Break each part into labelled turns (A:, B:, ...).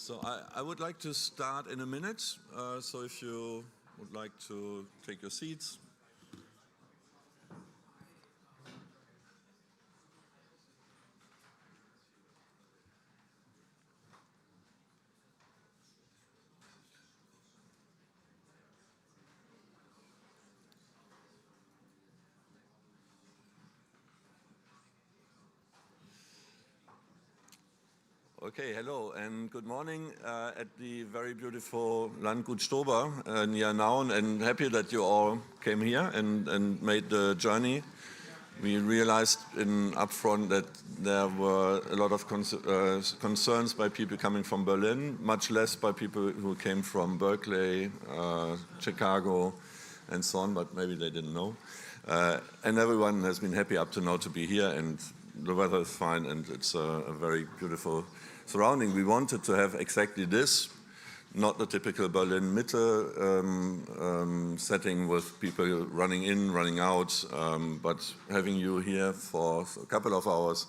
A: So I would like to start in a minute, so if you would like to take your seats. Okay, hello and good morning at the very beautiful Landgut Stober near Nauen, and happy that you all came here and made the journey. We realized upfront that there were a lot of concerns by people coming from Berlin, much less by people who came from Berkeley, Chicago, and so on, but maybe they didn't know. And everyone has been happy up to now to be here, and the weather is fine, and it's a very beautiful surrounding. We wanted to have exactly this, not the typical Berlin Mitte setting with people running in, running out, but having you here for a couple of hours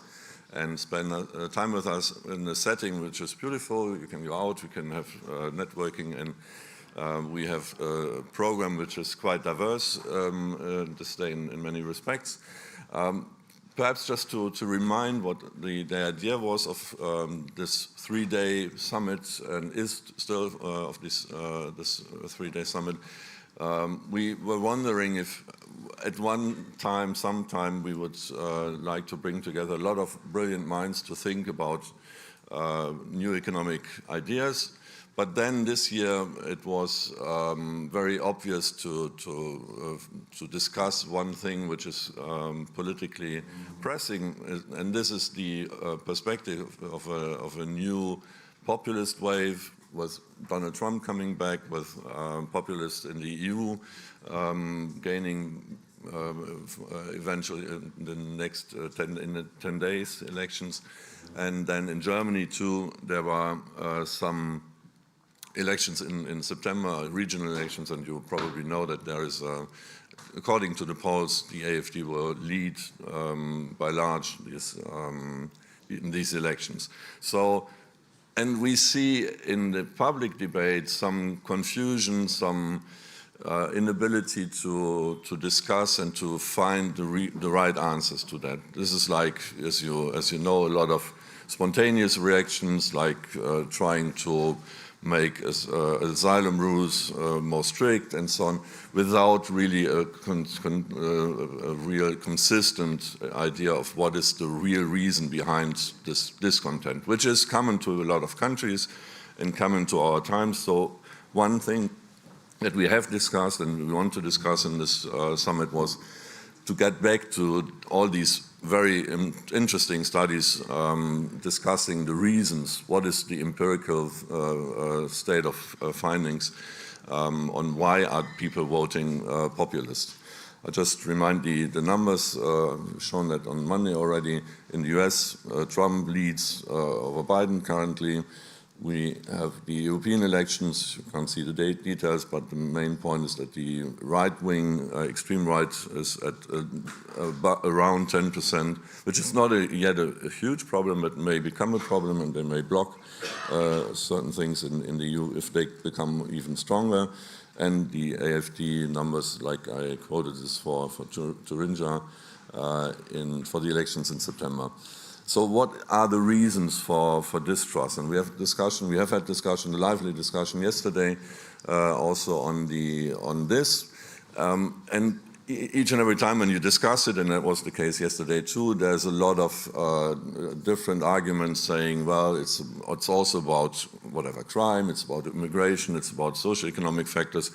A: and spend time with us in a setting which is beautiful. You can go out, you can have networking, and we have a program which is quite diverse this day in many respects. Perhaps just to remind what the idea was of this three-day summit, and is still of this three-day summit. We were wondering if at sometime we would like to bring together a lot of brilliant minds to think about new economic ideas. But then this year it was very obvious to discuss one thing which is politically pressing, and this is the perspective of a new populist wave, with Donald Trump coming back, with populists in the EU gaining eventually in the next 10 days elections, and then in Germany too there were some elections in September, regional elections, and you probably know that there is, according to the polls, the AfD will lead by large in these elections. So, and we see in the public debate some confusion, some inability to discuss and to find the right answers to that. This is like, as you know, a lot of spontaneous reactions, like trying to make asylum rules more strict and so on, without really a real consistent idea of what is the real reason behind this discontent, which is common to a lot of countries and common to our times. So one thing that we have discussed and we want to discuss in this summit was to get back to all these very interesting studies discussing the reasons, what is the empirical state of findings on why are people voting populist. I just remind the numbers, shown that on Monday already. In the US, Trump leads over Biden currently. We have the European elections. You can't see the details, but the main point is that the right-wing, extreme right, is at around 10%, which is not yet a huge problem, but may become a problem, and they may block certain things in the EU if they become even stronger. And the AfD numbers, like I quoted this for Thuringia for the elections in September. So what are the reasons for distrust? And we have had discussion, a lively discussion yesterday also on this. And each and every time when you discuss it, and that was the case yesterday too, there's a lot of different arguments saying, well, it's also about whatever crime, it's about immigration, it's about socioeconomic factors.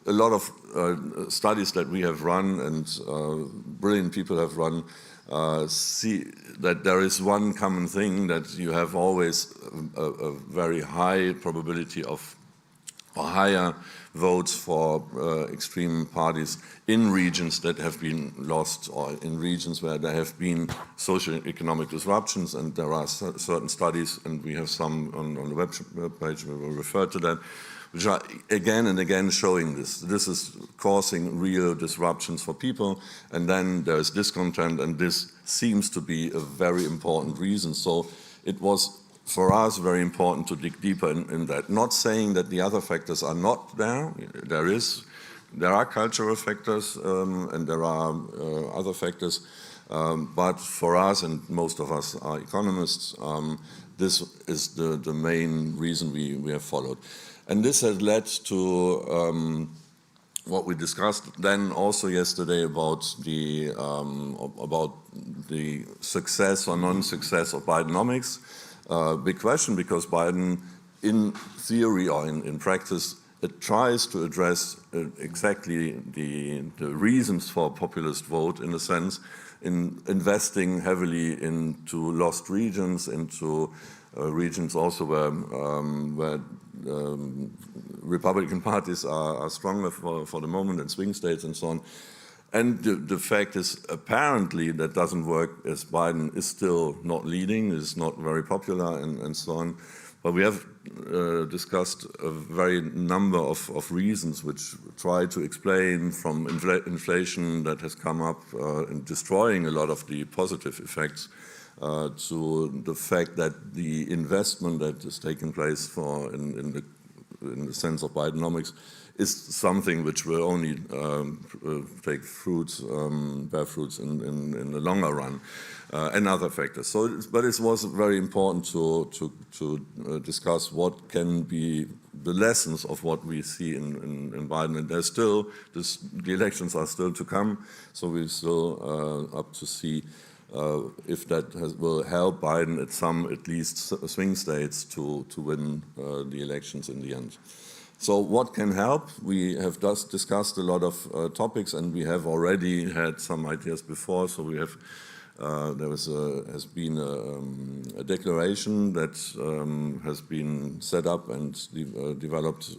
A: A lot of studies that we have run and brilliant people have run see that there is one common thing, that you have always a very high probability of, or higher votes for extreme parties in regions that have been lost, or in regions where there have been socio-economic disruptions. And there are certain studies, and we have some on the web page, we will refer to that, which are again and again showing this. This is causing real disruptions for people, and then there's discontent, and this seems to be a very important reason. So it was for us very important to dig deeper in that. Not saying that the other factors are not there. There are cultural factors and there are other factors, but for us, and most of us are economists, this is the main reason we have followed. And this has led to what we discussed then also yesterday about the success or non-success of Bidenomics. Big question, because Biden, in theory or in practice, it tries to address exactly the reasons for populist vote, in a sense, in investing heavily into lost regions, into regions also where Republican parties are stronger for the moment, and swing states and so on. And the fact is, apparently, that doesn't work, as Biden is still not leading, is not very popular, and so on. But we have discussed a very number of reasons which try to explain, from inflation that has come up and destroying a lot of the positive effects, to the fact that the investment that is taking place in the sense of Bidenomics is something which will only take fruits, bear fruits in the longer run, and other factors. So, but it was very important to discuss what can be the lessons of what we see in Biden. And there's still, the elections are still to come, so we're still up to see if that will help Biden at least swing states to win the elections in the end. So what can help? We have just discussed a lot of topics, and we have already had some ideas before. So we have has been a declaration that has been set up and developed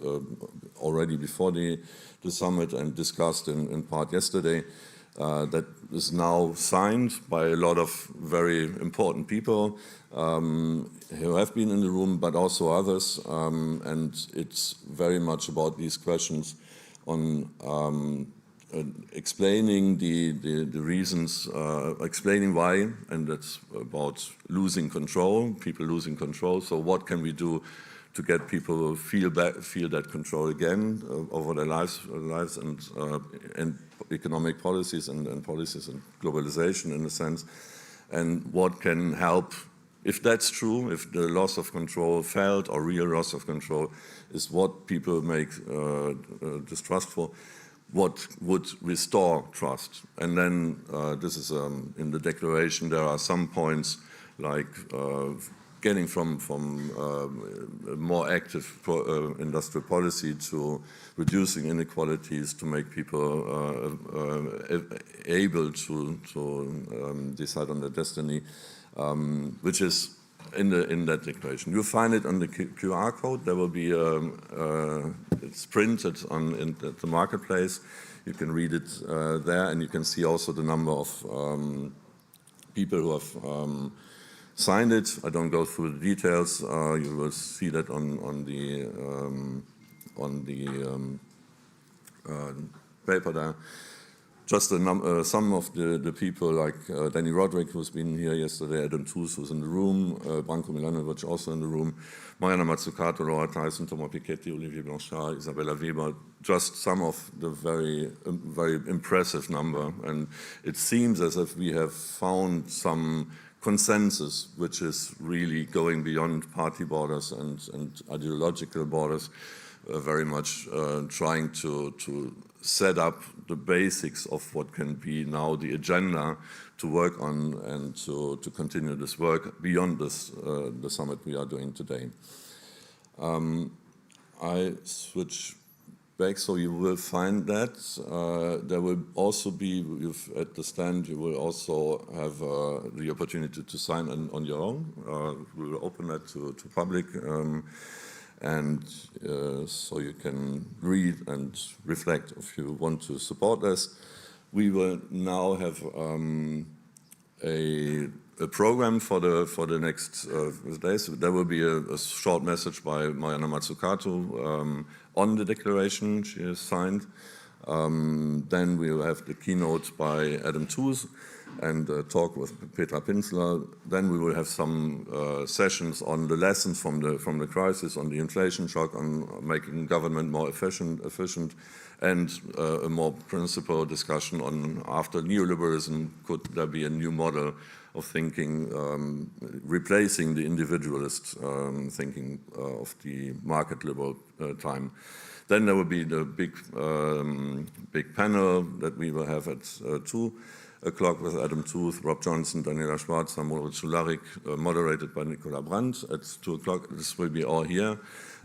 A: already before the summit and discussed in part yesterday. That is now signed by a lot of very important people who have been in the room, but also others, and it's very much about these questions on explaining the reasons, explaining why, and that's about losing control, people losing control. So what can we do to get people feel that control again over their lives and economic policies and policies and globalization, in a sense, and what can help, if that's true, if the loss of control, felt or real loss of control, is what people make distrustful, what would restore trust. And then this is in the declaration, there are some points like getting from a more active industrial policy to reducing inequalities, to make people able to decide on their destiny, which is in that declaration. You'll find it on the QR code. There will be it's printed in the marketplace. You can read it there, and you can see also the number of people who have signed it. I don't go through the details. You will see that on the paper there. Just some of the people like Danny Roderick, who's been here yesterday, Adam Tooze, who's in the room, Branko Milanovic, also in the room, Mariana Mazzucato, Laura Tyson, Thomas Piketty, Olivier Blanchard, Isabella Weber, just some of the very impressive number. And it seems as if we have found some consensus, which is really going beyond party borders and ideological borders, very much trying to set up the basics of what can be now the agenda to work on and to continue this work beyond this, the summit we are doing today. I switch back, so you will find that. There will also be, at the stand, you will also have the opportunity to sign on your own. We will open that to public. And so you can read and reflect if you want to support us. We will now have a program for the next days. There will be a short message by Mariana Mazzucato on the declaration she has signed. Then we will have the keynote by Adam Tooze. and talk with Petra PINZLER. Then we will have some sessions on the lessons from the crisis, on the inflation shock, on making government more efficient, and a more principled discussion on, after neoliberalism, could there be a new model of thinking, replacing the individualist thinking of the market liberal time. Then there will be the big panel that we will have at 2 o'clock with Adam Tooze, Rob Johnson, Daniela SCHWARZER, MORITZ, SCHULARICK, moderated by NICOLA Brandt at 2 o'clock. This will be all here.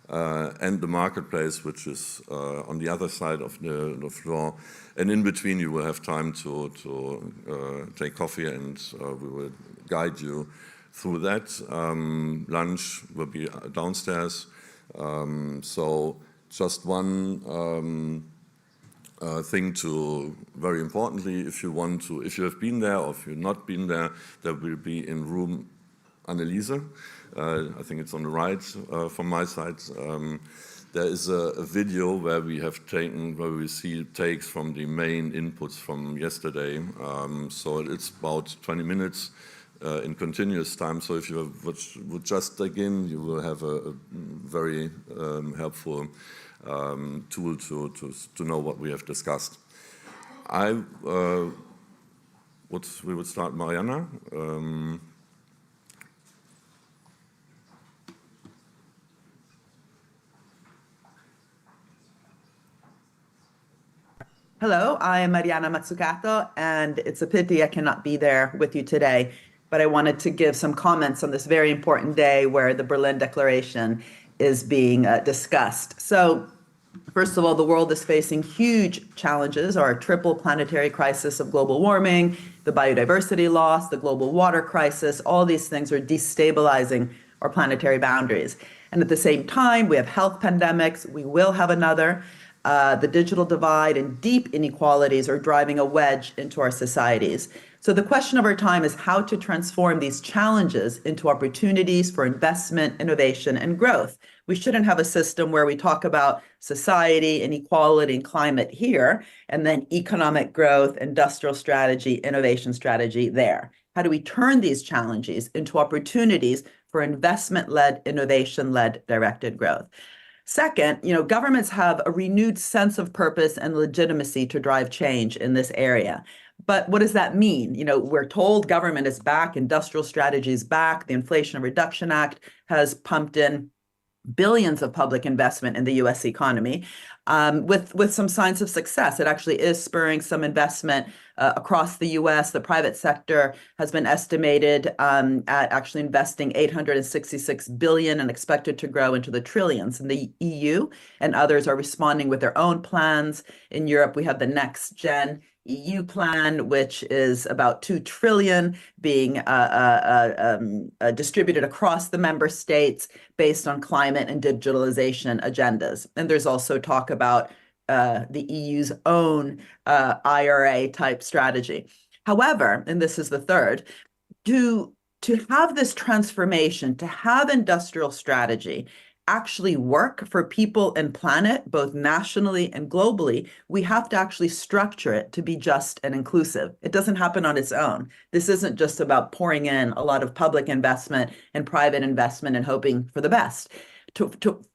A: And the marketplace, which is on the other side of the floor. And in between, you will have time to take coffee, and we will guide you through that. Lunch will be downstairs. So just one thing to, very importantly, if you have been there or if you've not been there, there will be in room ANNE-LAURE. I think it's on the right from my side. There is a video where we see takes from the main inputs from yesterday. So it's about 20 minutes in continuous time. So if you would just dig in, you will have a very helpful tool to know what we have discussed. We would start, Mariana.
B: Hello, I am Mariana Mazzucato, and it's a pity I cannot be there with you today, but I wanted to give some comments on this very important day where the Berlin Declaration is being discussed. So, first of all, the world is facing huge challenges, our triple planetary crisis of global warming, the biodiversity loss, the global water crisis. All these things are destabilizing our planetary boundaries. And at the same time, we have health pandemics. We will have another. The digital divide and deep inequalities are driving a wedge into our societies. So the question of our time is how to transform these challenges into opportunities for investment, innovation, and growth. We shouldn't have a system where we talk about society, inequality, and climate here, and then economic growth, industrial strategy, innovation strategy there. How do we turn these challenges into opportunities for investment-led, innovation-led directed growth? Second, governments have a renewed sense of purpose and legitimacy to drive change in this area. But what does that mean? We're told government is back, industrial strategy is back, the Inflation Reduction Act has pumped in billions of public investment in the U.S. economy, with some signs of success. It actually is spurring some investment across the U.S. The private sector has been estimated at actually investing $866 billion and expected to grow into the trillions. In the EU and others are responding with their own plans. In Europe, we have the Next Gen EU plan, which is about $2 trillion being distributed across the member states based on climate and digitalization agendas. And there's also talk about the EU's own IRA type strategy. However, and this is the third, to have this transformation, to have industrial strategy actually work for people and planet, both nationally and globally, we have to actually structure it to be just and inclusive. It doesn't happen on its own. This isn't just about pouring in a lot of public investment and private investment and hoping for the best.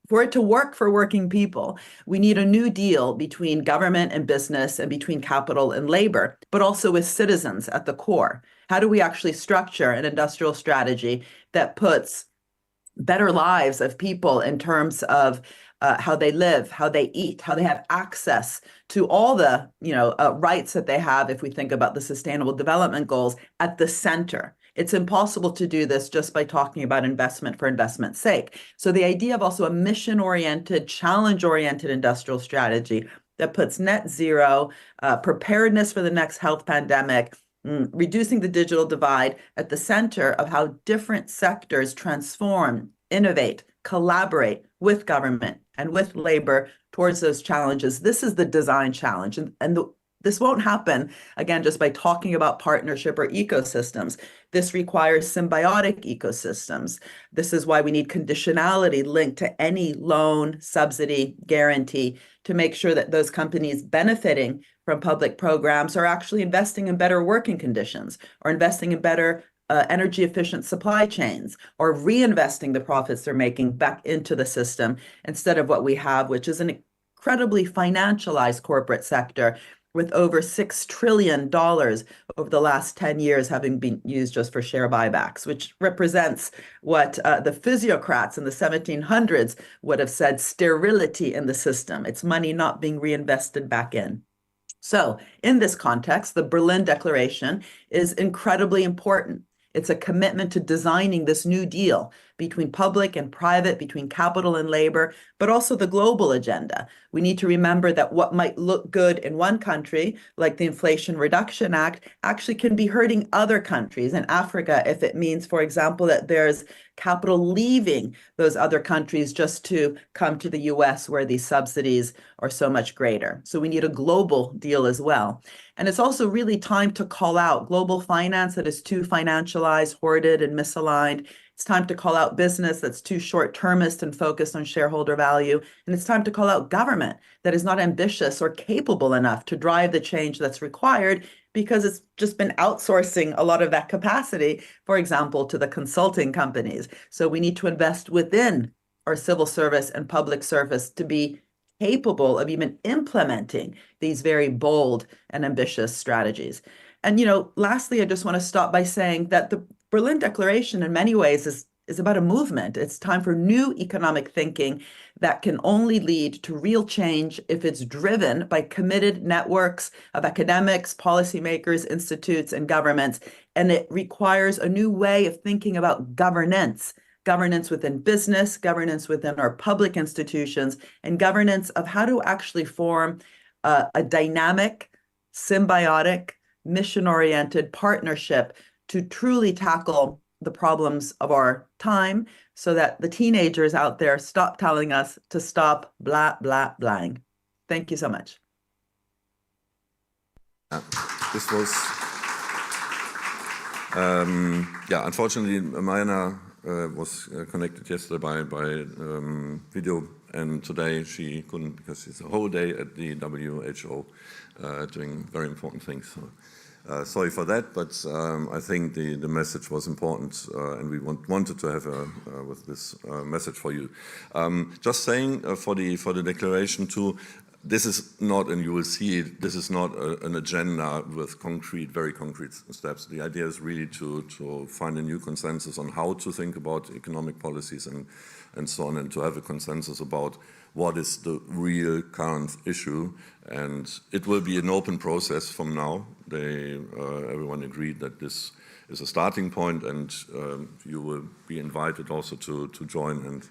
B: For it to work for working people, we need a new deal between government and business and between capital and labor, but also with citizens at the core. How do we actually structure an industrial strategy that puts better lives of people in terms of how they live, how they eat, how they have access to all the rights that they have if we think about the Sustainable Development Goals at the center? It's impossible to do this just by talking about investment for investment's sake. So the idea of also a mission-oriented, challenge-oriented industrial strategy that puts net zero, preparedness for the next health pandemic, reducing the digital divide at the center of how different sectors transform, innovate, collaborate with government and with labor towards those challenges. This is the design challenge. This won't happen, again, just by talking about partnership or ecosystems. This requires symbiotic ecosystems. This is why we need conditionality linked to any loan, subsidy, guarantee to make sure that those companies benefiting from public programs are actually investing in better working conditions or investing in better energy efficient supply chains or reinvesting the profits they're making back into the system instead of what we have, which is an incredibly financialized corporate sector with over $6 trillion over the last 10 years having been used just for share buybacks, which represents what the physiocrats in the 1700s would have said sterility in the system. It's money not being reinvested back in. So in this context, the Berlin Declaration is incredibly important. It's a commitment to designing this new deal between public and private, between capital and labor, but also the global agenda. We need to remember that what might look good in one country, like the Inflation Reduction Act, actually can be hurting other countries in Africa if it means, for example, that there's capital leaving those other countries just to come to the US where these subsidies are so much greater. So we need a global deal as well. And it's also really time to call out global finance that is too financialized, hoarded, and misaligned. It's time to call out business that's too short-termist and focused on shareholder value. And it's time to call out government that is not ambitious or capable enough to drive the change that's required because it's just been outsourcing a lot of that capacity, for example, to the consulting companies. So we need to invest within our civil service and public service to be capable of even implementing these very bold and ambitious strategies. And, lastly, I just want to stop by saying that the Berlin Declaration in many ways is about a movement. It's time for new economic thinking that can only lead to real change if it's driven by committed networks of academics, policymakers, institutes, and governments. And it requires a new way of thinking about governance within business, governance within our public institutions, and governance of how to actually form a dynamic, symbiotic, mission-oriented partnership to truly tackle the problems of our time so that the teenagers out there stop telling us to stop blah, blah, blahing. Thank you so much.
A: This was, unfortunately, Mariana was connected yesterday by video, and today she couldn't because she's a whole day at the WHO doing very important things. So, sorry for that, but I think the message was important, and we wanted to have with this message for you. Just saying for the declaration too. This is not, and you will see it, this is not an agenda with very concrete steps. The idea is really to find a new consensus on how to think about economic policies and so on, and to have a consensus about what is the real current issue. And it will be an open process from now. Everyone agreed that this is a starting point, and you will be invited also to join and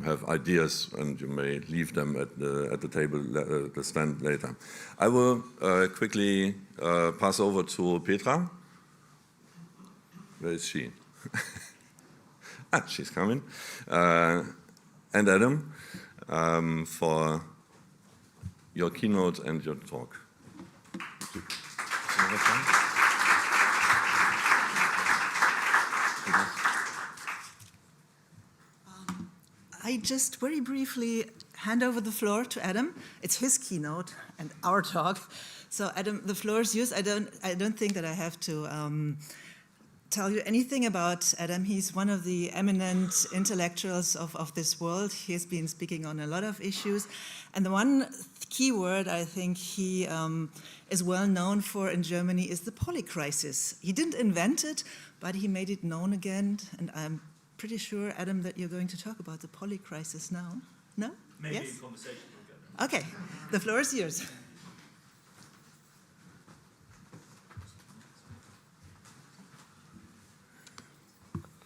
A: have ideas, and you may leave them at the table, the stand later. I will quickly pass over to Petra. Where is she? She's coming. And Adam for your keynote and your talk.
C: I just very briefly hand over the floor to Adam. It's his keynote and our talk. So Adam, the floor is yours. I don't think that I have to tell you anything about Adam. He's one of the eminent intellectuals of this world. He has been speaking on a lot of issues. And the one key word I think he is well known for in Germany is the poly-crisis. He didn't invent it, but he made it known again. And I'm pretty sure, Adam, that you're going to talk about the poly-crisis now. No?
D: Maybe
C: yes?
D: in conversation we'll get there.
C: Okay, the floor is yours.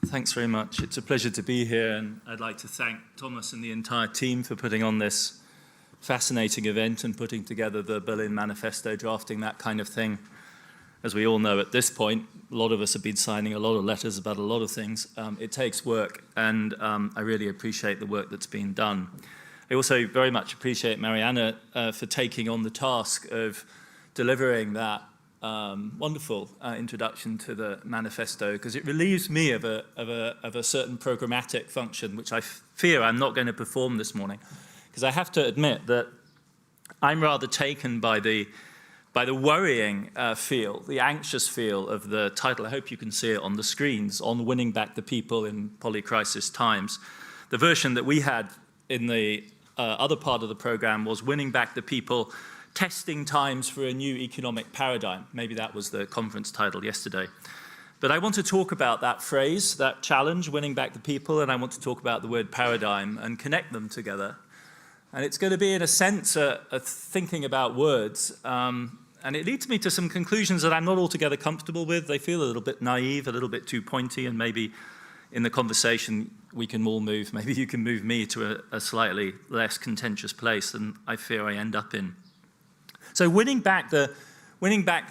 D: Thanks very much. It's a pleasure to be here, and I'd like to thank Thomas and the entire team for putting on this fascinating event and putting together the Berlin Manifesto, drafting that kind of thing. As we all know at this point, a lot of us have been signing a lot of letters about a lot of things. It takes work, and I really appreciate the work that's been done. I also very much appreciate Mariana for taking on the task of delivering that wonderful introduction to the manifesto, because it relieves me of a certain programmatic function, which I fear I'm not going to perform this morning. Because I have to admit that I'm rather taken by the worrying feel, the anxious feel of the title. I hope you can see it on the screens, on winning back the people in poly-crisis times. The version that we had in the other part of the program was winning back the people, testing times for a new economic paradigm. Maybe that was the conference title yesterday. But I want to talk about that phrase, that challenge, winning back the people, and I want to talk about the word paradigm and connect them together. And it's going to be, in a sense, a thinking about words. And it leads me to some conclusions that I'm not altogether comfortable with. They feel a little bit naive, a little bit too pointy, and maybe in the conversation we can all move. Maybe you can move me to a slightly less contentious place than I fear I end up in. So winning back the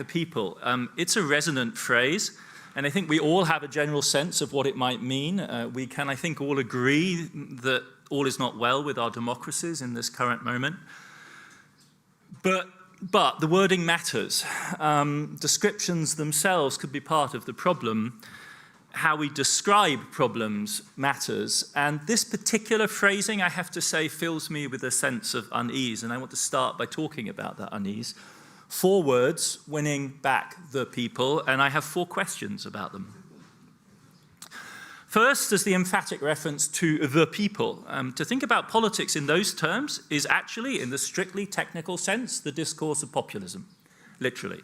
D: people, it's a resonant phrase. And I think we all have a general sense of what it might mean. We can, I think, all agree that all is not well with our democracies in this current moment. But the wording matters. Descriptions themselves could be part of the problem. How we describe problems matters. And this particular phrasing, I have to say, fills me with a sense of unease. And I want to start by talking about that unease. 4 words, winning back the people, and I have 4 questions about them. First is the emphatic reference to the people. To think about politics in those terms is actually, in the strictly technical sense, the discourse of populism, literally.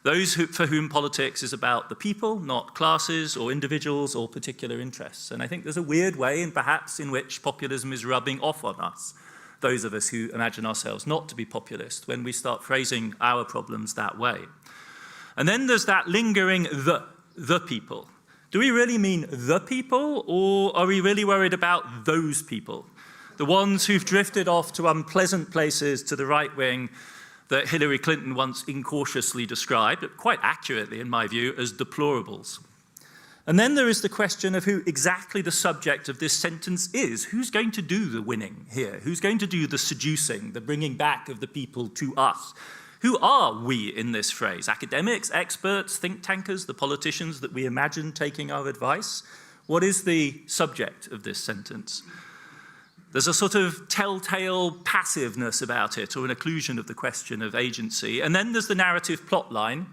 D: Those for whom politics is about the people, not classes or individuals or particular interests. And I think there's a weird way, and perhaps in which populism is rubbing off on us, those of us who imagine ourselves not to be populist, when we start phrasing our problems that way. And then there's that lingering the people. Do we really mean the people, or are we really worried about those people? The ones who've drifted off to unpleasant places to the right wing that Hillary Clinton once incautiously described, quite accurately in my view, as deplorables. And then there is the question of who exactly the subject of this sentence is. Who's going to do the winning here? Who's going to do the seducing, the bringing back of the people to us? Who are we in this phrase? Academics, experts, think tankers, the politicians that we imagine taking our advice? What is the subject of this sentence? There's a sort of telltale passiveness about it, or an occlusion of the question of agency. And then there's the narrative plot line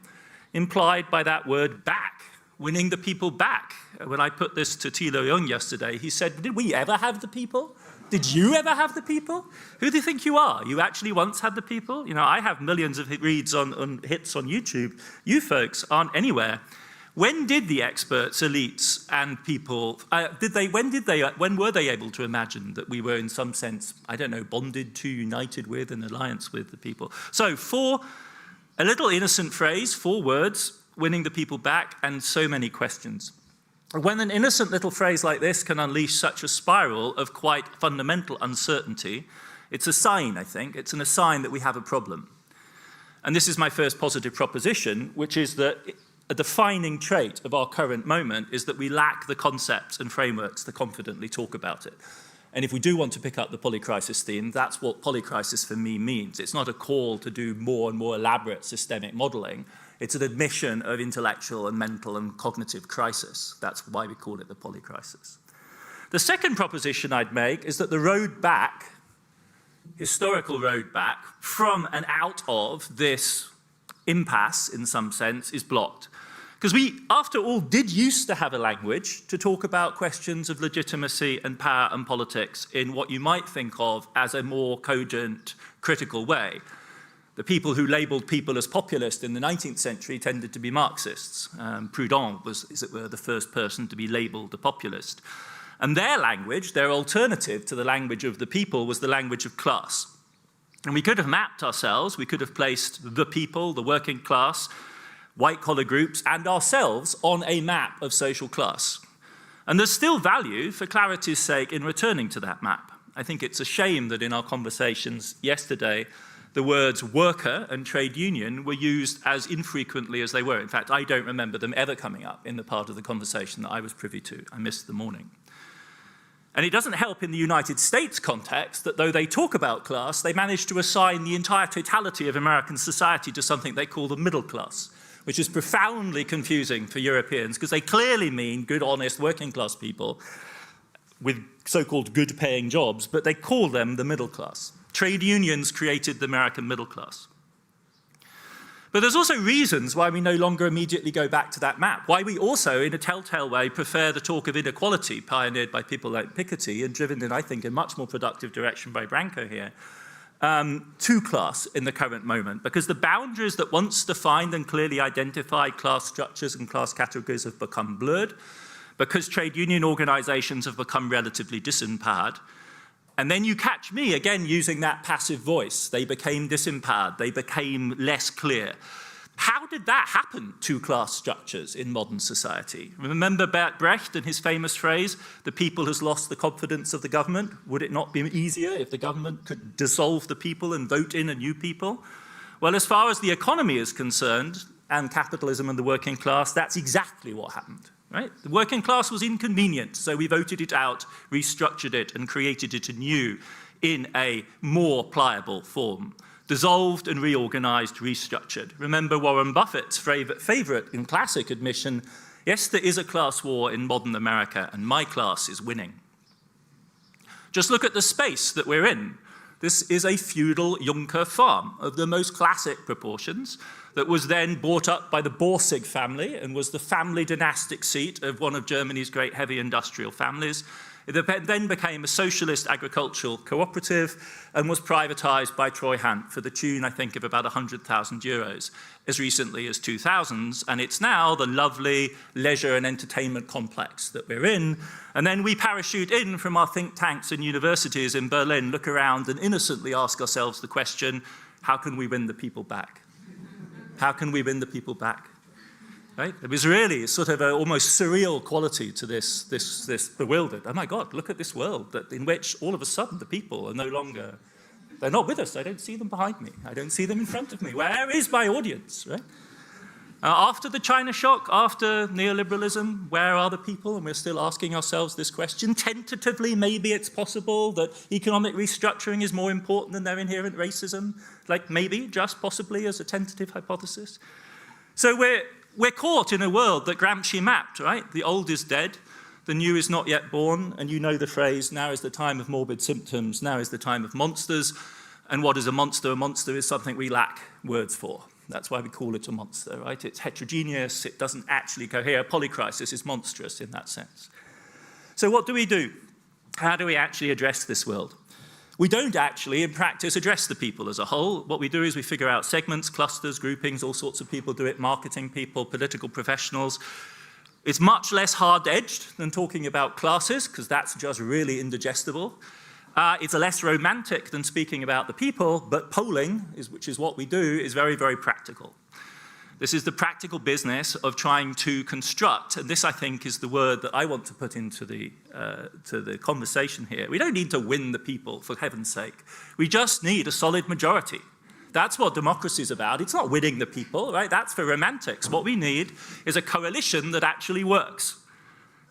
D: implied by that word back. Winning the people back. When I put this to Thilo Jung yesterday, he said, did we ever have the people? Did you ever have the people? Who do you think you are? You actually once had the people? You know, I have millions of hits on YouTube. You folks aren't anywhere. When did the experts, elites, and people, when were they able to imagine that we were in some sense, I don't know, bonded to, united with, an alliance with the people? So a little innocent phrase, 4 words, winning the people back, and so many questions. When an innocent little phrase like this can unleash such a spiral of quite fundamental uncertainty, it's a sign, I think, it's a sign that we have a problem. And this is my first positive proposition, which is that a defining trait of our current moment is that we lack the concepts and frameworks to confidently talk about it. And if we do want to pick up the poly-crisis theme, that's what poly-crisis for me means. It's not a call to do more and more elaborate systemic modeling. It's an admission of intellectual and mental and cognitive crisis. That's why we call it the poly-crisis. The second proposition I'd make is that the road back, historical road back, from and out of this impasse, in some sense, is blocked. Because we, after all, did used to have a language to talk about questions of legitimacy and power and politics in what you might think of as a more cogent, critical way. The people who labelled people as populist in the 19th century tended to be Marxists. Proudhon was, as it were, the first person to be labelled a populist. And their language, their alternative to the language of the people, was the language of class. And we could have mapped ourselves, we could have placed the people, the working class, white-collar groups, and ourselves on a map of social class. And there's still value, for clarity's sake, in returning to that map. I think it's a shame that in our conversations yesterday, the words worker and trade union were used as infrequently as they were. In fact, I don't remember them ever coming up in the part of the conversation that I was privy to. I missed the morning. And it doesn't help in the United States context that though they talk about class, they manage to assign the entire totality of American society to something they call the middle class, which is profoundly confusing for Europeans because they clearly mean good, honest, working class people with so-called good-paying jobs, but they call them the middle class. Trade unions created the American middle class. But there's also reasons why we no longer immediately go back to that map, why we also, in a telltale way, prefer the talk of inequality pioneered by people like Piketty and driven in, I think, a much more productive direction by Branko here, to class in the current moment, because the boundaries that once defined and clearly identified class structures and class categories have become blurred, because trade union organizations have become relatively disempowered. And then you catch me again using that passive voice. They became disempowered, they became less clear. How did that happen to class structures in modern society? Remember Bert Brecht and his famous phrase, the people has lost the confidence of the government? Would it not be easier if the government could dissolve the people and vote in a new people? Well, as far as the economy is concerned, and capitalism and the working class, that's exactly what happened. Right? The working class was inconvenient, so we voted it out, restructured it, and created it anew in a more pliable form. Dissolved and reorganized, restructured. Remember Warren Buffett's favorite in classic admission, yes, there is a class war in modern America, and my class is winning. Just look at the space that we're in. This is a feudal Junker farm of the most classic proportions that was then bought up by the Borsig family and was the family dynastic seat of one of Germany's great heavy industrial families. It then became a socialist agricultural cooperative and was privatized by Treuhand for the tune, I think, of about 100,000 euros as recently as 2000s. And it's now the lovely leisure and entertainment complex that we're in. And then we parachute in from our think tanks and universities in Berlin, look around and innocently ask ourselves the question, how can we win the people back? How can we win the people back? Right? It was really sort of an almost surreal quality to this bewildered, oh my God, look at this world in which all of a sudden the people are no longer, they're not with us. I don't see them behind me. I don't see them in front of me. Where is my audience, right? After the China shock, after neoliberalism, where are the people? And we're still asking ourselves this question. Tentatively, maybe it's possible that economic restructuring is more important than their inherent racism. Like maybe, just possibly as a tentative hypothesis. So we're caught in a world that Gramsci mapped, right? The old is dead, the new is not yet born, and you know the phrase, now is the time of morbid symptoms, now is the time of monsters. And what is a monster? A monster is something we lack words for. That's why we call it a monster, right? It's heterogeneous, it doesn't actually cohere. A poly-crisis is monstrous in that sense. So what do we do? How do we actually address this world? We don't actually, in practice, address the people as a whole. What we do is we figure out segments, clusters, groupings, all sorts of people do it, marketing people, political professionals. It's much less hard-edged than talking about classes, because that's just really indigestible. It's less romantic than speaking about the people, but polling, which is what we do, is very, very practical. This is the practical business of trying to construct, and this, I think, is the word that I want to put into the conversation here. We don't need to win the people, for heaven's sake. We just need a solid majority. That's what democracy is about. It's not winning the people, right? That's for romantics. What we need is a coalition that actually works.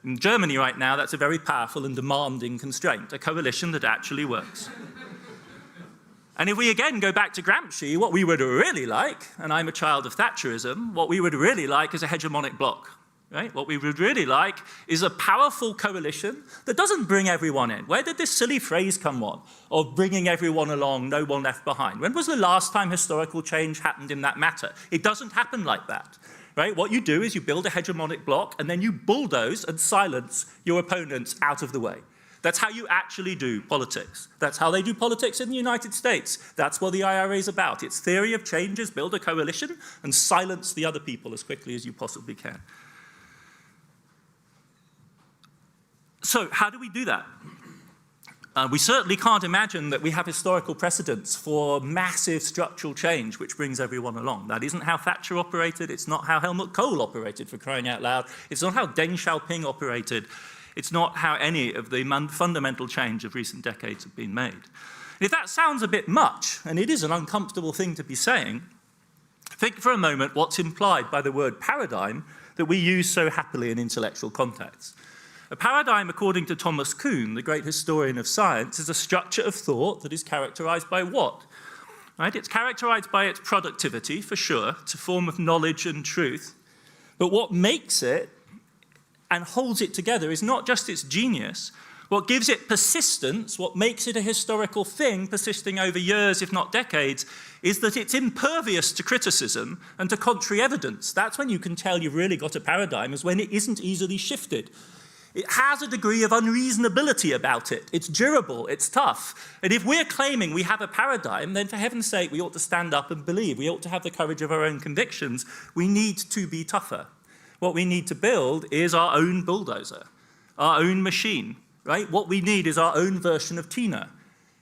D: In Germany right now, that's a very powerful and demanding constraint, a coalition that actually works. And if we again go back to Gramsci, what we would really like, and I'm a child of Thatcherism, what we would really like is a hegemonic bloc. Right? What we would really like is a powerful coalition that doesn't bring everyone in. Where did this silly phrase come on of bringing everyone along, no one left behind? When was the last time historical change happened in that matter? It doesn't happen like that. Right? What you do is you build a hegemonic bloc and then you bulldoze and silence your opponents out of the way. That's how you actually do politics. That's how they do politics in the United States. That's what the IRA is about. Its theory of change is build a coalition and silence the other people as quickly as you possibly can. So how do we do that? We certainly can't imagine that we have historical precedents for massive structural change which brings everyone along. That isn't how Thatcher operated. It's not how Helmut Kohl operated, for crying out loud. It's not how Deng Xiaoping operated. It's not how any of the fundamental change of recent decades have been made. And if that sounds a bit much, and it is an uncomfortable thing to be saying, think for a moment what's implied by the word paradigm that we use so happily in intellectual contexts. A paradigm, according to Thomas Kuhn, the great historian of science, is a structure of thought that is characterized by what? Right? It's characterized by its productivity, for sure. It's a form of knowledge and truth. But what makes it and holds it together is not just its genius. What gives it persistence, what makes it a historical thing persisting over years, if not decades, is that it's impervious to criticism and to contrary evidence. That's when you can tell you've really got a paradigm, is when it isn't easily shifted. It has a degree of unreasonability about it. It's durable, it's tough. And if we're claiming we have a paradigm, then for heaven's sake, we ought to stand up and believe. We ought to have the courage of our own convictions. We need to be tougher. What we need to build is our own bulldozer, our own machine, right? What we need is our own version of Tina.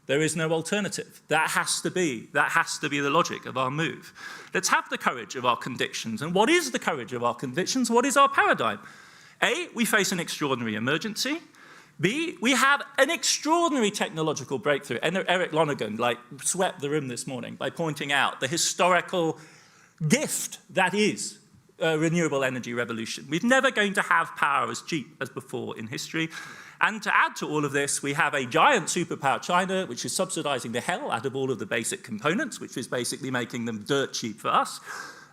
D: There is no alternative. That has to be the logic of our move. Let's have the courage of our convictions. And what is the courage of our convictions? What is our paradigm? A, we face an extraordinary emergency. B, we have an extraordinary technological breakthrough. And Eric Lonergan swept the room this morning by pointing out the historical gift that is a renewable energy revolution. We're never going to have power as cheap as before in history. And to add to all of this, we have a giant superpower, China, which is subsidizing the hell out of all of the basic components, which is basically making them dirt cheap for us.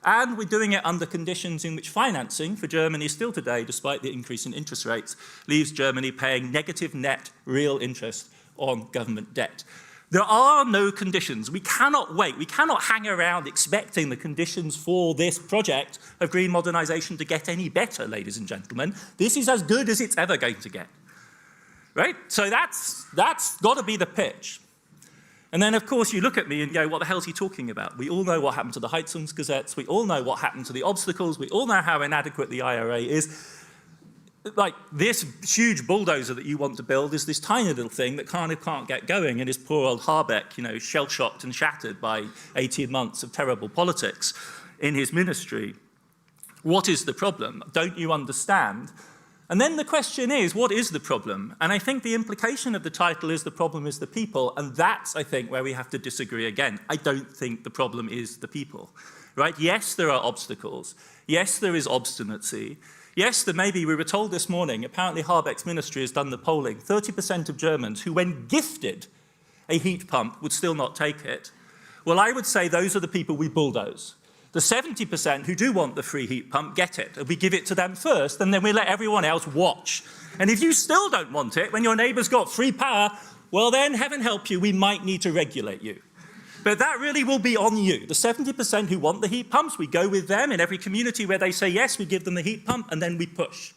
D: And we're doing it under conditions in which financing for Germany still today, despite the increase in interest rates, leaves Germany paying negative net real interest on government debt. There are no conditions. We cannot wait. We cannot hang around expecting the conditions for this project of green modernization to get any better, ladies and gentlemen. This is as good as it's ever going to get. Right? So that's got to be the pitch. And then, of course, you look at me and go, what the hell is he talking about? We all know what happened to the Heizungsgesetz. We all know what happened to the obstacles. We all know how inadequate the IRA is. Like, this huge bulldozer that you want to build is this tiny little thing that kind of can't get going, and his poor old Habeck, you know, shell-shocked and shattered by 18 months of terrible politics in his ministry. What is the problem? Don't you understand? And then the question is, what is the problem? And I think the implication of the title is the problem is the people, and that's, I think, where we have to disagree again. I don't think the problem is the people, right? Yes, there are obstacles. Yes, there is obstinacy. Yes, there may be, we were told this morning, apparently Habeck's ministry has done the polling, 30% of Germans who, when gifted a heat pump, would still not take it. Well, I would say those are the people we bulldoze. The 70% who do want the free heat pump get it. We give it to them first, and then we let everyone else watch. And if you still don't want it, when your neighbor's got free power, well then, heaven help you, we might need to regulate you. But that really will be on you. The 70% who want the heat pumps, we go with them. In every community where they say yes, we give them the heat pump, and then we push.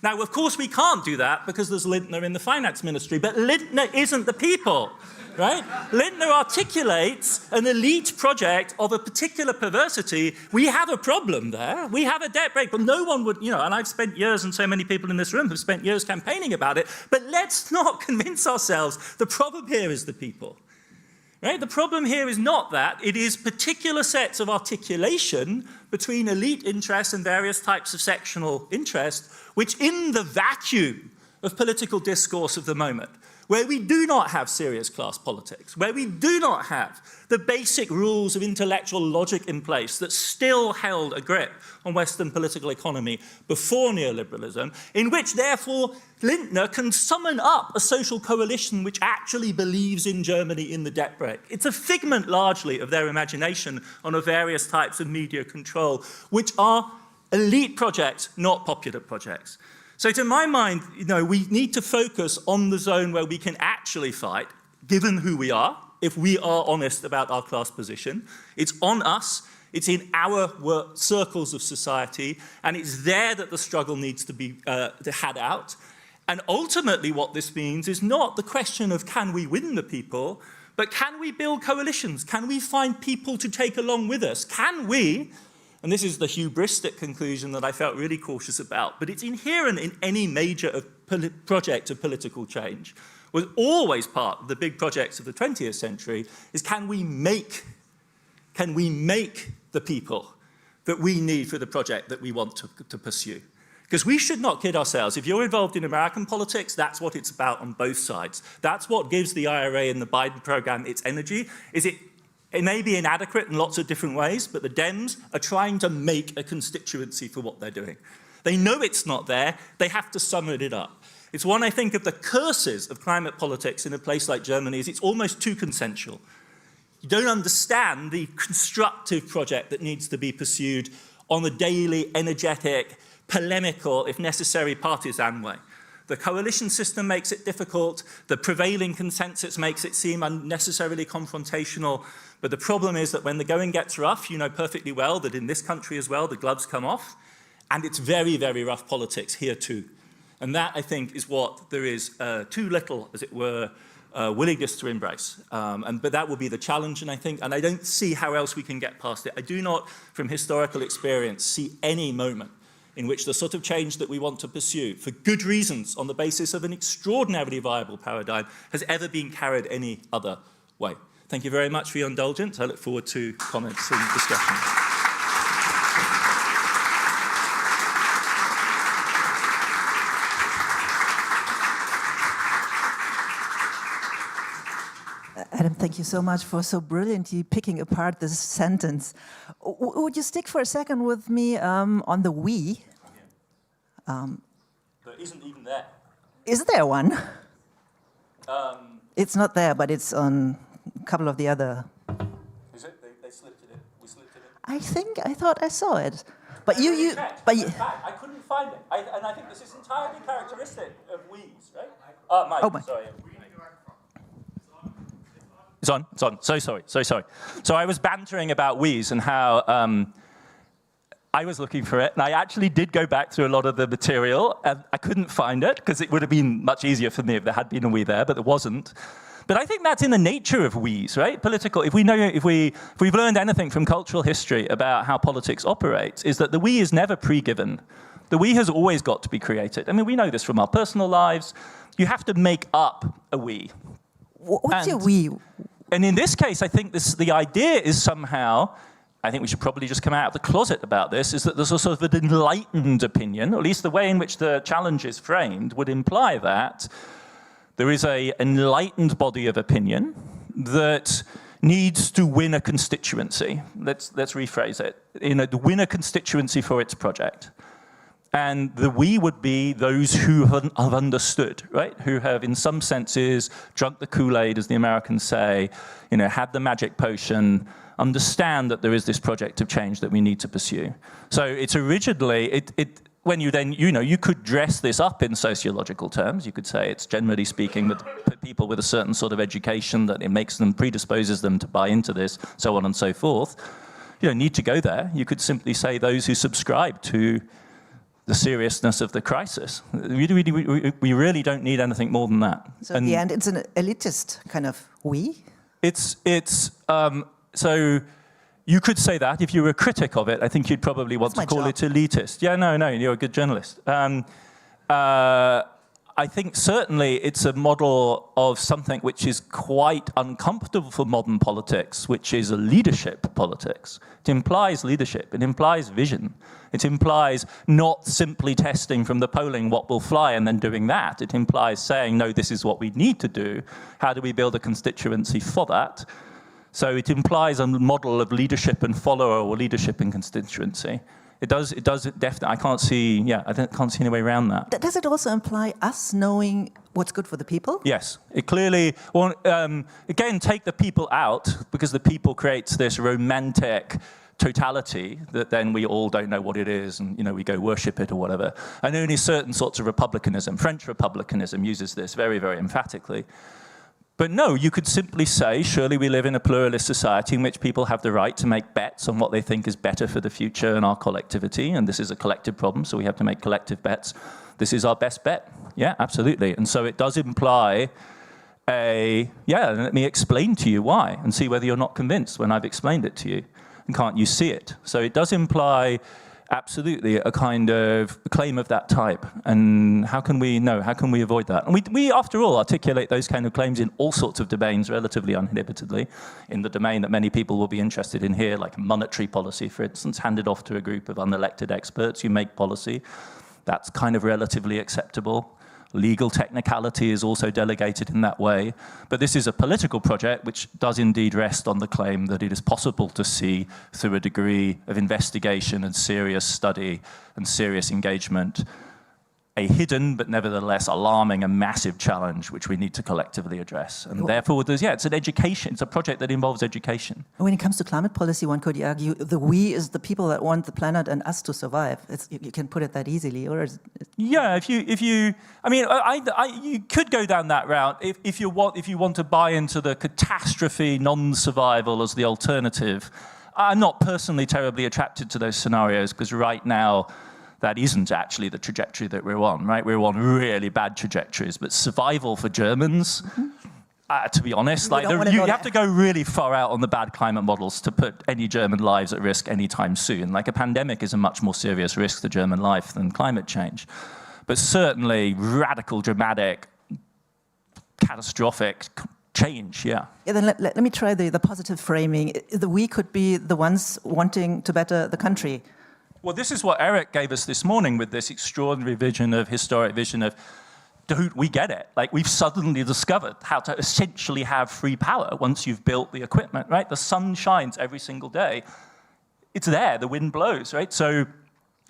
D: Now, of course, we can't do that because there's Lindner in the finance ministry, but Lindner isn't the people. Right? Lindner articulates an elite project of a particular perversity. We have a problem there. We have a debt break, but no one would, you know, and I've spent years, and so many people in this room have spent years campaigning about it, but let's not convince ourselves the problem here is the people. Right? The problem here is not that. It is particular sets of articulation between elite interests and various types of sectional interest, which in the vacuum of political discourse of the moment, where we do not have serious class politics, where we do not have the basic rules of intellectual logic in place that still held a grip on Western political economy before neoliberalism, in which, therefore, Lindner can summon up a social coalition which actually believes in Germany in the debt break. It's a figment, largely, of their imagination on various types of media control, which are elite projects, not popular projects. So to my mind, you know, we need to focus on the zone where we can actually fight, given who we are, if we are honest about our class position. It's on us, it's in our circles of society, and it's there that the struggle needs to be had out. And ultimately what this means is not the question of can we win the people, but can we build coalitions? Can we find people to take along with us? Can we, and this is the hubristic conclusion that I felt really cautious about, but it's inherent in any major project of political change, was always part of the big projects of the 20th century, is can we make the people that we need for the project that we want to pursue? Because we should not kid ourselves. If you're involved in American politics, that's what it's about on both sides. That's what gives the IRA and the Biden program its energy. It may be inadequate in lots of different ways, but the Dems are trying to make a constituency for what they're doing. They know it's not there. They have to summon it up. It's one, I think, of the curses of climate politics in a place like Germany is it's almost too consensual. You don't understand the constructive project that needs to be pursued on a daily, energetic, polemical, if necessary, partisan way. The coalition system makes it difficult. The prevailing consensus makes it seem unnecessarily confrontational. But the problem is that when the going gets rough, you know perfectly well that in this country as well, the gloves come off. And it's very, very rough politics here too. And that, I think, is what there is too little, as it were, willingness to embrace. But that will be the challenge, and I don't see how else we can get past it. I do not, from historical experience, see any moment in which the sort of change that we want to pursue, for good reasons, on the basis of an extraordinarily viable paradigm, has ever been carried any other way. Thank you very much for your indulgence. I look forward to comments and discussion.
C: Adam, thank you so much for so brilliantly picking apart this sentence. Would you stick for a second with me on the we?
D: There isn't even there.
C: Is there one? It's not there, but it's on a couple of the other.
D: Is it? They slipped it in. We slipped it in.
C: I thought I saw it. But
D: I couldn't find it. And I think this is entirely characteristic of we's, right? Mike,
C: oh, my.
D: Sorry. It's on. So sorry. So I was bantering about we's and how I was looking for it, and I actually did go back through a lot of the material, and I couldn't find it, because it would have been much easier for me if there had been a we there, but there wasn't. But I think that's in the nature of we's, right? Political, if we've learned anything from cultural history about how politics operates, is that the we is never pre-given. The we has always got to be created. I mean, we know this from our personal lives. You have to make up a we.
C: What's your we?
D: And in this case, I think the idea is somehow, I think we should probably just come out of the closet about this, is that there's a sort of an enlightened opinion, or at least the way in which the challenge is framed would imply that there is an enlightened body of opinion that needs to win a constituency. Let's rephrase it. To win a constituency for its project. And the we would be those who have understood, right? Who have, in some senses, drunk the Kool-Aid, as the Americans say, had the magic potion, understand that there is this project of change that we need to pursue. So it's originally, when you then, you could dress this up in sociological terms. You could say it's generally speaking with people with a certain sort of education that it makes them, predisposes them to buy into this, so on and so forth. You don't need to go there. You could simply say those who subscribe to the seriousness of the crisis. We really don't need anything more than that.
C: So in the end, it's an elitist kind of we?
D: So you could say that. If you were a critic of it, I think you'd probably want to call it elitist. Yeah, no, you're a good journalist. I think certainly it's a model of something which is quite uncomfortable for modern politics, which is a leadership politics. It implies leadership, it implies vision. It implies not simply testing from the polling what will fly and then doing that. It implies saying, no, this is what we need to do. How do we build a constituency for that? So it implies a model of leadership and follower, or leadership and constituency. It does definitely. I can't see any way around that.
C: Does it also imply us knowing what's good for the people?
D: Yes, it clearly. Well, again, take the people out, because the people creates this romantic totality that then we all don't know what it is, and we go worship it or whatever. And only certain sorts of republicanism, French republicanism, uses this very, very emphatically. But no, you could simply say, surely we live in a pluralist society in which people have the right to make bets on what they think is better for the future and our collectivity, and this is a collective problem, so we have to make collective bets. This is our best bet. Yeah, absolutely. And so it does imply let me explain to you why, and see whether you're not convinced when I've explained it to you. And can't you see it? So it does imply absolutely a kind of claim of that type. And how can we avoid that? And we after all, articulate those kind of claims in all sorts of domains relatively uninhibitedly. In the domain that many people will be interested in here, like monetary policy, for instance, handed off to a group of unelected experts who make policy. That's kind of relatively acceptable. Legal technicality is also delegated in that way. But this is a political project which does indeed rest on the claim that it is possible to see through a degree of investigation and serious study and serious engagement a hidden but nevertheless alarming and massive challenge which we need to collectively address. And therefore, it's an education, it's a project that involves education.
C: When it comes to climate policy, one could argue the we is the people that want the planet and us to survive. You can put it that easily, or is it...
D: Yeah, I mean, you could go down that route if you want to buy into the catastrophe, non-survival as the alternative. I'm not personally terribly attracted to those scenarios because right now, that isn't actually the trajectory that we're on, right? We're on really bad trajectories, but survival for Germans, to be honest, like you have to go really far out on the bad climate models to put any German lives at risk anytime soon. Like a pandemic is a much more serious risk to German life than climate change. But certainly radical, dramatic, catastrophic change, yeah.
C: Yeah, then let me try the positive framing. The we could be the ones wanting to better the country.
D: Well, this is what Eric gave us this morning with this extraordinary historic vision of, dude, we get it. Like, we've suddenly discovered how to essentially have free power once you've built the equipment, right? The sun shines every single day. It's there, the wind blows, right? So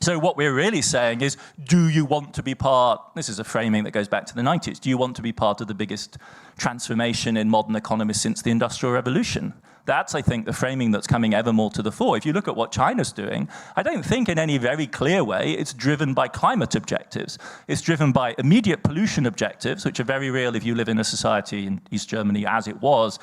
D: what we're really saying is, do you want to be part, this is a framing that goes back to the 90s, do you want to be part of the biggest transformation in modern economy since the Industrial Revolution? That's, I think, the framing that's coming ever more to the fore. If you look at what China's doing, I don't think in any very clear way it's driven by climate objectives. It's driven by immediate pollution objectives, which are very real if you live in a society in East Germany as it was,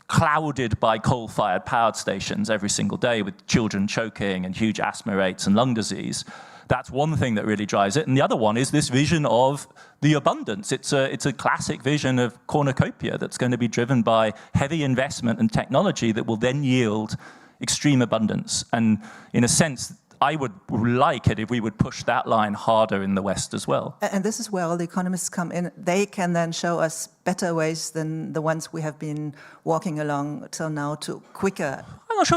D: clouded by coal-fired power stations every single day with children choking and huge asthma rates and lung disease. That's one thing that really drives it. And the other one is this vision of the abundance. It's a classic vision of cornucopia that's going to be driven by heavy investment and technology that will then yield extreme abundance. And in a sense, I would like it if we would push that line harder in the West as well.
C: And this is where all the economists come in. They can then show us better ways than the ones we have been walking along till now to quicker.
D: I'm not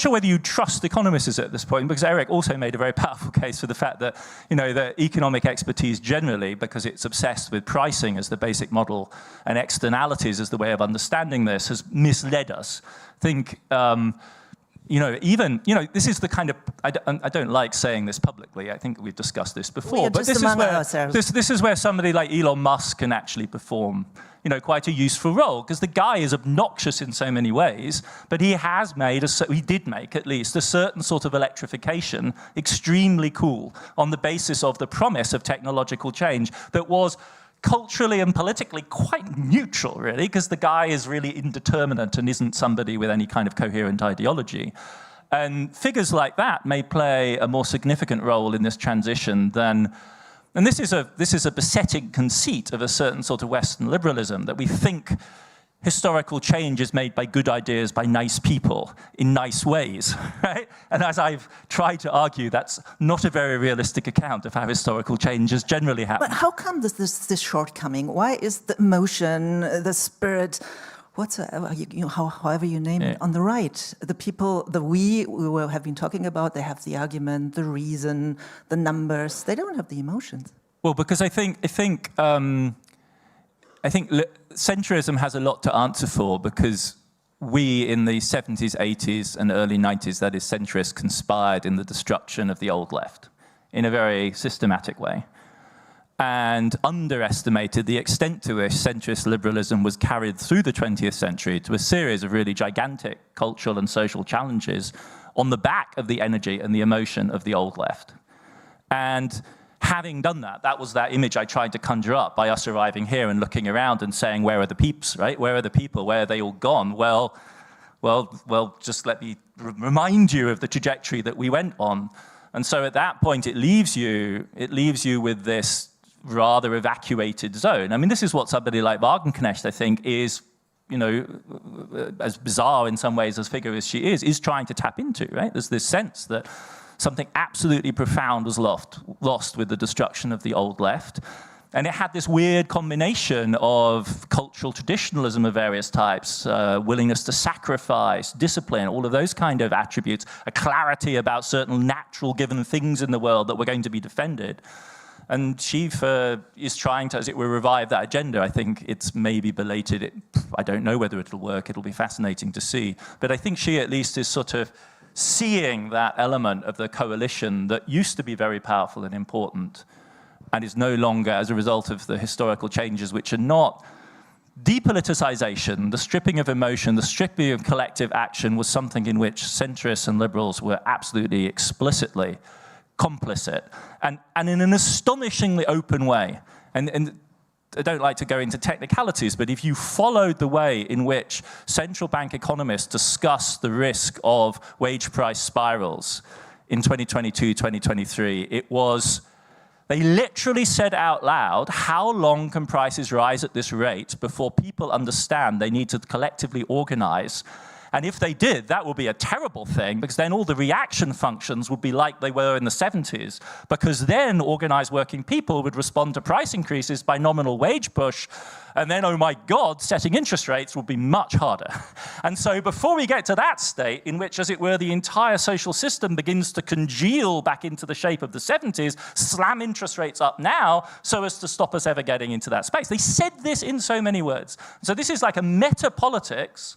D: sure whether you trust economists at this point, because Eric also made a very powerful case for the fact that, the economic expertise generally, because it's obsessed with pricing as the basic model and externalities as the way of understanding this, has misled us. I think, this is the kind of, I don't like saying this publicly, I think we've discussed this before, but this is where somebody like Elon Musk can actually perform, quite a useful role, because the guy is obnoxious in so many ways, but he has made, he did make at least, a certain sort of electrification extremely cool on the basis of the promise of technological change that was culturally and politically quite neutral, really, because the guy is really indeterminate and isn't somebody with any kind of coherent ideology. And figures like that may play a more significant role in this transition than, and this is a besetting conceit of a certain sort of Western liberalism, that we think historical change is made by good ideas by nice people in nice ways, right? And as I've tried to argue, that's not a very realistic account of how historical change has generally happened.
C: But how come this shortcoming? Why is the emotion, the spirit, however you name it, on the right? The people, we have been talking about, they have the argument, the reason, the numbers. They don't have the emotions.
D: Well, because I think centrism has a lot to answer for, because we in the 70s, 80s and early 90s, that is centrists, conspired in the destruction of the old left in a very systematic way, and underestimated the extent to which centrist liberalism was carried through the 20th century to a series of really gigantic cultural and social challenges on the back of the energy and the emotion of the old left. And having done that, that was that image I tried to conjure up by us arriving here and looking around and saying, where are the peeps, right? Where are the people? Where are they all gone? Well, just let me remind you of the trajectory that we went on. And so at that point, it leaves you with this rather evacuated zone. I mean, this is what somebody like Wagenknecht, I think, is, as bizarre in some ways as figure as she is trying to tap into, right? There's this sense that something absolutely profound was lost with the destruction of the old left. And it had this weird combination of cultural traditionalism of various types, willingness to sacrifice, discipline, all of those kind of attributes, a clarity about certain natural given things in the world that were going to be defended. And she is trying to, as it were, revive that agenda. I think it's maybe belated. I don't know whether it'll work. It'll be fascinating to see. But I think she at least is sort of seeing that element of the coalition that used to be very powerful and important, and is no longer as a result of the historical changes, which are not depoliticization, the stripping of emotion, the stripping of collective action was something in which centrists and liberals were absolutely explicitly complicit, and in an astonishingly open way. And I don't like to go into technicalities, but if you followed the way in which central bank economists discussed the risk of wage price spirals in 2022, 2023, it was, they literally said out loud, how long can prices rise at this rate before people understand they need to collectively organize? And if they did, that would be a terrible thing, because then all the reaction functions would be like they were in the 70s, because then organized working people would respond to price increases by nominal wage push, and then, oh my God, setting interest rates would be much harder. And so before we get to that state, in which, as it were, the entire social system begins to congeal back into the shape of the 70s, slam interest rates up now so as to stop us ever getting into that space. They said this in so many words. So this is like a meta-politics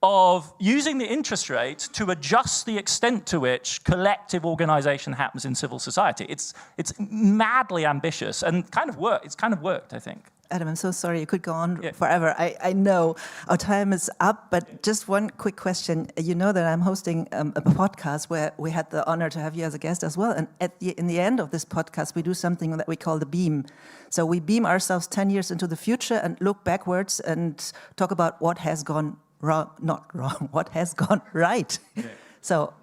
D: of using the interest rate to adjust the extent to which collective organization happens in civil society. It's madly ambitious and it's kind of worked, I think.
C: Adam, I'm so sorry. You could go on forever. I know our time is up, but just one quick question. You know that I'm hosting a podcast where we had the honor to have you as a guest as well. And in the end of this podcast, we do something that we call the beam. So we beam ourselves 10 years into the future and look backwards and talk about what has gone wrong, not wrong, what has gone right. Yeah. So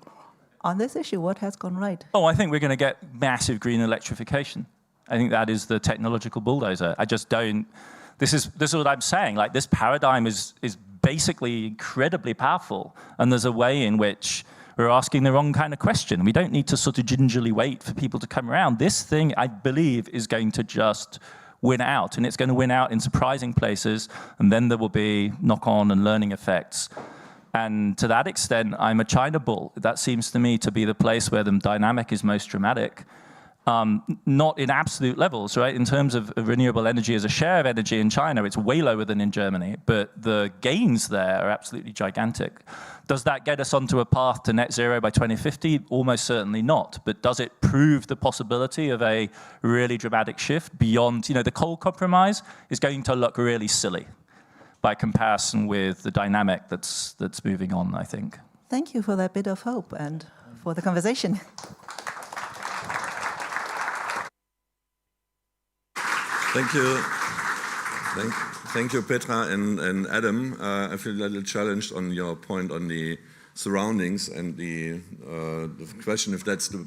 C: on this issue, what has gone right?
D: Oh, I think we're going to get massive green electrification. I think that is the technological bulldozer. I just don't, this is what I'm saying, like this paradigm is basically incredibly powerful, and there's a way in which we're asking the wrong kind of question. We don't need to sort of gingerly wait for people to come around. This thing, I believe, is going to just win out, and it's going to win out in surprising places, and then there will be knock-on and learning effects. And to that extent, I'm a China bull. That seems to me to be the place where the dynamic is most dramatic. Not in absolute levels, right? In terms of renewable energy as a share of energy in China, it's way lower than in Germany, but the gains there are absolutely gigantic. Does that get us onto a path to net zero by 2050? Almost certainly not. But does it prove the possibility of a really dramatic shift beyond, the coal compromise is going to look really silly by comparison with the dynamic that's moving on, I think.
C: Thank you for that bit of hope and for the conversation.
A: Thank you. Thank you, Petra and Adam. I feel a little challenged on your point on the surroundings and the question if that's the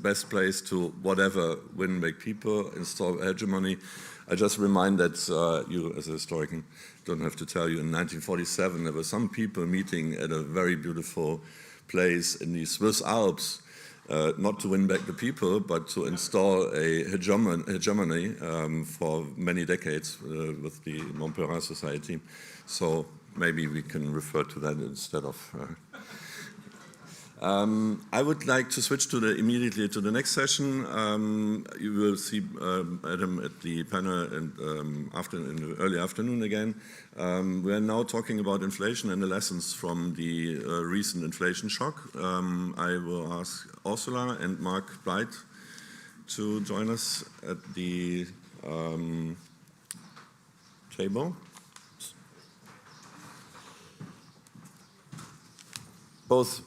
A: best place to whatever win back people, install hegemony. I just remind that you, as a historian, don't have to tell you, in 1947 there were some people meeting at a very beautiful place in the Swiss Alps, not to win back the people, but to install a hegemony for many decades with the Montpellier Society. So maybe we can refer to that instead of... I would like to switch immediately to the next session. You will see Adam at the panel in the early afternoon again. We are now talking about inflation and the lessons from the recent inflation shock. I will ask Ursula and Mark BLYTH to join us at the table. Both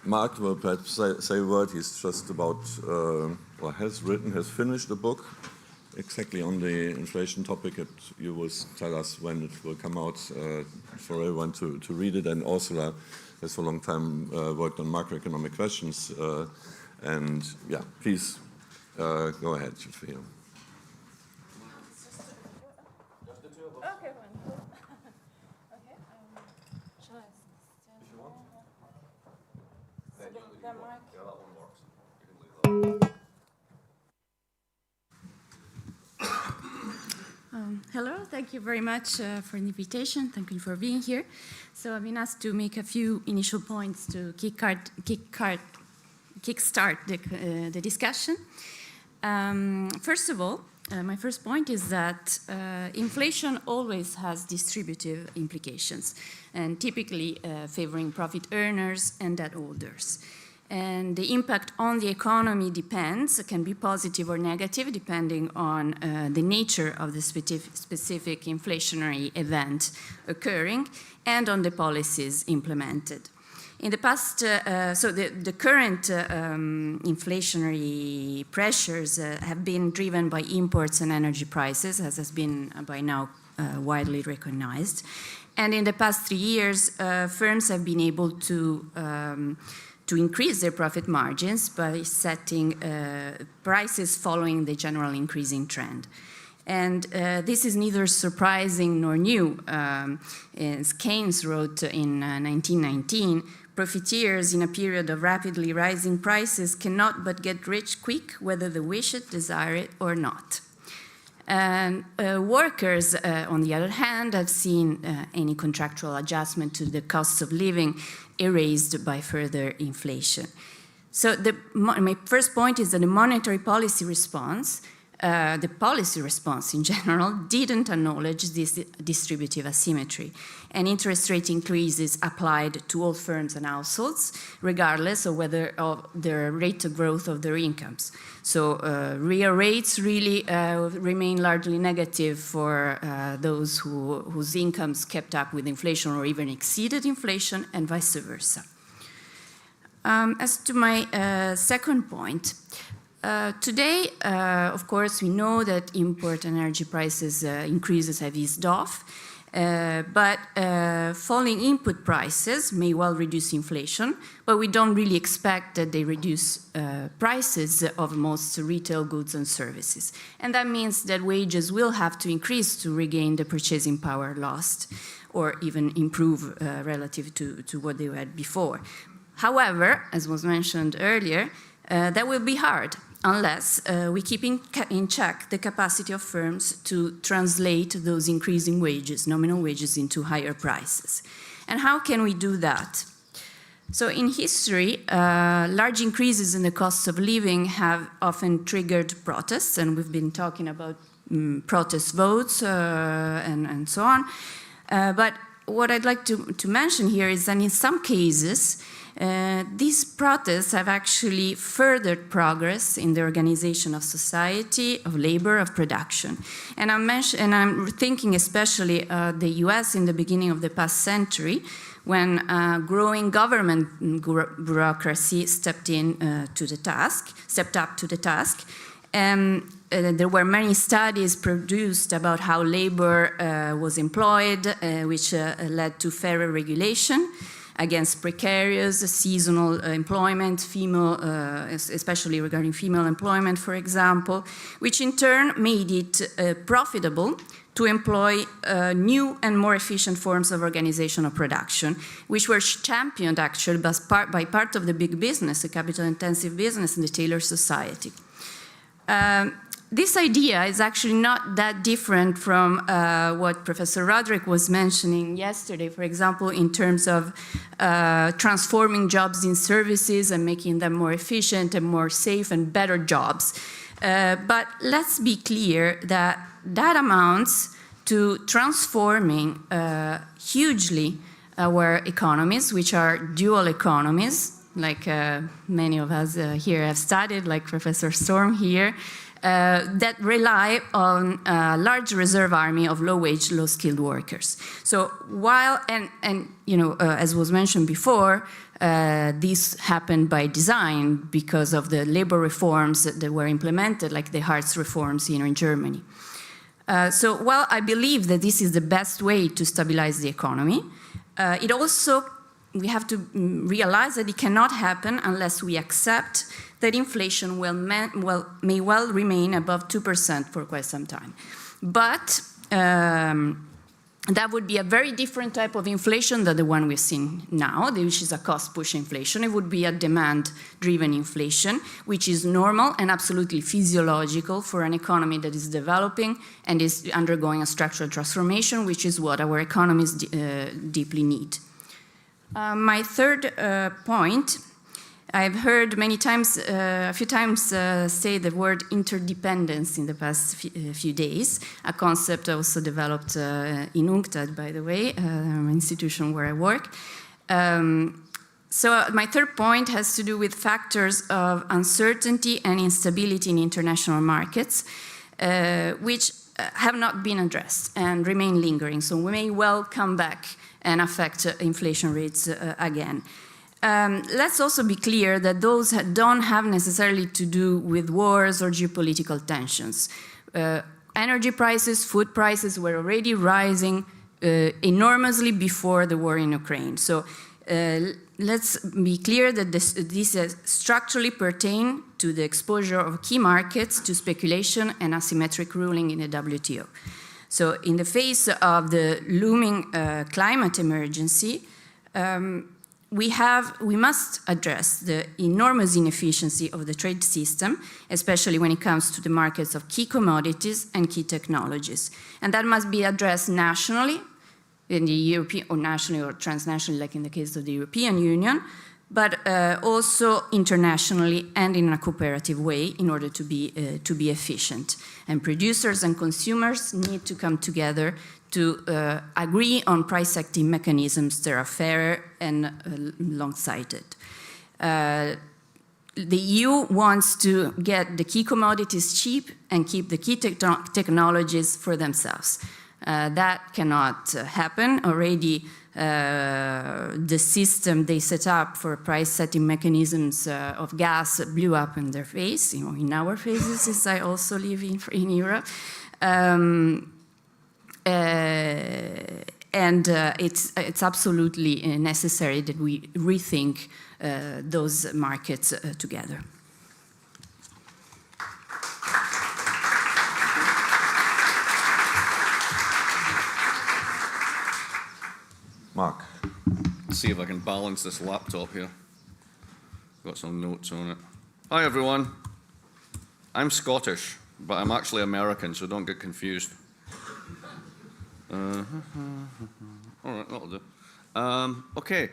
A: Mark will perhaps say a word. He's just about, or has finished a book exactly on the inflation topic. You will tell us when it will come out for everyone to read it. And Ursula has for a long time worked on macroeconomic questions. And yeah, please go ahead if you.
E: Hello, thank you very much for the invitation. Thank you for being here. So I've been asked to make a few initial points to kickstart the discussion. First of all, my first point is that inflation always has distributive implications, and typically favoring profit earners and debt holders. And the impact on the economy depends, it can be positive or negative, depending on the nature of the specific inflationary event occurring and on the policies implemented. In the past, so the current inflationary pressures have been driven by imports and energy prices, as has been by now widely recognized. And in the past 3 years, firms have been able to increase their profit margins by setting prices following the general increasing trend. And this is neither surprising nor new. As Keynes wrote in 1919, profiteers in a period of rapidly rising prices cannot but get rich quick, whether they wish it, desire it, or not. And workers, on the other hand, have seen any contractual adjustment to the cost of living erased by further inflation. So my first point is that the monetary policy response, the policy response in general, didn't acknowledge this distributive asymmetry. And interest rate increases applied to all firms and households, regardless of whether of the rate of growth of their incomes. So real rates really remain largely negative for those whose incomes kept up with inflation or even exceeded inflation, and vice versa. As to my second point, today, of course, we know that import energy prices increases have eased off, but falling input prices may well reduce inflation, but we don't really expect that they reduce prices of most retail goods and services. And that means that wages will have to increase to regain the purchasing power lost, or even improve relative to what they had before. However, as was mentioned earlier, that will be hard unless we keep in check the capacity of firms to translate those increasing wages, nominal wages, into higher prices. And how can we do that? So in history, large increases in the cost of living have often triggered protests, and we've been talking about protest votes and so on. But what I'd like to mention here is that in some cases, these protests have actually furthered progress in the organization of society, of labor, of production. And I'm thinking especially the US in the beginning of the past century, when growing government bureaucracy stepped up to the task. There were many studies produced about how labor was employed, which led to fairer regulation against precarious, seasonal employment, especially regarding female employment, for example, which in turn made it profitable to employ new and more efficient forms of organization of production, which were championed actually by part of the big business, the capital-intensive business, and the Taylor Society. This idea is actually not that different from what Professor Roderick was mentioning yesterday, for example, in terms of transforming jobs in services and making them more efficient and more safe and better jobs. But let's be clear that that amounts to transforming hugely our economies, which are dual economies, like many of us here have studied, like Professor Storm here, that rely on a large reserve army of low-wage, low-skilled workers. So while, and you know, as was mentioned before, this happened by design because of the labor reforms that were implemented, like the Hartz reforms here in Germany. So while I believe that this is the best way to stabilize the economy, it also, we have to realize that it cannot happen unless we accept that inflation may well remain above 2% for quite some time. But that would be a very different type of inflation than the one we've seen now, which is a cost-push inflation. It would be a demand-driven inflation, which is normal and absolutely physiological for an economy that is developing and is undergoing a structural transformation, which is what our economies deeply need. My third point, I've heard many times, a few times say the word interdependence in the past few days, a concept also developed in UNCTAD, by the way, an institution where I work. So my third point has to do with factors of uncertainty and instability in international markets, which have not been addressed and remain lingering. So we may well come back and affect inflation rates again. Let's also be clear that those don't have necessarily to do with wars or geopolitical tensions. Energy prices, food prices were already rising enormously before the war in Ukraine. So let's be clear that this structurally pertain to the exposure of key markets to speculation and asymmetric ruling in the WTO. So in the face of the looming climate emergency, we must address the enormous inefficiency of the trade system, especially when it comes to the markets of key commodities and key technologies. And that must be addressed nationally, in the European, or nationally or transnationally, like in the case of the European Union, but also internationally and in a cooperative way in order to be efficient. And producers and consumers need to come together to agree on price-setting mechanisms that are fairer and long-sighted. The EU wants to get the key commodities cheap and keep the key technologies for themselves. That cannot happen. Already the system they set up for price-setting mechanisms of gas blew up in their face, in our faces, since I also live in Europe. It's absolutely necessary that we rethink those markets together.
A: Mark.
F: Let's see if I can balance this laptop here. Got some notes on it. Hi everyone. I'm Scottish, but I'm actually American, so don't get confused. All right, that'll do. Okay,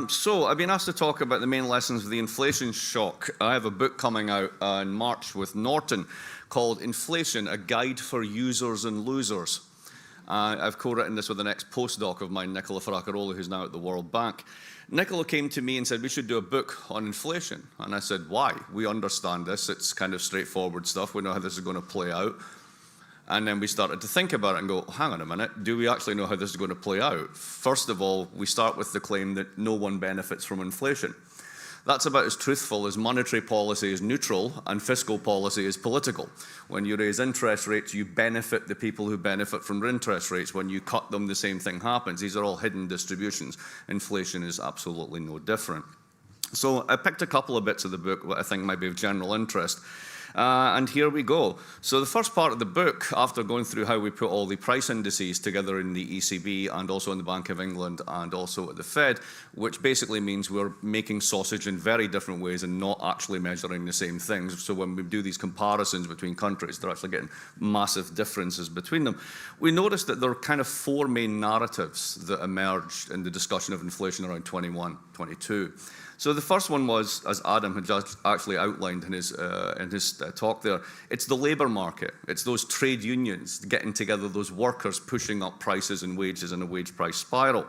F: so I've been asked to talk about the main lessons of the inflation shock. I have a book coming out in March with Norton called Inflation, A Guide for Users and Losers. I've co-written this with an ex-postdoc of mine, Nicola, who's now at the World Bank. Nicola came to me and said, we should do a book on inflation. And I said, why? We understand this. It's kind of straightforward stuff. We know how this is going to play out. And then we started to think about it and go, hang on a minute, do we actually know how this is going to play out? First of all, we start with the claim that no one benefits from inflation. That's about as truthful as monetary policy is neutral and fiscal policy is political. When you raise interest rates, you benefit the people who benefit from interest rates. When you cut them, the same thing happens. These are all hidden distributions. Inflation is absolutely no different. So I picked a couple of bits of the book that I think might be of general interest. And here we go. So the first part of the book, after going through how we put all the price indices together in the ECB and also in the Bank of England and also at the Fed, which basically means we're making sausage in very different ways and not actually measuring the same things. So when we do these comparisons between countries, they're actually getting massive differences between them. We noticed that there are kind of four main narratives that emerged in the discussion of inflation around 21, 22. So the first one was, as Adam had just actually outlined in his talk there, it's the labour market. It's those trade unions getting together, those workers pushing up prices and wages in a wage price spiral.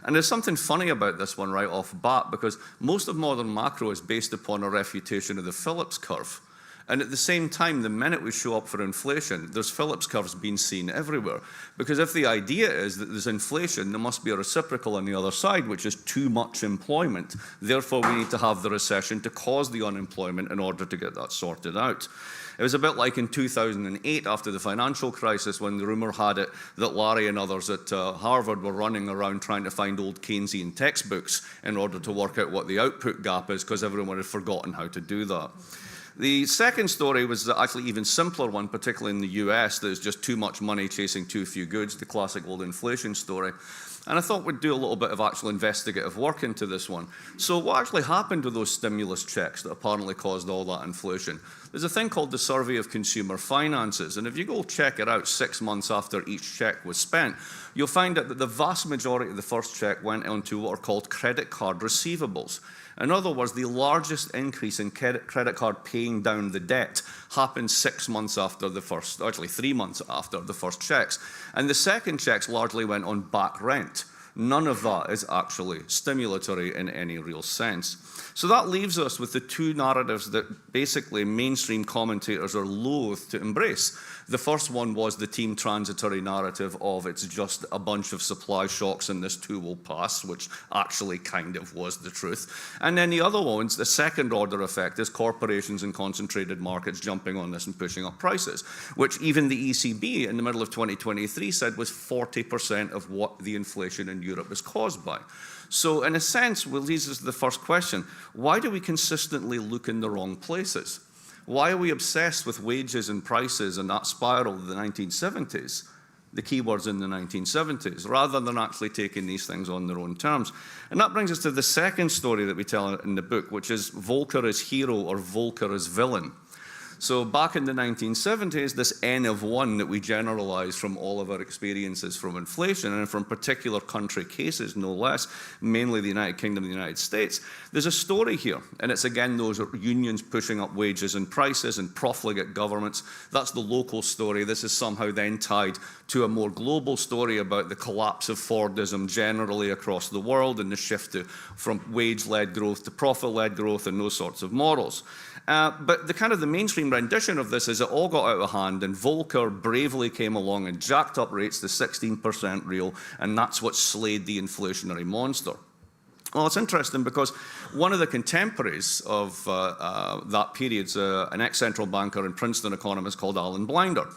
F: And there's something funny about this one right off the bat, because most of modern macro is based upon a refutation of the Phillips curve. And at the same time, the minute we show up for inflation, there's Phillips curves being seen everywhere. Because if the idea is that there's inflation, there must be a reciprocal on the other side, which is too much employment. Therefore, we need to have the recession to cause the unemployment in order to get that sorted out. It was a bit like in 2008, after the financial crisis, when the rumor had it that Larry and others at Harvard were running around trying to find old Keynesian textbooks in order to work out what the output gap is, because everyone had forgotten how to do that. The second story was actually even simpler one, particularly in the US. There's just too much money chasing too few goods, the classic old inflation story. And I thought we'd do a little bit of actual investigative work into this one. So what actually happened with those stimulus checks that apparently caused all that inflation? There's a thing called the Survey of Consumer Finances, and if you go check it out 6 months after each check was spent, you'll find out that the vast majority of the first check went onto what are called credit card receivables. In other words, the largest increase in credit card paying down the debt happened 6 months after the first, actually 3 months after the first checks. And the second checks largely went on back rent. None of that is actually stimulatory in any real sense. So that leaves us with the two narratives that basically mainstream commentators are loath to embrace. The first one was the team transitory narrative of it's just a bunch of supply shocks and this too will pass, which actually kind of was the truth. And then the other ones, the second order effect, is corporations and concentrated markets jumping on this and pushing up prices, which even the ECB in the middle of 2023 said was 40% of what the inflation in Europe is caused by. So in a sense, well, leads us to the first question. Why do we consistently look in the wrong places? Why are we obsessed with wages and prices and that spiral of the 1970s, the keywords in the 1970s, rather than actually taking these things on their own terms? And that brings us to the second story that we tell in the book, which is Volcker as hero or Volcker as villain. So back in the 1970s, this N of 1 that we generalized from all of our experiences from inflation and from particular country cases, no less, mainly the United Kingdom and the United States, there's a story here. And it's again those unions pushing up wages and prices and profligate governments. That's the local story. This is somehow then tied to a more global story about the collapse of Fordism generally across the world and the shift from wage-led growth to profit-led growth and those sorts of models. But the mainstream rendition of this is it all got out of hand and Volcker bravely came along and jacked up rates to 16% real, and that's what slayed the inflationary monster. Well, it's interesting because one of the contemporaries of that period is an ex-central banker and Princeton economist called Alan Blinder.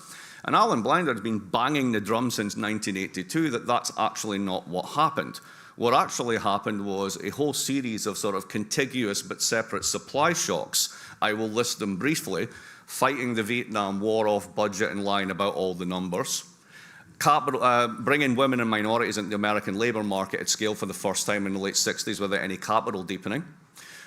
F: And Alan Blinder has been banging the drum since 1982 that that's actually not what happened. What actually happened was a whole series of sort of contiguous but separate supply shocks. I will list them briefly. Fighting the Vietnam War off budget and lying about all the numbers. Bringing women and minorities into the American labor market at scale for the first time in the late 60s without any capital deepening.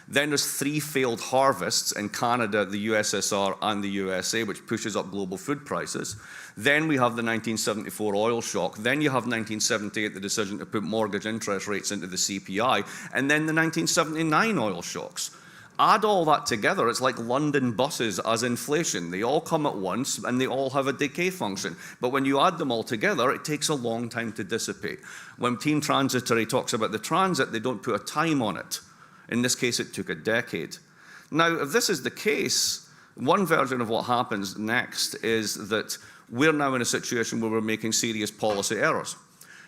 F: Then there's 3 failed harvests in Canada, the USSR, and the USA, which pushes up global food prices. Then we have the 1974 oil shock. Then you have 1978, the decision to put mortgage interest rates into the CPI. And then the 1979 oil shocks. Add all that together, it's like London buses as inflation. They all come at once and they all have a decay function. But when you add them all together, it takes a long time to dissipate. When Team Transitory talks about the transit, they don't put a time on it. In this case, it took a decade. Now, if this is the case, one version of what happens next is that we're now in a situation where we're making serious policy errors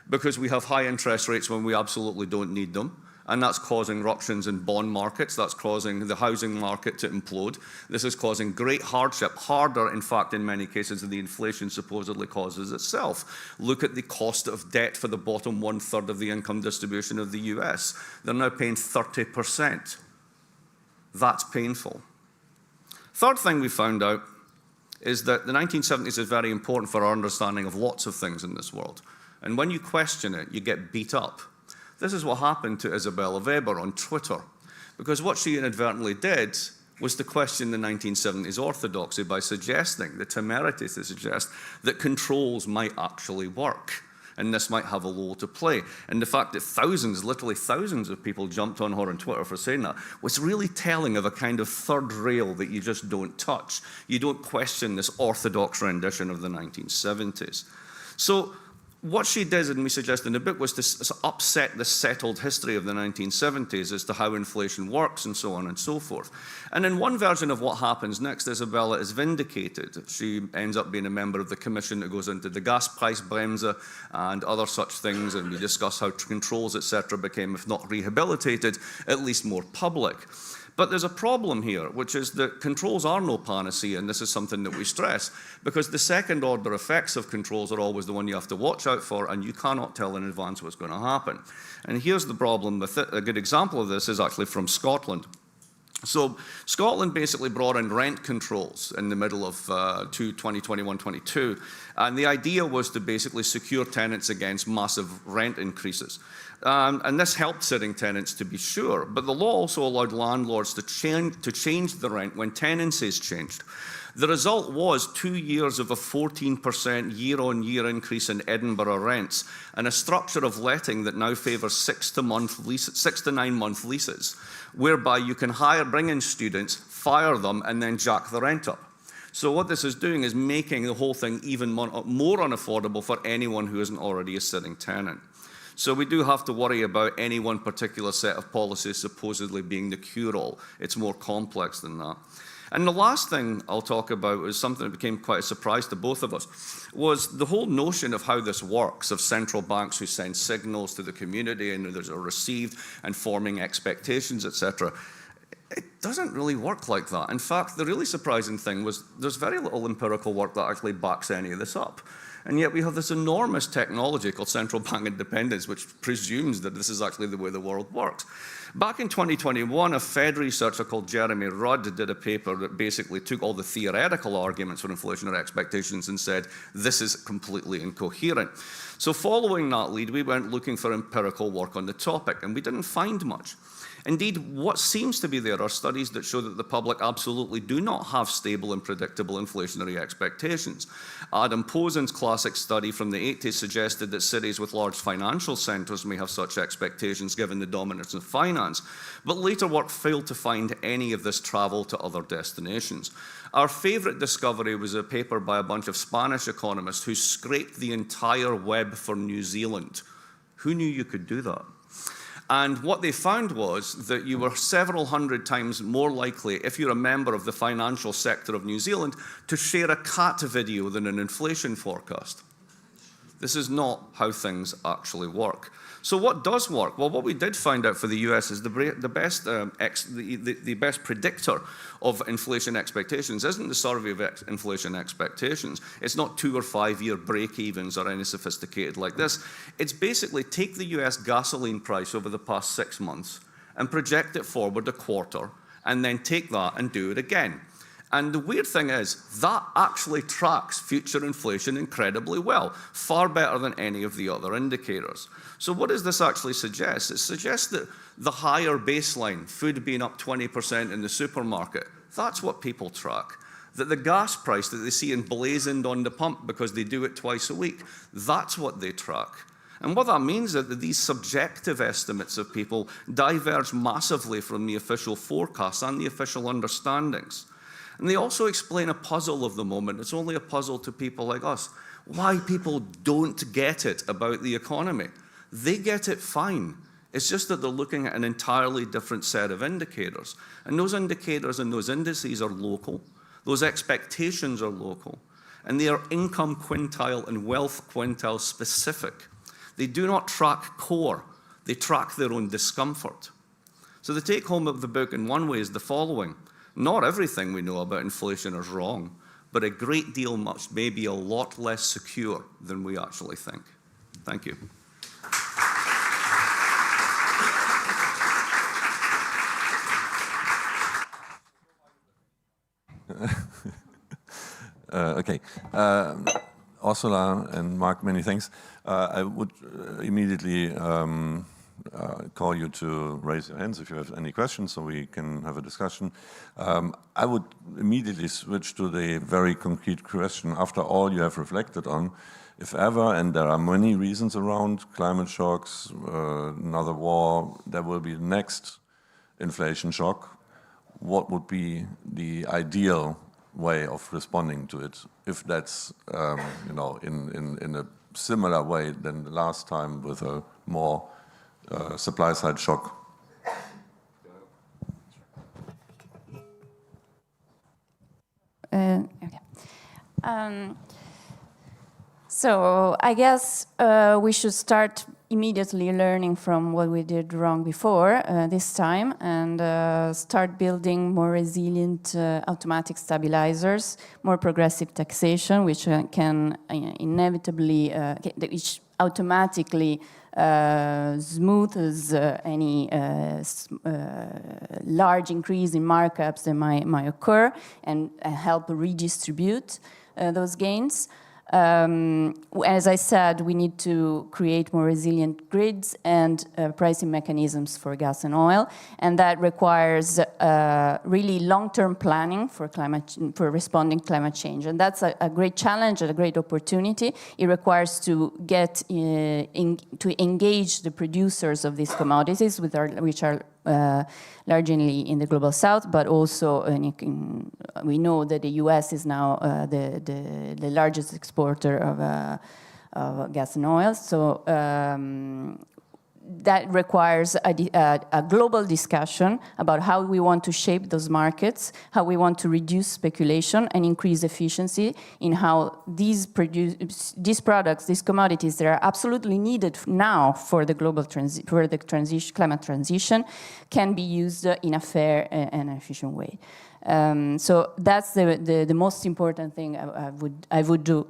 F: because we have high interest rates when we absolutely don't need them. And that's causing ructions in bond markets. That's causing the housing market to implode. This is causing great hardship, harder, in fact, in many cases, than the inflation supposedly causes itself. Look at the cost of debt for the bottom 1/3 of the income distribution of the US. They're now paying 30%. That's painful. Third thing we found out is that the 1970s is very important for our understanding of lots of things in this world. And when you question it, you get beat up. This is what happened to Isabella Weber on Twitter, because what she inadvertently did was to question the 1970s orthodoxy by suggesting, the temerity to suggest, that controls might actually work, and this might have a role to play. And the fact that thousands, literally thousands of people jumped on her on Twitter for saying that was really telling of a kind of third rail that you just don't touch. You don't question this orthodox rendition of the 1970s. So what she did, and we suggest in the book, was to upset the settled history of the 1970s as to how inflation works and so on and so forth. And in one version of what happens next, Isabella is vindicated. She ends up being a member of the commission that goes into the Gaspreisbremse and other such things, and we discuss how controls, etc., became, if not rehabilitated, at least more public. But there's a problem here, which is that controls are no panacea, and this is something that we stress, because the second order effects of controls are always the one you have to watch out for, and you cannot tell in advance what's going to happen. And here's the problem with it. A good example of this is actually from Scotland. So Scotland basically brought in rent controls in the middle of 2021-22, and the idea was to basically secure tenants against massive rent increases. And this helped sitting tenants, to be sure, but the law also allowed landlords to change the rent when tenancies changed. The result was 2 years of a 14% year-on-year increase in Edinburgh rents, and a structure of letting that now favours 6 to 9 month leases, whereby you can bring in students, fire them, and then jack the rent up. So what this is doing is making the whole thing even more unaffordable for anyone who isn't already a sitting tenant. So we do have to worry about any one particular set of policies supposedly being the cure-all. It's more complex than that. And the last thing I'll talk about is something that became quite a surprise to both of us, was the whole notion of how this works, of central banks who send signals to the community and those are received and forming expectations, etc. It doesn't really work like that. In fact, the really surprising thing was there's very little empirical work that actually backs any of this up. And yet we have this enormous technology called central bank independence, which presumes that this is actually the way the world works. Back in 2021, a Fed researcher called Jeremy Rudd did a paper that basically took all the theoretical arguments for inflationary expectations and said, this is completely incoherent. So following that lead, we went looking for empirical work on the topic, and we didn't find much. Indeed, what seems to be there are studies that show that the public absolutely do not have stable and predictable inflationary expectations. Adam Posen's classic study from the 80s suggested that cities with large financial centres may have such expectations given the dominance of finance, but later work failed to find any of this travel to other destinations. Our favourite discovery was a paper by a bunch of Spanish economists who scraped the entire web for New Zealand. Who knew you could do that? And what they found was that you were several hundred times more likely, if you're a member of the financial sector of New Zealand, to share a cat video than an inflation forecast. This is not how things actually work. So what does work? Well, what we did find out for the US is the best predictor of inflation expectations isn't the survey of inflation expectations. It's not 2 or 5 year break-evens or any sophisticated like this. It's basically take the US gasoline price over the past 6 months and project it forward a quarter, and then take that and do it again. And the weird thing is, that actually tracks future inflation incredibly well, far better than any of the other indicators. So what does this actually suggest? It suggests that the higher baseline, food being up 20% in the supermarket, that's what people track. That the gas price that they see emblazoned on the pump because they do it twice a week, that's what they track. And what that means is that these subjective estimates of people diverge massively from the official forecasts and the official understandings. And they also explain a puzzle of the moment. It's only a puzzle to people like us. Why people don't get it about the economy. They get it fine. It's just that they're looking at an entirely different set of indicators. And those indicators and those indices are local. Those expectations are local. And they are income quintile and wealth quintile specific. They do not track core. They track their own discomfort. So the take home of the book in one way is the following. Not everything we know about inflation is wrong, but a great deal may be a lot less secure than we actually think. Thank you.
A: Okay. Ursula and Mark, many thanks. I would immediately call you to raise your hands if you have any questions so we can have a discussion. I would immediately switch to the very concrete question. After all you have reflected on, if ever, and there are many reasons around, climate shocks, another war, there will be the next inflation shock, what would be the ideal way of responding to it, if that's you know, in a similar way than the last time with a more supply-side shock?
E: Okay. So I guess we should start immediately learning from what we did wrong before this time, and start building more resilient automatic stabilizers, more progressive taxation, which can inevitably, which automatically smooths any large increase in markups that might occur, and help redistribute those gains. As I said, we need to create more resilient grids and pricing mechanisms for gas and oil, and that requires really long-term planning for responding to climate change. And that's a great challenge and a great opportunity. It requires to get to engage the producers of these commodities, which are largely in the global south, but also we know that the US is now the largest exporter gas and oil. So that requires a global discussion about how we want to shape those markets, how we want to reduce speculation and increase efficiency in how these products, these commodities that are absolutely needed now for the global climate transition can be used in a fair and efficient way. So that's the most important thing I would do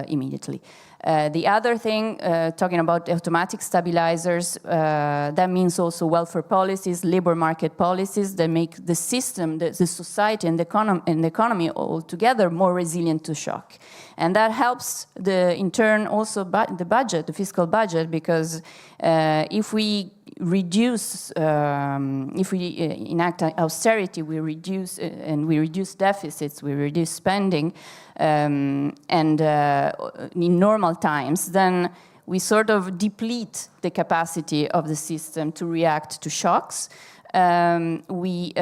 E: immediately. The other thing, talking about automatic stabilizers, that means also welfare policies, labor market policies that make the system, the society and the economy altogether more resilient to shock. And that helps in turn also the budget, the fiscal budget, because if we reduce, if we enact austerity, we reduce deficits, we reduce spending, and in normal times, then we sort of deplete the capacity of the system to react to shocks. We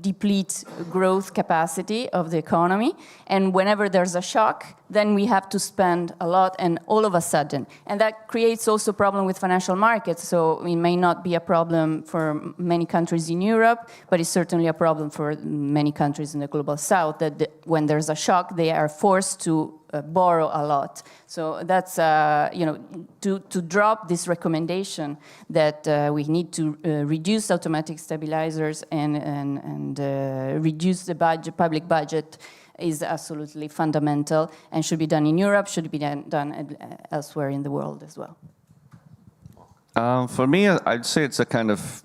E: deplete growth capacity of the economy, and whenever there's a shock, then we have to spend a lot, and all of a sudden. And that creates also a problem with financial markets, so it may not be a problem for many countries in Europe, but it's certainly a problem for many countries in the global south, that when there's a shock, they are forced to borrow a lot. So that's, to drop this recommendation that we need to reduce automatic stabilizers and reduce the public budget is absolutely fundamental and should be done in Europe, should be done elsewhere in the world as well.
F: For me, I'd say it's a kind of,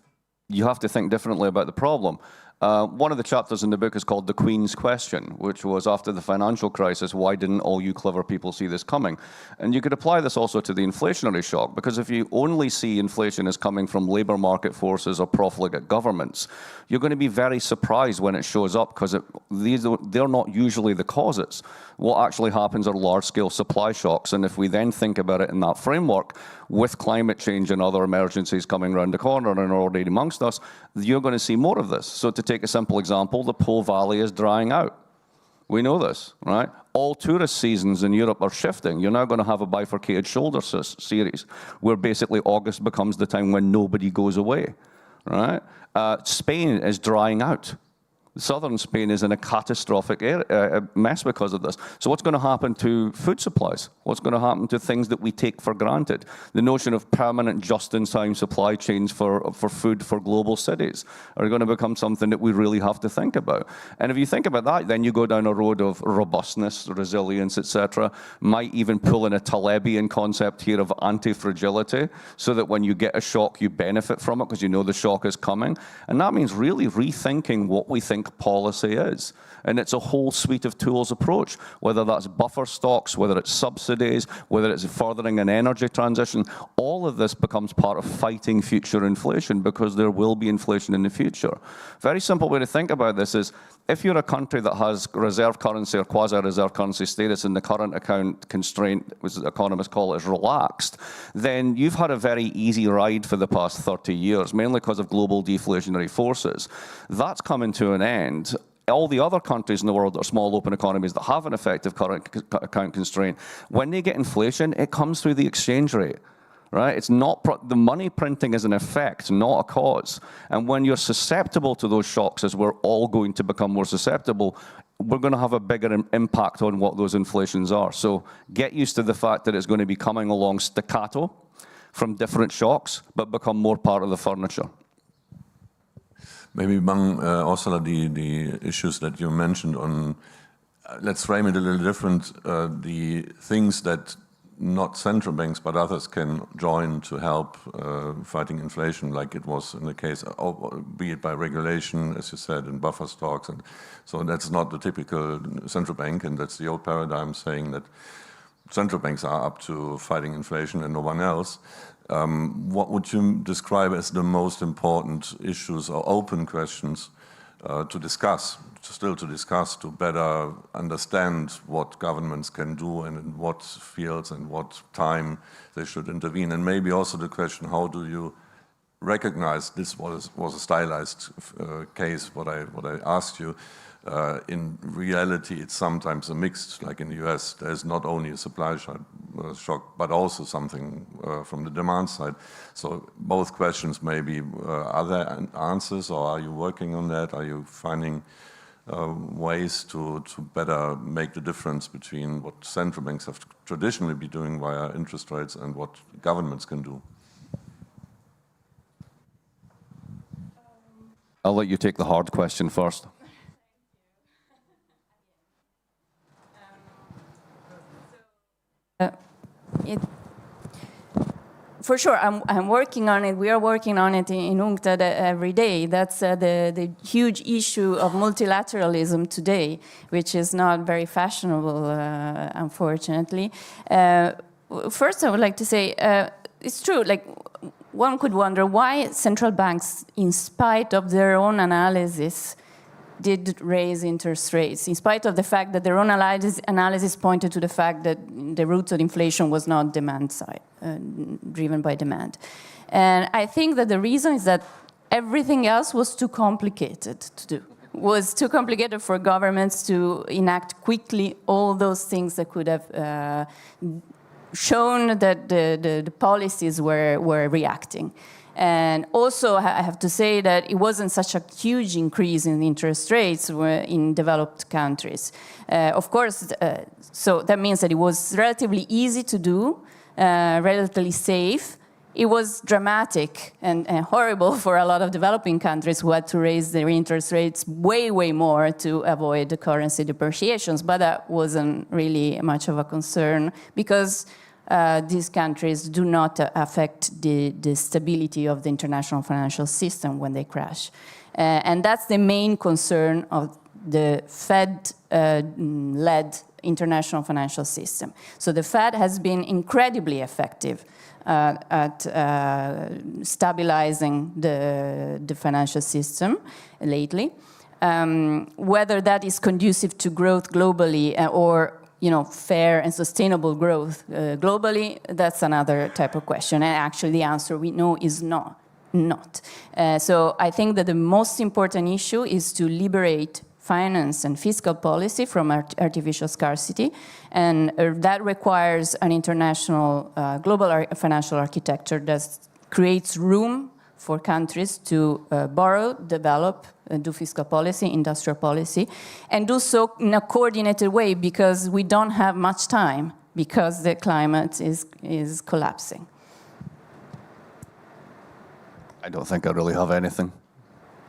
F: you have to think differently about the problem. One of the chapters in the book is called The Queen's Question, which was after the financial crisis, why didn't all you clever people see this coming? And you could apply this also to the inflationary shock, because if you only see inflation as coming from labor market forces or profligate governments, you're going to be very surprised when it shows up, because they're not usually the causes. What actually happens are large-scale supply shocks, and if we then think about it in that framework, with climate change and other emergencies coming around the corner and already amongst us, you're going to see more of this. So to take a simple example, the Po Valley is drying out. We know this, right? All tourist seasons in Europe are shifting. You're now going to have a bifurcated shoulder series, where basically August becomes the time when nobody goes away, right? Spain is drying out. Southern Spain is in a catastrophic mess because of this. So what's going to happen to food supplies? What's going to happen to things that we take for granted? The notion of permanent just-in-time supply chains for food for global cities are going to become something that we really have to think about. And if you think about that, then you go down a road of robustness, resilience, etc. Might even pull in a Talebian concept here of anti-fragility, so that when you get a shock, you benefit from it because you know the shock is coming. And that means really rethinking what we think policy is. And it's a whole suite of tools approach, whether that's buffer stocks, whether it's subsidies, whether it's furthering an energy transition. All of this becomes part of fighting future inflation, because there will be inflation in the future. Very simple way to think about this is, if you're a country that has reserve currency or quasi-reserve currency status and the current account constraint, which economists call it, is relaxed, then you've had a very easy ride for the past 30 years, mainly because of global deflationary forces. That's coming to an end. All the other countries in the world that are small open economies that have an effective current account constraint, when they get inflation, it comes through the exchange rate. Right? It's not, the money printing is an effect, not a cause. And when you're susceptible to those shocks, as we're all going to become more susceptible, we're going to have a bigger impact on what those inflations are. So get used to the fact that it's going to be coming along staccato from different shocks, but become more part of the furniture.
A: Maybe among also the issues that you mentioned on, let's frame it a little different, the things that not central banks but others can join to help fighting inflation, like it was in the case, be it by regulation, as you said, in buffer stocks. And so that's not the typical central bank, and that's the old paradigm saying that central banks are up to fighting inflation and no one else. What would you describe as the most important issues or open questions to discuss, to better understand what governments can do and in what fields and what time they should intervene? And maybe also the question, how do you recognize this was a stylized case, what I asked you, In reality, it's sometimes a mixed, like in the US, there's not only a supply shock, but also something from the demand side. So both questions maybe, are there answers, or are you working on that? Are you finding ways to better make the difference between what central banks have traditionally been doing via interest rates and what governments can do?
F: I'll let you take the hard question first.
E: For sure, I'm working on it. We are working on it in UNCTAD every day. That's the huge issue of multilateralism today, which is not very fashionable, unfortunately. First, I would like to say, it's true, like, one could wonder why central banks, in spite of their own analysis, did raise interest rates, in spite of the fact that their own analysis pointed to the fact that the root of inflation was not demand side, driven by demand. And I think that the reason is that everything else was too complicated to do. Was too complicated for governments to enact quickly all those things that could have shown that the policies were reacting. And also, I have to say that it wasn't such a huge increase in interest rates in developed countries. Of course, so that means that it was relatively easy to do, relatively safe. It was dramatic and horrible for a lot of developing countries who had to raise their interest rates way, way more to avoid the currency depreciations. But that wasn't really much of a concern because these countries do not affect the stability of the international financial system when they crash. And that's the main concern of the Fed-led international financial system. So the Fed has been incredibly effective at stabilizing the financial system lately. Whether that is conducive to growth globally or fair and sustainable growth globally, that's another type of question. And actually the answer we know is not. So I think that the most important issue is to liberate finance and fiscal policy from artificial scarcity. And that requires an international global financial architecture that creates room for countries to borrow, develop, do fiscal policy, industrial policy, and do so in a coordinated way because we don't have much time because the climate is collapsing.
F: I don't think I really have anything.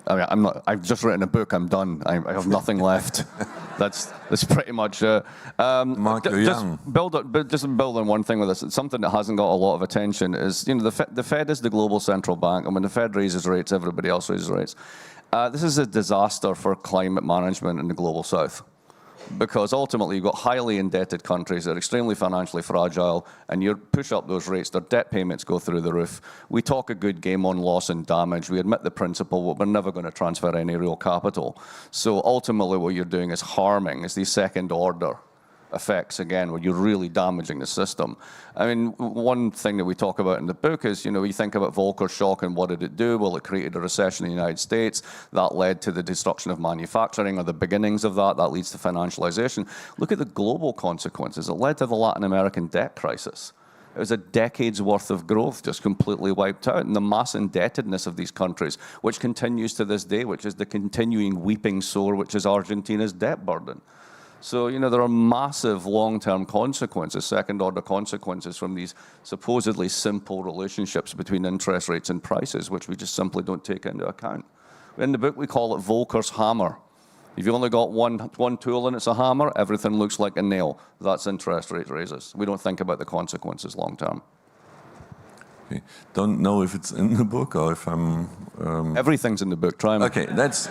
F: I mean, I've just written a book, I'm done. I have nothing left. That's pretty much it.
A: Mark, you're young.
F: Just build on one thing with this. It's something that hasn't got a lot of attention is, the Fed is the global central bank, and when the Fed raises rates, everybody else raises rates. This is a disaster for climate management in the global south. Because ultimately you've got highly indebted countries that are extremely financially fragile, and you push up those rates, their debt payments go through the roof. We talk a good game on loss and damage. We admit the principle, but we're never going to transfer any real capital. So ultimately what you're doing is harming, is these second order effects, again, where you're really damaging the system. I mean, one thing that we talk about in the book is, you think about Volcker shock and what did it do? Well, it created a recession in the United States. That led to the destruction of manufacturing, or the beginnings of that. That leads to financialization. Look at the global consequences. It led to the Latin American debt crisis. It was a decade's worth of growth just completely wiped out. And the mass indebtedness of these countries, which continues to this day, which is the continuing weeping sore, which is Argentina's debt burden. So, there are massive long-term consequences, second-order consequences from these supposedly simple relationships between interest rates and prices, which we just simply don't take into account. In the book, we call it Volcker's hammer. If you've only got one tool and it's a hammer, everything looks like a nail. That's interest rate raises. We don't think about the consequences long-term.
A: Okay. Don't know if it's in the book or if I'm...
F: Everything's in the book. Try and...
A: Okay, that's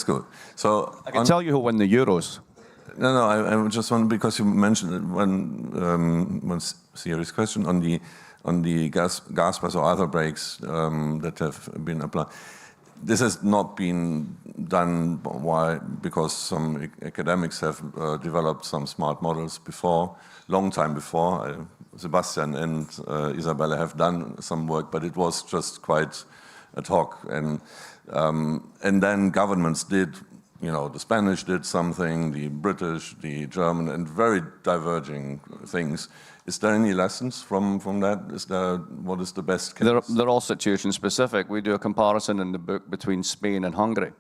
A: good. So
F: I can tell you who won the Euros.
A: No, I just want, because you mentioned one serious question on the gas price or other breaks that have been applied. This has not been done because some academics have developed some smart models before, long time before. Sebastian and Isabella have done some work, but it was just quite ad hoc. And then governments did you know, the Spanish did something, the British, the German, and very diverging things. Is there any lessons from that? What is the best case?
F: They're all situation specific. We do a comparison in the book between Spain and Hungary.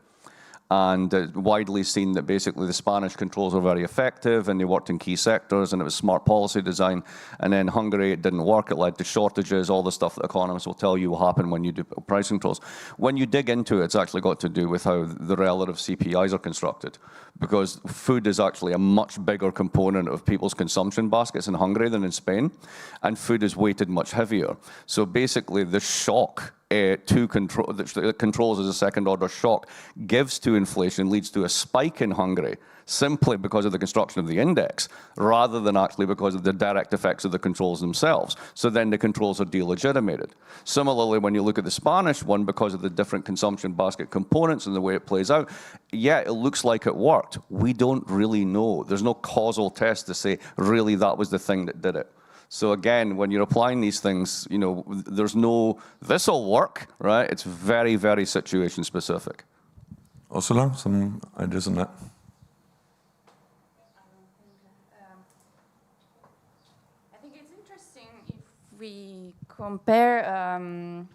F: And widely seen that basically the Spanish controls were very effective and they worked in key sectors and it was smart policy design. And then Hungary, it didn't work. It led to shortages, all the stuff that economists will tell you will happen when you do price controls. When you dig into it, it's actually got to do with how the relative CPIs are constructed. Because food is actually a much bigger component of people's consumption baskets in Hungary than in Spain. And food is weighted much heavier. So basically the shock that controls as a second order shock gives to inflation, leads to a spike in Hungary simply because of the construction of the index rather than actually because of the direct effects of the controls themselves. So then the controls are delegitimated. Similarly, when you look at the Spanish one, because of the different consumption basket components and the way it plays out, yeah, it looks like it worked. We don't really know. There's no causal test to say really that was the thing that did it. So again, when you're applying these things, you know, there's no, this'll work, right? It's very, very situation specific.
A: Ursula, some ideas on that?
E: I think it's interesting if we compare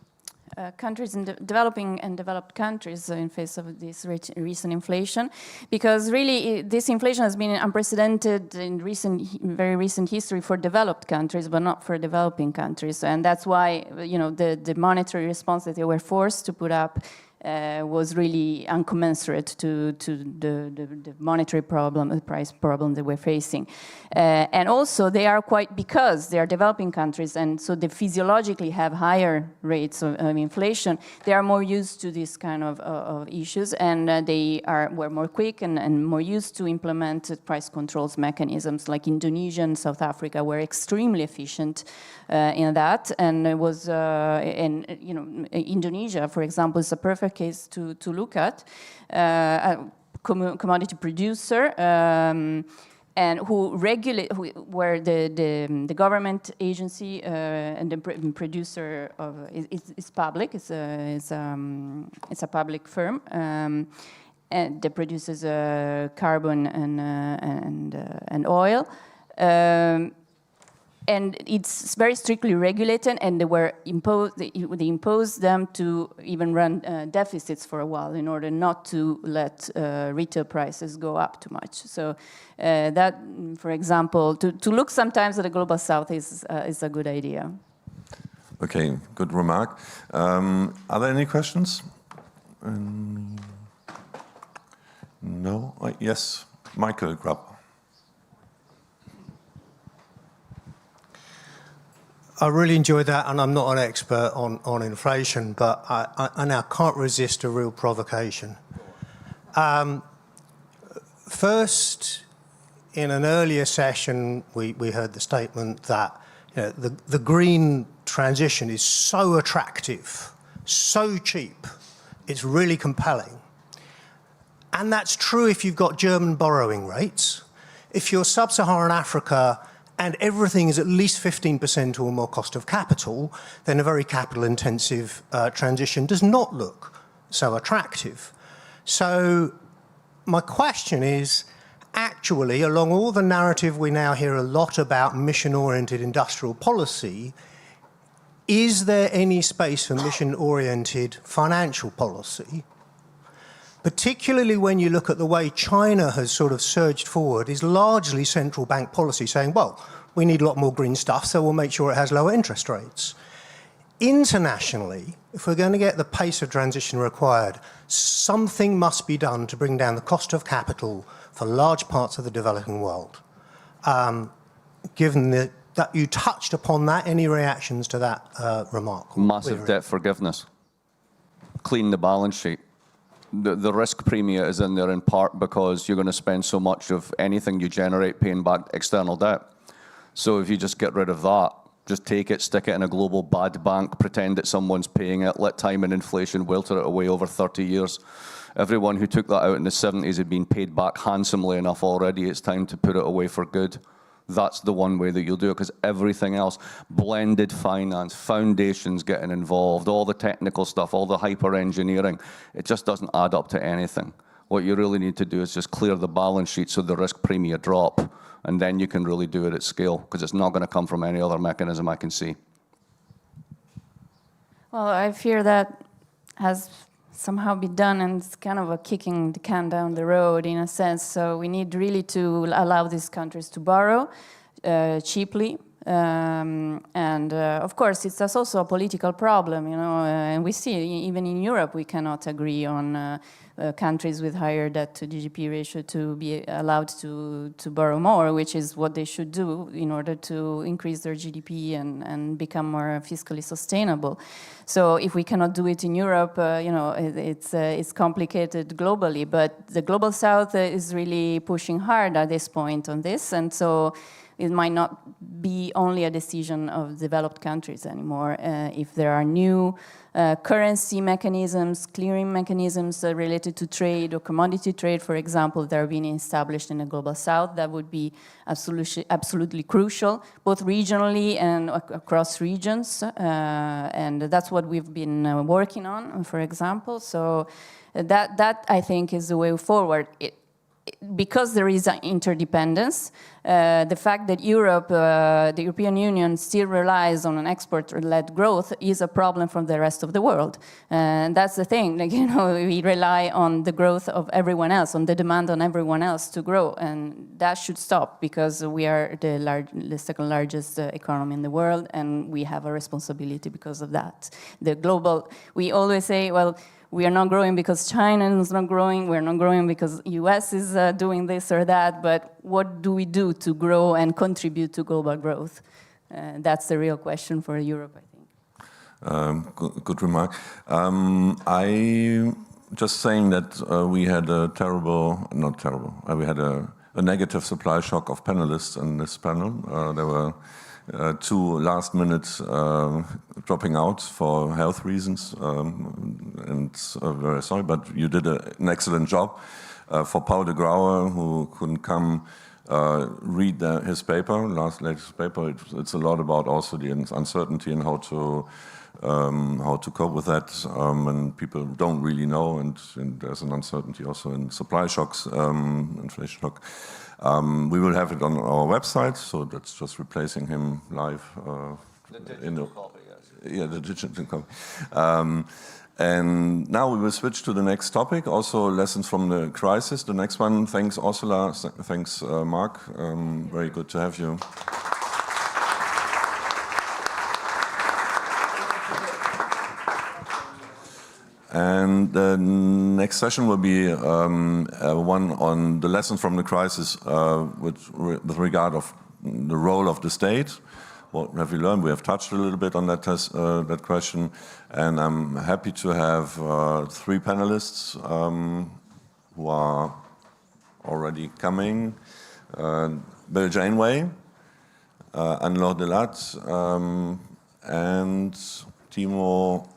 E: countries in developing and developed countries in face of this recent inflation, because really this inflation has been unprecedented in very recent history for developed countries, but not for developing countries, and that's why, you know, the monetary response that they were forced to put up was really uncommensurate to the monetary problem, the price problem that we're facing. And also they are because they are developing countries and so they physiologically have higher rates of inflation, they are more used to this kind of issues, and were more quick and more used to implement price controls mechanisms. Like Indonesia and South Africa were extremely efficient in that, and it was, Indonesia, for example, is a perfect case to look at. A commodity producer and where the government agency and the producer is public. It's a public firm. And that produces carbon and oil. And it's very strictly regulated, and they imposed them to even run deficits for a while in order not to let retail prices go up too much. So that, for example, to look sometimes at the global south is a good idea.
A: Okay, good remark. Are there any questions? No? Yes, Michael Grubb.
G: I really enjoyed that, and I'm not an expert on inflation, but I now can't resist a real provocation. First, in an earlier session, we heard the statement that, you know, the green transition is so attractive, so cheap, it's really compelling. And that's true if you've got German borrowing rates. If you're sub-Saharan Africa and everything is at least 15% or more cost of capital, then a very capital-intensive transition does not look so attractive. So my question is, actually, along all the narrative we now hear a lot about mission-oriented industrial policy, is there any space for mission-oriented financial policy? Particularly when you look at the way China has sort of surged forward, is largely central bank policy saying, well, we need a lot more green stuff, so we'll make sure it has lower interest rates. Internationally, if we're going to get the pace of transition required, something must be done to bring down the cost of capital for large parts of the developing world. Given that you touched upon that, any reactions to that remark?
F: Massive debt forgiveness. Clean the balance sheet. The risk premium is in there in part because you're going to spend so much of anything you generate paying back external debt. So if you just get rid of that, just take it, stick it in a global bad bank, pretend that someone's paying it, let time and inflation welter it away over 30 years. Everyone who took that out in the 70s had been paid back handsomely enough already. It's time to put it away for good. That's the one way that you'll do it, because everything else, blended finance, foundations getting involved, all the technical stuff, all the hyper engineering, it just doesn't add up to anything. What you really need to do is just clear the balance sheet so the risk premia drop, and then you can really do it at scale, because it's not going to come from any other mechanism I can see.
E: Well, I fear that has somehow been done, and it's kind of a kicking the can down the road in a sense. So we need really to allow these countries to borrow cheaply. Of course, it's also a political problem, you know, and we see even in Europe we cannot agree on countries with higher debt to GDP ratio to be allowed to borrow more, which is what they should do in order to increase their GDP and become more fiscally sustainable. So if we cannot do it in Europe, you know, it's complicated globally, but the Global South is really pushing hard at this point on this, and so it might not be only a decision of developed countries anymore. If there are new currency mechanisms, clearing mechanisms related to trade or commodity trade, for example, that are being established in the Global South, that would be absolutely crucial, both regionally and across regions. And that's what we've been working on, for example. So that I think is the way forward. Because there is an interdependence, the fact that Europe, the European Union still relies on an export-led growth is a problem for the rest of the world. And that's the thing, like, you know, we rely on the growth of everyone else, on the demand on everyone else to grow. And that should stop, because we are the second largest economy in the world, and we have a responsibility because of that. The global, we always say, well, we are not growing because China is not growing, we're not growing because US is doing this or that, but what do we do to grow and contribute to global growth? That's the real question for Europe, I think.
A: Good remark. I just saying that we had a we had a negative supply shock of panelists in this panel. There were two last minutes dropping out for health reasons, and very sorry, but you did an excellent job. For Paul de Grauer, who couldn't come read his paper, latest paper, it's a lot about also the uncertainty and how to cope with that, and people don't really know, and there's an uncertainty also in supply shocks, inflation shock. We will have it on our website, so that's just replacing him live.
F: The digital copy, yes.
A: Yeah, the digital copy. And now we will switch to the next topic, also lessons from the crisis. The next one, thanks Ursula, thanks Mark, very good to have you. And the next session will be one on the lessons from the crisis with regard of the role of the state. What have we learned? We have touched a little bit on that question, and I'm happy to have three panelists who are already coming. Bill Janeway, ANNE-LAURE DELATTE, and THIEMO.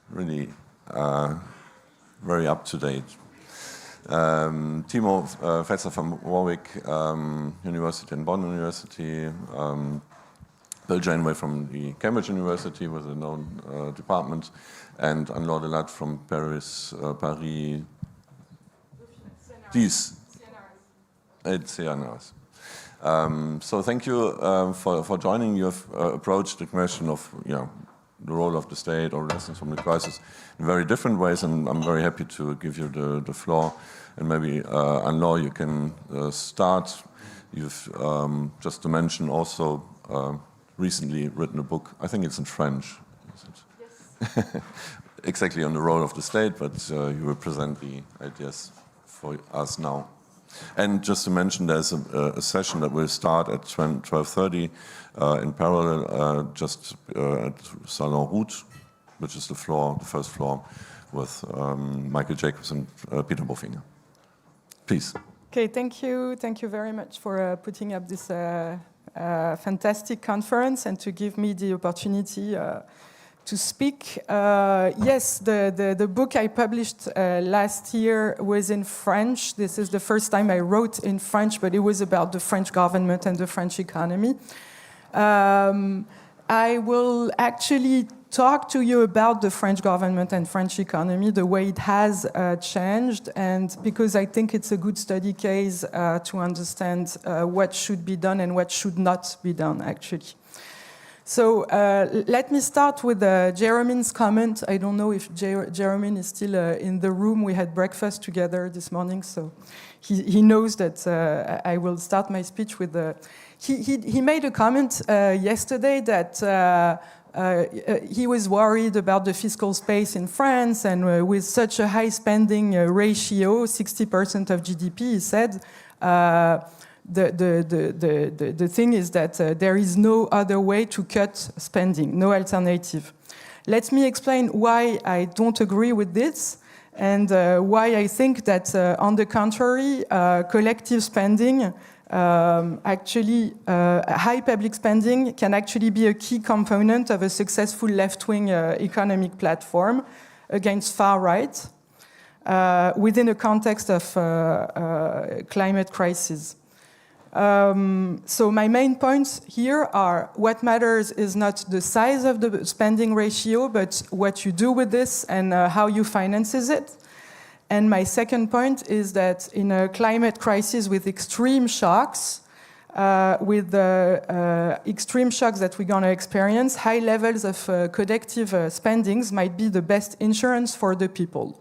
A: Really very up to date. THIEMO, FETZER from Warwick University and Bonn University. Bill Janeway from the Cambridge University with a known department, and ANNE-LAURE DELATTE from Paris, CNRS. So thank you for joining. You have approached the question of the role of the state or lessons from the crisis in very different ways, and I'm very happy to give you the floor. And maybe ANNE-LAURE, you can start. You've just to mention also recently written a book. I think it's in French. Is it? Yes. Exactly on the role of the state, but you will present the ideas for us now. And just to mention, there's a session that will start at 12:30 in parallel, just at Salon Route, which is the first floor, with Michael Jacobs and Peter Bofinger. Please.
H: Okay, thank you. Thank you very much for putting up this fantastic conference and to give me the opportunity to speak. Yes, the book I published last year was in French. This is the first time I wrote in French, but it was about the French government and the French economy. I will actually talk to you about the French government and French economy, the way it has changed, and because I think it's a good study case to understand what should be done and what should not be done, actually. So let me start with Jeremy's comment. I don't know if Jeremy is still in the room. We had breakfast together this morning, so he knows that I will start my speech with he made a comment yesterday that he was worried about the fiscal space in France, and with such a high spending ratio, 60% of GDP, he said, the thing is that there is no other way to cut spending, no alternative. Let me explain why I don't agree with this, and why I think that, on the contrary, collective spending, high public spending can actually be a key component of a successful left-wing economic platform against far right within a context of climate crisis. So my main points here are what matters is not the size of the spending ratio, but what you do with this and how you finance it. And my second point is that in a climate crisis with extreme shocks, extreme shocks that we're going to experience, high levels of collective spendings might be the best insurance for the people.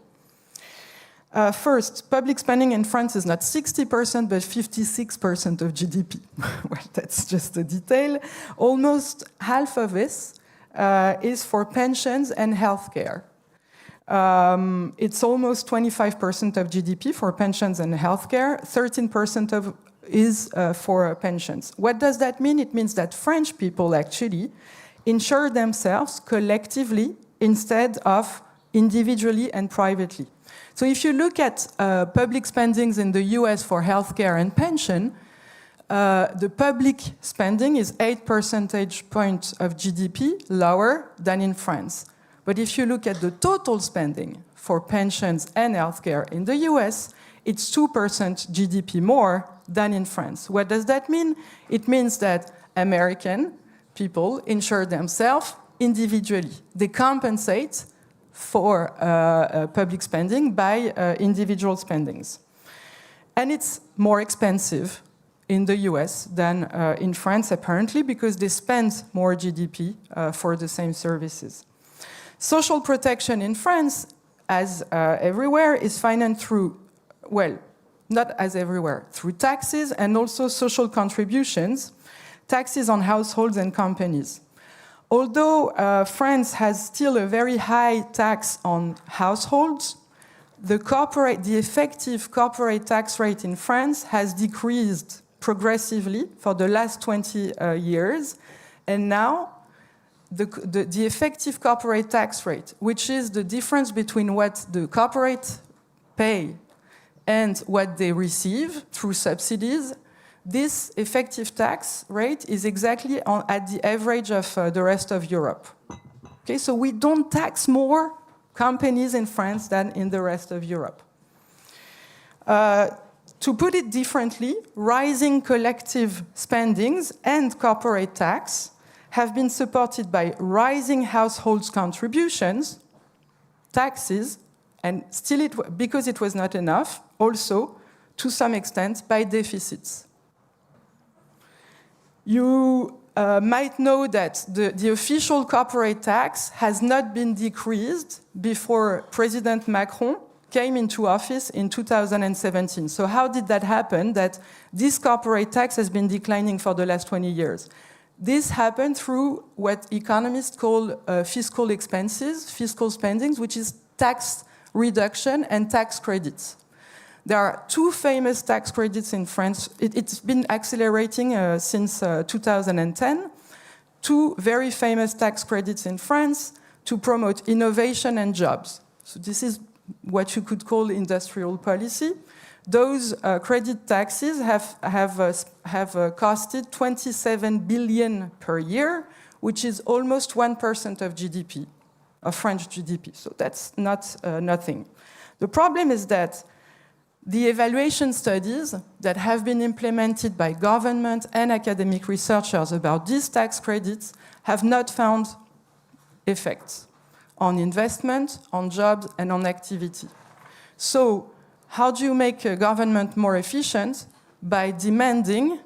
H: First, public spending in France is not 60%, but 56% of GDP. Well, that's just a detail. Almost half of this is for pensions and healthcare. It's almost 25% of GDP for pensions and healthcare. 13% is for pensions. What does that mean? It means that French people actually insure themselves collectively instead of individually and privately. So if you look at public spendings in the US for healthcare and pension, the public spending is 8 percentage points of GDP lower than in France. But if you look at the total spending for pensions and healthcare in the US, it's 2% GDP more than in France. What does that mean? It means that American people insure themselves individually. They compensate for public spending by individual spendings. And it's more expensive in the US than in France, apparently, because they spend more GDP for the same services. Social protection in France, as everywhere, is financed through, well, not as everywhere, through taxes and also social contributions, taxes on households and companies. Although France has still a very high tax on households, the effective corporate tax rate in France has decreased progressively for the last 20 years, and now the effective corporate tax rate, which is the difference between what the corporate pay and what they receive through subsidies, this effective tax rate is exactly at the average of the rest of Europe. Okay, so we don't tax more companies in France than in the rest of Europe. To put it differently, rising collective spendings and corporate tax have been supported by rising households' contributions, taxes, and still, because it was not enough, also, to some extent, by deficits. You might know that the official corporate tax has not been decreased before President Macron came into office in 2017. So how did that happen, that this corporate tax has been declining for the last 20 years? This happened through what economists call fiscal expenses, fiscal spendings, which is tax reduction and tax credits. There are two famous tax credits in France. It's been accelerating since 2010. Two very famous tax credits in France to promote innovation and jobs. So this is what you could call industrial policy. Those credit taxes have costed 27 billion per year, which is almost 1% of GDP, of French GDP. So that's not nothing. The problem is that The evaluation studies that have been implemented by government and academic researchers about these tax credits have not found effects on investment, on jobs, and on activity. So, how do you make a government more efficient? By demanding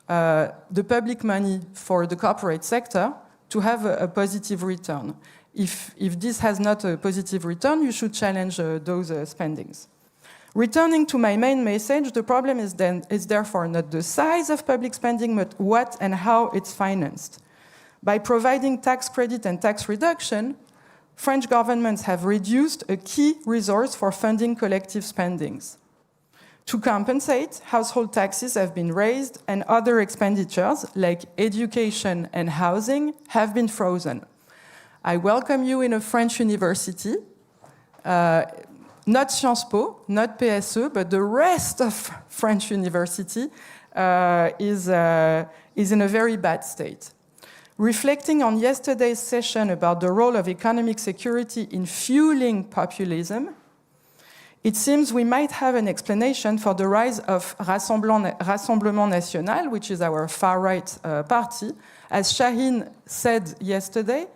H: the public money for the corporate sector to have a positive return. If this has not a positive return, you should challenge those spendings. Returning to my main message, the problem is therefore not the size of public spending, but what and how it's financed. By providing tax credit and tax reduction, French governments have reduced a key resource for funding collective spendings. To compensate, household taxes have been raised and other expenditures, like education and housing, have been frozen. I welcome you in a French university, not Sciences Po, not PSE, but the rest of French university is in a very bad state. Reflecting on yesterday's session about the role of economic security in fueling populism, it seems we might have an explanation for the rise of Rassemblement National, which is our far-right party. As Shaheen said yesterday,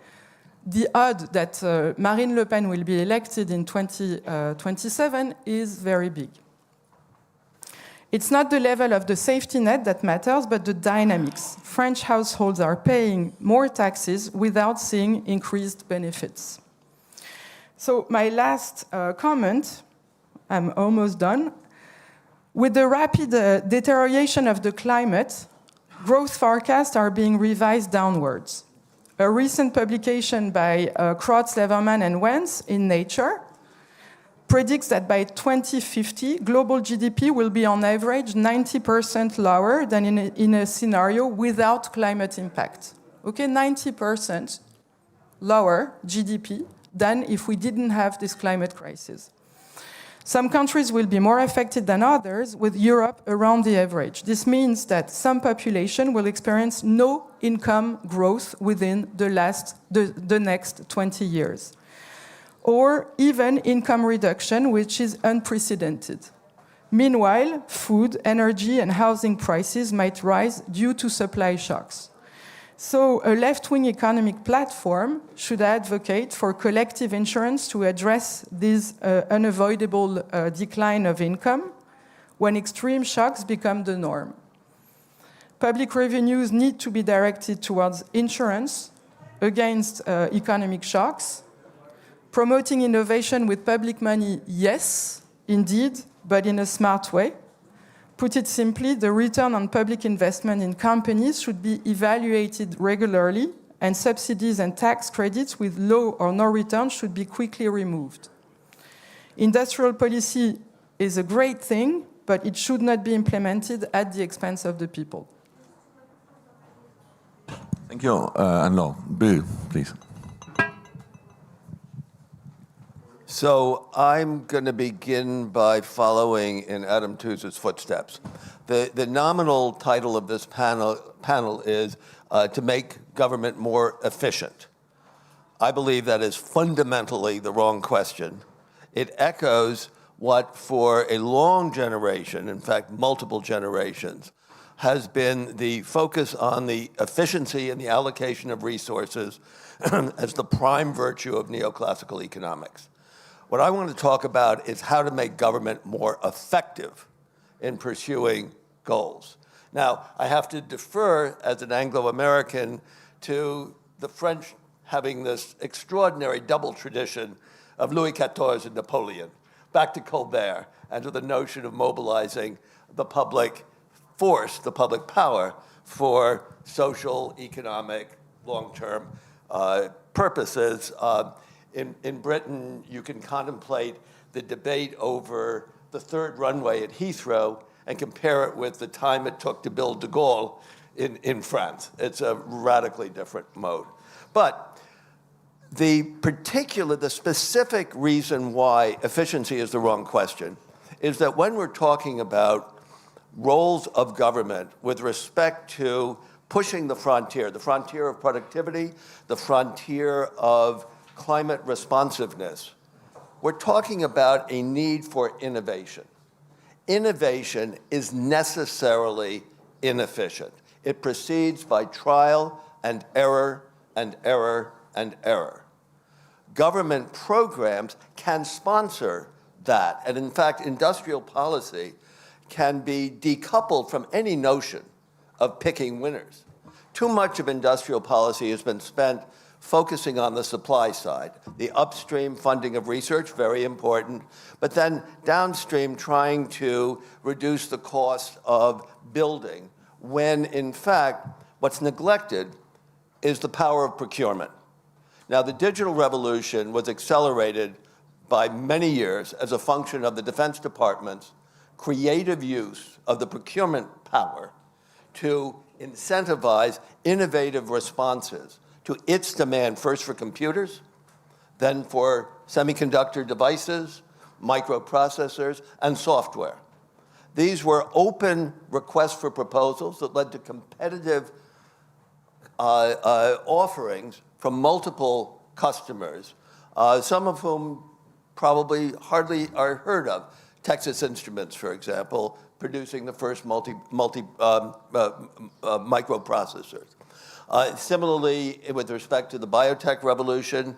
H: the odds that Marine Le Pen will be elected in 2027 is very big. It's not the level of the safety net that matters, but the dynamics. French households are paying more taxes without seeing increased benefits. So my last comment, I'm almost done. With the rapid deterioration of the climate, growth forecasts are being revised downwards. A recent publication by Krotz, Leverman, and Wentz in Nature predicts that by 2050, global GDP will be on average 90% lower than in a scenario without climate impact. Okay, 90% lower GDP than if we didn't have this climate crisis. Some countries will be more affected than others, with Europe around the average. This means that some population will experience no income growth within the next 20 years, or even income reduction, which is unprecedented. Meanwhile, food, energy, and housing prices might rise due to supply shocks. So a left-wing economic platform should advocate for collective insurance to address this unavoidable decline of income when extreme shocks become the norm. Public revenues need to be directed towards insurance against economic shocks. Promoting innovation with public money, yes, indeed, but in a smart way. Put it simply, the return on public investment in companies should be evaluated regularly, and subsidies and tax credits with low or no return should be quickly removed. Industrial policy is a great thing, but it should not be implemented at the expense of the people.
A: Thank you, ANNE-LAURE. Bill, please.
I: So I'm going to begin by following in Adam Tooze's footsteps. The nominal title of this panel is to make government more efficient. I believe that is fundamentally the wrong question. It echoes what for a long generation, in fact, multiple generations, has been the focus on the efficiency and the allocation of resources as the prime virtue of neoclassical economics. What I want to talk about is how to make government more effective in pursuing goals. Now, I have to defer as an Anglo-American to the French having this extraordinary double tradition of Louis XIV and Napoleon, back to Colbert, and to the notion of mobilizing the public force, the public power, for social, economic, long-term purposes. In Britain, you can contemplate the debate over the third runway at Heathrow and compare it with the time it took to build de Gaulle in France. It's a radically different mode. But the specific reason why efficiency is the wrong question is that when we're talking about roles of government with respect to pushing the frontier of productivity, the frontier of climate responsiveness, we're talking about a need for innovation. innovation is necessarily inefficient. It proceeds by trial and error and error and error. Government programs can sponsor that, and in fact, industrial policy can be decoupled from any notion of picking winners. Too much of industrial policy has been spent focusing on the supply side, the upstream funding of research, very important, but then downstream trying to reduce the cost of building, when in fact what's neglected is the power of procurement. Now, the digital revolution was accelerated by many years as a function of the Defense Department's creative use of the procurement power to incentivize innovative responses to its demand, first for computers, then for semiconductor devices, microprocessors, and software. These were open requests for proposals that led to competitive offerings from multiple customers, some of whom probably hardly are heard of. Texas Instruments, for example, producing the first microprocessors. Similarly, with respect to the biotech revolution,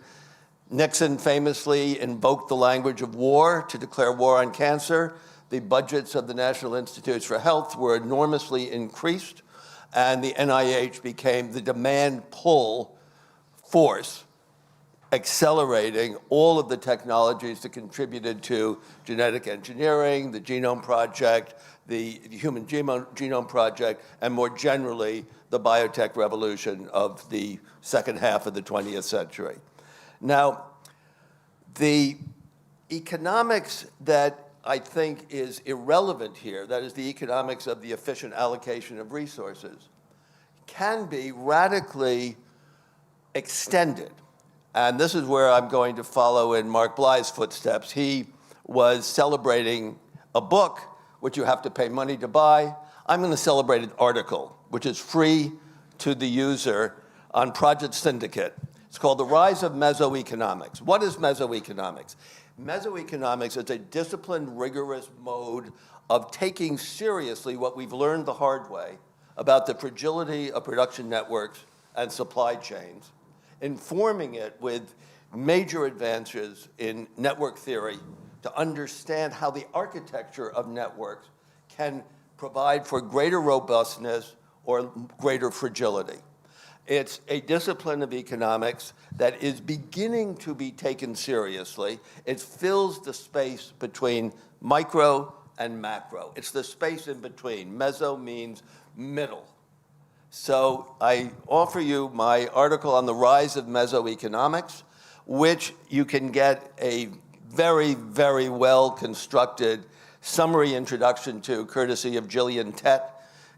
I: Nixon famously invoked the language of war to declare war on cancer. The budgets of the National Institutes for Health were enormously increased, and the NIH became the demand pull force, accelerating all of the technologies that contributed to genetic engineering, the Genome Project, the Human Genome Project, and more generally, the biotech revolution of the second half of the 20th century. Now, the economics that I think is irrelevant here, that is the economics of the efficient allocation of resources, can be radically extended. And this is where I'm going to follow in Mark Blyth's footsteps. He was celebrating a book, which you have to pay money to buy. I'm going to celebrate an article, which is free to the user on Project Syndicate. It's called The Rise of Meso-Economics. What is meso-economics? Meso-economics is a disciplined, rigorous mode of taking seriously what we've learned the hard way about the fragility of production networks and supply chains, informing it with major advances in network theory to understand how the architecture of networks can provide for greater robustness or greater fragility. It's a discipline of economics that is beginning to be taken seriously. It fills the space between micro and macro. It's the space in between. Meso means middle. So I offer you my article on the rise of meso-economics, which you can get a very, very well-constructed summary introduction to, courtesy of Gillian Tett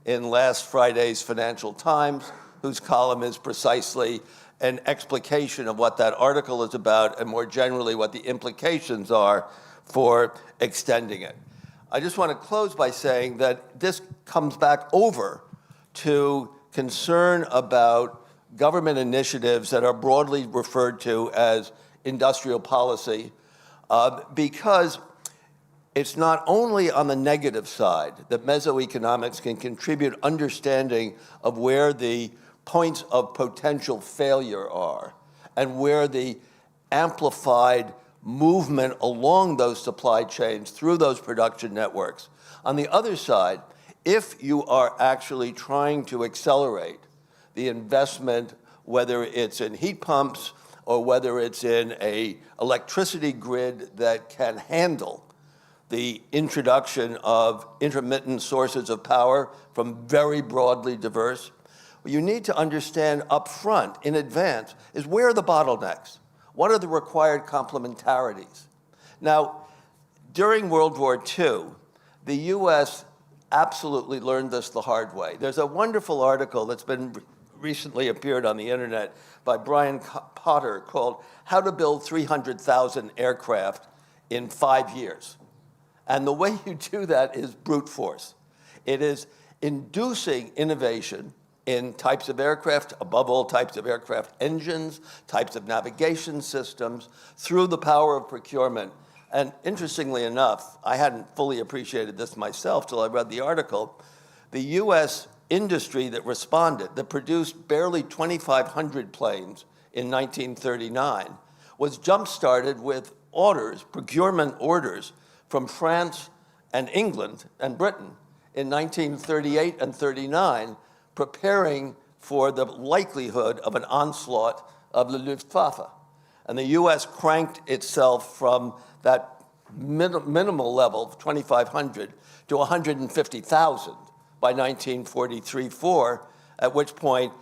I: in last Friday's Financial Times, whose column is precisely an explication of what that article is about and more generally what the implications are for extending it. I just want to close by saying that this comes back over to concern about government initiatives that are broadly referred to as industrial policy, because it's not only on the negative side that meso-economics can contribute understanding of where the points of potential failure are and where the amplified movement along those supply chains through those production networks. On the other side, if you are actually trying to accelerate the investment, whether it's in heat pumps or whether it's in an electricity grid that can handle the introduction of intermittent sources of power from very broadly diverse, what you need to understand up front, in advance, is where are the bottlenecks? What are the required complementarities? Now, during World War II, the US absolutely learned this the hard way. There's a wonderful article that's been recently appeared on the internet by Brian Potter called How to Build 300,000 Aircraft in 5 Years. And the way you do that is brute force. It is inducing innovation in types of aircraft, above all types of aircraft engines, types of navigation systems, through the power of procurement, And interestingly enough, I hadn't fully appreciated this myself till I read the article. The US industry that responded, that produced barely 2,500 planes in 1939, was jump-started with orders, procurement orders, from France and England and Britain in 1938 and 39, preparing for the likelihood of an onslaught of the Luftwaffe. And the US cranked itself from that minimal level of 2,500 to 150,000 by 1943-4, at which point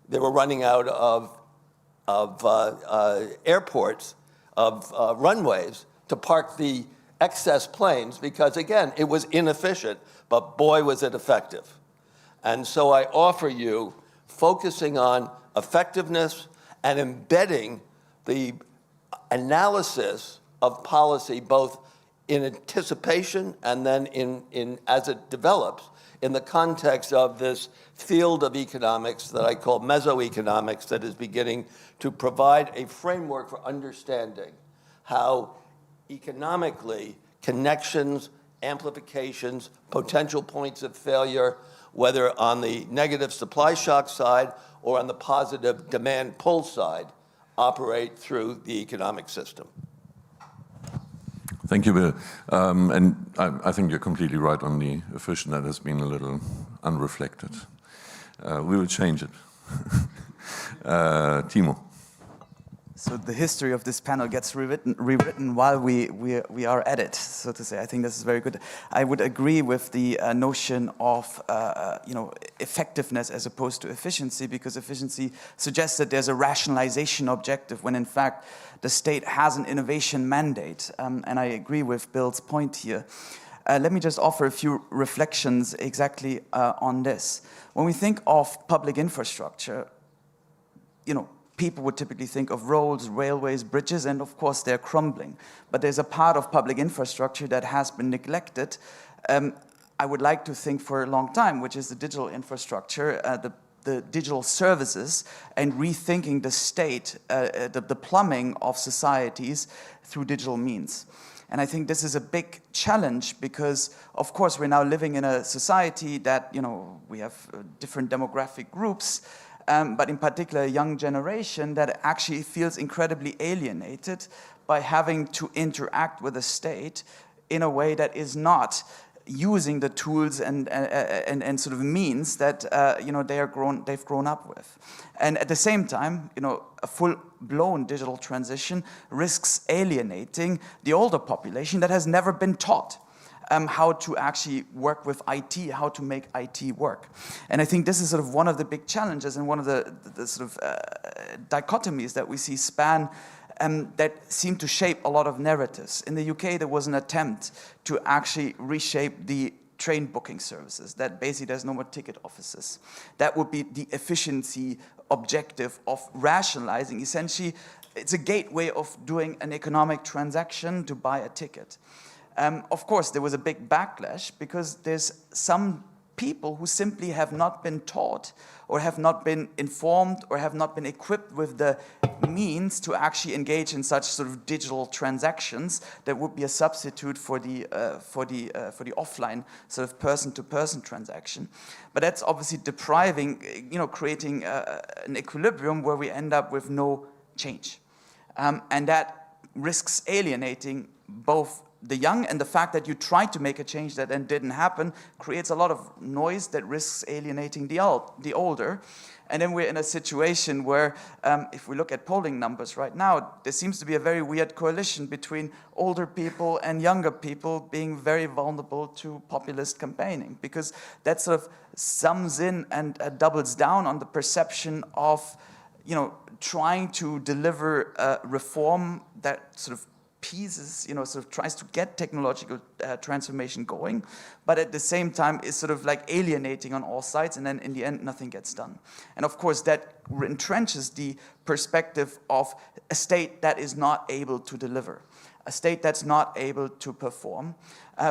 I: they were running out of airports, of runways to park the excess planes because, again, it was inefficient, but boy, was it effective. And so I offer you focusing on effectiveness and embedding the analysis of policy both in anticipation and then in as it develops in the context of this field of economics that I call meso-economics that is beginning to provide a framework for understanding how economically connections, amplifications, potential points of failure, whether on the negative supply shock side or on the positive demand pull side, operate through the economic system.
A: Thank you, Bill. And I think you're completely right on the efficient. That has been a little unreflected. We will change it. THIEMO.
J: So the history of this panel gets rewritten while we are at it, so to say. I think this is very good. I would agree with the notion of effectiveness as opposed to efficiency, because efficiency suggests that there's a rationalization objective when in fact the state has an innovation mandate. And I agree with Bill's point here. Let me just offer a few reflections exactly on this. When we think of public infrastructure, people would typically think of roads, railways, bridges, and of course they're crumbling. But there's a part of public infrastructure that has been neglected, I would like to think for a long time, which is the digital infrastructure, the digital services, and rethinking the state, the plumbing of societies through digital means. And I think this is a big challenge because, of course, we're now living in a society that, we have different demographic groups, but in particular a young generation that actually feels incredibly alienated by having to interact with the state in a way that is not using the tools and sort of means that they've grown up with. And at the same time, a full-blown digital transition risks alienating the older population that has never been taught how to actually work with IT, how to make IT work. And I think this is sort of one of the big challenges and one of the sort of dichotomies that we see span that seem to shape a lot of narratives. In the UK, there was an attempt to actually reshape the train booking services, that basically there's no more ticket offices. That would be the efficiency objective of rationalizing. Essentially, it's a gateway of doing an economic transaction to buy a ticket. Of course, there was a big backlash because there's some people who simply have not been taught or have not been informed or have not been equipped with the means to actually engage in such sort of digital transactions that would be a substitute for the offline sort of person-to-person transaction. But that's obviously depriving, creating an equilibrium where we end up with no change. And that risks alienating both the young, and the fact that you tried to make a change that then didn't happen creates a lot of noise that risks alienating the older. And then we're in a situation where, if we look at polling numbers right now, there seems to be a very weird coalition between older people and younger people being very vulnerable to populist campaigning, because that sort of sums in and doubles down on the perception of, trying to deliver reform that sort of pieces, sort of tries to get technological transformation going, but at the same time is sort of like alienating on all sides, and then in the end nothing gets done. And of course that entrenches the perspective of a state that is not able to deliver, a state that's not able to perform,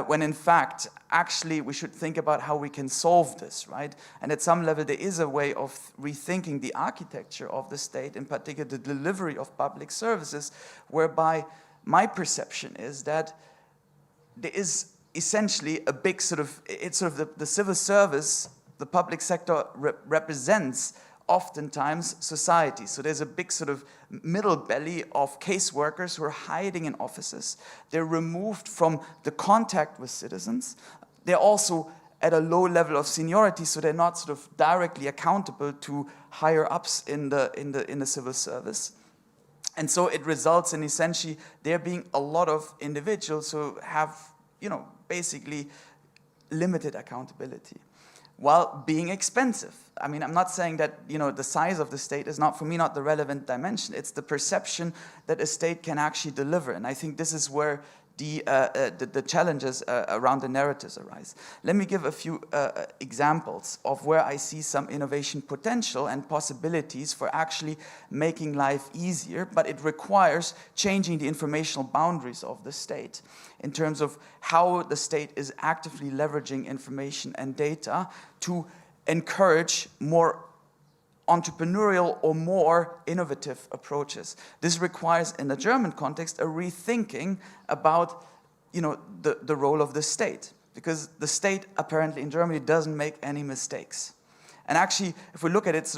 J: when in fact, actually we should think about how we can solve this, right? And at some level there is a way of rethinking the architecture of the state, in particular the delivery of public services, whereby my perception is that there is essentially a big it's the civil service, the public sector represents oftentimes society. So there's a big middle belly of caseworkers who are hiding in offices. They're removed from the contact with citizens. They're also at a low level of seniority, so they're not directly accountable to higher ups in the civil service. And so it results in essentially there being a lot of individuals who have, basically limited accountability, while being expensive. I mean, I'm not saying that, the size of the state is not, for me, not the relevant dimension. It's the perception that a state can actually deliver. And I think this is where the challenges around the narratives arise. Let me give a few examples of where I see some innovation potential and possibilities for actually making life easier, but it requires changing the informational boundaries of the state in terms of how the state is actively leveraging information and data to encourage more entrepreneurial or more innovative approaches. This requires, in the German context, a rethinking about, the role of the state, because the state apparently in Germany doesn't make any mistakes. And actually, if we look at it,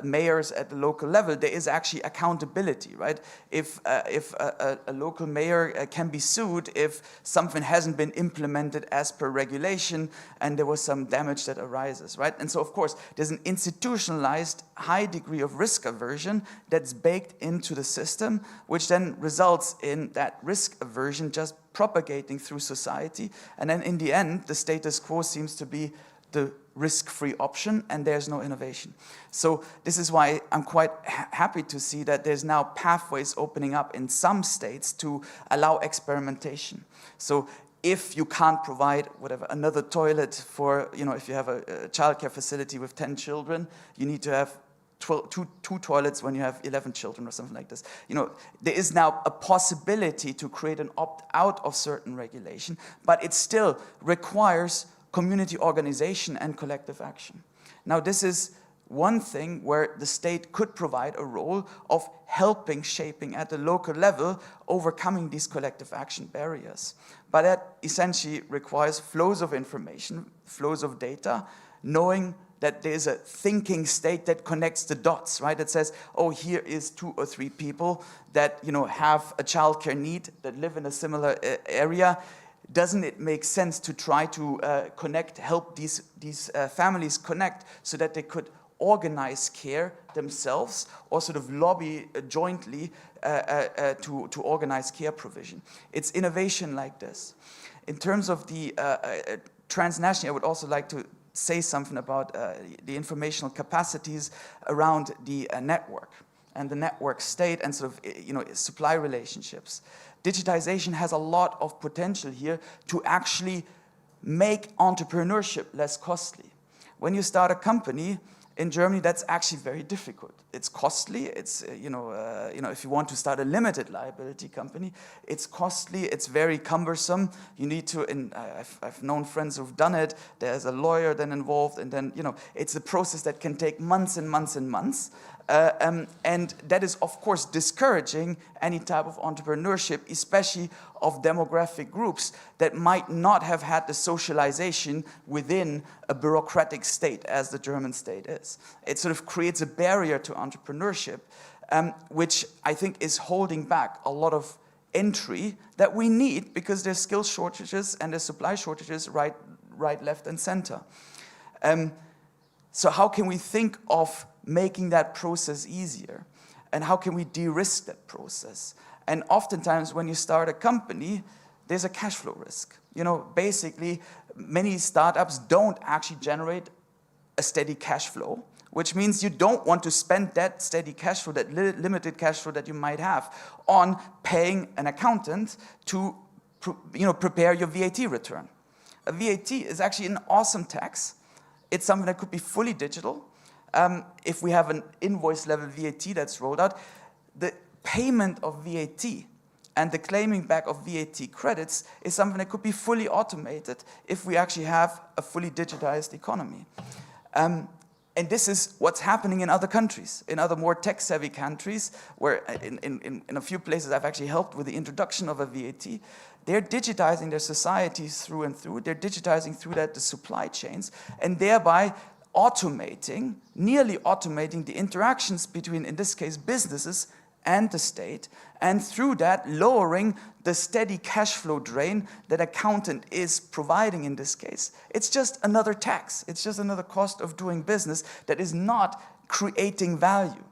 J: mayors at the local level, there is actually accountability, right? If a local mayor can be sued if something hasn't been implemented as per regulation and there was some damage that arises, right? And so, of course, there's an institutionalized high degree of risk aversion that's baked into the system, which then results in that risk aversion just propagating through society. And then in the end, the status quo seems to be the risk-free option, and there's no innovation. So this is why I'm quite happy to see that there's now pathways opening up in some states to allow experimentation. So if you can't provide another toilet for, if you have a childcare facility with 10 children, you need to have two toilets when you have 11 children or something like this. There is now a possibility to create an opt-out of certain regulation, but it still requires community organization and collective action. Now, this is one thing where the state could provide a role of helping, shaping at the local level, overcoming these collective action barriers. But that essentially requires flows of information, flows of data, knowing that there's a thinking state that connects the dots, right? That says, oh, here is 2 or 3 people that, have a childcare need, that live in a similar area. Doesn't it make sense to try to help these families connect so that they could organize care themselves or lobby jointly to organize care provision? It's innovation like this. In terms of the transnational, I would also like to say something about the informational capacities around the network and the network state and supply relationships. Digitization has a lot of potential here to actually make entrepreneurship less costly. When you start a company in Germany, that's actually very difficult. It's costly. It's if you want to start a limited liability company, it's costly. It's very cumbersome. You need to. I've known friends who've done it. There's a lawyer then involved, and then it's a process that can take months and months and months. And that is, of course, discouraging any type of entrepreneurship, especially of demographic groups that might not have had the socialization within a bureaucratic state as the German state is. It creates a barrier to entrepreneurship, which I think is holding back a lot of entry that we need because there's skill shortages and there's supply shortages right, left, and center. So how can we think of making that process easier? And how can we de-risk that process? And oftentimes when you start a company, there's a cash flow risk. Basically, many startups don't actually generate a steady cash flow, which means you don't want to spend that steady cash flow, that limited cash flow that you might have, on paying an accountant to prepare your VAT return. A VAT is actually an awesome tax. It's something that could be fully digital. If we have an invoice-level VAT that's rolled out, the payment of VAT and the claiming back of VAT credits is something that could be fully automated if we actually have a fully digitized economy. And And this is what's happening in other countries, in other more tech-savvy countries, where in a few places I've actually helped with the introduction of a VAT. They're digitizing their societies through and through. They're digitizing through that the supply chains, and thereby automating, nearly automating the interactions between, in this case, businesses and the state, and through that lowering the steady cash flow drain that accountant is providing in this case. It's just another tax. It's just another cost of doing business that is not creating value.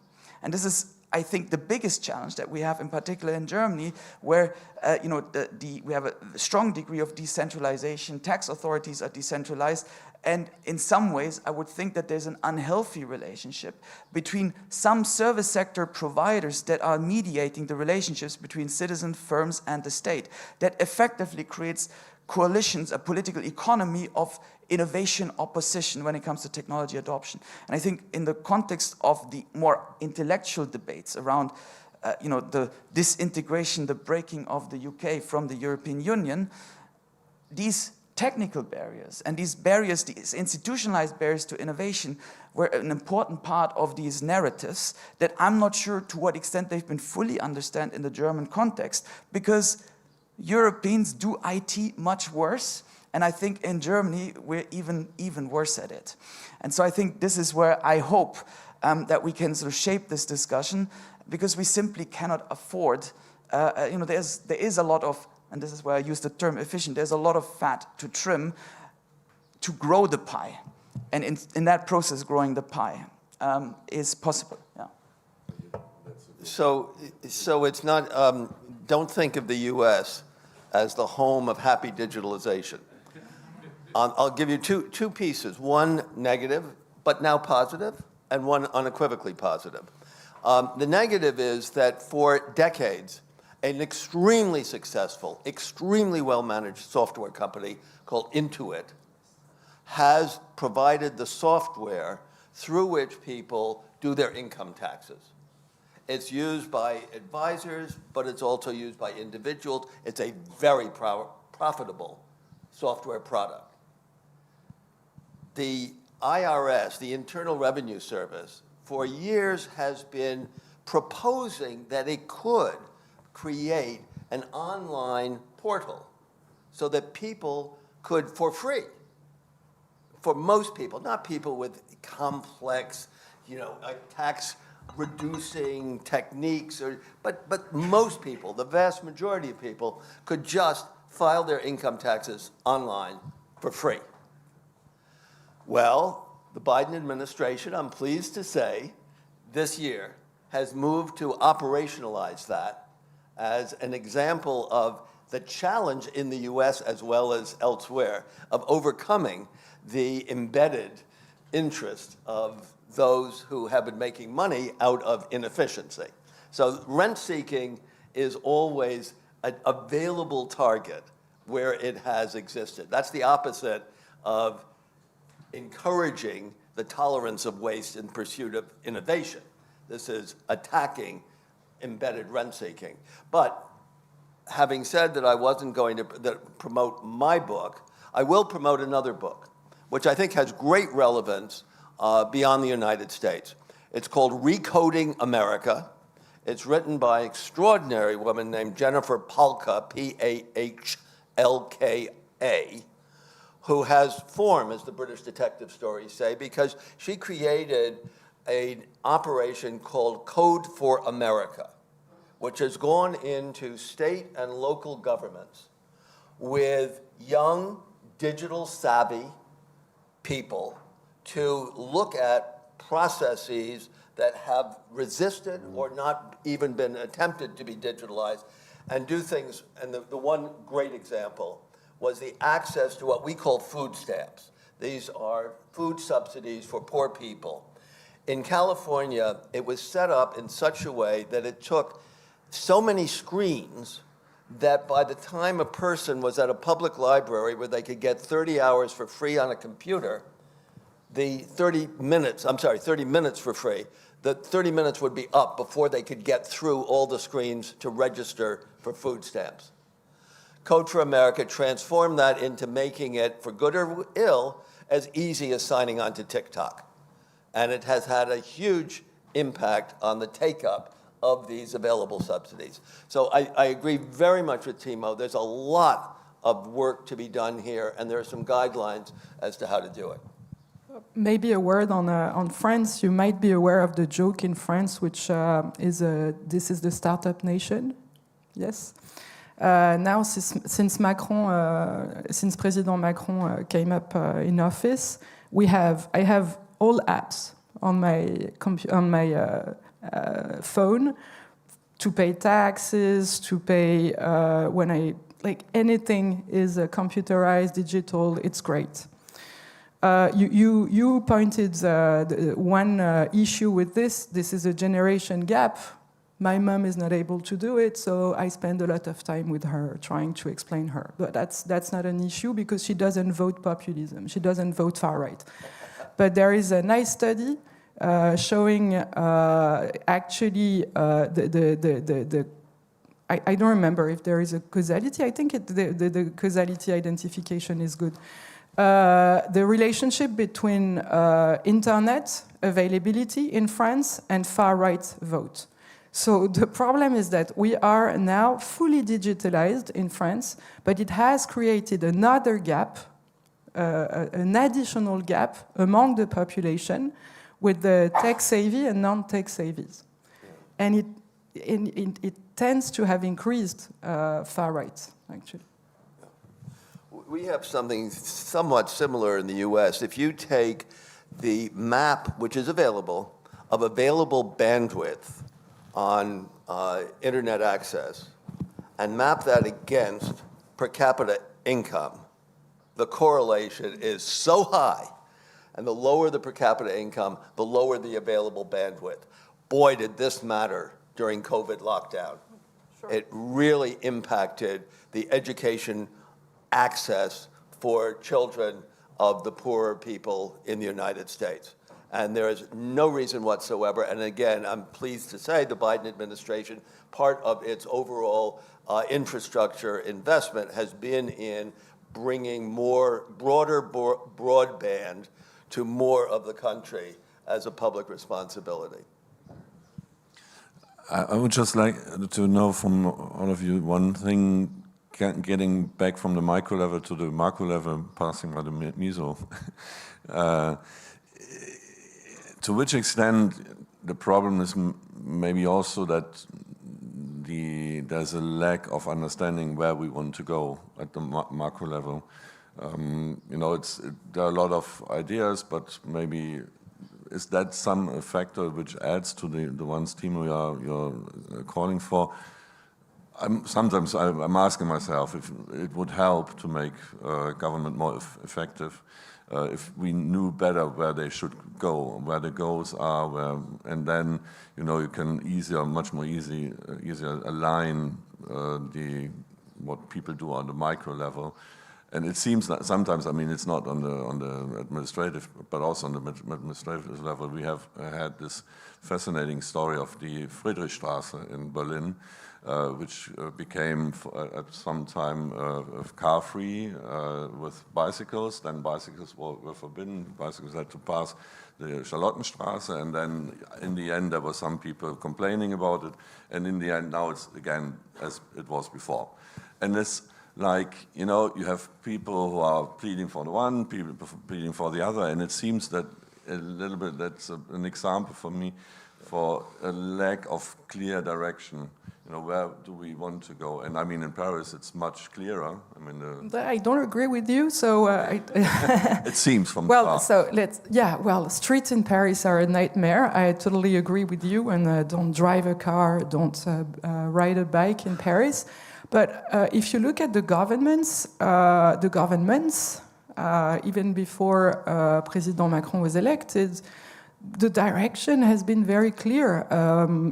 J: And this is, I think, the biggest challenge that we have, in particular in Germany, where we have a strong degree of decentralization. Tax authorities are decentralized, and in some ways, I would think that there's an unhealthy relationship between some service sector providers that are mediating the relationships between citizen firms and the state, that effectively creates coalitions, a political economy of innovation opposition when it comes to technology adoption. And I think in the context of the more intellectual debates around the disintegration, the breaking of the UK from the European Union, these technical barriers and these barriers, these institutionalized barriers to innovation, were an important part of these narratives that I'm not sure to what extent they've been fully understood in the German context, because Europeans do IT much worse, and I think in Germany we're even worse at it. And so I think this is where I hope that we can sort of shape this discussion, because we simply cannot afford, there is a lot of, and this is where I use the term efficient, there's a lot of fat to trim to grow the pie. And in that process, growing the pie is possible. Yeah.
I: So it's not, don't think of the US as the home of happy digitalization. I'll give you two pieces, one negative, but now positive, and one unequivocally positive. The negative is that for decades, an extremely successful, extremely well-managed software company called Intuit has provided the software through which people do their income taxes. It's used by advisors, but it's also used by individuals. It's a very profitable software product. The IRS, the Internal Revenue Service, for years has been proposing that it could create an online portal so that people could, for free, for most people, not people with complex, tax reducing techniques, but most people, the vast majority of people, could just file their income taxes online for free. Well, the Biden administration, I'm pleased to say, this year has moved to operationalize that as an example of the challenge in the US as well as elsewhere of overcoming the embedded interest of those who have been making money out of inefficiency. So rent-seeking is always an available target where it has existed. That's the opposite of encouraging the tolerance of waste in pursuit of innovation. This is attacking embedded rent-seeking. But having said that I wasn't going to promote my book, I will promote another book, which I think has great relevance beyond the United States. It's called Recoding America. It's written by an extraordinary woman named Jennifer Palka, P-A-H-L-K-A, who has form, as the British detective stories say, because she created an operation called Code for America, which has gone into state and local governments with young, digital-savvy people to look at processes that have resisted or not even been attempted to be digitalized and do things. And the one great example was the access to what we call food stamps. These are food subsidies for poor people. In California, it was set up in such a way that it took so many screens that by the time a person was at a public library where they could get 30 hours for free on a computer, the 30 minutes for free, the 30 minutes would be up before they could get through all the screens to register for food stamps. Code for America transformed that into making it, for good or ill, as easy as signing on to TikTok. and it has had a huge impact on the take-up of these available subsidies. So I agree very much with THIEMO. There's a lot of work to be done here, and there are some guidelines as to how to do it.
H: Maybe a word on France. You might be aware of the joke in France, which is this is the startup nation. Yes. Now, since President Macron came up in office, I have all apps on my phone to pay taxes, to pay anything is computerized, digital. It's great. You pointed one issue with this. This is a generation gap. My mom is not able to do it, so I spend a lot of time with her trying to explain her. But that's not an issue because she doesn't vote populism. She doesn't vote far right. But there is a nice study showing actually I don't remember if there is a causality. I think the causality identification is good. The relationship between internet availability in France and far-right vote. So the problem is that we are now fully digitalized in France, but it has created another gap, an additional gap among the population with the tech-savvy and non-tech-savvies. And it tends to have increased far-right, actually.
I: We have something somewhat similar in the US. If you take the map, which is available, of available bandwidth on internet access, and map that against per capita income, the correlation is so high. And the lower the per capita income, the lower the available bandwidth. Boy, did this matter during COVID lockdown. Sure. It really impacted the education access for children of the poorer people in the United States. And there is no reason whatsoever, and again, I'm pleased to say the Biden administration, part of its overall infrastructure investment has been in bringing more broader broadband to more of the country as a public responsibility.
A: I would just like to know from all of you one thing, getting back from the micro level to the macro level, passing by the meso. To which extent the problem is maybe also that there's a lack of understanding where we want to go at the macro level. You know, there are a lot of ideas, but maybe is that some factor which adds to the ones, THIEMO, you're calling for? Sometimes I'm asking myself if it would help to make government more effective if we knew better where they should go, where the goals are, and then you can much more easier align what people do on the micro level. And it seems that sometimes, I mean, it's not on the administrative, but also on the administrative level. We have had this fascinating story of the Friedrichstraße in Berlin, which became at some time car-free with bicycles. Then bicycles were forbidden. Bicycles had to pass the Charlottenstraße, and then in the end there were some people complaining about it. And in the end, now it's again as it was before. And this, like, you have people who are pleading for the one, people pleading for the other, and it seems that a little bit that's an example for me for a lack of clear direction. Where do we want to go? And I mean, in Paris, it's much clearer. I mean,
H: I don't agree with you. So
A: it seems from
H: well, so streets in Paris are a nightmare. I totally agree with you. And don't drive a car, don't ride a bike in Paris. But if you look at the governments, even before President Macron was elected, the direction has been very clear.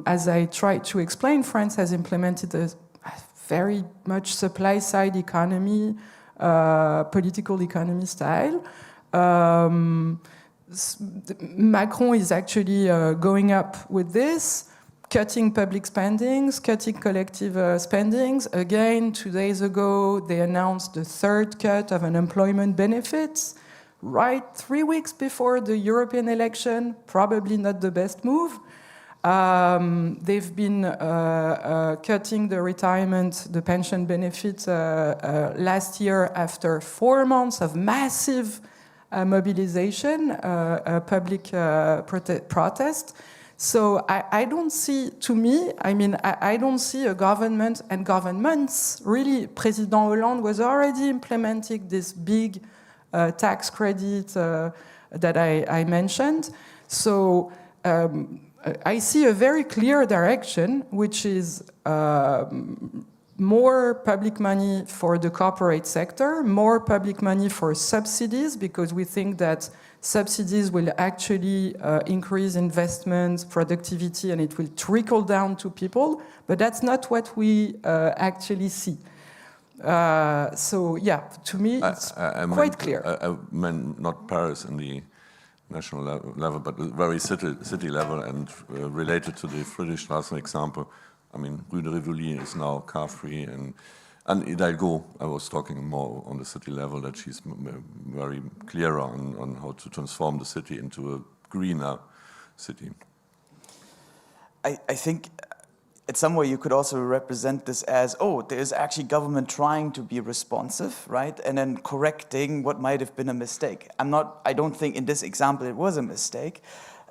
H: As I tried to explain, France has implemented a very much supply-side economy, political economy style. Macron is actually going up with this, cutting public spendings, cutting collective spendings. Again, 2 days ago, they announced the third cut of unemployment benefits. right 3 weeks before the European election, probably not the best move. They've been cutting the retirement, the pension benefit last year after 4 months of massive mobilization, public protest. So I don't see, to me, I don't see a government and governments, really, President Hollande was already implementing this big tax credit that I mentioned. So I see a very clear direction, which is more public money for the corporate sector, more public money for subsidies, because we think that subsidies will actually increase investment, productivity, and it will trickle down to people. But that's not what we actually see. So yeah, to me, it's quite clear.
A: I meant not Paris in the national level, but very city level, and related to the Friedrichstraßen example. I mean, Rue de Rivoli is now car-free, and Hidalgo, I was talking more on the city level, that she's very clearer on how to transform the city into a greener city.
J: I think in some way you could also represent this as, oh, there's actually government trying to be responsive, right? And then correcting what might have been a mistake. I don't think in this example it was a mistake.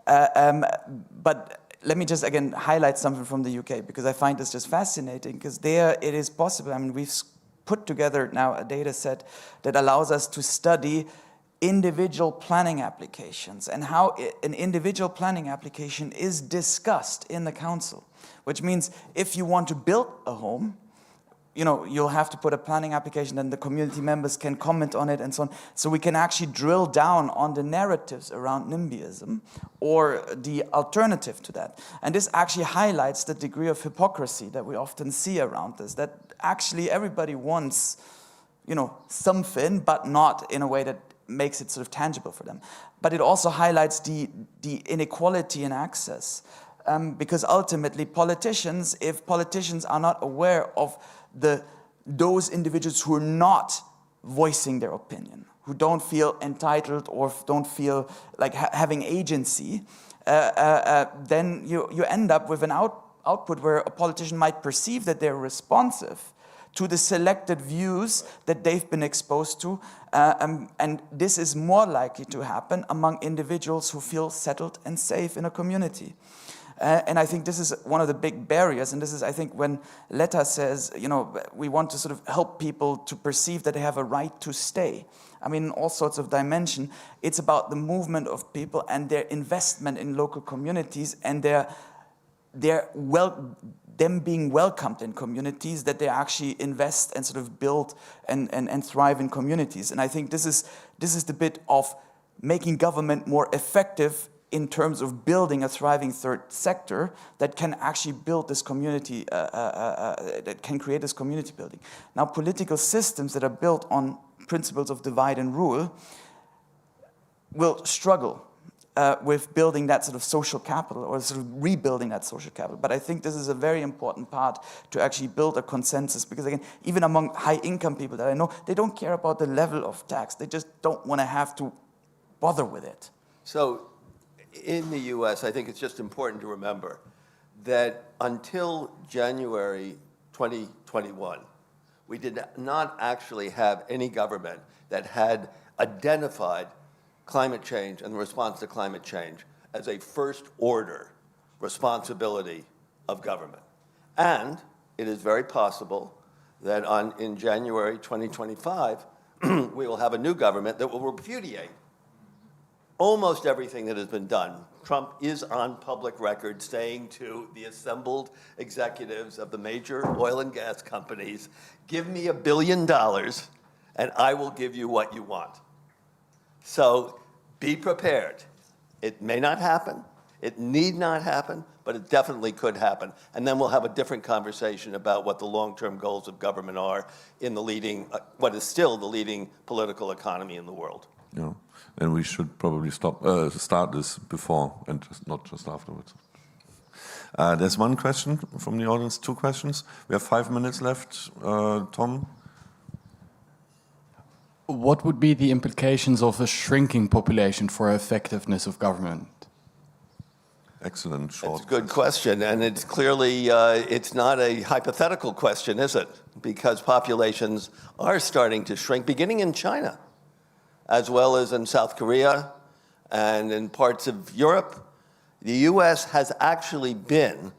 J: But let me just again highlight something from the UK, because I find this just fascinating, because there it is possible. I mean, we've put together now a data set that allows us to study individual planning applications and how an individual planning application is discussed in the council. Which means if you want to build a home, you know, you'll have to put a planning application, and the community members can comment on it and so on. So we can actually drill down on the narratives around NIMBYism or the alternative to that. And this actually highlights the degree of hypocrisy that we often see around this, that actually everybody wants, you know, something, but not in a way that makes it sort of tangible for them. But it also highlights the inequality in access. Because ultimately if politicians are not aware of those individuals who are not voicing their opinion, who don't feel entitled or don't feel like having agency, then you end up with an output where a politician might perceive that they're responsive to the selected views that they've been exposed to, and this is more likely to happen among individuals who feel settled and safe in a community. And I think this is one of the big barriers, and this is, I think, when Letta says, you know, we want to sort of help people to perceive that they have a right to stay. I mean, in all sorts of dimension, it's about the movement of people and their investment in local communities and them being welcomed in communities, that they actually invest and sort of build and thrive in communities. And I think this is the bit of making government more effective in terms of building a thriving third sector that can actually build this community, that can create this community building. Now, political systems that are built on principles of divide and rule will struggle with building that sort of social capital, or sort of rebuilding that social capital. But I think this is a very important part to actually build a consensus, because again, even among high-income people that I know, they don't care about the level of tax. They just don't want to have to bother with it.
I: So, in the US, I think it's just important to remember that until January 2021, we did not actually have any government that had identified climate change and the response to climate change as a first-order responsibility of government. And it is very possible that in January 2025, we will have a new government that will repudiate almost everything that has been done. Trump is on public record saying to the assembled executives of the major oil and gas companies, give me $1 billion and I will give you what you want. So be prepared. It may not happen, it need not happen, but it definitely could happen. And then we'll have a different conversation about what the long-term goals of government are in the leading, what is still the leading political economy in the world.
A: Yeah, and we should probably start this before and not just afterwards. There's one question from the audience, 2 questions. We have 5 minutes left. Tom?
K: What would be the implications of a shrinking population for effectiveness of government?
A: Excellent short.
I: It's a good question, and it's clearly, it's not a hypothetical question, is it? Because populations are starting to shrink, beginning in China, as well as in South Korea and in parts of Europe. The US has actually been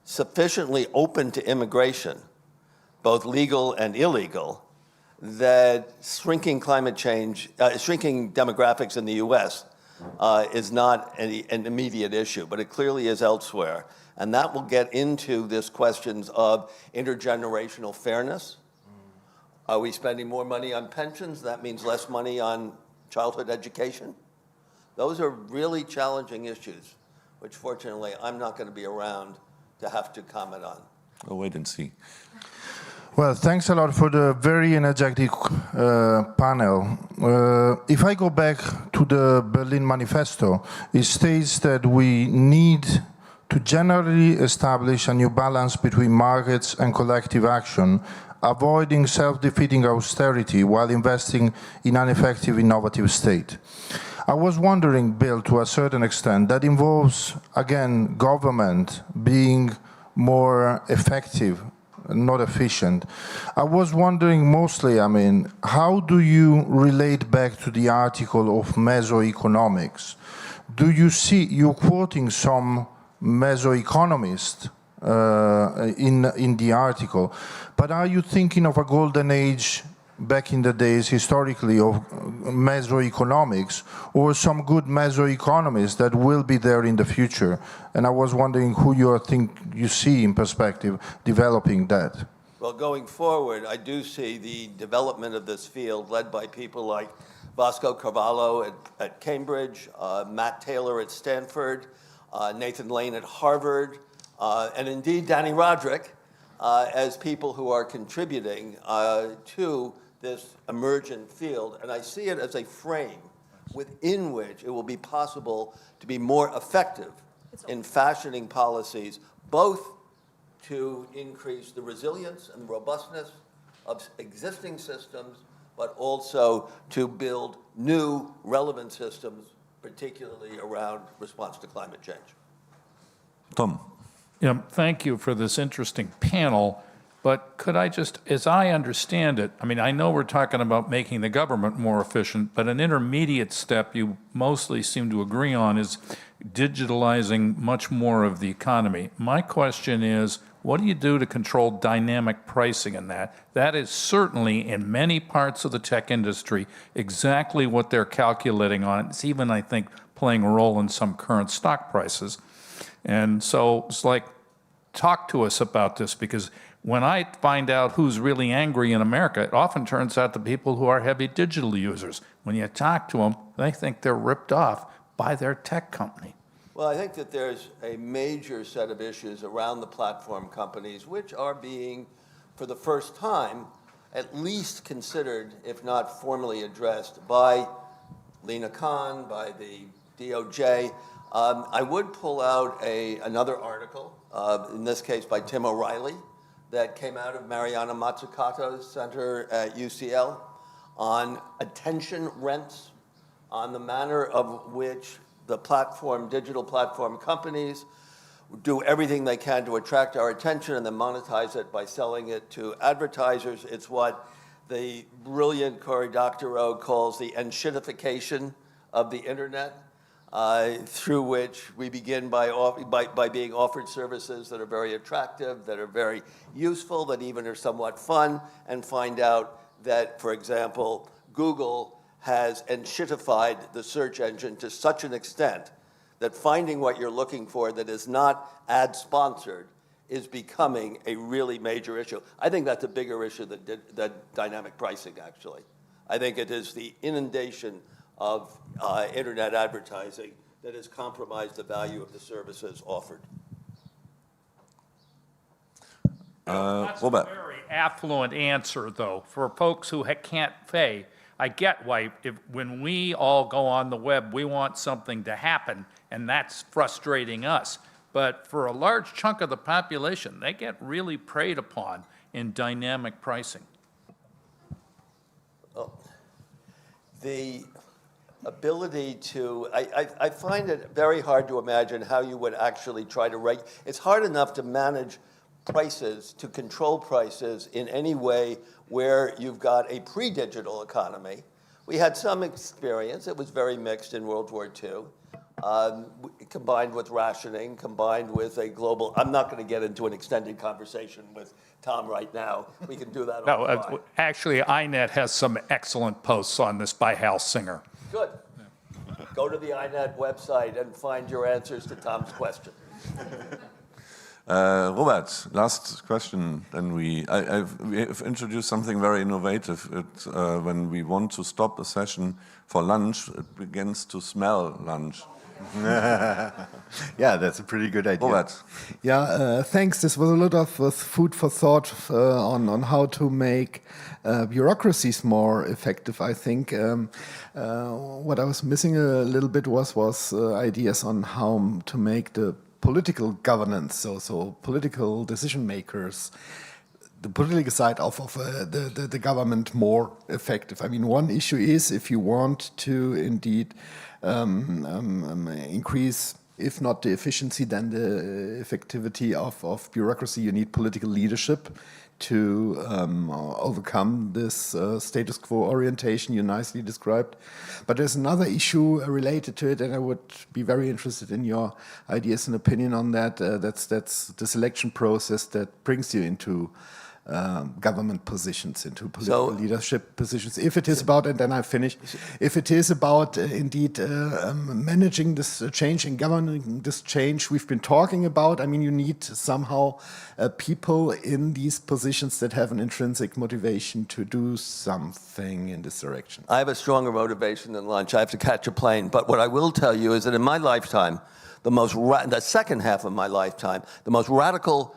I: sufficiently open to immigration, both legal and illegal, that shrinking climate change, shrinking demographics in the US is not an immediate issue, but it clearly is elsewhere. And that will get into this questions of intergenerational fairness. Are we spending more money on pensions? That means less money on childhood education. Those are really challenging issues, which fortunately I'm not going to be around to have to comment on.
A: We'll wait and see.
L: Well, thanks a lot for the very energetic panel. If I go back to the Berlin Manifesto, it states that we need to generally establish a new balance between markets and collective action, avoiding self-defeating austerity while investing in an effective, innovative state. I was wondering, Bill, to a certain extent, that involves, again, government being more effective, not efficient. I was wondering mostly, I mean, how do you relate back to the article of meso-economics? Do you see, you're quoting some meso-economists in the article, but are you thinking of a golden age back in the days historically of meso-economics, or some good meso-economists that will be there in the future? And I was wondering who you see in perspective developing that.
I: Well, going forward, I do see the development of this field led by people like Vasco Carvalho at Cambridge, Matt Taylor at Stanford, Nathan Lane at Harvard, and indeed Danny Roderick as people who are contributing to this emergent field. And I see it as a frame within which it will be possible to be more effective in fashioning policies, both to increase the resilience and robustness of existing systems, but also to build new relevant systems, particularly around response to climate change.
A: Tom.
M: Yeah, thank you for this interesting panel. But could I just, as I understand it, I mean, I know we're talking about making the government more efficient, but an intermediate step you mostly seem to agree on is digitalizing much more of the economy. My question is, what do you do to control dynamic pricing in that? That is certainly in many parts of the tech industry exactly what they're calculating on. It's even, I think, playing a role in some current stock prices. And so it's like, talk to us about this, because when I find out who's really angry in America, it often turns out the people who are heavy digital users. When you talk to them, they think they're ripped off by their tech company.
I: Well, I think that there's a major set of issues around the platform companies which are being, for the first time, at least considered, if not formally addressed, by Lena Khan, by the DOJ. I would pull out another article, in this case by Tim O'Reilly, that came out of Mariana Mazzucato's center at UCL on attention rents, on the manner of which the digital platform companies do everything they can to attract our attention and then monetize it by selling it to advertisers. It's what the brilliant Cory Doctorow calls the enshittification of the internet, through which we begin by being offered services that are very attractive, that are very useful, that even are somewhat fun, and find out that, for example, Google has enshittified the search engine to such an extent that finding what you're looking for that is not ad-sponsored is becoming a really major issue. I think that's a bigger issue than dynamic pricing, actually. I think it is the inundation of internet advertising that has compromised the value of the services offered.
M: That's a very affluent answer, though, for folks who can't pay. I get why when we all go on the web, we want something to happen, and that's frustrating us. But for a large chunk of the population, they get really preyed upon in dynamic pricing.
I: Oh. the ability to, I find it very hard to imagine how you would actually try to it's hard enough to manage prices, to control prices in any way where you've got a pre-digital economy. We had some experience, it was very mixed in World War II, combined with rationing, combined with a global, I'm not going to get into an extended conversation with Tom right now. We can do that offline.
M: No, actually, INET has some excellent posts on this by Hal Singer.
I: Good. Go to the INET website and find your answers to Tom's question.
A: Robert, last question. Then we've introduced something very innovative. When we want to stop a session for lunch, it begins to smell lunch.
N: Yeah, that's a pretty good idea.
A: Robert.
N: Yeah, thanks. This was a lot of food for thought on how to make bureaucracies more effective. I think what I was missing a little bit was ideas on how to make the political governance, so political decision makers, the political side of the government more effective. I mean, one issue is if you want to indeed increase, if not the efficiency, then the effectivity of bureaucracy, you need political leadership to overcome this status quo orientation you nicely described. But there's another issue related to it, and I would be very interested in your ideas and opinion on that. That's the selection process that brings you into government positions, into political leadership positions. If it is about, and then I finish, if it is about indeed managing this change and governing this change we've been talking about, I mean, you need somehow people in these positions that have an intrinsic motivation to do something in this direction.
I: I have a stronger motivation than lunch. I have to catch a plane. But what I will tell you is that in my lifetime, the second half of my lifetime, the most radical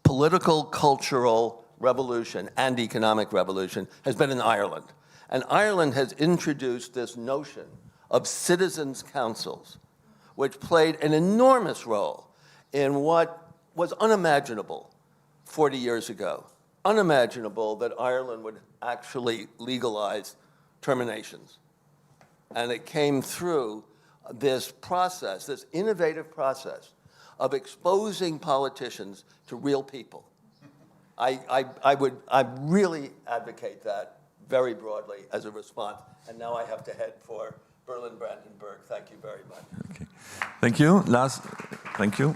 I: political, cultural revolution and economic revolution has been in Ireland. And Ireland has introduced this notion of citizens' councils, which played an enormous role in what was unimaginable 40 years ago. Unimaginable that Ireland would actually legalize terminations. And it came through this process, this innovative process of exposing politicians to real people. I really advocate that very broadly as a response. And now I have to head for Berlin-Brandenburg. Thank you very much.
A: Okay. Thank you. Thank you.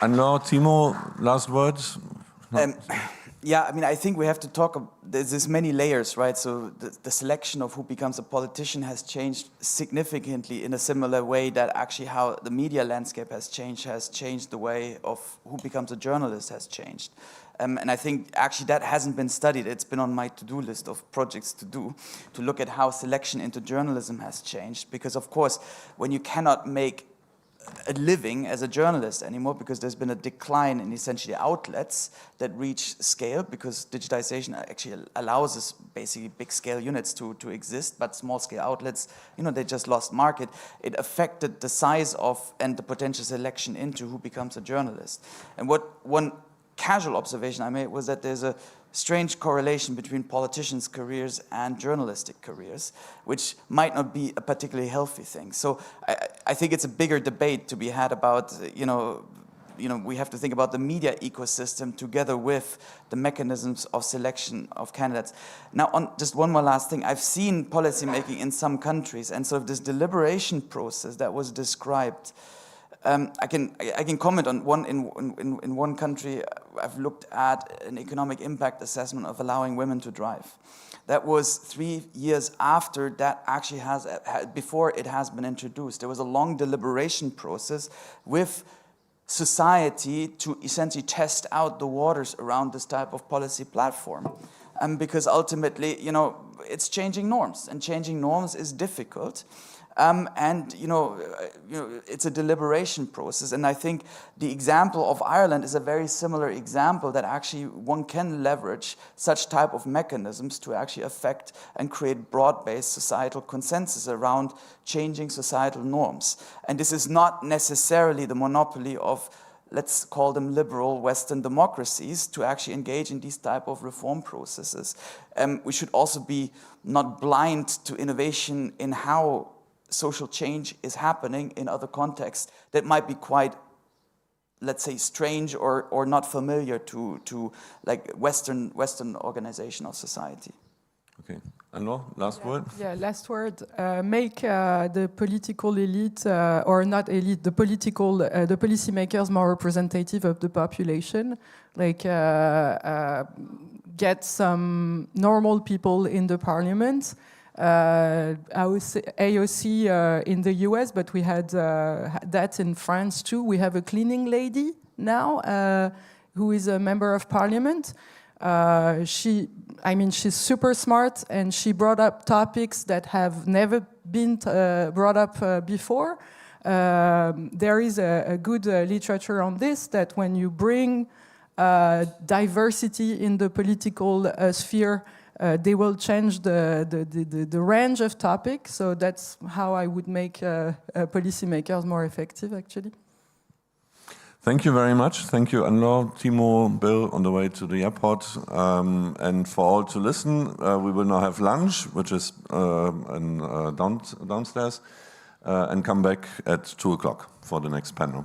A: ANNE-LAURE, THIEMO, last words?
J: Yeah, I mean, I think we have to talk, there's many layers, right? So the selection of who becomes a politician has changed significantly in a similar way that actually how the media landscape has changed the way of who becomes a journalist has changed. And I think actually that hasn't been studied. It's been on my to-do list of projects to do, to look at how selection into journalism has changed. Because of course, when you cannot make a living as a journalist anymore because there's been a decline in essentially outlets that reach scale because digitization actually allows us basically big scale units to exist, but small scale outlets, you know, they just lost market. It affected the size of and the potential selection into who becomes a journalist. And what one casual observation I made was that there's a strange correlation between politicians' careers and journalistic careers, which might not be a particularly healthy thing. So I think it's a bigger debate to be had about, you know, we have to think about the media ecosystem together with the mechanisms of selection of candidates. Now, on just one more last thing, I've seen policymaking in some countries, and sort of this deliberation process that was described. I can comment on one in one country. I've looked at an economic impact assessment of allowing women to drive. That was 3 years after that actually before it has been introduced. There was a long deliberation process with society to essentially test out the waters around this type of policy platform. Because ultimately, you know, it's changing norms, and changing norms is difficult. And it's a deliberation process, and I think the example of Ireland is a very similar example that actually one can leverage such type of mechanisms to actually affect and create broad-based societal consensus around changing societal norms. And this is not necessarily the monopoly of let's call them liberal Western democracies, to actually engage in these type of reform processes. We should also be not blind to innovation in how social change is happening in other contexts that might be quite, let's say, strange or not familiar to like Western organization of society.
A: Okay, Anne-LAURE, last word?
H: Yeah, last word. Make the political elite, or not elite, the policymakers more representative of the population. Like, get some normal people in the parliament. AOC in the US, but we had that in France too. We have a cleaning lady now who is a member of parliament. She's super smart, and she brought up topics that have never been brought up before. There is a good literature on this, that when you bring diversity in the political sphere, they will change the range of topics. So that's how I would make policymakers more effective, actually.
A: Thank you very much. Thank you, Anne-LAURE, THIEMO, Bill, on the way to the airport. And for all to listen, we will now have lunch, which is downstairs, and come back at 2 o'clock for the next panel.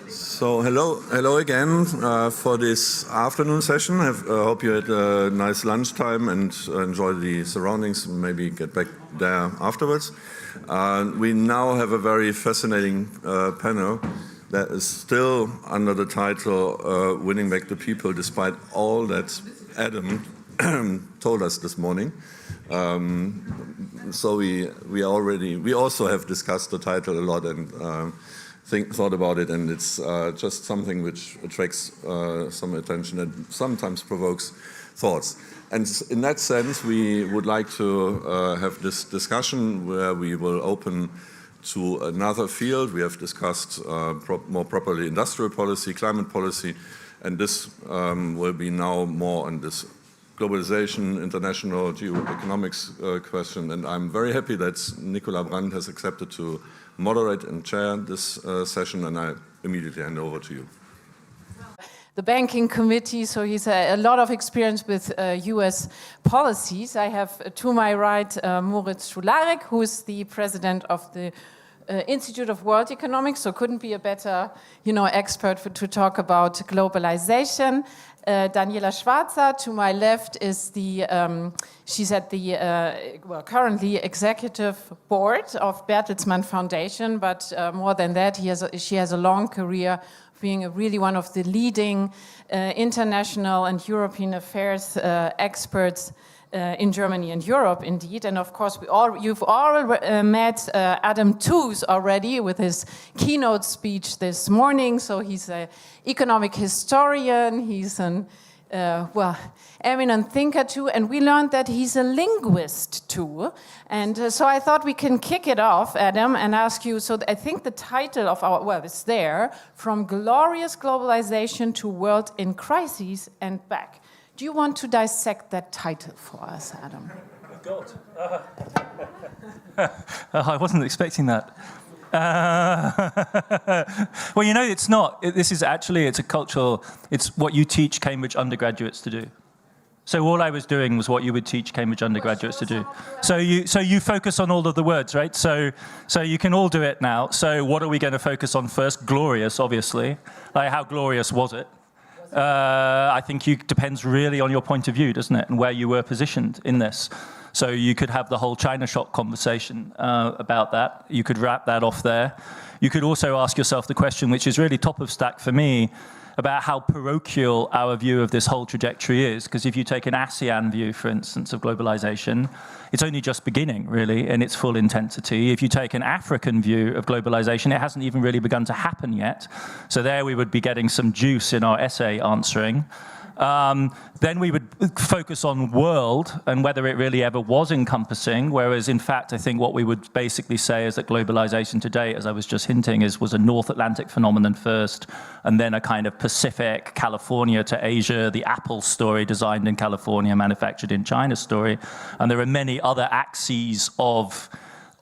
A: So hello again for this afternoon session. I hope you had a nice lunchtime and enjoy the surroundings, maybe get back there afterwards. We now have a very fascinating panel that is still under the title Winning Back the People, despite all that Adam told us this morning. So we also have discussed the title a lot and thought about it, and it's just something which attracts some attention and sometimes provokes thoughts. And in that sense, we would like to have this discussion where we will open to another field. We have discussed more properly industrial policy, climate policy, and this will be now more on this globalization, international geo-economics question. And I'm very happy that Nicola Brandt has accepted to moderate and chair this session, and I immediately hand over to you.
O: The banking committee, so he's a lot of experience with US policies. I have to my right MORITZ, who is the president of the Institute of World Economics, so couldn't be a better expert to talk about globalization. Daniela Schwarzer, to my left, is she's at the, currently executive board of Bertelsmann Foundation, but more than that, she has a long career being really one of the leading international and European affairs experts in Germany and Europe, indeed. And of course, you've all met Adam Tooze already with his keynote speech this morning. So he's an economic historian, he's an eminent thinker too, and we learned that he's a linguist too. And so I thought we can kick it off, Adam, and ask you, so I think the title of it's there, From Glorious Globalization to World in Crises and Back. Do you want to dissect that title for us, Adam?
D: Oh, God. I wasn't expecting that. Well, it's not. This is actually, it's a cultural, it's what you teach Cambridge undergraduates to do. So all I was doing was what you would teach Cambridge undergraduates to do. So you focus on all of the words, right? So you can all do it now. So what are we going to focus on first? Glorious, obviously. Like, how glorious was it? I think depends really on your point of view, doesn't it? And where you were positioned in this. So you could have the whole China shock conversation about that. You could wrap that off there. You could also ask yourself the question, which is really top of stack for me, about how parochial our view of this whole trajectory is. Because if you take an ASEAN view, for instance, of globalization, it's only just beginning, really, in its full intensity. If you take an African view of globalization, it hasn't even really begun to happen yet. So there we would be getting some juice in our essay answering. Then we would focus on world and whether it really ever was encompassing, whereas in fact I think what we would basically say is that globalization today, as I was just hinting, was a North Atlantic phenomenon first, and then a kind of Pacific, California to Asia, the Apple story, designed in California, manufactured in China story, and there are many other axes of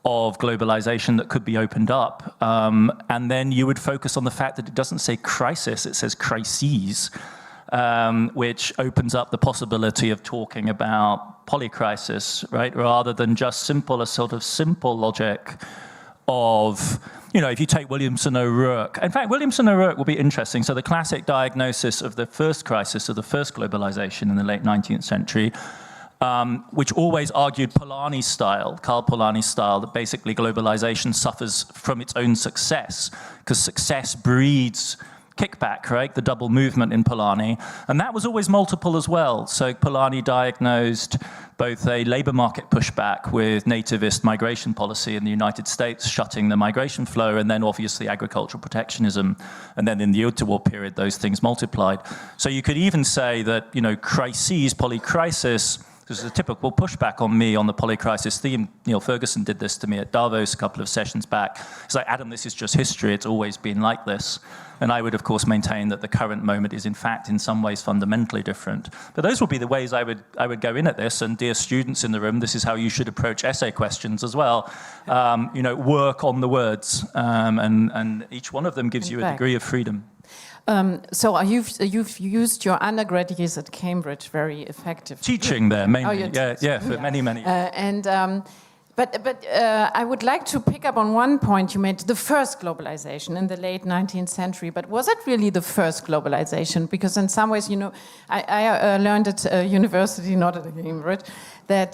D: globalization that could be opened up. And then you would focus on the fact that it doesn't say crisis, it says crises. Which opens up the possibility of talking about poly-crisis, right? Rather than just a sort of simple logic of, if you take Williamson O'Rourke. In fact, Williamson O'Rourke will be interesting. So the classic diagnosis of the first crisis, of the first globalization in the late 19th century, which always argued Polanyi's style, Karl Polanyi's style, that basically globalization suffers from its own success, because success breeds kickback, right? The double movement in Polanyi. And that was always multiple as well. So Polanyi diagnosed both a labor market pushback with nativist migration policy in the United States, shutting the migration flow, and then obviously agricultural protectionism. And then in the interwar period, those things multiplied. So you could even say that, crises, poly-crisis, this is a typical pushback on me on the poly-crisis theme. Neil Ferguson did this to me at Davos a couple of sessions back. It's like, Adam, this is just history. It's always been like this. And I would, of course, maintain that the current moment is, in fact, in some ways fundamentally different. But those would be the ways I would go in at this. And dear students in the room, this is how you should approach essay questions as well. Work on the words. And each one of them gives you a degree of freedom.
O: So you've used your undergrad years at Cambridge very effectively.
D: Teaching there, mainly. For many, many years.
O: And But I would like to pick up on one point you made, the first globalization in the late 19th century. But was it really the first globalization? Because in some ways, you know, I learned at university, not at Cambridge, that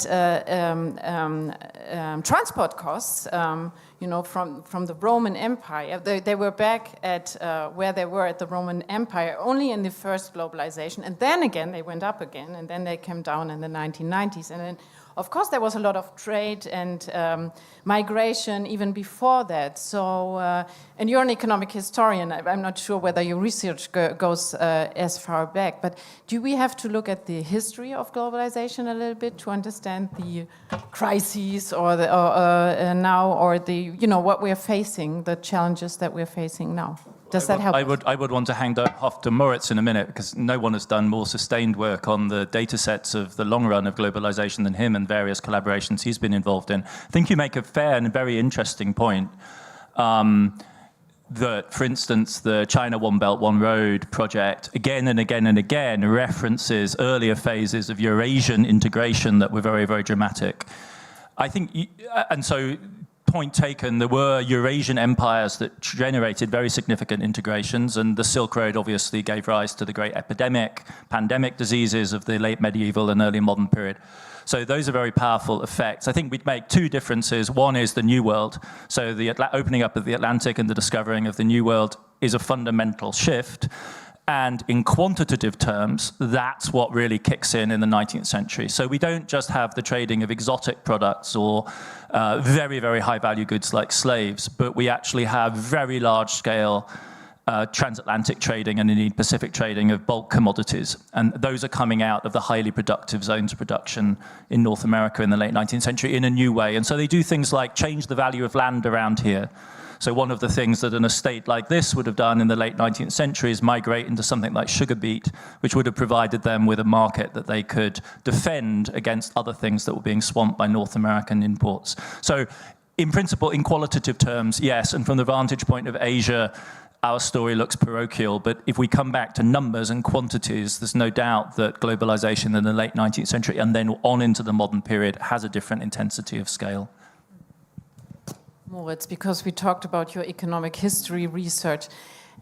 O: transport costs, you know, from the Roman Empire, they were back at where they were at the Roman Empire only in the first globalization. And then again, they went up again, and then they came down in the 1990s. And then, of course, there was a lot of trade and migration even before that. So, and you're an economic historian. I'm not sure whether your research goes as far back, but do we have to look at the history of globalization a little bit to understand the crises or the now, or the, you know, what we're facing, the challenges that we're facing now? Does that help?
D: I would want to hand off to Moritz in a minute, because no one has done more sustained work on the data sets of the long run of globalization than him, and various collaborations he's been involved in. I think you make a fair and very interesting point that, for instance, the China One Belt, One Road project again and again and again references earlier phases of Eurasian integration that were very, very dramatic. I think, and so, point taken, there were Eurasian empires that generated very significant integrations, and the Silk Road obviously gave rise to the great pandemic diseases of the late medieval and early modern period. So those are very powerful effects. I think we'd make two differences. One is the New World. So the opening up of the Atlantic and the discovering of the New World is a fundamental shift. And in quantitative terms, that's what really kicks in the 19th century. So we don't just have the trading of exotic products or very, very high-value goods like slaves, but we actually have very large-scale transatlantic trading and indeed Pacific trading of bulk commodities. And those are coming out of the highly productive zones of production in North America in the late 19th century in a new way. And so they do things like change the value of land around here. So one of the things that an estate like this would have done in the late 19th century is migrate into something like sugar beet, which would have provided them with a market that they could defend against other things that were being swamped by North American imports. So in principle, in qualitative terms, yes, and from the vantage point of Asia, our story looks parochial, but if we come back to numbers and quantities, there's no doubt that globalization in the late 19th century and then on into the modern period has a different intensity of scale.
O: Moritz, because we talked about your economic history research,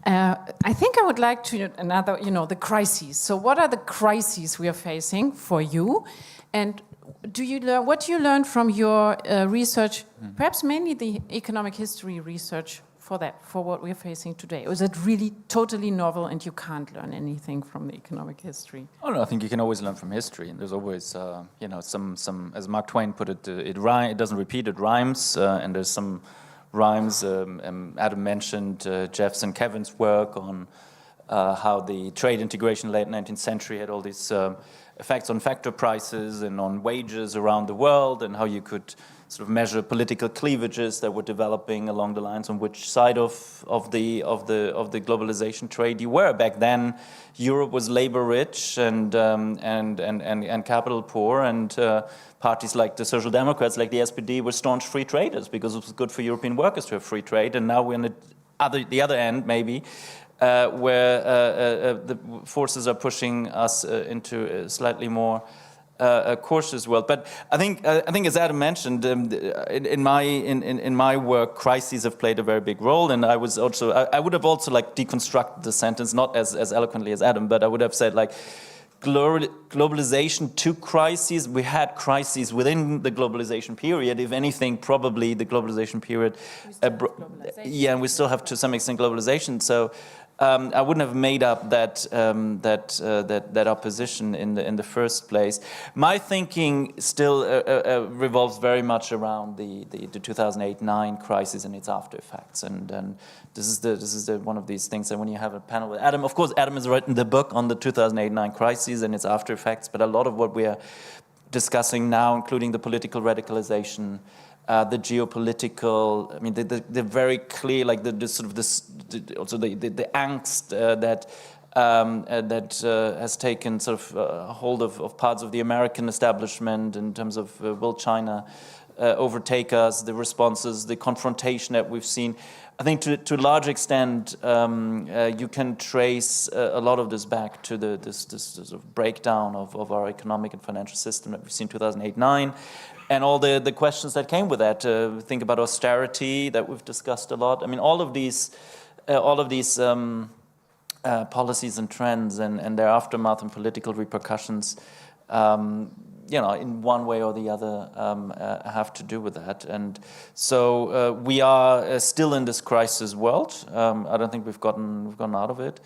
O: I think I would like to another, you know, the crises. So what are the crises we are facing for you? And do you learn, what do you learn from your research, perhaps mainly the economic history research for what we're facing today? Or is it really totally novel and you can't learn anything from the economic history?
P: Oh no, I think you can always learn from history. And there's always, you know, some, as Mark Twain put it, it doesn't repeat, it rhymes. And there's some rhymes. Adam mentioned Jeff's and Kevin's work on how the trade integration in the late 19th century had all these effects on factor prices and on wages around the world, and how you could sort of measure political cleavages that were developing along the lines on which side of the globalization trade you were. Back then, Europe was labor rich and capital poor, and parties like the Social Democrats, like the SPD, were staunch free traders because it was good for European workers to have free trade. And now we're on the other end, maybe, where the forces are pushing us into a slightly more cautious world. But I think as Adam mentioned, in my work, crises have played a very big role. And I would have also like deconstructed the sentence, not as eloquently as Adam, but I would have said like, globalization to crises. We had crises within the globalization period. If anything, probably the globalization period. Yeah, and we still have to some extent globalization. So I wouldn't have made up that opposition in the first place. My thinking still revolves very much around the 2008-9 crisis and its after effects, and this is one of these things that when you have a panel with Adam, of course, Adam has written the book on the 2008-9 crisis and its after effects, but a lot of what we are discussing now, including the political radicalization, the geopolitical, I mean, the very clear, like the angst that has taken sort of hold of parts of the American establishment in terms of will China overtake us, the responses, the confrontation that we've seen. I think to a large extent, you can trace a lot of this back to this sort of breakdown of our economic and financial system that we've seen 2008-9, and all the questions that came with that. Think about austerity that we've discussed a lot. I mean, all of these policies and trends and their aftermath and political repercussions, you know, in one way or the other, have to do with that. And so we are still in this crisis world. I don't think we've gotten out of it.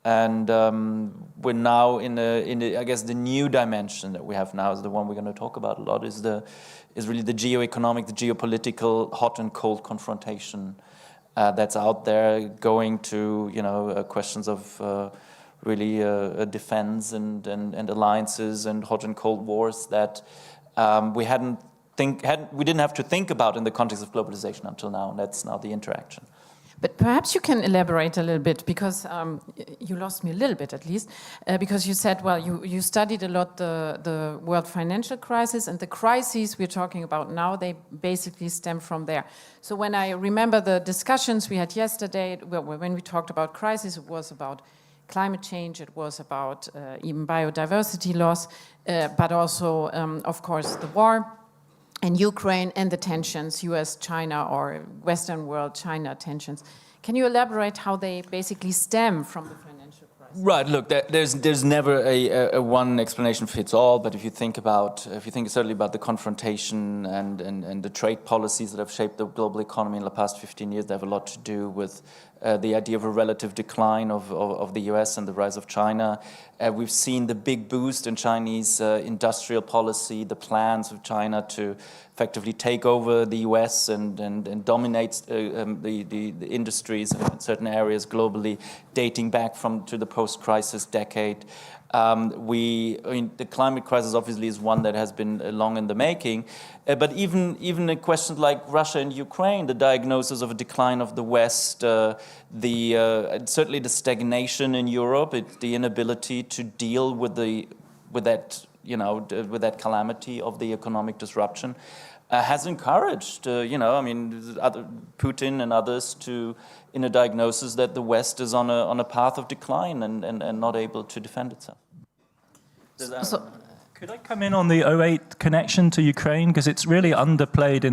P: And we're now in I guess the new dimension that we have now is the one we're going to talk about a lot, is really the geo-economic, the geopolitical hot and cold confrontation that's out there, going to, you know, questions of really defense and alliances and hot and cold wars that we didn't have to think about in the context of globalization until now, and that's now the interaction.
O: But perhaps you can elaborate a little bit, because you lost me a little bit at least, because you said, well, you studied a lot the world financial crisis, and the crises we're talking about now, they basically stem from there. So when I remember the discussions we had yesterday, when we talked about crisis, it was about climate change, it was about even biodiversity loss, but also, of course, the war in Ukraine and the tensions, US-China or Western world, China tensions. Can you elaborate how they basically stem from the financial crisis?
P: Right. Look, there's never a one explanation fits all. But if you think certainly about the confrontation and the trade policies that have shaped the global economy in the past 15 years, they have a lot to do with the idea of a relative decline of the US and the rise of China. We've seen the big boost in Chinese industrial policy, the plans of China to effectively take over the US and dominate the industries in certain areas globally, dating back to the post-crisis decade. The climate crisis obviously is one that has been long in the making, but even in questions like Russia and Ukraine, the diagnosis of a decline of the West, certainly the stagnation in Europe, the inability to deal with that calamity of the economic disruption, has encouraged, Putin and others in a diagnosis that the West is on a path of decline and not able to defend itself.
D: Could I come in on the 2008 connection to Ukraine? Because it's really underplayed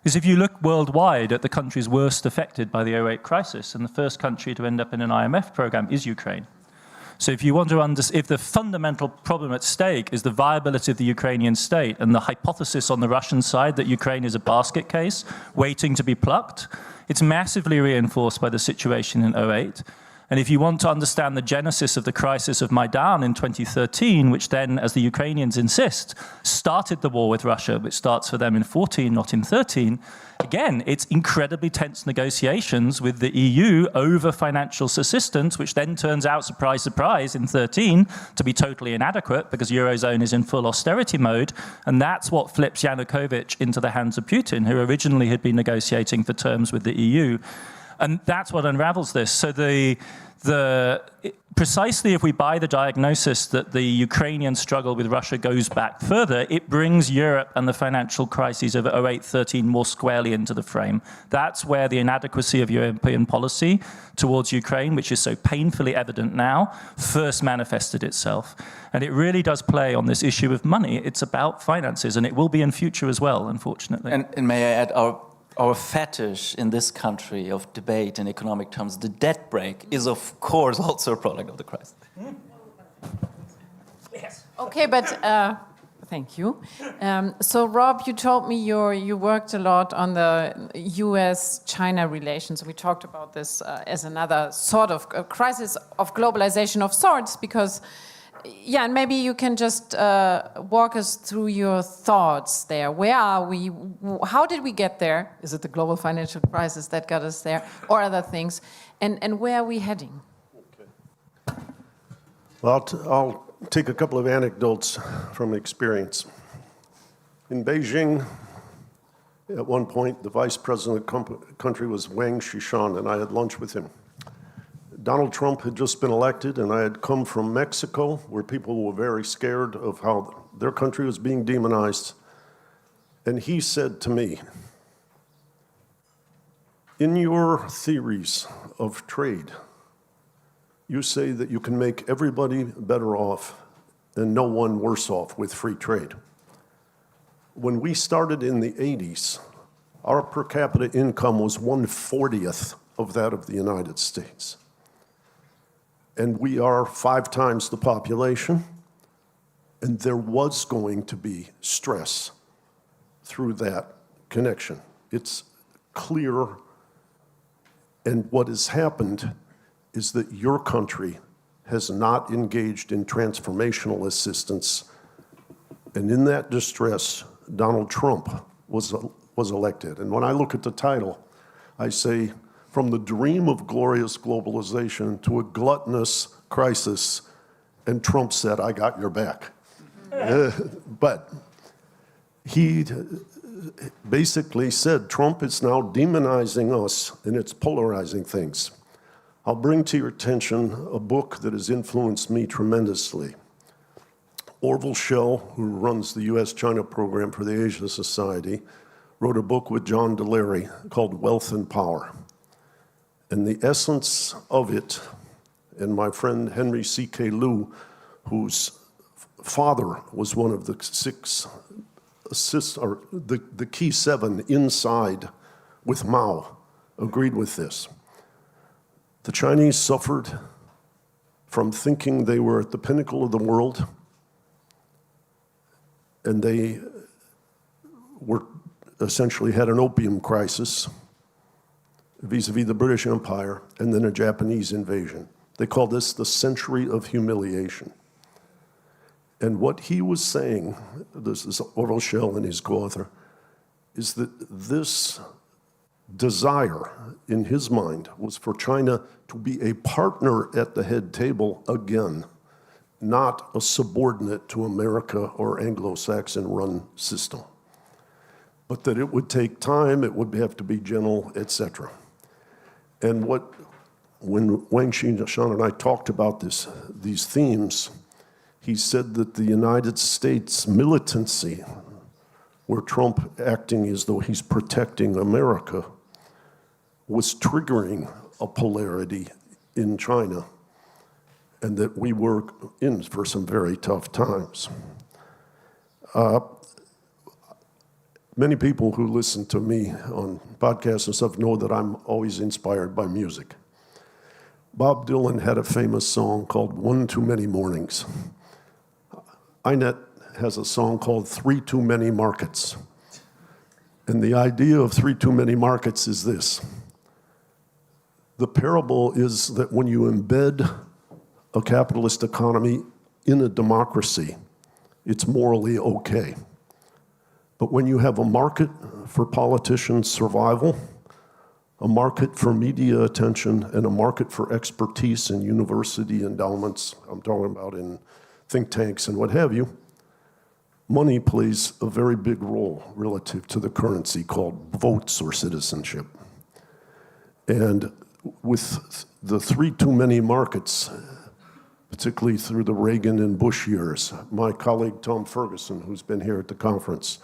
D: because if you look worldwide at the countries worst affected by the 2008 crisis, and the first country to end up in an IMF program is Ukraine. So if you want to if the fundamental problem at stake is the viability of the Ukrainian state and the hypothesis on the Russian side that Ukraine is a basket case waiting to be plucked, it's massively reinforced by the situation in 2008. And if you want to understand the genesis of the crisis of Maidan in 2013, which then, as the Ukrainians insist, started the war with Russia, which starts for them in 14, not in 13, again, it's incredibly tense negotiations with the EU over financial assistance, which then turns out, surprise, surprise, in 13 to be totally inadequate because Eurozone is in full austerity mode. And that's what flips Yanukovych into the hands of Putin, who originally had been negotiating for terms with the EU. And that's what unravels this. So precisely if we buy the diagnosis that the Ukrainian struggle with Russia goes back further, it brings Europe and the financial crises of 2008-13 more squarely into the frame. That's where the inadequacy of European policy towards Ukraine, which is so painfully evident now, first manifested itself. And it really does play on this issue of money. It's about finances, and it will be in future as well, unfortunately.
P: And may I add, our fetish in this country of debate in economic terms, the debt brake, is of course also a product of the crisis.
O: Yes. Okay, but thank you. So Rob, you told me you worked a lot on the US-China relations. We talked about this as another sort of a crisis of globalization of sorts, because yeah, and maybe you can just walk us through your thoughts there. Where are we? How did we get there? Is it the global financial crisis that got us there, or other things? And where are we heading?
Q: Okay. Well, I'll take a couple of anecdotes from experience. In Beijing, at one point, the vice president of the country was Wang Xishan, and I had lunch with him. Donald Trump had just been elected, and I had come from Mexico, where people were very scared of how their country was being demonized. And he said to me, in your theories of trade, you say that you can make everybody better off and no one worse off with free trade. When we started in the 80s, our per capita income was 1/40th of that of the United States. And we are 5 times the population, and there was going to be stress through that connection. It's clear, and what has happened is that your country has not engaged in transformational assistance, and in that distress, Donald Trump was elected. And when I look at the title, I say, from the dream of glorious globalization to a gluttonous crisis, and Trump said, I got your back. But he basically said, Trump is now demonizing us and it's polarizing things. I'll bring to your attention a book that has influenced me tremendously. Orville Schell, who runs the US-China program for the Asia Society, wrote a book with John Delaney called Wealth and Power. And the essence of it, and my friend Henry C.K. Liu, whose father was one of the the key 7 inside with Mao, agreed with this. The Chinese suffered from thinking they were at the pinnacle of the world, and they were essentially had an opium crisis vis-a-vis the British Empire, and then a Japanese invasion. They call this the century of humiliation. And what he was saying, this is Orville Schell and his co-author, is that this desire in his mind was for China to be a partner at the head table again, not a subordinate to America or Anglo-Saxon run system. But that it would take time, it would have to be gentle, etc. And when Wang Xinshan and I talked about these themes, he said that the United States militancy, where Trump acting as though he's protecting America, was triggering a polarity in China, and that we were in for some very tough times. Many people who listen to me on podcasts and stuff know that I'm always inspired by music. Bob Dylan had a famous song called One Too Many Mornings. INET has a song called 3 Too Many Markets. And the idea of 3 too many markets is this. The parable is that when you embed a capitalist economy in a democracy, it's morally okay. But when you have a market for politicians' survival, a market for media attention, and a market for expertise in university endowments, I'm talking about in think tanks and what have you, money plays a very big role relative to the currency called votes or citizenship. And with the 3 too many markets, particularly through the Reagan and Bush years, my colleague Tom Ferguson, who's been here at the conference,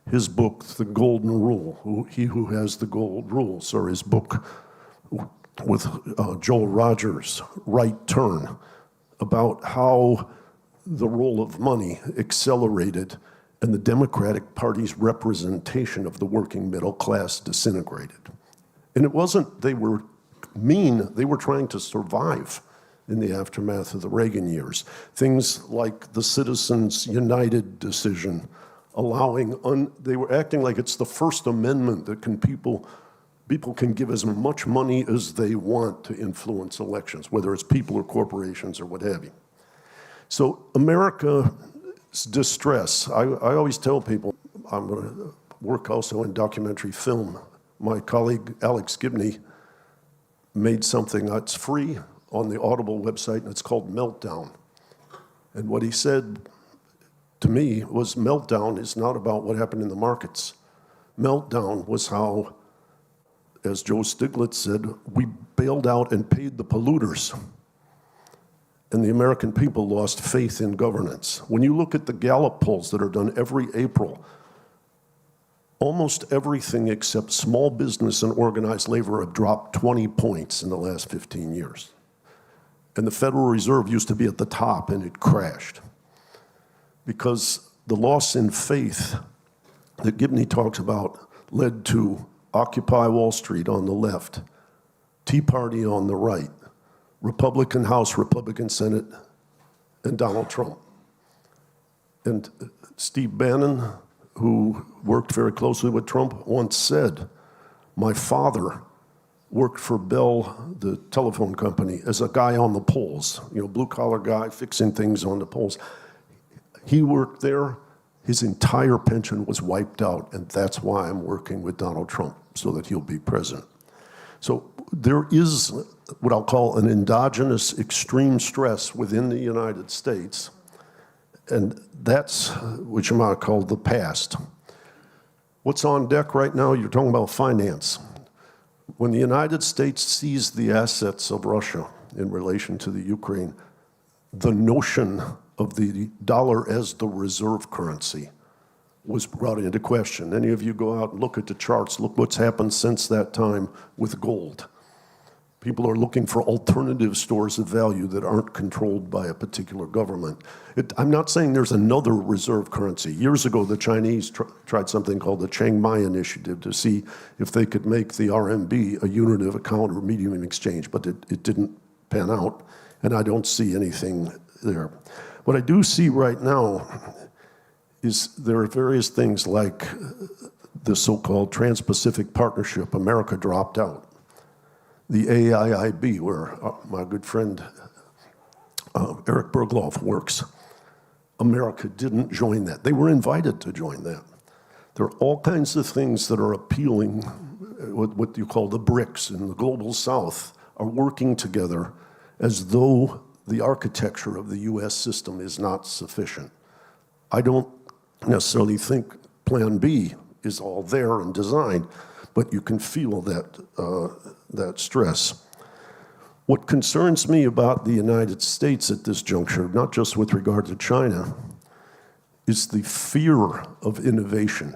Q: his book, The Golden Rule, He Who Has the Gold Rules, or his book with Joel Rogers, Right Turn, about how the role of money accelerated and the Democratic Party's representation of the working middle class disintegrated. And it wasn't they were mean, they were trying to survive in the aftermath of the Reagan years. Things like the Citizens United decision, they were acting like it's the First Amendment that people can give as much money as they want to influence elections, whether it's people or corporations or what have you. So America's distress, I always tell people, I'm going to work also in documentary film. My colleague Alex Gibney made something that's free on the Audible website, and it's called Meltdown. And what he said to me was Meltdown is not about what happened in the markets. Meltdown was how, as Joe Stiglitz said, we bailed out and paid the polluters. And the American people lost faith in governance. When you look at the Gallup polls that are done every April, almost everything except small business and organized labor have dropped 20 points in the last 15 years. And the Federal Reserve used to be at the top, and it crashed. Because the loss in faith that Gibney talks about led to Occupy Wall Street on the left, Tea Party on the right, Republican House, Republican Senate, and Donald Trump. And Steve Bannon, who worked very closely with Trump, once said, my father worked for Bell, the telephone company, as a guy on the polls, you know, blue-collar guy fixing things on the polls. He worked there. His entire pension was wiped out, and that's why I'm working with Donald Trump, so that he'll be president. So there is what I'll call an endogenous extreme stress within the United States, and that's what you might call the past. What's on deck right now? You're talking about finance. When the United States seized the assets of Russia in relation to the Ukraine, the notion of the dollar as the reserve currency was brought into question. Any of you go out and look at the charts, look what's happened since that time with gold. People are looking for alternative stores of value that aren't controlled by a particular government. I'm not saying there's another reserve currency. Years ago, the Chinese tried something called the Chiang Mai Initiative to see if they could make the RMB a unit of account or medium of exchange, but it didn't pan out, and I don't see anything there. What I do see right now is there are various things like the so-called Trans-Pacific Partnership. America dropped out. The AIIB, where my good friend Eric Bergloff works, America didn't join that. They were invited to join that. There are all kinds of things that are appealing, what you call the BRICS in the global south, are working together as though the architecture of the US system is not sufficient. I don't necessarily think Plan B is all there and designed, but you can feel that stress. What concerns me about the United States at this juncture, not just with regard to China, is the fear of innovation.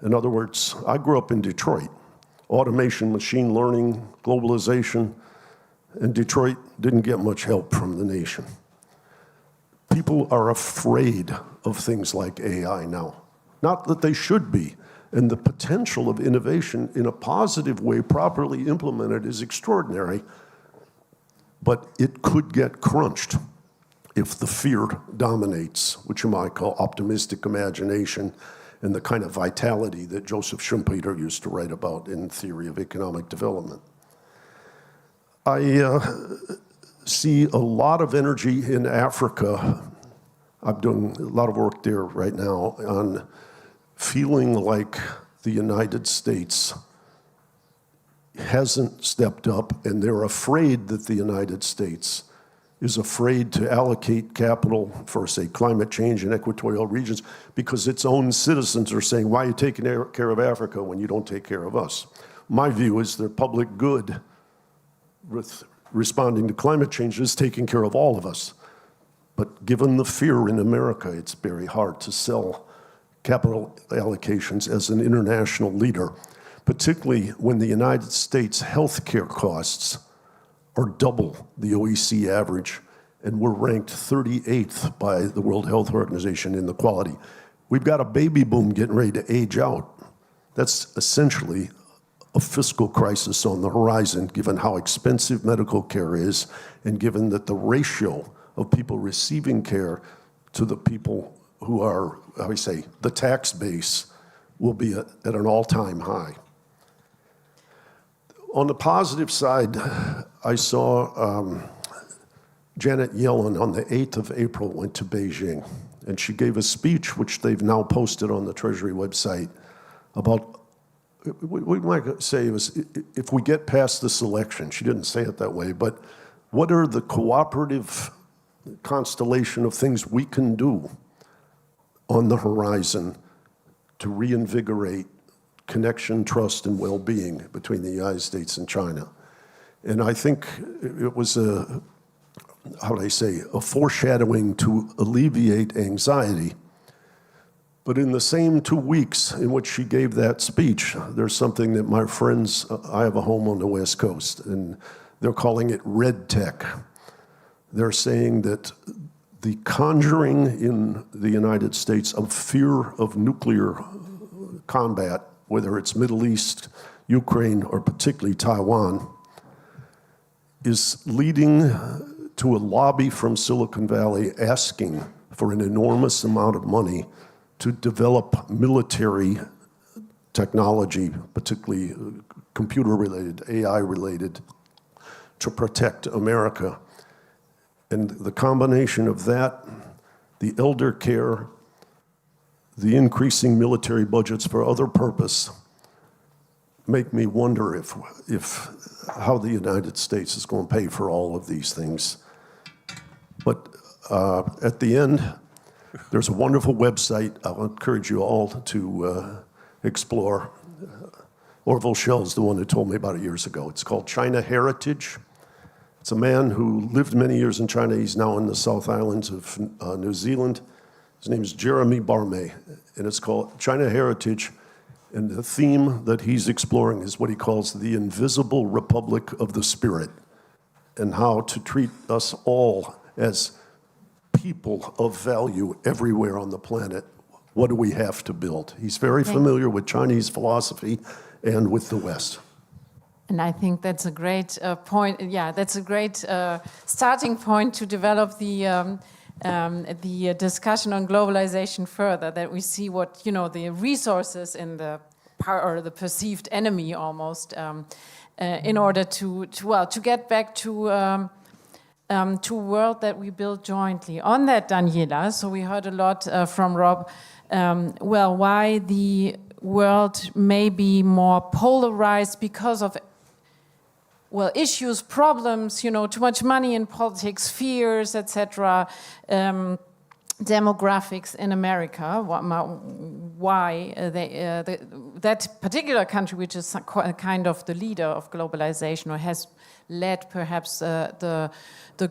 Q: In other words, I grew up in Detroit. Automation, machine learning, globalization, and Detroit didn't get much help from the nation. People are afraid of things like AI now. Not that they should be. And the potential of innovation in a positive way, properly implemented, is extraordinary, but it could get crunched if the fear dominates, which you might call optimistic imagination and the kind of vitality that Joseph Schumpeter used to write about in Theory of Economic Development. I see a lot of energy in Africa. I'm doing a lot of work there right now on feeling like the United States hasn't stepped up, and they're afraid that the United States is afraid to allocate capital for, say, climate change in equatorial regions because its own citizens are saying, why are you taking care of Africa when you don't take care of us? My view is the public good with responding to climate change is taking care of all of us. But given the fear in America, it's very hard to sell capital allocations as an international leader, particularly when the United States healthcare costs are double the OECD average, and we're ranked 38th by the World Health Organization in the quality. We've got a baby boom getting ready to age out. That's essentially a fiscal crisis on the horizon, given how expensive medical care is, and given that the ratio of people receiving care to the people who are, how we say, the tax base will be at an all-time high. On the positive side, I saw Janet Yellen on the 8th of April went to Beijing, and she gave a speech which they've now posted on the Treasury website about, we might say it was, if we get past this election, she didn't say it that way, but what are the cooperative constellation of things we can do on the horizon to reinvigorate connection, trust, and well-being between the United States and China. And I think it was a, how do I say, a foreshadowing to alleviate anxiety. But in the same 2 weeks in which she gave that speech, there's something that my friends, I have a home on the West Coast, and they're calling it red tech. They're saying that the conjuring in the United States of fear of nuclear combat, whether it's Middle East, Ukraine, or particularly Taiwan, is leading to a lobby from Silicon Valley asking for an enormous amount of money to develop military technology, particularly computer-related, AI-related, to protect America. And the combination of that, the elder care, the increasing military budgets for other purpose, make me wonder if how the United States is going to pay for all of these things. But at the end, there's a wonderful website I'll encourage you all to explore. Orville Schell's the one who told me about it years ago. It's called China Heritage. It's a man who lived many years in China. He's now in the South Islands of New Zealand. His name is Jeremy Barmay, and it's called China Heritage. And the theme that he's exploring is what he calls the invisible republic of the spirit, and how to treat us all as people of value everywhere on the planet. What do we have to build? He's very familiar with Chinese philosophy and with the West.
O: And I think that's a great point. Yeah, that's a great starting point to develop the discussion on globalization further. That we see what the resources in the or the perceived enemy almost, in order to get back to a world that we build jointly. On that, Daniela, so we heard a lot from Rob. Why the world may be more polarized because of issues, problems, too much money in politics, fears, etc., demographics in America, why that particular country, which is kind of the leader of globalization or has led perhaps the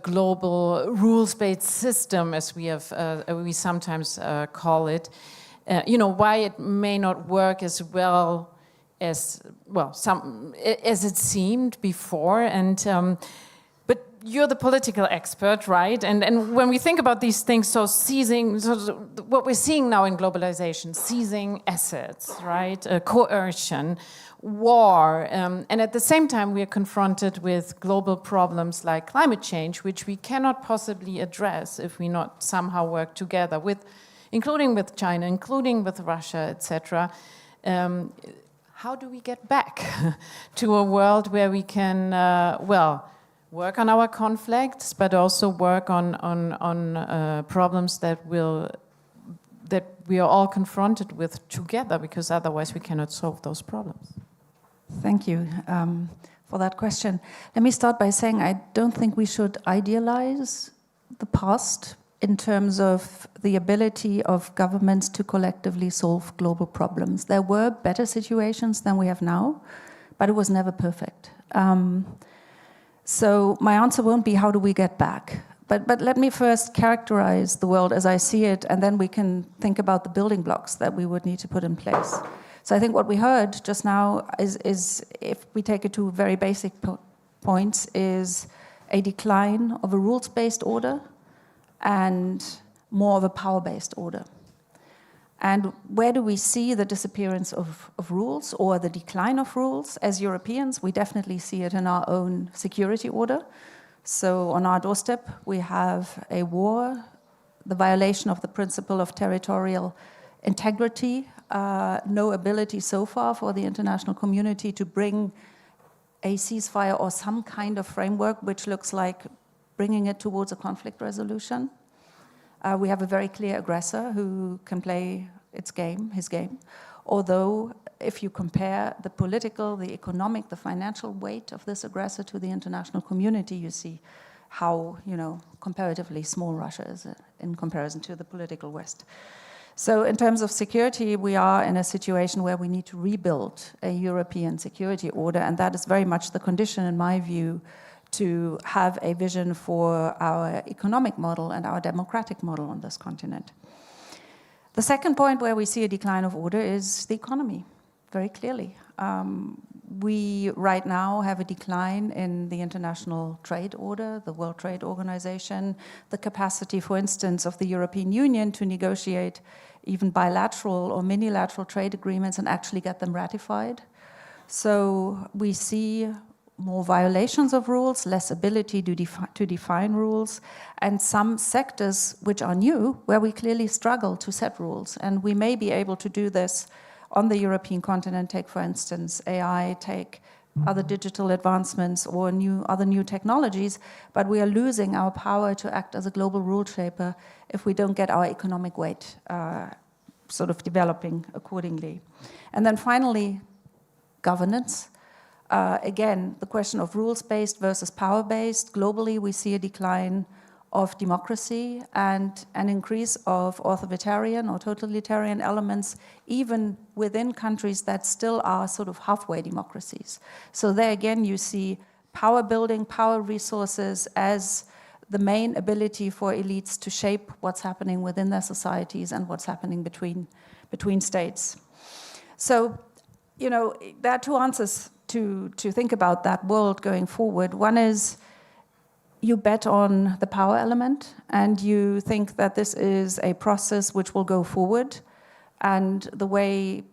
O: global rules-based system, as we sometimes call it, why it may not work as well as it seemed before. And but you're the political expert, right? And when we think about these things, so what we're seeing now in globalization, seizing assets, right? Coercion, war, and at the same time we are confronted with global problems like climate change, which we cannot possibly address if we not somehow work together including with China, including with Russia, etc. How do we get back to a world where we can, work on our conflicts, but also work on problems that we are all confronted with together, because otherwise we cannot solve those problems?
R: Thank you for that question. Let me start by saying I don't think we should idealize the past in terms of the ability of governments to collectively solve global problems. There were better situations than we have now, but it was never perfect. So my answer won't be how do we get back, but let me first characterize the world as I see it, and then we can think about the building blocks that we would need to put in place. So I think what we heard just now is if we take it to very basic points, is a decline of a rules-based order and more of a power-based order. And where do we see the disappearance of rules or the decline of rules? As Europeans, we definitely see it in our own security order. So on our doorstep, we have a war, the violation of the principle of territorial integrity, no ability so far for the international community to bring a ceasefire or some kind of framework which looks like bringing it towards a conflict resolution. We have a very clear aggressor who can play his game. Although, if you compare the political, the economic, the financial weight of this aggressor to the international community, you see how, comparatively small Russia is in comparison to the political West. So in terms of security, we are in a situation where we need to rebuild a European security order, and that is very much the condition, in my view, to have a vision for our economic model and our democratic model on this continent. The second point where we see a decline of order is the economy, very clearly. We right now have a decline in the international trade order, the World Trade Organization, the capacity, for instance, of the European Union to negotiate even bilateral or minilateral trade agreements and actually get them ratified. So we see more violations of rules, less ability to define rules, and some sectors which are new, where we clearly struggle to set rules. And we may be able to do this on the European continent. Take, for instance, AI, take other digital advancements or other new technologies, but we are losing our power to act as a global rule shaper if we don't get our economic weight sort of developing accordingly. And then finally, governance. Again, the question of rules-based versus power-based. Globally, we see a decline of democracy and an increase of authoritarian or totalitarian elements, even within countries that still are sort of halfway democracies. So there again, you see power building, power resources as the main ability for elites to shape what's happening within their societies and what's happening between states. So, you know, there are two answers to think about that world going forward. One is you bet on the power element and you think that this is a process which will go forward, and the way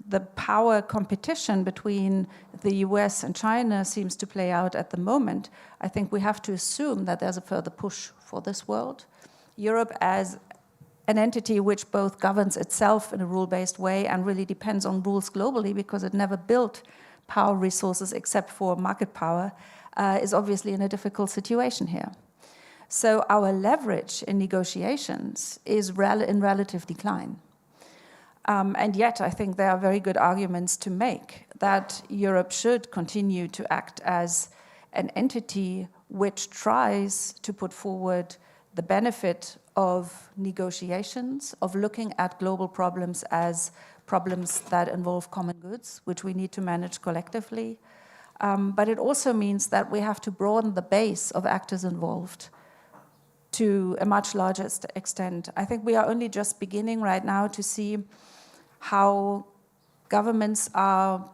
R: the power competition between the US and China seems to play out at the moment, I think we have to assume that there's a further push for this world. Europe as an entity which both governs itself in a rule-based way and really depends on rules globally because it never built power resources except for market power, is obviously in a difficult situation here. So our leverage in negotiations is in relative decline. And yet I think there are very good arguments to make that Europe should continue to act as an entity which tries to put forward the benefit of negotiations, of looking at global problems as problems that involve common goods, which we need to manage collectively. But it also means that we have to broaden the base of actors involved to a much larger extent. I think we are only just beginning right now to see how governments are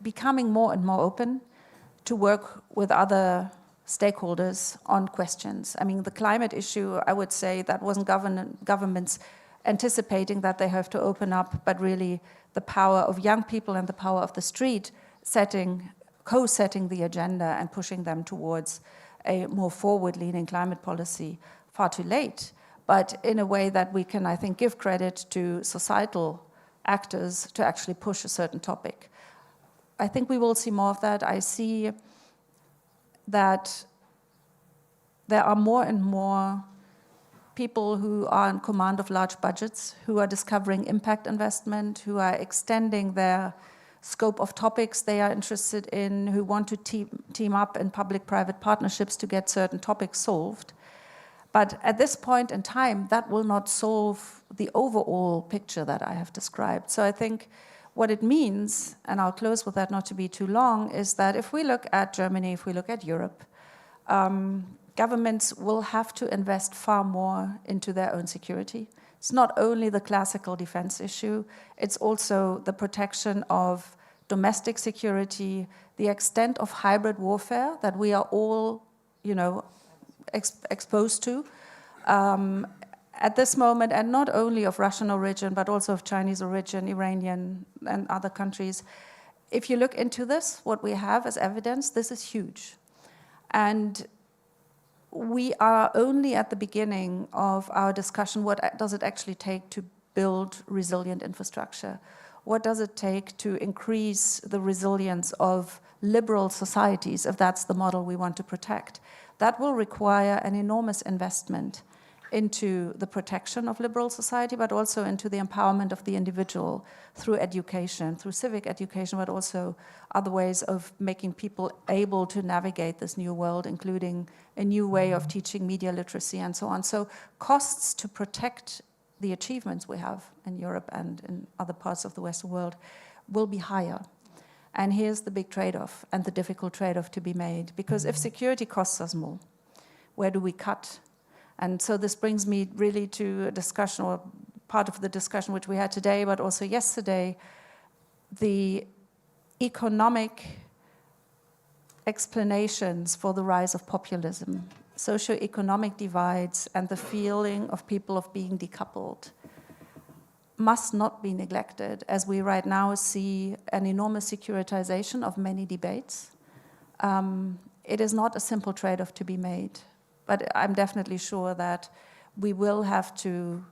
R: becoming more and more open to work with other stakeholders on questions. I mean, the climate issue, I would say that wasn't governments anticipating that they have to open up, but really the power of young people and the power of the street co-setting the agenda and pushing them towards a more forward-leaning climate policy far too late, but in a way that we can, I think, give credit to societal actors to actually push a certain topic. I think we will see more of that. I see that there are more and more people who are in command of large budgets, who are discovering impact investment, who are extending their scope of topics they are interested in, who want to team up in public-private partnerships to get certain topics solved. But at this point in time, that will not solve the overall picture that I have described. So I think what it means, and I'll close with that not to be too long, is that if we look at Germany, if we look at Europe, governments will have to invest far more into their own security. It's not only the classical defense issue, it's also the protection of domestic security, the extent of hybrid warfare that we are all, you know, exposed to at this moment, and not only of Russian origin, but also of Chinese origin, Iranian, and other countries. If you look into this, what we have as evidence, this is huge. And we are only at the beginning of our discussion. What does it actually take to build resilient infrastructure? What does it take to increase the resilience of liberal societies, if that's the model we want to protect? That will require an enormous investment into the protection of liberal society, but also into the empowerment of the individual through education, through civic education, but also other ways of making people able to navigate this new world, including a new way of teaching media literacy and so on. So costs to protect the achievements we have in Europe and in other parts of the Western world will be higher. And here's the big trade-off and the difficult trade-off to be made, because if security costs us more, where do we cut? And so this brings me really to a discussion, or part of the discussion which we had today, but also yesterday, the economic explanations for the rise of populism, socioeconomic divides, and the feeling of people of being decoupled must not be neglected, as we right now see an enormous securitization of many debates. It is not a simple trade-off to be made, but I'm definitely sure that we will have to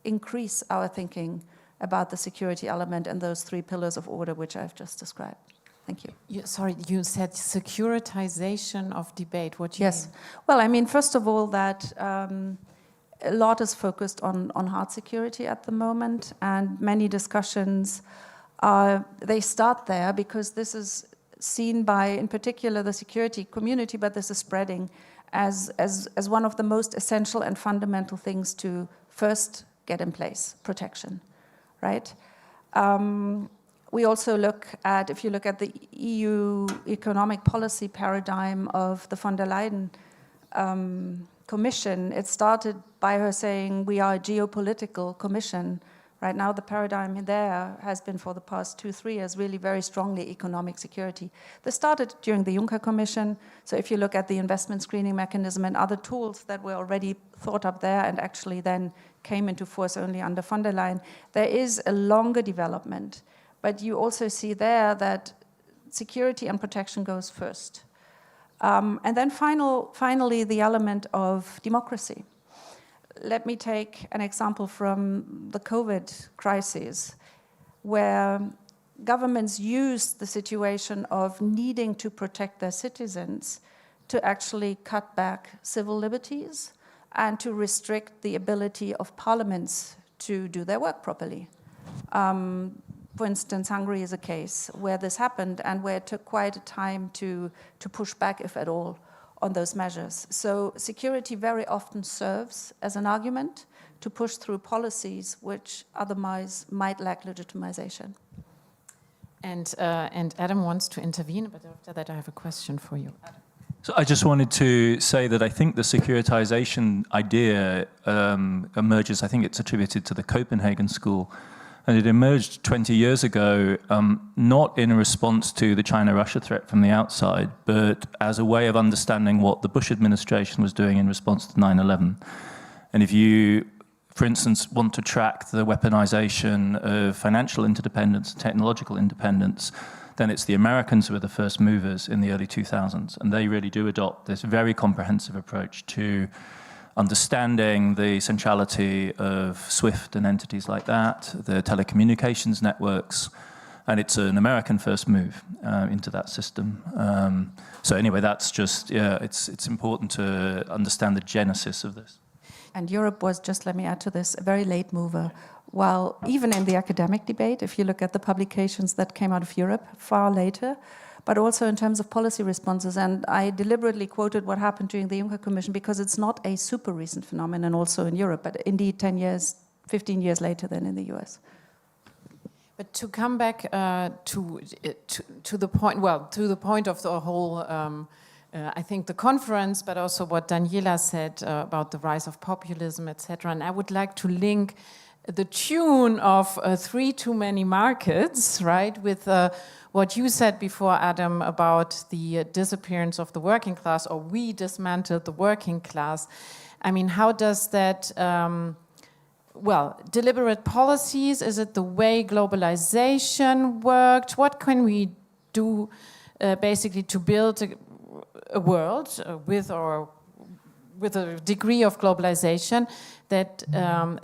R: increase our thinking about the security element and those three pillars of order which I've just described. Thank you.
O: Sorry, you said securitization of debate. What do you
R: Yes.
O: mean?
R: Well, I mean, first of all, that a lot is focused on hard security at the moment, and many discussions, they start there because this is seen by, in particular, the security community, but this is spreading as one of the most essential and fundamental things to first get in place, protection, right? We also look at, if you look at the EU economic policy paradigm of the von der Leyen Commission, it started by her saying we are a geopolitical commission. Right now, the paradigm there has been for the past 2-3 years really very strongly economic security. This started during the Juncker Commission. So if you look at the investment screening mechanism and other tools that were already thought up there and actually then came into force only under von der Leyen, there is a longer development. But you also see there that security and protection goes first. And then finally, the element of democracy. Let me take an example from the COVID crisis, where governments used the situation of needing to protect their citizens to actually cut back civil liberties and to restrict the ability of parliaments to do their work properly. For instance, Hungary is a case where this happened and where it took quite a time to push back, if at all, on those measures. So security very often serves as an argument to push through policies which otherwise might lack legitimization.
O: And Adam wants to intervene, but after that I have a question for you. Adam.
D: So I just wanted to say that I think the securitization idea emerges, I think it's attributed to the Copenhagen School, and it emerged 20 years ago, not in a response to the China-Russia threat from the outside, but as a way of understanding what the Bush administration was doing in response to 9/11. And if you, for instance, want to track the weaponization of financial interdependence, technological independence, then it's the Americans who are the first movers in the early 2000s. And they really do adopt this very comprehensive approach to understanding the centrality of SWIFT and entities like that, the telecommunications networks, and it's an American first move into that system. So anyway, that's just, yeah, it's important to understand the genesis of this.
R: And Europe was, just let me add to this, a very late mover. While even in the academic debate, if you look at the publications that came out of Europe far later, but also in terms of policy responses. And I deliberately quoted what happened during the Juncker Commission because it's not a super recent phenomenon also in Europe, but indeed 10 years, 15 years later than in the US.
O: But to come back to the point, well, to the point of the whole, I think the conference, but also what Daniela said about the rise of populism, etc. And I would like to link the tune of 3 too many markets, right, with what you said before, Adam, about the disappearance of the working class, or we dismantled the working class. I mean, how does that, well, deliberate policies, is it the way globalization worked? What can we do basically to build a world with a degree of globalization that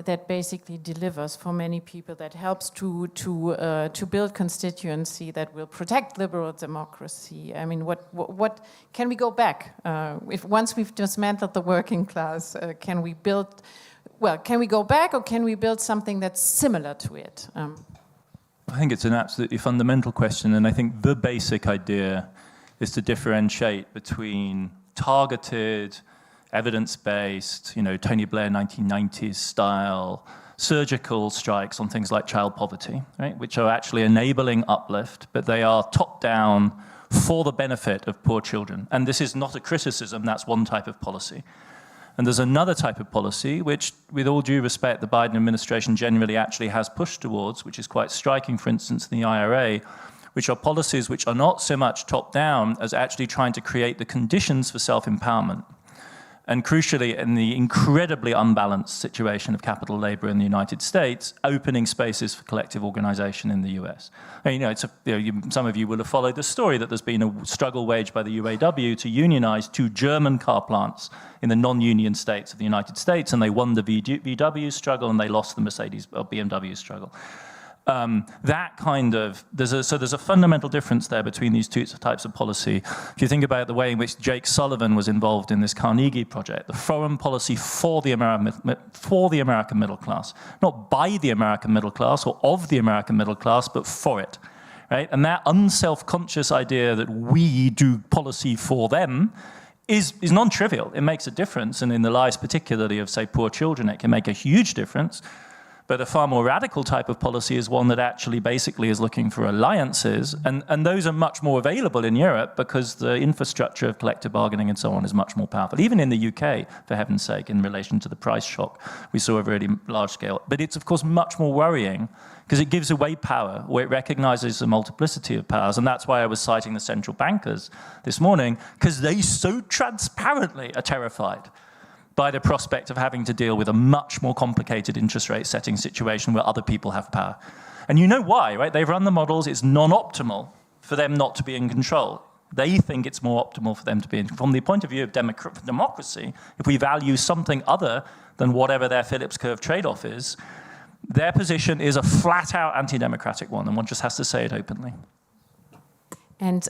O: that basically delivers for many people, that helps to build constituency that will protect liberal democracy? I mean, what can we go back if once we've dismantled the working class? Can we build? Well, can we go back, or can we build something that's similar to it?
D: I think it's an absolutely fundamental question, and I think the basic idea is to differentiate between targeted, evidence-based, Tony Blair 1990s style surgical strikes on things like child poverty, right, which are actually enabling uplift, but they are top-down for the benefit of poor children. And this is not a criticism, that's one type of policy. And there's another type of policy, which, with all due respect, the Biden administration generally actually has pushed towards, which is quite striking, for instance, in the IRA, which are policies which are not so much top-down as actually trying to create the conditions for self-empowerment. And crucially, in the incredibly unbalanced situation of capital labor in the United States, opening spaces for collective organization in the US. And, some of you will have followed the story that there's been a struggle waged by the UAW to unionize 2 German car plants in the non-union states of the United States, and they won the VW struggle and they lost the Mercedes or BMW struggle. There's a fundamental difference there between these two types of policy. If you think about the way in which Jake Sullivan was involved in this Carnegie project, the foreign policy for the American middle class, not by the American middle class or of the American middle class, but for it, right? And that unself-conscious idea that we do policy for them is non-trivial. It makes a difference, and in the lives particularly of, say, poor children, it can make a huge difference. But a far more radical type of policy is one that actually basically is looking for alliances, and those are much more available in Europe because the infrastructure of collective bargaining and so on is much more powerful. Even in the UK, for heaven's sake, in relation to the price shock, we saw a really large scale. But it's, of course, much more worrying because it gives away power, or it recognizes a multiplicity of powers, and that's why I was citing the central bankers this morning, because they so transparently are terrified by the prospect of having to deal with a much more complicated interest rate setting situation where other people have power. And you know why, right? They've run the models. It's non-optimal for them not to be in control. They think it's more optimal for them to be in. From the point of view of democracy, if we value something other than whatever their Phillips curve trade-off is, their position is a flat-out anti-democratic one, and one just has to say it openly.
O: And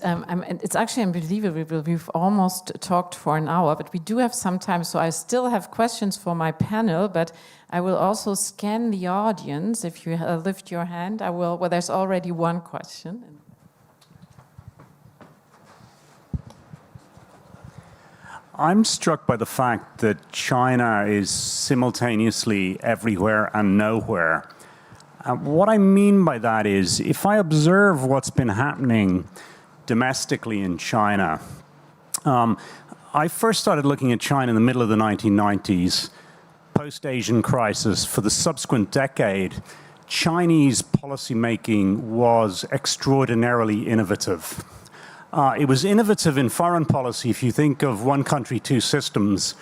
O: it's actually unbelievable. We've almost talked for an hour, but we do have some time. So I still have questions for my panel, but I will also scan the audience. If you lift your hand, I will. Well, there's already one question.
S: I'm struck by the fact that China is simultaneously everywhere and nowhere. What I mean by that is, if I observe what's been happening domestically in China. I first started looking at China in the middle of the 1990s, post-Asian crisis. For the subsequent decade, Chinese policymaking was extraordinarily innovative. It was innovative in foreign policy. If you think of one country, two systems,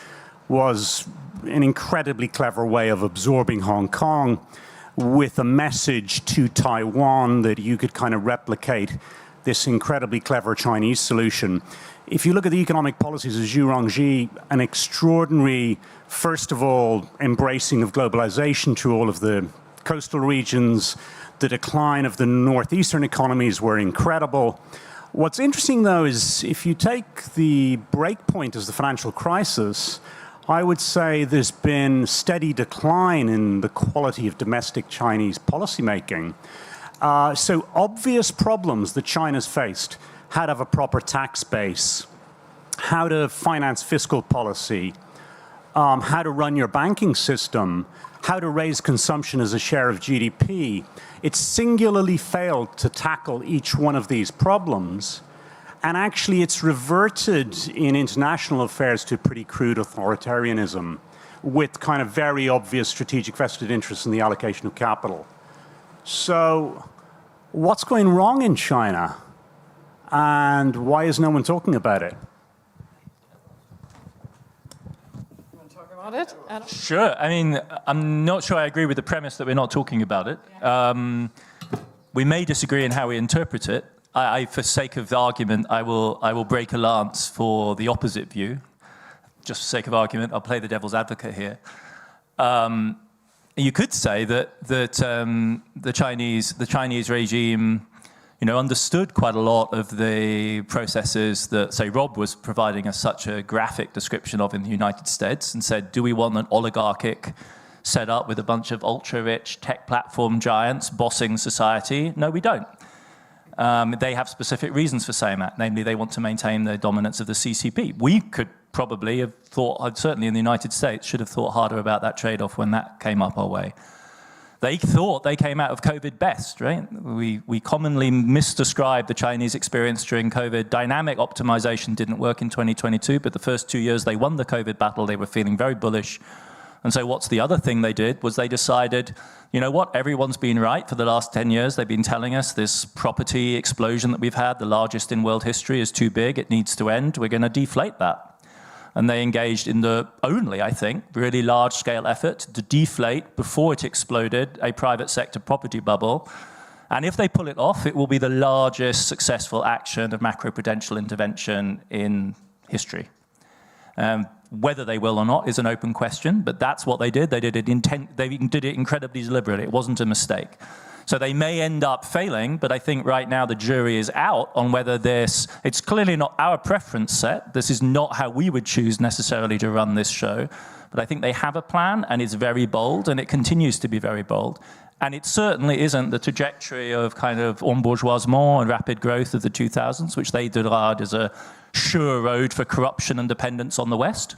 S: was an incredibly clever way of absorbing Hong Kong with a message to Taiwan that you could kind of replicate this incredibly clever Chinese solution. If you look at the economic policies of Zhu Rongji, an extraordinary, first of all, embracing of globalization to all of the coastal regions, the decline of the northeastern economies were incredible. What's interesting, though, is if you take the break point as the financial crisis, I would say there's been steady decline in the quality of domestic Chinese policymaking. So obvious problems that China's faced, how to have a proper tax base, how to finance fiscal policy, how to run your banking system, how to raise consumption as a share of GDP. It's singularly failed to tackle each one of these problems. And actually it's reverted in international affairs to pretty crude authoritarianism with kind of very obvious strategic vested interests in the allocation of capital. So what's going wrong in China? And why is no one talking about it?
O: You want to talk about it, Adam?
D: Sure. I mean, I'm not sure I agree with the premise that we're not talking about it. Yeah. We may disagree in how we interpret it. For sake of the argument, I will break a lance for the opposite view. Just for sake of argument, I'll play the devil's advocate here. You could say that the Chinese regime, understood quite a lot of the processes that, say, Rob was providing us such a graphic description of in the United States, and said, do we want an oligarchic set up with a bunch of ultra-rich tech platform giants bossing society? No, we don't. They have specific reasons for saying that. Namely, they want to maintain the dominance of the CCP. We could probably have thought, certainly in the United States, should have thought harder about that trade-off when that came up our way. They thought they came out of COVID best, right? We commonly misdescribe the Chinese experience during COVID. Dynamic optimization didn't work in 2022, but the first 2 years they won the COVID battle, they were feeling very bullish. And so what's the other thing they did was they decided, you know what, everyone's been right for the last 10 years. They've been telling us this property explosion that we've had, the largest in world history, is too big, it needs to end, we're going to deflate that. And they engaged in the only, I think, really large-scale effort to deflate, before it exploded, a private sector property bubble. And if they pull it off, it will be the largest successful action of macroprudential intervention in history. Whether they will or not is an open question, but that's what they did. They did it incredibly deliberately. It wasn't a mistake. So they may end up failing, but I think right now the jury is out on whether it's clearly not our preference set. This is not how we would choose necessarily to run this show. But I think they have a plan, and it's very bold, and it continues to be very bold. And it certainly isn't the trajectory of kind of embourgeoisement and rapid growth of the 2000s, which they derived as a sure road for corruption and dependence on the West.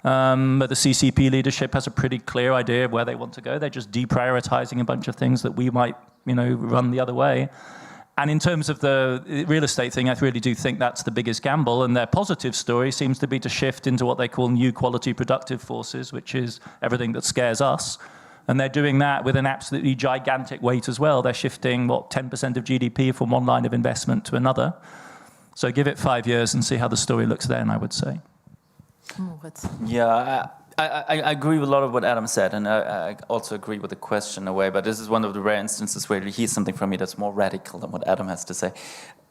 D: But the CCP leadership has a pretty clear idea of where they want to go. They're just deprioritizing a bunch of things that we might, run the other way. And in terms of the real estate thing, I really do think that's the biggest gamble. And their positive story seems to be to shift into what they call new quality productive forces, which is everything that scares us. And they're doing that with an absolutely gigantic weight as well. They're shifting, 10% of GDP from one line of investment to another. So give it 5 years and see how the story looks then, I would say.
C: Moritz.
P: Yeah, I agree with a lot of what Adam said, and I also agree with the question in a way, but this is one of the rare instances where you hear something from me that's more radical than what Adam has to say.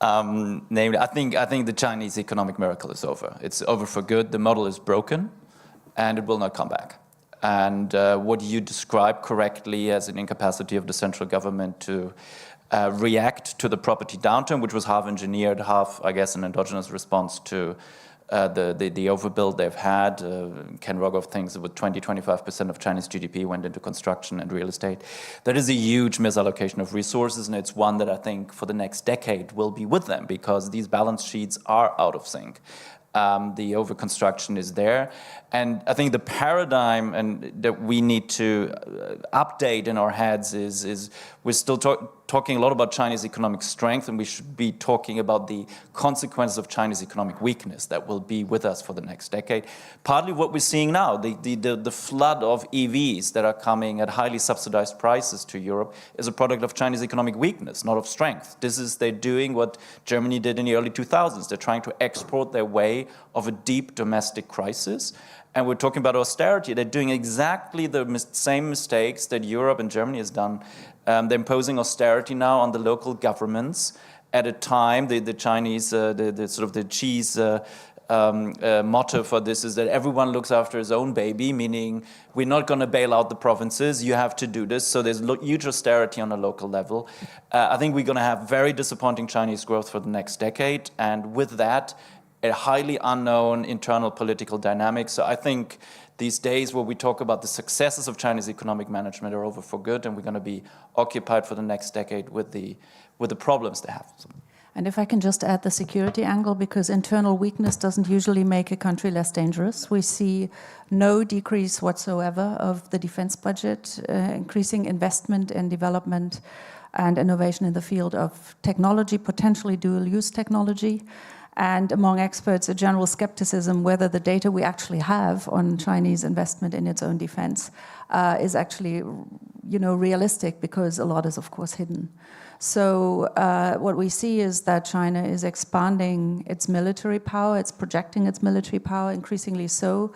P: Namely, I think the Chinese economic miracle is over. It's over for good. The model is broken, and it will not come back. And what you describe correctly as an incapacity of the central government to react to the property downturn, which was half engineered, half, I guess, an endogenous response to the overbuild they've had. Ken Rogoff thinks that 20-25% of Chinese GDP went into construction and real estate. That is a huge misallocation of resources, and it's one that I think for the next decade will be with them, because these balance sheets are out of sync. The overconstruction is there. And I think the paradigm that we need to update in our heads is we're still talking a lot about Chinese economic strength, and we should be talking about the consequences of Chinese economic weakness that will be with us for the next decade. Partly what we're seeing now, the flood of EVs that are coming at highly subsidized prices to Europe is a product of Chinese economic weakness, not of strength. They're doing what Germany did in the early 2000s. They're trying to export their way of a deep domestic crisis. And we're talking about austerity. They're doing exactly the same mistakes that Europe and Germany has done. They're imposing austerity now on the local governments at a time, the Chinese, the cheese motto for this is that everyone looks after his own baby, meaning we're not going to bail out the provinces, you have to do this. So there's huge austerity on a local level. I think we're going to have very disappointing Chinese growth for the next decade. And with that, a highly unknown internal political dynamic. So I think these days where we talk about the successes of Chinese economic management are over for good, and we're going to be occupied for the next decade with the problems they have.
R: And if I can just add the security angle, because internal weakness doesn't usually make a country less dangerous. We see no decrease whatsoever of the defense budget, increasing investment in development and innovation in the field of technology, potentially dual-use technology. And among experts, a general skepticism whether the data we actually have on Chinese investment in its own defense is actually, realistic, because a lot is, of course, hidden. So what we see is that China is expanding its military power, it's projecting its military power, increasingly so.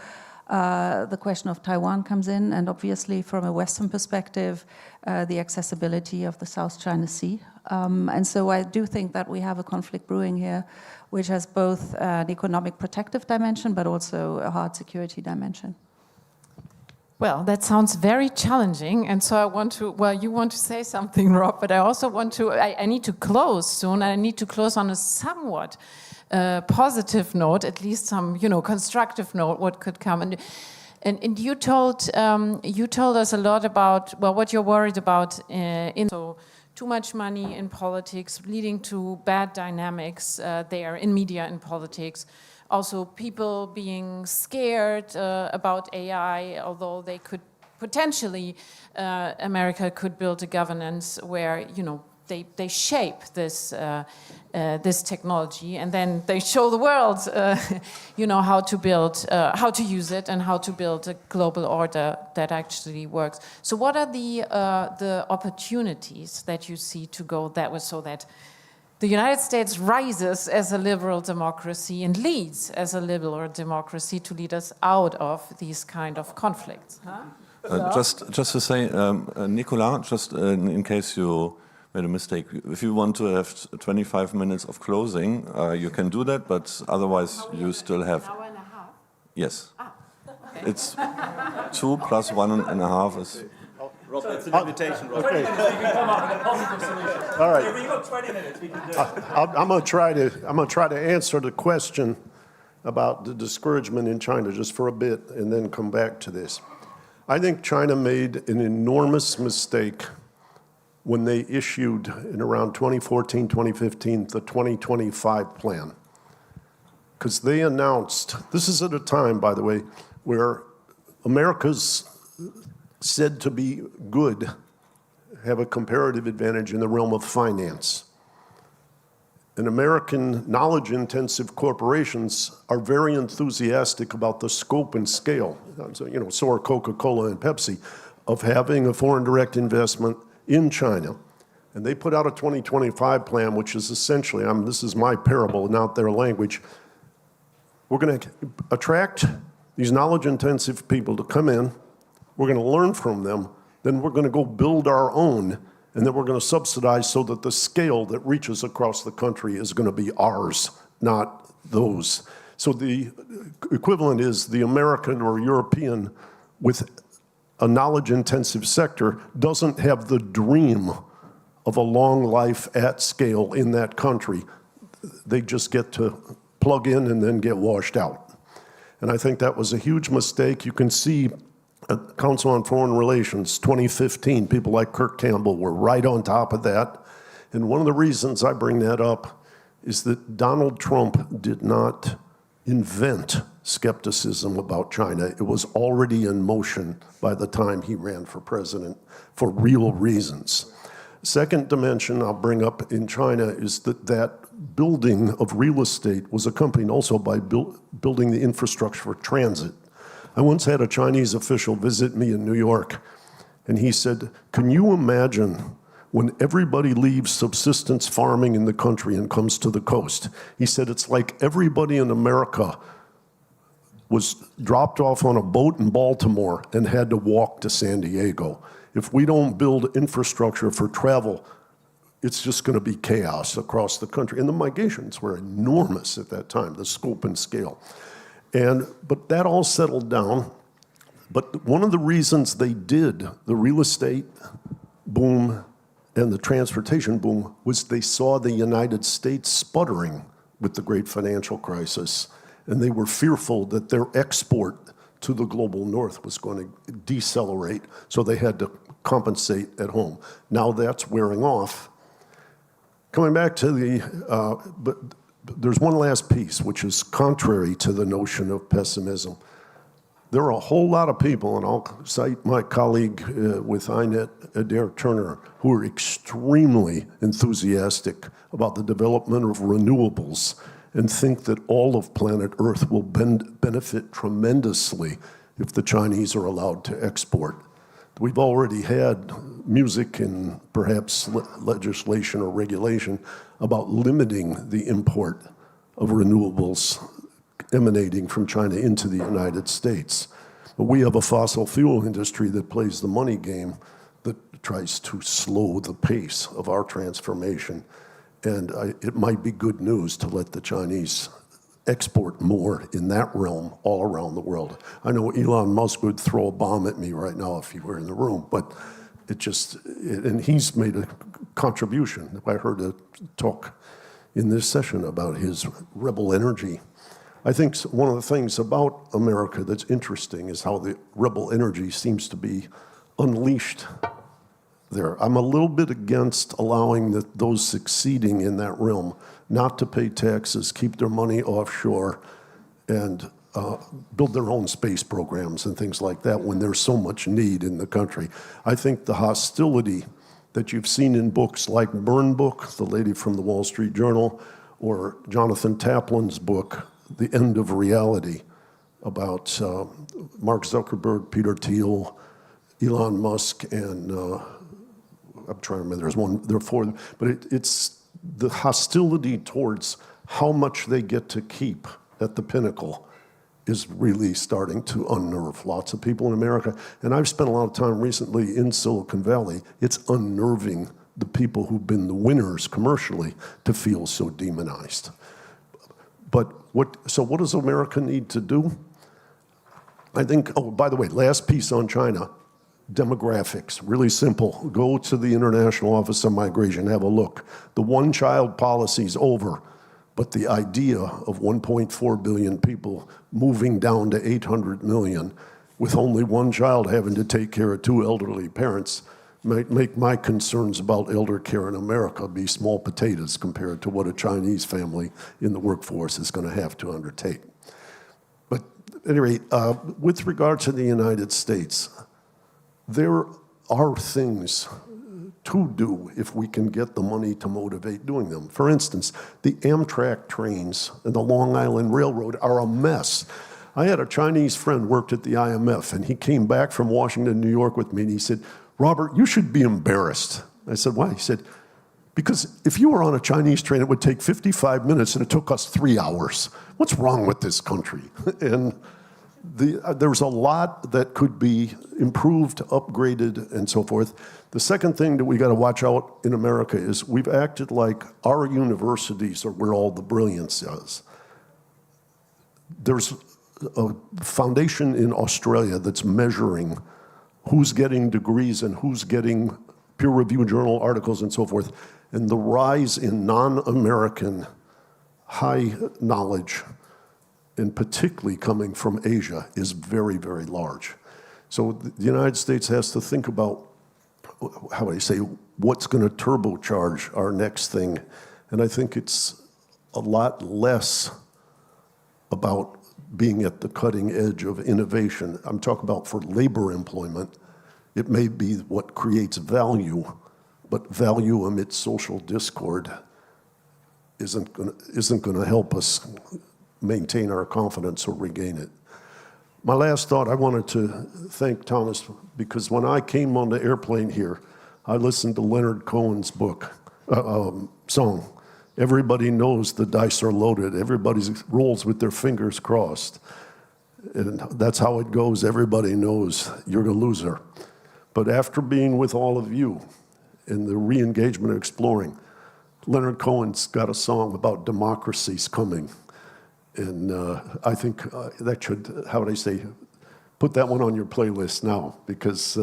R: The question of Taiwan comes in, and obviously from a Western perspective, the accessibility of the South China Sea. And so I do think that we have a conflict brewing here, which has both an economic protective dimension, but also a hard security dimension.
O: Well, that sounds very challenging, and so I want to, you want to say something, Rob, but I also want to, I need to close soon, and I need to close on a somewhat positive note, at least some, constructive note, what could come. And you told us a lot about, what you're worried about so too much money in politics, leading to bad dynamics there in media and politics. Also, people being scared about AI, although they could potentially America could build a governance where, you know, they shape this this technology, and then they show the world, you know, how to build, how to use it, and how to build a global order that actually works. So, what are the opportunities that you see to go that way, so that the United States rises as a liberal democracy and leads as a liberal democracy to lead us out of these kind of conflicts? Huh?
A: Just to say, Nicola, just in case you made a mistake, if you want to have 25 minutes of closing, you can do that, but otherwise you still have...
O: An hour and a half?
A: Yes.
O: Okay.
A: It's 2 plus 1.5 is...
D: Rob, that's an invitation, Rob.
Q: Okay.
D: 20 minutes, we can come up with a positive solution.
Q: All right.
D: If we've got 20 minutes, we can do it.
Q: I'm going to try to answer the question about the discouragement in China just for a bit and then come back to this. I think China made an enormous mistake when they issued in around 2014, 2015, the 2025 plan. Because they announced, this is at a time, by the way, where America's said to be good, have a comparative advantage in the realm of finance. And American knowledge-intensive corporations are very enthusiastic about the scope and scale, so, you know, so are Coca-Cola and Pepsi, of having a foreign direct investment in China. And they put out a 2025 plan, which is essentially, this is my parable, not their language. We're going to attract these knowledge-intensive people to come in. We're going to learn from them. Then we're going to go build our own. And then we're going to subsidize so that the scale that reaches across the country is going to be ours, not those. So the equivalent is the American or European with a knowledge-intensive sector doesn't have the dream of a long life at scale in that country. They just get to plug in and then get washed out. And I think that was a huge mistake. You can see at Council on Foreign Relations, 2015, people like Kirk Campbell were right on top of that. And one of the reasons I bring that up is that Donald Trump did not invent skepticism about China. It was already in motion by the time he ran for president for real reasons. Second dimension I'll bring up in China is that building of real estate was accompanied also by building the infrastructure for transit. I once had a Chinese official visit me in New York, and he said, can you imagine when everybody leaves subsistence farming in the country and comes to the coast? He said, it's like everybody in America was dropped off on a boat in Baltimore and had to walk to San Diego. If we don't build infrastructure for travel, it's just going to be chaos across the country. And the migrations were enormous at that time, the scope and scale. But that all settled down. But one of the reasons they did the real estate boom and the transportation boom was they saw the United States sputtering with the great financial crisis. And they were fearful that their export to the global north was going to decelerate, so they had to compensate at home. Now that's wearing off. Coming back to but there's one last piece, which is contrary to the notion of pessimism. There are a whole lot of people, and I'll cite my colleague with INET, Adair Turner, who are extremely enthusiastic about the development of renewables and think that all of planet Earth will benefit tremendously if the Chinese are allowed to export. We've already had music and perhaps legislation or regulation about limiting the import of renewables emanating from China into the United States. But we have a fossil fuel industry that plays the money game that tries to slow the pace of our transformation. And it might be good news to let the Chinese export more in that realm all around the world. I know Elon Musk would throw a bomb at me right now if he were in the room, but and he's made a contribution. I heard a talk in this session about his rebel energy. I think one of the things about America that's interesting is how the rebel energy seems to be unleashed there. I'm a little bit against allowing those succeeding in that realm not to pay taxes, keep their money offshore, and build their own space programs and things like that when there's so much need in the country. I think the hostility that you've seen in books like Burn Book, the lady from the Wall Street Journal, or Jonathan Taplin's book, The End of Reality, about Mark Zuckerberg, Peter Thiel, Elon Musk, and I'm trying to remember, there are four, but it's the hostility towards how much they get to keep at the pinnacle is really starting to unnerve lots of people in America. And I've spent a lot of time recently in Silicon Valley. It's unnerving the people who've been the winners commercially to feel so demonized. But so what does America need to do? I think, oh, by the way, last piece on China, demographics, really simple. Go to the International Office on Migration, have a look. The one-child policy's over, but the idea of 1.4 billion people moving down to 800 million with only one child having to take care of two elderly parents might make my concerns about elder care in America be small potatoes compared to what a Chinese family in the workforce is going to have to undertake. But at any rate, with regard to the United States, there are things to do if we can get the money to motivate doing them. For instance, the Amtrak trains and the Long Island Railroad are a mess. I had a Chinese friend worked at the IMF, and he came back from Washington, New York with me, and he said, "Robert, you should be embarrassed." I said, "Why?" He said, "Because if you were on a Chinese train, it would take 55 minutes, and it took us 3 hours. What's wrong with this country?" And there's a lot that could be improved, upgraded, and so forth. The second thing that we got to watch out in America is we've acted like our universities are where all the brilliance is. There's a foundation in Australia that's measuring who's getting degrees and who's getting peer-reviewed journal articles and so forth. And the rise in non-American high knowledge, and particularly coming from Asia, is very, very large. So the United States has to think about, how do I say, what's going to turbocharge our next thing. And I think it's a lot less about being at the cutting edge of innovation. I'm talking about for labor employment. It may be what creates value, but value amidst social discord isn't going to help us maintain our confidence or regain it. My last thought, I wanted to thank Thomas, because when I came on the airplane here, I listened to Leonard Cohen's book, song. Everybody knows the dice are loaded. Everybody rolls with their fingers crossed. And that's how it goes. Everybody knows you're a loser. But after being with all of you in the re-engagement of exploring, Leonard Cohen's got a song about democracies coming. And I think that should, how would I say, put that one on your playlist now, because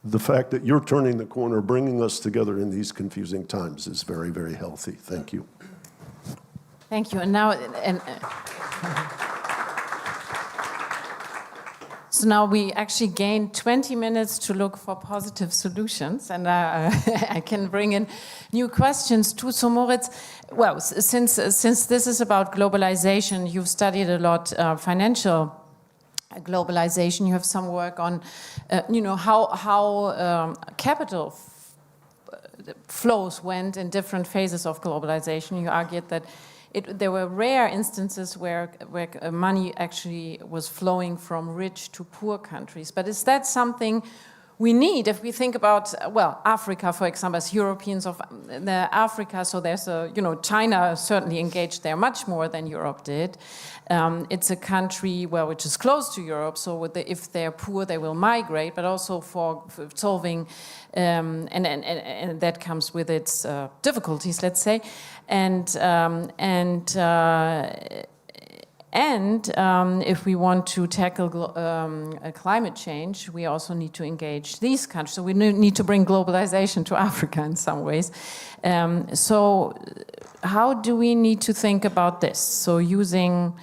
Q: the fact that you're turning the corner, bringing us together in these confusing times is very, very healthy. Thank you.
O: Thank you. And now, so now we actually gained 20 minutes to look for positive solutions, and I can bring in new questions too. So Moritz, well, since this is about globalization, you've studied a lot financial globalization. You have some work on, how capital flows went in different phases of globalization. You argued that there were rare instances where money actually was flowing from rich to poor countries. But is that something we need if we think about, well, Africa, for example, as Europeans of Africa, so there's China certainly engaged there much more than Europe did. It's a country, which is close to Europe, so if they're poor, they will migrate, but also for solving, and that comes with its difficulties, let's say. And if we want to tackle climate change, we also need to engage these countries. So we need to bring globalization to Africa in some ways. So how do we need to think about this? So using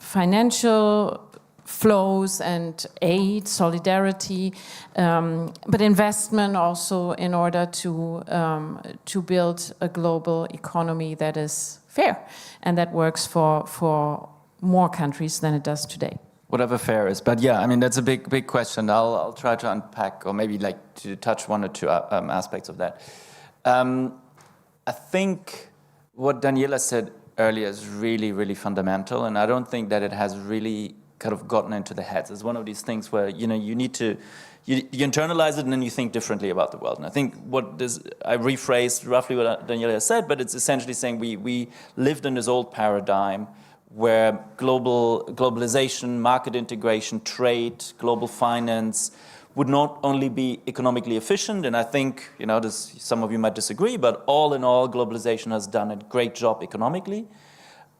O: financial flows and aid, solidarity, but investment also in order to build a global economy that is fair and that works for more countries than it does today?
P: Whatever fair is, but yeah, I mean that's a big question. I'll try to unpack, or maybe like to touch one or two aspects of that. I think what Daniela said earlier is really fundamental, and I don't think that it has really kind of gotten into the heads. It's one of these things where you need to you internalize it and then you think differently about the world. And I think I rephrased roughly what Daniela said, but it's essentially saying we lived in this old paradigm where globalization, market integration, trade, global finance would not only be economically efficient, and I think, some of you might disagree, but all in all, globalization has done a great job economically,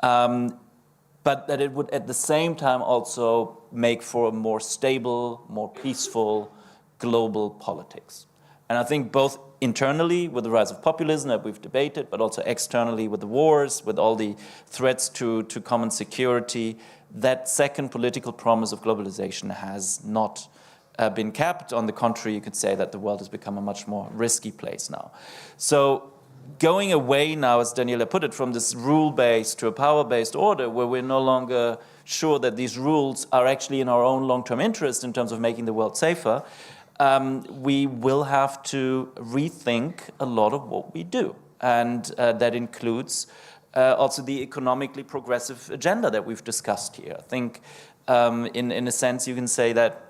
P: but that it would at the same time also make for a more stable, more peaceful global politics. And I think both internally with the rise of populism that we've debated, but also externally with the wars, with all the threats to common security, that second political promise of globalization has not been kept. On the contrary, you could say that the world has become a much more risky place now. So going away now, as Daniela put it, from this rule-based to a power-based order where we're no longer sure that these rules are actually in our own long-term interest in terms of making the world safer, we will have to rethink a lot of what we do. And that includes also the economically progressive agenda that we've discussed here. I think in a sense you can say that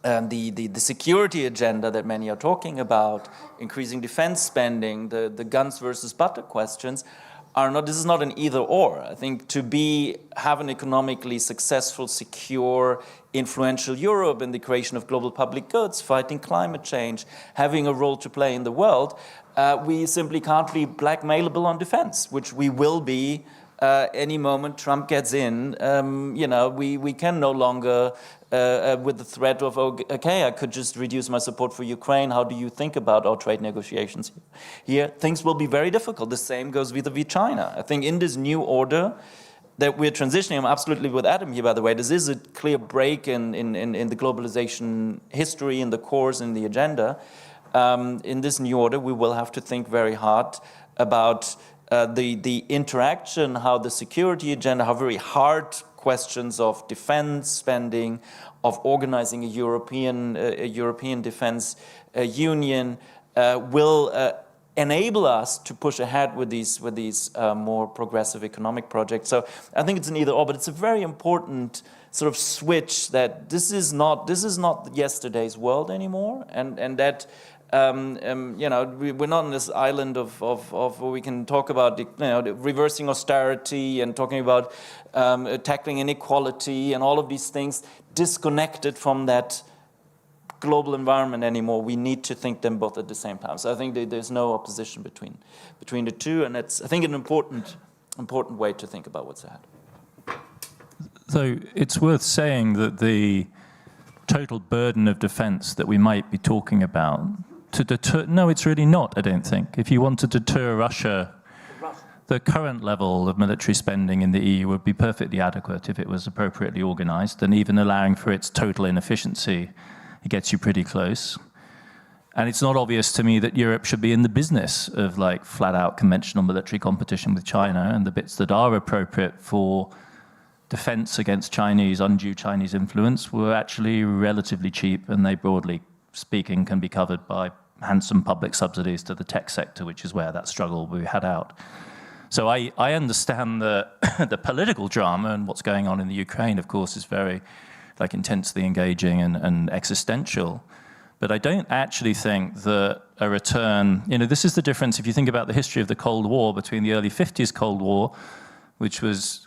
P: the security agenda that many are talking about, increasing defense spending, the guns versus butter questions, this is not an either or. I think to have an economically successful, secure, influential Europe in the creation of global public goods, fighting climate change, having a role to play in the world, we simply can't be blackmailable on defense, which we will be any moment Trump gets in. We can no longer, with the threat of, okay, I could just reduce my support for Ukraine. How do you think about our trade negotiations here? Things will be very difficult. The same goes vis-a-vis China. I think in this new order that we're transitioning, I'm absolutely with Adam here, by the way, this is a clear break in the globalization history, in the course, in the agenda. In this new order, we will have to think very hard about the interaction, how the security agenda, how very hard questions of defense spending, of organizing a European defense union will enable us to push ahead with these more progressive economic projects. So I think it's an either or, but it's a very important sort of switch that this is not yesterday's world anymore, and that we're not on this island of where we can talk about reversing austerity and talking about tackling inequality and all of these things disconnected from that global environment anymore. We need to think them both at the same time. So I think there's no opposition between the two, and that's, I think, an important way to think about what's ahead.
D: So it's worth saying that the total burden of defense that we might be talking about to deter, no, it's really not, I don't think. If you want to deter Russia, the current level of military spending in the EU would be perfectly adequate if it was appropriately organized, and even allowing for its total inefficiency, it gets you pretty close. And it's not obvious to me that Europe should be in the business of like flat-out conventional military competition with China, and the bits that are appropriate for defense against undue Chinese influence were actually relatively cheap, and they, broadly speaking, can be covered by handsome public subsidies to the tech sector, which is where that struggle we had out. So I understand the political drama, and what's going on in the Ukraine, of course, is very intensely engaging and existential. But I don't actually think that a return, this is the difference if you think about the history of the Cold War between the early 50s Cold War, which was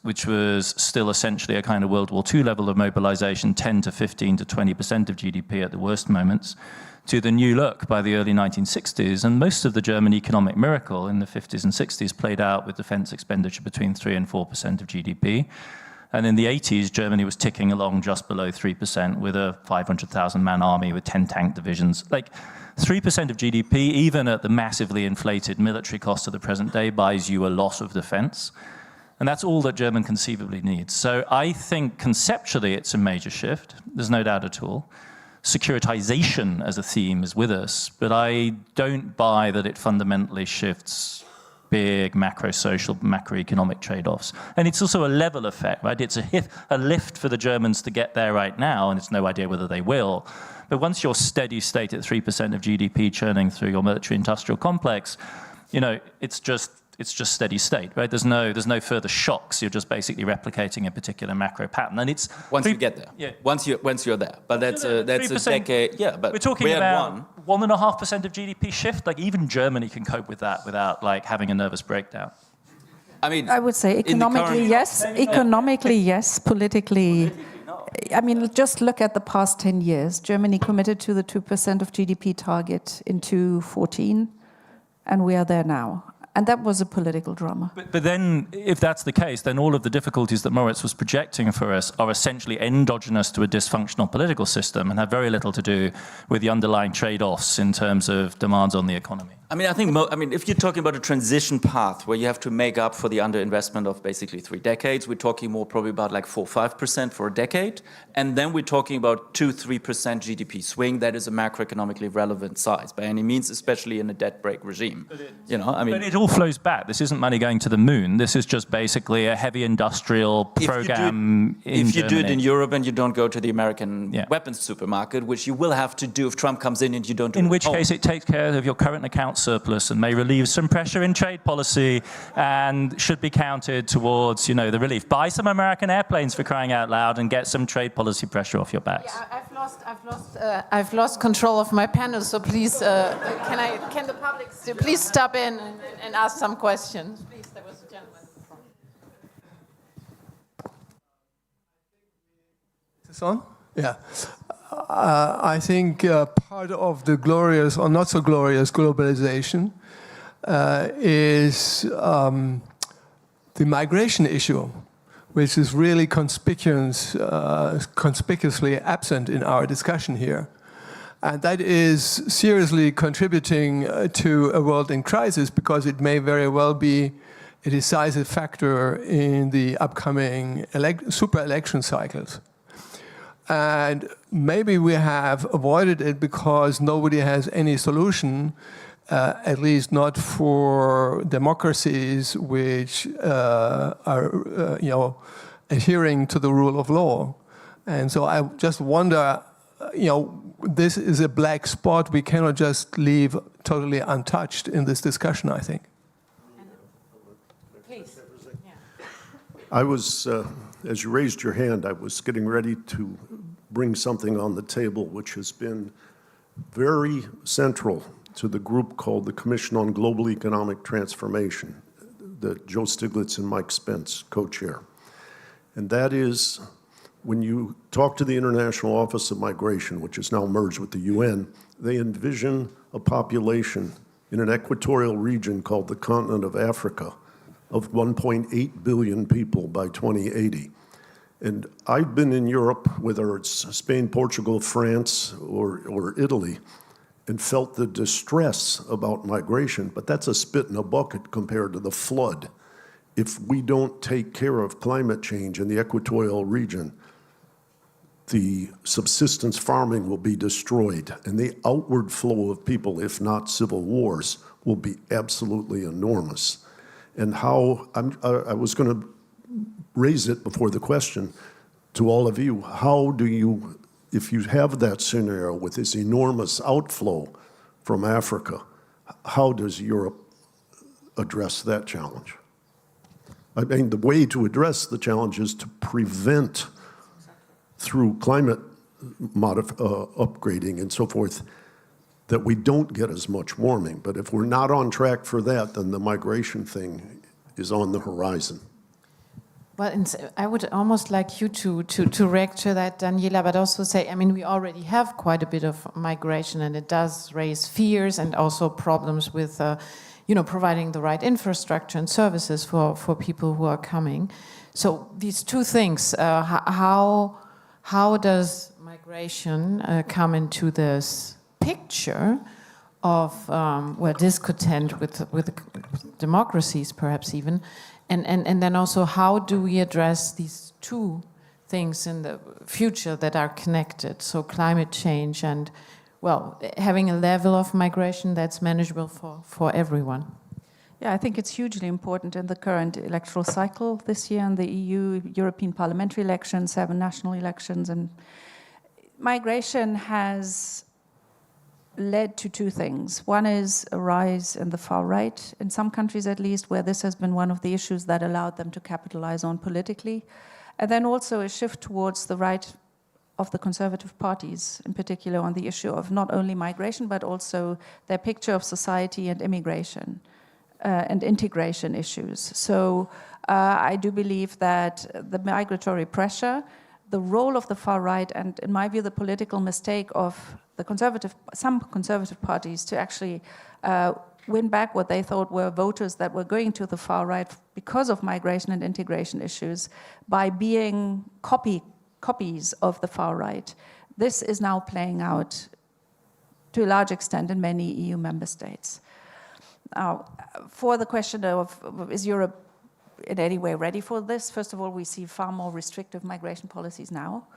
D: still essentially a kind of World War II level of mobilization, 10 to 15 to 20% of GDP at the worst moments, to the new look by the early 1960s. And most of the German economic miracle in the 50s and 60s played out with defense expenditure between 3 and 4% of GDP. And in the 80s, Germany was ticking along just below 3% with a 500,000-man army with 10 tank divisions. 3% of GDP, even at the massively inflated military cost of the present day, buys you a lot of defense. And that's all that Germany conceivably needs. So I think conceptually it's a major shift. There's no doubt at all. Securitization as a theme is with us, but I don't buy that it fundamentally shifts big macro-social, macroeconomic trade-offs. And it's also a level effect, right? It's a lift for the Germans to get there right now, and it's no idea whether they will. But once you're steady state at 3% of GDP churning through your military-industrial complex, you know, it's just steady state, right? There's no further shocks. You're just basically replicating a particular macro pattern, and it's
P: once you get there. Yeah. Once you're there, but that's a decade. Yeah, but
D: we're talking about 1.5% of GDP shift. Like even Germany can cope with that without like having a nervous breakdown.
P: I mean,
R: I would say economically yes, economically yes, politically. I mean, just look at the past 10 years. Germany committed to the 2% of GDP target in 2014, and we are there now. And that was a political drama.
D: But then, if that's the case, then all of the difficulties that Moritz was projecting for us are essentially endogenous to a dysfunctional political system and have very little to do with the underlying trade-offs in terms of demands on the economy.
P: I mean, I mean, if you're talking about a transition path where you have to make up for the underinvestment of basically 3 decades, we're talking more probably about like 4 or 5% for a decade. And then we're talking about 2-3% GDP swing. That is a macroeconomically relevant size by any means, especially in a debt break regime. You know, I mean,
D: but it all flows back. This isn't money going to the moon. This is just basically a heavy industrial program in
P: If you do it
D: Germany.
P: in Europe and you don't go to the American weapons supermarket, which you will have to do if Trump comes in and you don't do it.
D: In which case it takes care of your current account surplus and may relieve some pressure in trade policy and should be counted towards, you know, the relief. Buy some American airplanes for crying out loud and get some trade policy pressure off your backs.
O: Yeah, I've lost control of my panel, so please, can the public please step in and ask some questions? Please, there was a gentleman in front.
T: Is this on? Yeah. I think part of the glorious or not so glorious globalization is the migration issue, which is really conspicuously absent in our discussion here. And that is seriously contributing to a world in crisis because it may very well be a decisive factor in the upcoming super election cycles. And maybe we have avoided it because nobody has any solution, at least not for democracies which are, you know, adhering to the rule of law. And so I just wonder, you know, this is a black spot we cannot just leave totally untouched in this discussion, I think.
O: Please.
Q: I was, as you raised your hand, I was getting ready to bring something on the table which has been very central to the group called the Commission on Global Economic Transformation that Joe Stiglitz and Mike Spence co-chair. And that is, when you talk to the International Office of Migration, which is now merged with the UN, they envision a population in an equatorial region called the continent of Africa of 1.8 billion people by 2080. And I've been in Europe, whether it's Spain, Portugal, France, or Italy, and felt the distress about migration, but that's a spit in a bucket compared to the flood. If we don't take care of climate change in the equatorial region, the subsistence farming will be destroyed, and the outward flow of people, if not civil wars, will be absolutely enormous. And how, I was going to raise it before the question to all of you, how do you, if you have that scenario with this enormous outflow from Africa, how does Europe address that challenge? I mean, the way to address the challenge is to prevent, through climate upgrading and so forth, that we don't get as much warming. But if we're not on track for that, then the migration thing is on the horizon.
O: Well, I would almost like you to react to that, Daniela, but also say, I mean, we already have quite a bit of migration, and it does raise fears and also problems with, you know, providing the right infrastructure and services for people who are coming. So these two things, how does migration come into this picture of, well, discontent with democracies, perhaps even, and then also how do we address these two things in the future that are connected, so climate change and, well, having a level of migration that's manageable for everyone?
R: Yeah, I think it's hugely important in the current electoral cycle this year in the EU, European parliamentary elections, 7 national elections, and migration has led to 2 things. One is a rise in the far right, in some countries at least, where this has been one of the issues that allowed them to capitalize on politically. And then also a shift towards the right of the conservative parties, in particular on the issue of not only migration, but also their picture of society and immigration and integration issues. So I do believe that the migratory pressure, the role of the far right, and in my view, the political mistake of some conservative parties to actually win back what they thought were voters that were going to the far right because of migration and integration issues by being copies of the far right. This is now playing out to a large extent in many EU member states. Now, for the question of is Europe in any way ready for this? First of all, we see far more restrictive migration policies now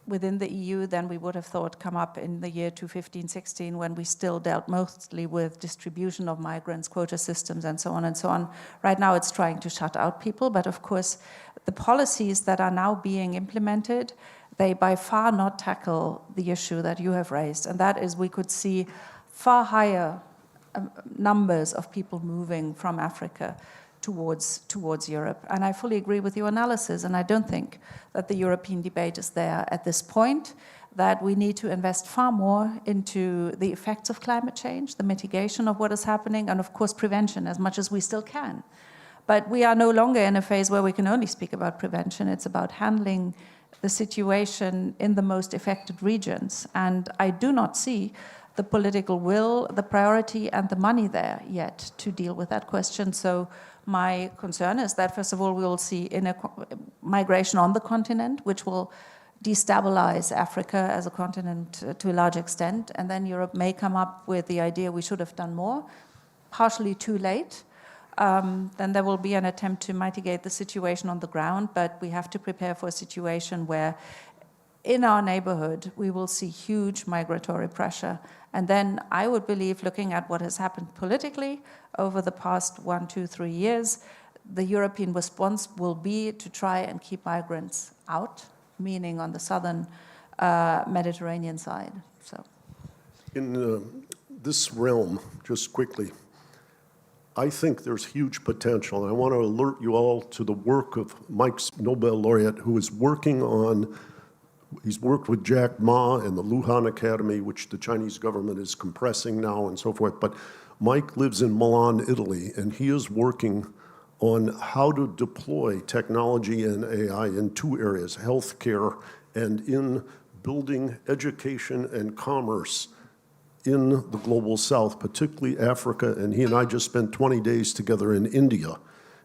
R: within the EU than we would have thought come up in the year 2015-16 when we still dealt mostly with distribution of migrants, quota systems, and so on and so on. Right now it's trying to shut out people, but of course the policies that are now being implemented, they by far not tackle the issue that you have raised, and that is we could see far higher numbers of people moving from Africa towards Europe. And I fully agree with your analysis, and I don't think that the European debate is there at this point, that we need to invest far more into the effects of climate change, the mitigation of what is happening, and of course prevention as much as we still can. But we are no longer in a phase where we can only speak about prevention. It's about handling the situation in the most affected regions. And I do not see the political will, the priority, and the money there yet to deal with that question. So my concern is that, first of all, we will see migration on the continent, which will destabilize Africa as a continent to a large extent. And then Europe may come up with the idea we should have done more, partially too late. Then there will be an attempt to mitigate the situation on the ground, but we have to prepare for a situation where in our neighborhood, we will see huge migratory pressure. And then I would believe, looking at what has happened politically over the past 1, 2, 3 years, the European response will be to try and keep migrants out, meaning on the southern Mediterranean side. So,
Q: in this realm, just quickly, I think there's huge potential. And I want to alert you all to the work of Mike's Nobel laureate, who is working on. He's worked with Jack Ma and the Luhan Academy, which the Chinese government is compressing now and so forth. But Mike lives in Milan, Italy, and he is working on how to deploy technology and AI in 2 areas, healthcare and in building education and commerce in the global south, particularly Africa. And he and I just spent 20 days together in India.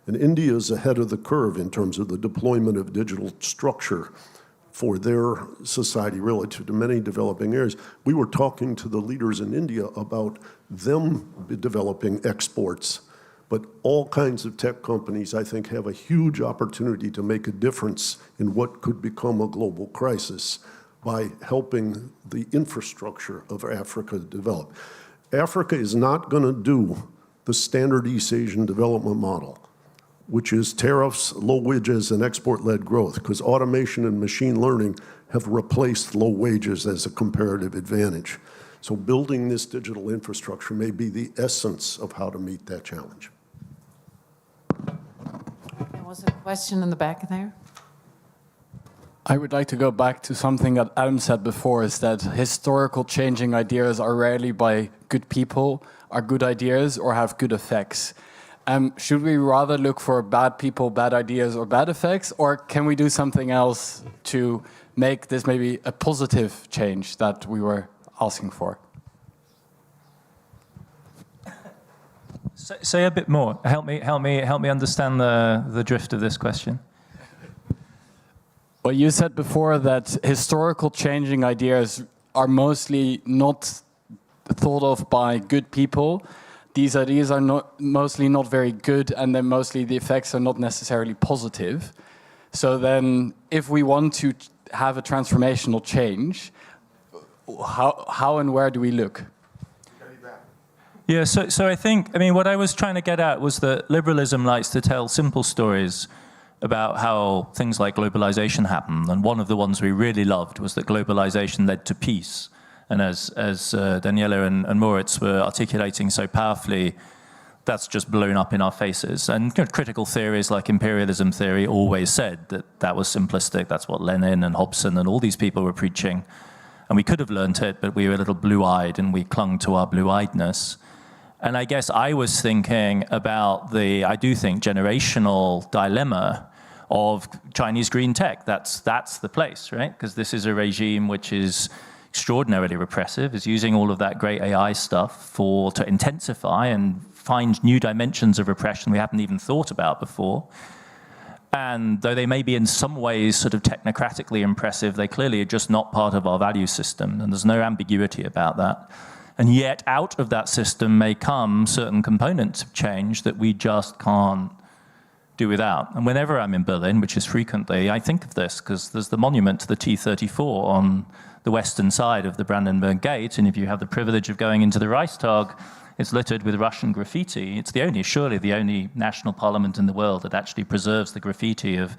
Q: And India is ahead of the curve in terms of the deployment of digital structure for their society relative to many developing areas. We were talking to the leaders in India about them developing exports, but all kinds of tech companies, I think, have a huge opportunity to make a difference in what could become a global crisis by helping the infrastructure of Africa develop. Africa is not going to do the standard East Asian development model, which is tariffs, low wages, and export-led growth, because automation and machine learning have replaced low wages as a comparative advantage. So building this digital infrastructure may be the essence of how to meet that challenge.
O: There was a question in the back there.
K: I would like to go back to something that Adam said before, is that historical changing ideas are rarely by good people, are good ideas, or have good effects. Should we rather look for bad people, bad ideas, or bad effects, or can we do something else to make this maybe a positive change that we were asking for?
D: Say a bit more. Help me understand the drift of this question.
K: Well, you said before that historical changing ideas are mostly not thought of by good people. These ideas are mostly not very good, and then mostly the effects are not necessarily positive. So then if we want to have a transformational change, how and where do we look?
D: Yeah, so I think, I mean, what I was trying to get at was that liberalism likes to tell simple stories about how things like globalization happened. And one of the ones we really loved was that globalization led to peace. And as Daniela and Moritz were articulating so powerfully, that's just blown up in our faces. And critical theories like imperialism theory always said that that was simplistic. That's what Lenin and Hobson and all these people were preaching. And we could have learned it, but we were a little blue-eyed and we clung to our blue-eyedness. And I guess I was thinking about the, I do think, generational dilemma of Chinese green tech. That's the place, right? Because this is a regime which is extraordinarily repressive, is using all of that great AI stuff to intensify and find new dimensions of repression we haven't even thought about before. And though they may be in some ways sort of technocratically impressive, they clearly are just not part of our value system, and there's no ambiguity about that. And yet out of that system may come certain components of change that we just can't do without. And whenever I'm in Berlin, which is frequently, I think of this, because there's the monument to the T-34 on the western side of the Brandenburg Gate, and if you have the privilege of going into the Reichstag, it's littered with Russian graffiti. It's surely the only national parliament in the world that actually preserves the graffiti of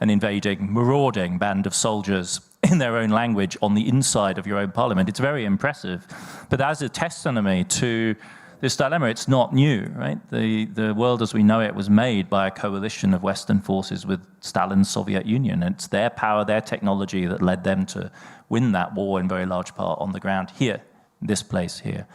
D: an invading, marauding band of soldiers in their own language on the inside of your own parliament. It's very impressive. But as a testimony to this dilemma, it's not new, right? The world as we know it was made by a coalition of Western forces with Stalin's Soviet Union. And it's their power, their technology that led them to win that war in very large part on the ground here, this place here.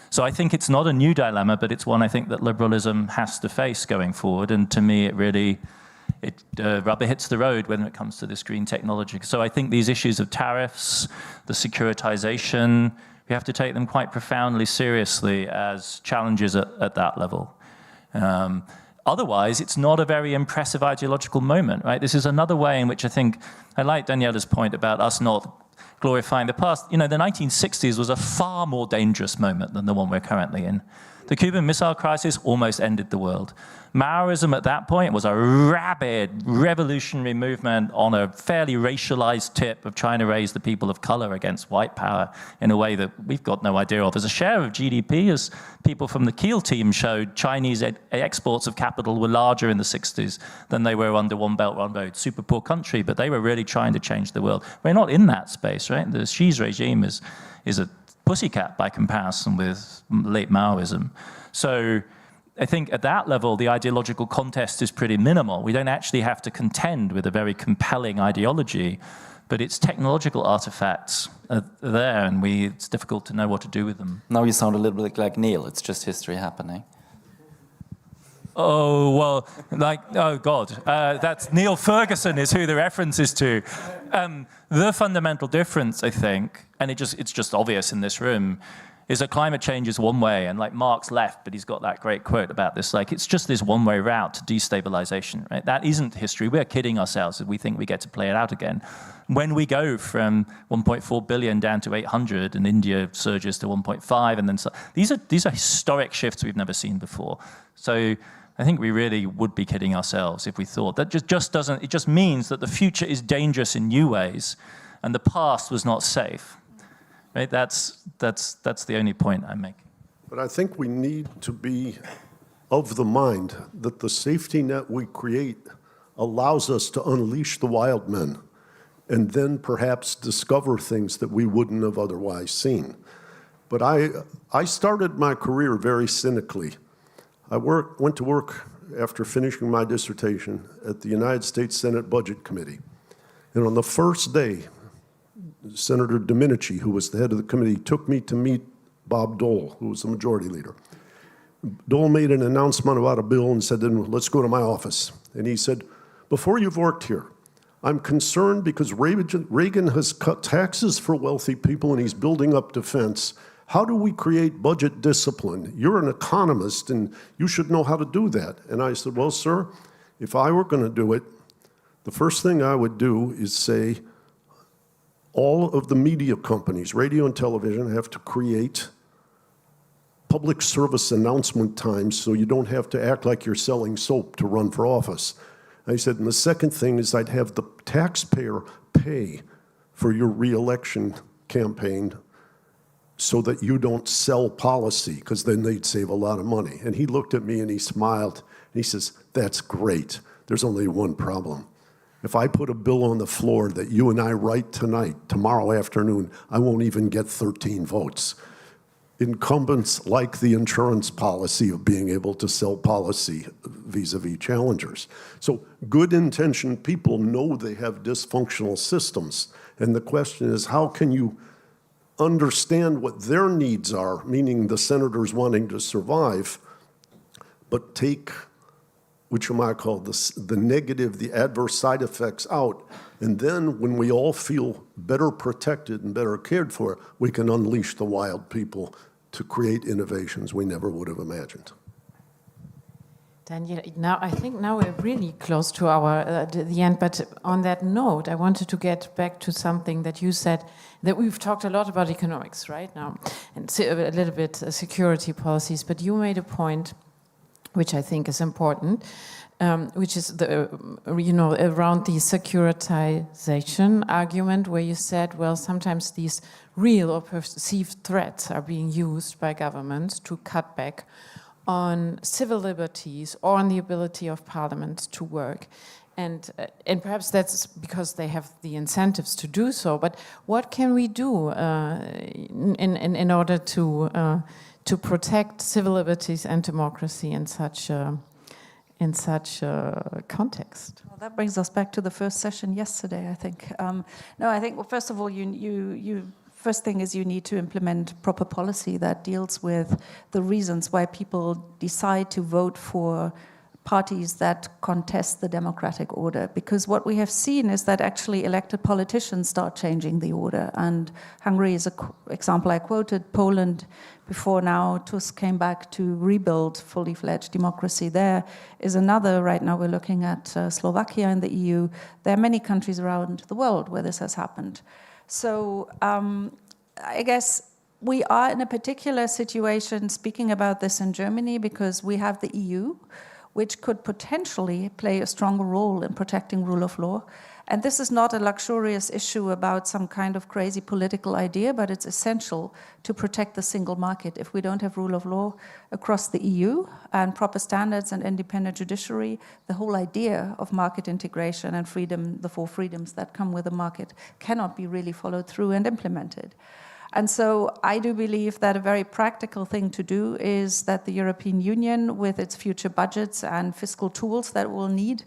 D: So I think it's not a new dilemma, but it's one I think that liberalism has to face going forward. And to me, rubber hits the road when it comes to this green technology. So I think these issues of tariffs, the securitization, we have to take them quite profoundly seriously as challenges at that level. Otherwise, it's not a very impressive ideological moment, right? This is another way in which I think, I like Daniela's point about us not glorifying the past. You know, the 1960s was a far more dangerous moment than the one we're currently in. The Cuban Missile Crisis almost ended the world. Maoism at that point was a rabid revolutionary movement on a fairly racialized tip of trying to raise the people of color against white power in a way that we've got no idea of. As a share of GDP, as people from the KIEL team showed, Chinese exports of capital were larger in the 60s than they were under One Belt, One Road. Super poor country, but they were really trying to change the world. We're not in that space, right? The Xi's regime is a pussycat by comparison with late Maoism. So I think at that level, the ideological contest is pretty minimal. We don't actually have to contend with a very compelling ideology, but its technological artifacts are there, and it's difficult to know what to do with them.
P: Now you sound a little bit like Neil. It's just history happening.
D: Oh, well, oh God, that's Neil Ferguson is who the reference is to. The fundamental difference, I think, and it's just obvious in this room, is that climate change is one way, and like Marx left, but he's got that great quote about this, like it's just this one-way route to destabilization, right? That isn't history. We're kidding ourselves if we think we get to play it out again. When we go from 1.4 billion down to 800, and India surges to 1.5, and then so, these are historic shifts we've never seen before. So I think we really would be kidding ourselves if we thought that just doesn't. It just means that the future is dangerous in new ways, and the past was not safe. Right? That's the only point I'm making.
Q: But I think we need to be of the mind that the safety net we create allows us to unleash the wild men and then perhaps discover things that we wouldn't have otherwise seen. But I started my career very cynically. I went to work after finishing my dissertation at the United States Senate Budget Committee. And on the first day, Senator Domenici, who was the head of the committee, took me to meet Bob Dole, who was the majority leader. Dole made an announcement about a bill and said, then let's go to my office. And he said, before you've worked here, I'm concerned because Reagan has cut taxes for wealthy people and he's building up defense. How do we create budget discipline? You're an economist and you should know how to do that. And I said, well, sir, if I were going to do it, the first thing I would do is say, all of the media companies, radio and television, have to create public service announcement times so you don't have to act like you're selling soap to run for office. I said, and the second thing is I'd have the taxpayer pay for your re-election campaign so that you don't sell policy, because then they'd save a lot of money. And he looked at me and he smiled, and he says, that's great. There's only one problem. If I put a bill on the floor that you and I write tonight, tomorrow afternoon, I won't even get 13 votes. Incumbents like the insurance policy of being able to sell policy vis-a-vis challengers. So good-intentioned people know they have dysfunctional systems. And the question is, how can you understand what their needs are, meaning the senators wanting to survive, but take, which you might call the negative, the adverse side effects out. And then when we all feel better protected and better cared for, we can unleash the wild people to create innovations we never would have imagined.
O: Daniela, now I think now we're really close to our the end. But on that note, I wanted to get back to something that you said, that we've talked a lot about economics right now, and a little bit security policies. But you made a point, which I think is important, which is around the securitization argument, where you said, well, sometimes these real or perceived threats are being used by governments to cut back on civil liberties or on the ability of parliament to work. And perhaps that's because they have the incentives to do so. But what can we do in order to protect civil liberties and democracy in such a context?
R: Well, that brings us back to the first session yesterday, I think. No, I think, well, first of all, first thing is you need to implement proper policy that deals with the reasons why people decide to vote for parties that contest the democratic order. Because what we have seen is that actually elected politicians start changing the order. And Hungary is an example I quoted. Poland, before now, Tusk came back to rebuild fully fledged democracy. There is another, right now we're looking at Slovakia in the EU. There are many countries around the world where this has happened. So I guess we are in a particular situation speaking about this in Germany because we have the EU, which could potentially play a stronger role in protecting rule of law. And this is not a luxurious issue about some kind of crazy political idea, but it's essential to protect the single market. If we don't have rule of law across the EU and proper standards and independent judiciary, the whole idea of market integration and freedom, the 4 freedoms that come with a market, cannot be really followed through and implemented. And so I do believe that a very practical thing to do is that the European Union, with its future budgets and fiscal tools that we'll need,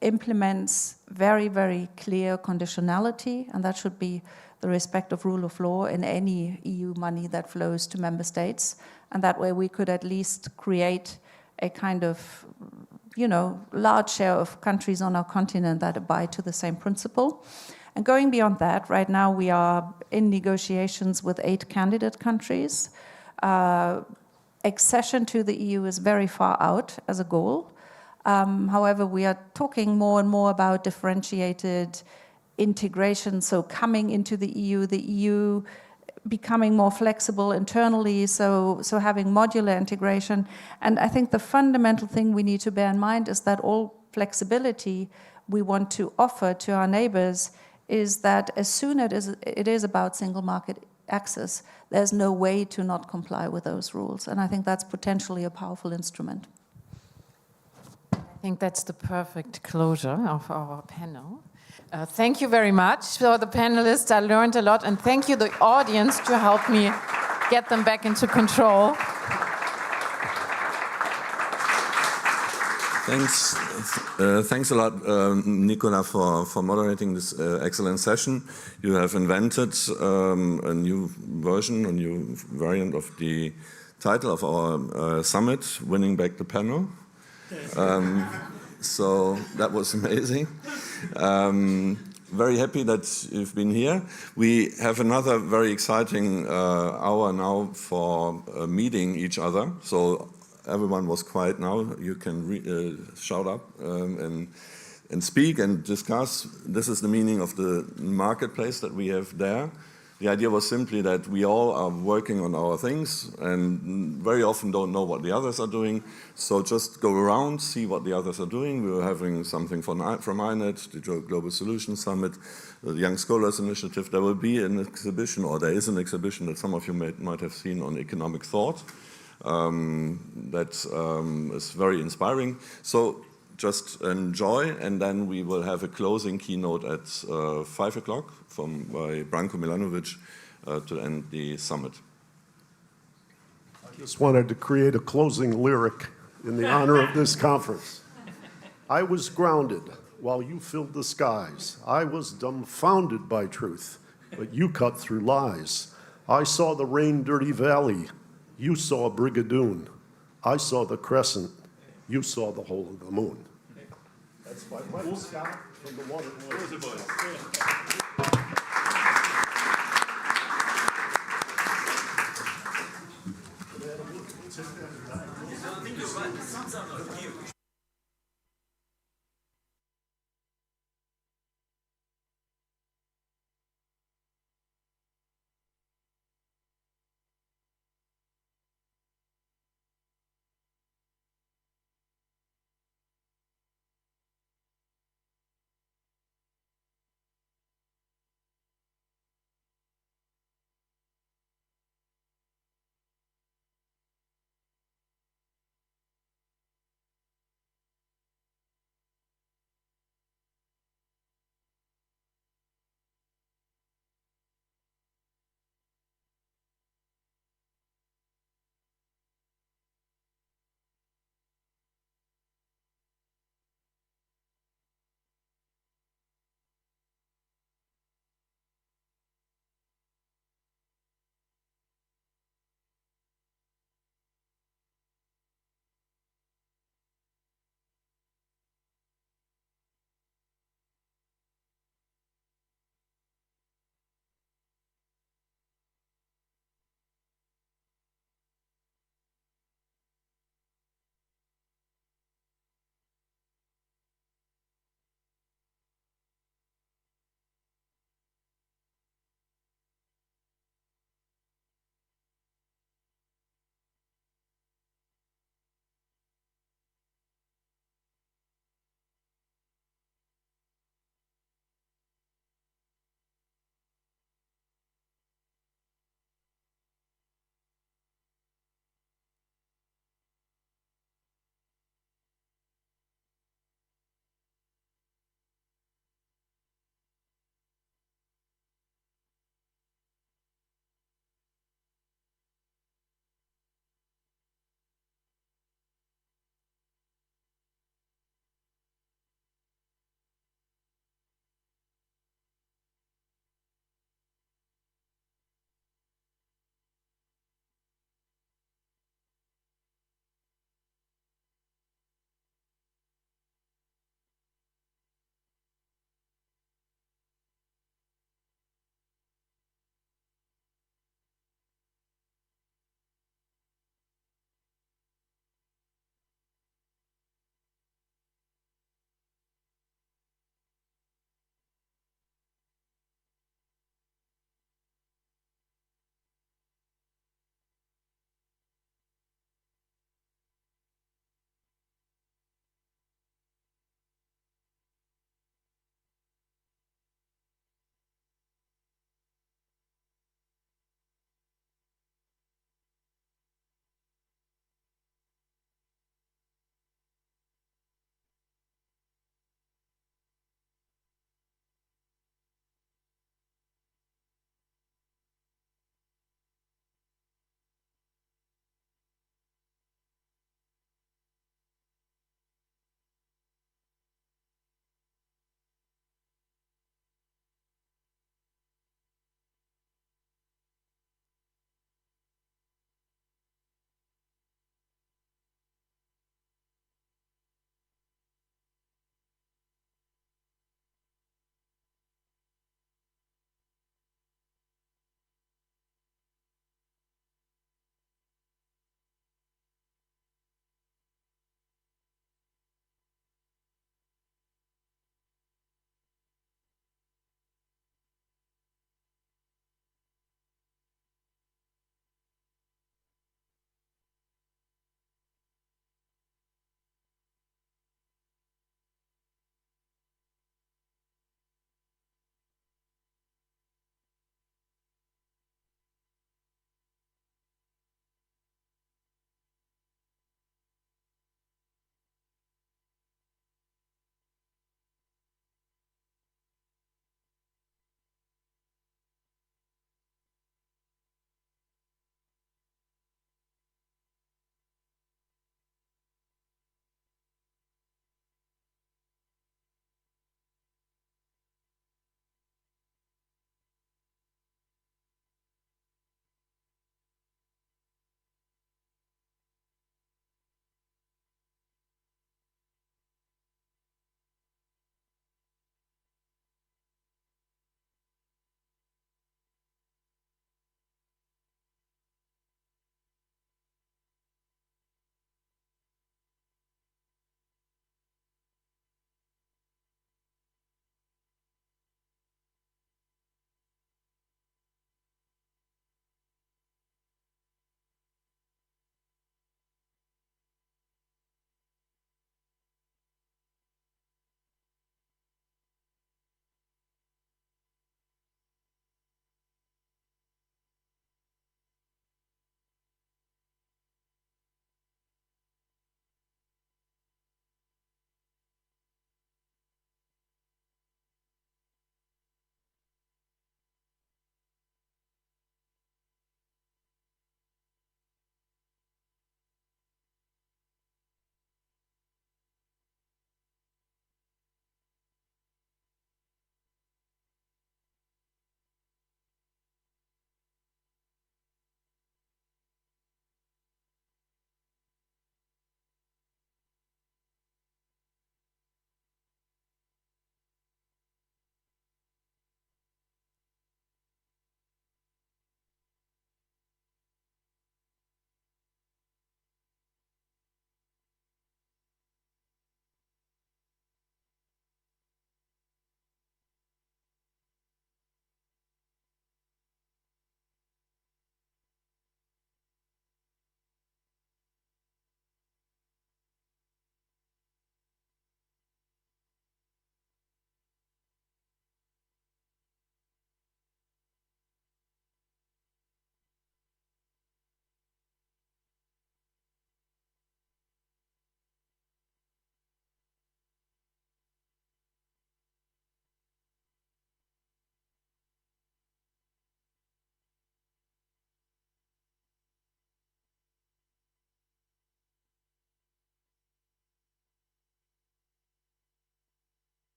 R: implements very, very clear conditionality, and that should be the respect of rule of law in any EU money that flows to member states. And that way we could at least create a kind of, large share of countries on our continent that abide to the same principle. And going beyond that, right now we are in negotiations with 8 candidate countries. Accession to the EU is very far out as a goal. However, we are talking more and more about differentiated integration, so coming into the EU becoming more flexible internally, so having modular integration. And I think the fundamental thing we need to bear in mind is that all flexibility we want to offer to our neighbors is that as soon as it is about single market access, there's no way to not comply with those rules. And I think that's potentially a powerful instrument.
O: I think that's the perfect closure of our panel. Thank you very much for the panelists. I learned a lot, and thank you, the audience, to help me get them back into control.
A: Thanks a lot, Nicola, for moderating this excellent session. You have invented a new version, a new variant of the title of our summit, Winning Back the Panel. So that was amazing. Very happy that you've been here. We have another very exciting hour now for meeting each other. So everyone was quiet now. You can shout up and speak and discuss. This is the meaning of the marketplace that we have there. The idea was simply that we all are working on our things and very often don't know what the others are doing. So just go around, see what the others are doing. We were having something from INET, the Global Solutions Summit, the Young Scholars Initiative. There will be an exhibition, or there is an exhibition that some of you might have seen on economic thought. That is very inspiring. So just enjoy, and then we will have a closing keynote at 5 o'clock by Branko Milanovic to end the summit.
Q: I just wanted to create a closing lyric in the honor of this conference. I was grounded while you filled the skies. I was dumbfounded by truth, but you cut through lies. I saw the rain-dirty valley. You saw Brigadoon. I saw the crescent. You saw the whole of the moon. That's my Michael Scott from the Water Boys.
D: I think you're right. The sun's out of you.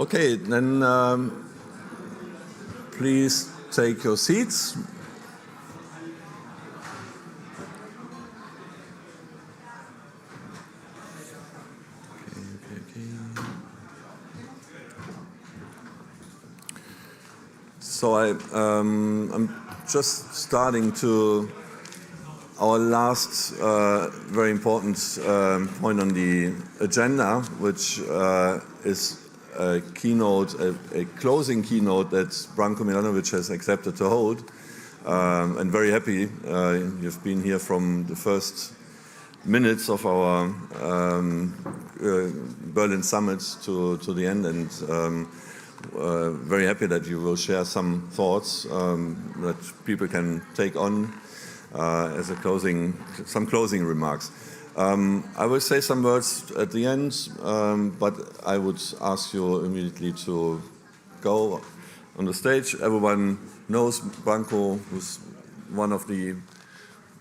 A: Okay, then please take your seats. So I'm just starting to our last very important point on the agenda, which is a keynote, a closing keynote that Branko Milanovic has accepted to hold. And very happy you've been here from the first minutes of our Berlin summit to the end, and very happy that you will share some thoughts that people can take on as a some closing remarks. I will say some words at the end, but I would ask you immediately to go on the stage. Everyone knows Branko, who's one of the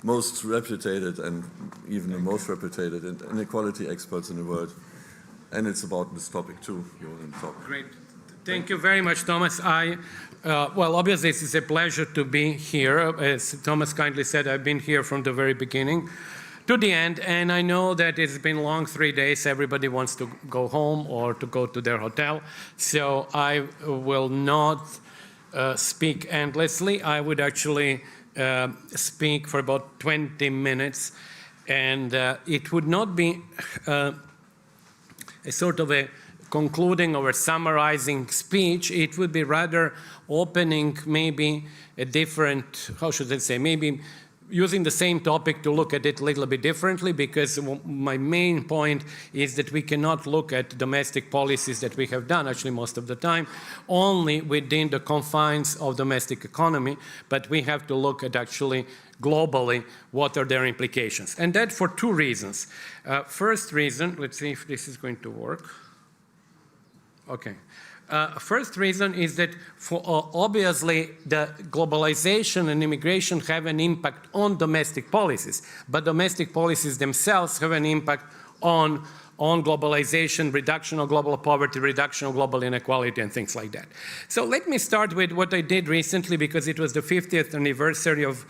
A: most reputed and even the most reputed inequality experts in the world. And it's about this topic too. You want to talk.
U: Great. Thank you very much, Thomas. Well, obviously, it's a pleasure to be here. As Thomas kindly said, I've been here from the very beginning to the end, and I know that it's been long 3 days. Everybody wants to go home or to go to their hotel, so I will not speak endlessly. I would actually speak for about 20 minutes, and it would not be a sort of a concluding or a summarizing speech. It would be rather opening maybe a different, how should I say, maybe using the same topic to look at it a little bit differently, because my main point is that we cannot look at domestic policies that we have done, actually most of the time, only within the confines of domestic economy, but we have to look at actually globally what are their implications. And that for two reasons. First reason, let's see if this is going to work. Okay. First reason is that for, obviously the globalization and immigration have an impact on domestic policies, but domestic policies themselves have an impact on globalization, reduction of global poverty, reduction of global inequality, and things like that. So let me start with what I did recently, because it was the 50th anniversary of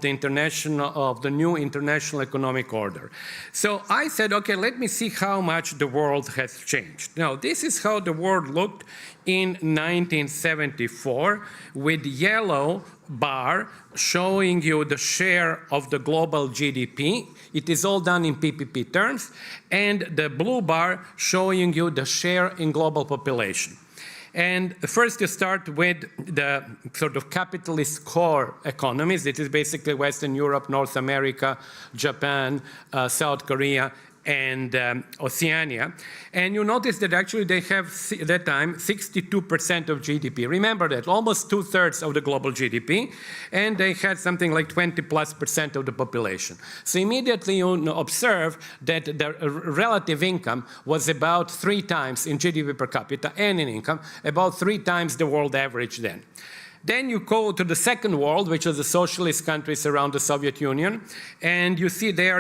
U: the new international economic order. So I said, okay, let me see how much the world has changed. Now, this is how the world looked in 1974, with yellow bar showing you the share of the global GDP. It is all done in PPP terms, and the blue bar showing you the share in global population. And first you start with the sort of capitalist core economies. It is basically Western Europe, North America, Japan, South Korea, and Oceania. And you notice that actually they have, at that time, 62% of GDP. Remember that, almost 2/3 of the global GDP, and they had something like 20+% of the population. So immediately you observe that the relative income was about 3 times in GDP per capita and in income, about 3 times the world average then. Then you go to the second world, which is the socialist countries around the Soviet Union, and you see they're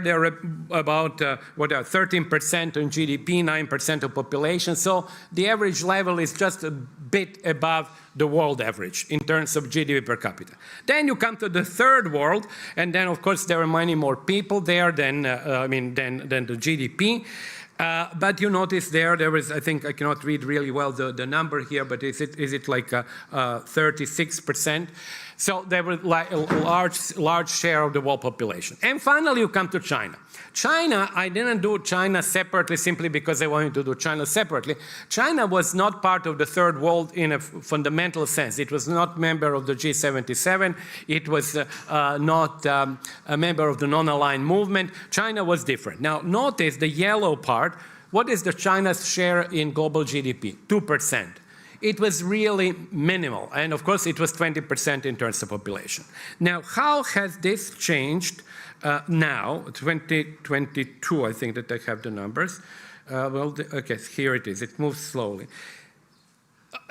U: about 13% on GDP, 9% of population. So the average level is just a bit above the world average in terms of GDP per capita. Then you come to the third world, and then of course there are many more people there than the GDP. But you notice there is, I think I cannot read really well the number here, but is it like 36%? So there was like a large share of the world population. And finally you come to China. China, I didn't do China separately simply because I wanted to do China separately. China was not part of the third world in a fundamental sense. It was not member of the G77. It was not a member of the non-aligned movement. China was different. Now notice the yellow part. What is the China's share in global GDP? 2%. It was really minimal, and of course it was 20% in terms of population. Now, how has this changed now, 2022, I think that I have the numbers. Okay, here it is, it moves slowly.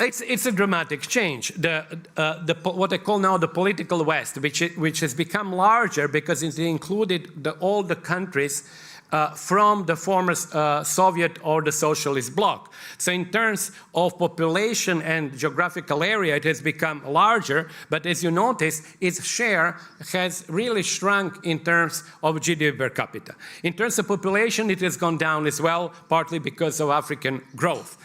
U: It's a dramatic change. What I call now the political West, which has become larger because it included all the countries from the former Soviet or the socialist bloc. So in terms of population and geographical area, it has become larger, but as you notice, its share has really shrunk in terms of GDP per capita. In terms of population, it has gone down as well, partly because of African growth.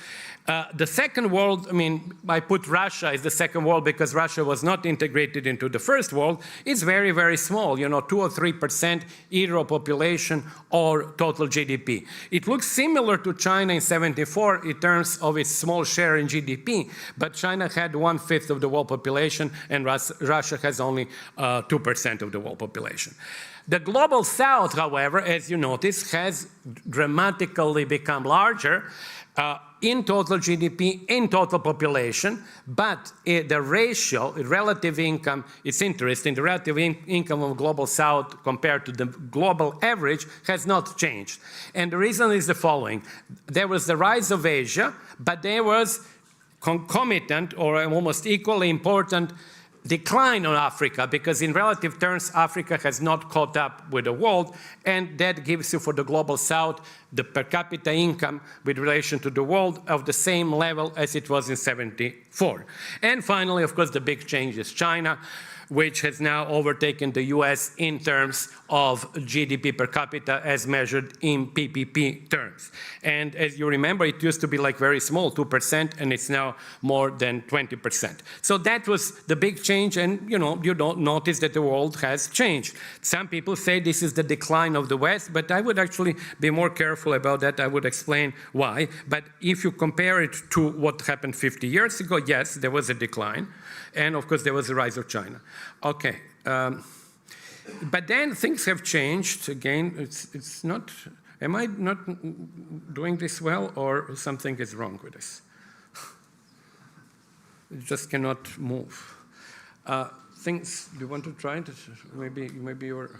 U: The second world, I mean, I put Russia as the second world because Russia was not integrated into the first world. It's very, very small, 2 or 3% either of population or total GDP. It looks similar to China in '74 in terms of its small share in GDP, but China had 1/5 of the world population and Russia has only 2% of the world population. The global south, however, as you notice, has dramatically become larger in total GDP, in total population, but the ratio, relative income, it's interesting, the relative income of global south compared to the global average has not changed. And the reason is the following. There was the rise of Asia, but there was concomitant or almost equally important decline on Africa, because in relative terms, Africa has not caught up with the world, and that gives you for the global south the per capita income with relation to the world of the same level as it was in '74. And finally, of course, the big change is China, which has now overtaken the US in terms of GDP per capita as measured in PPP terms. And as you remember, it used to be like very small, 2%, and it's now more than 20%. So that was the big change, and you don't notice that the world has changed. Some people say this is the decline of the West, but I would actually be more careful about that. I would explain why. But if you compare it to what happened 50 years ago, yes, there was a decline. And of course, there was the rise of China. Okay, but then things have changed. Again, it's not, am I not doing this well or something is wrong with this? It just cannot move. Things, do you want to try it? Maybe you're,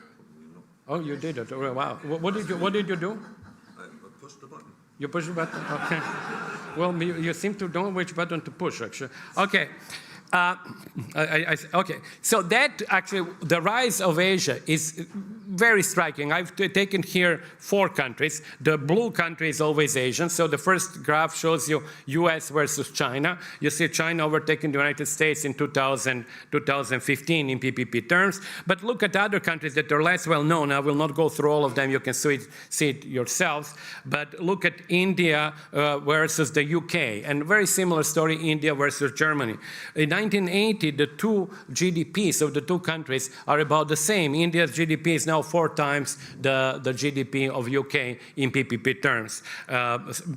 U: oh, you did it, oh, wow. What did you do?
A: I pushed the button.
U: You pushed the button, okay. Well, you seem to know which button to push, actually. Okay. Okay, so that actually, the rise of Asia is very striking. I've taken here 4 countries. The blue country is always Asian. So the first graph shows you US versus China. You see China overtaking the United States in 2015 in PPP terms. But look at other countries that are less well known. I will not go through all of them. You can see it yourselves. But look at India versus the UK. And very similar story, India versus Germany. In 1980, the 2 GDPs of the 2 countries are about the same. India's GDP is now 4 times the GDP of UK in PPP terms.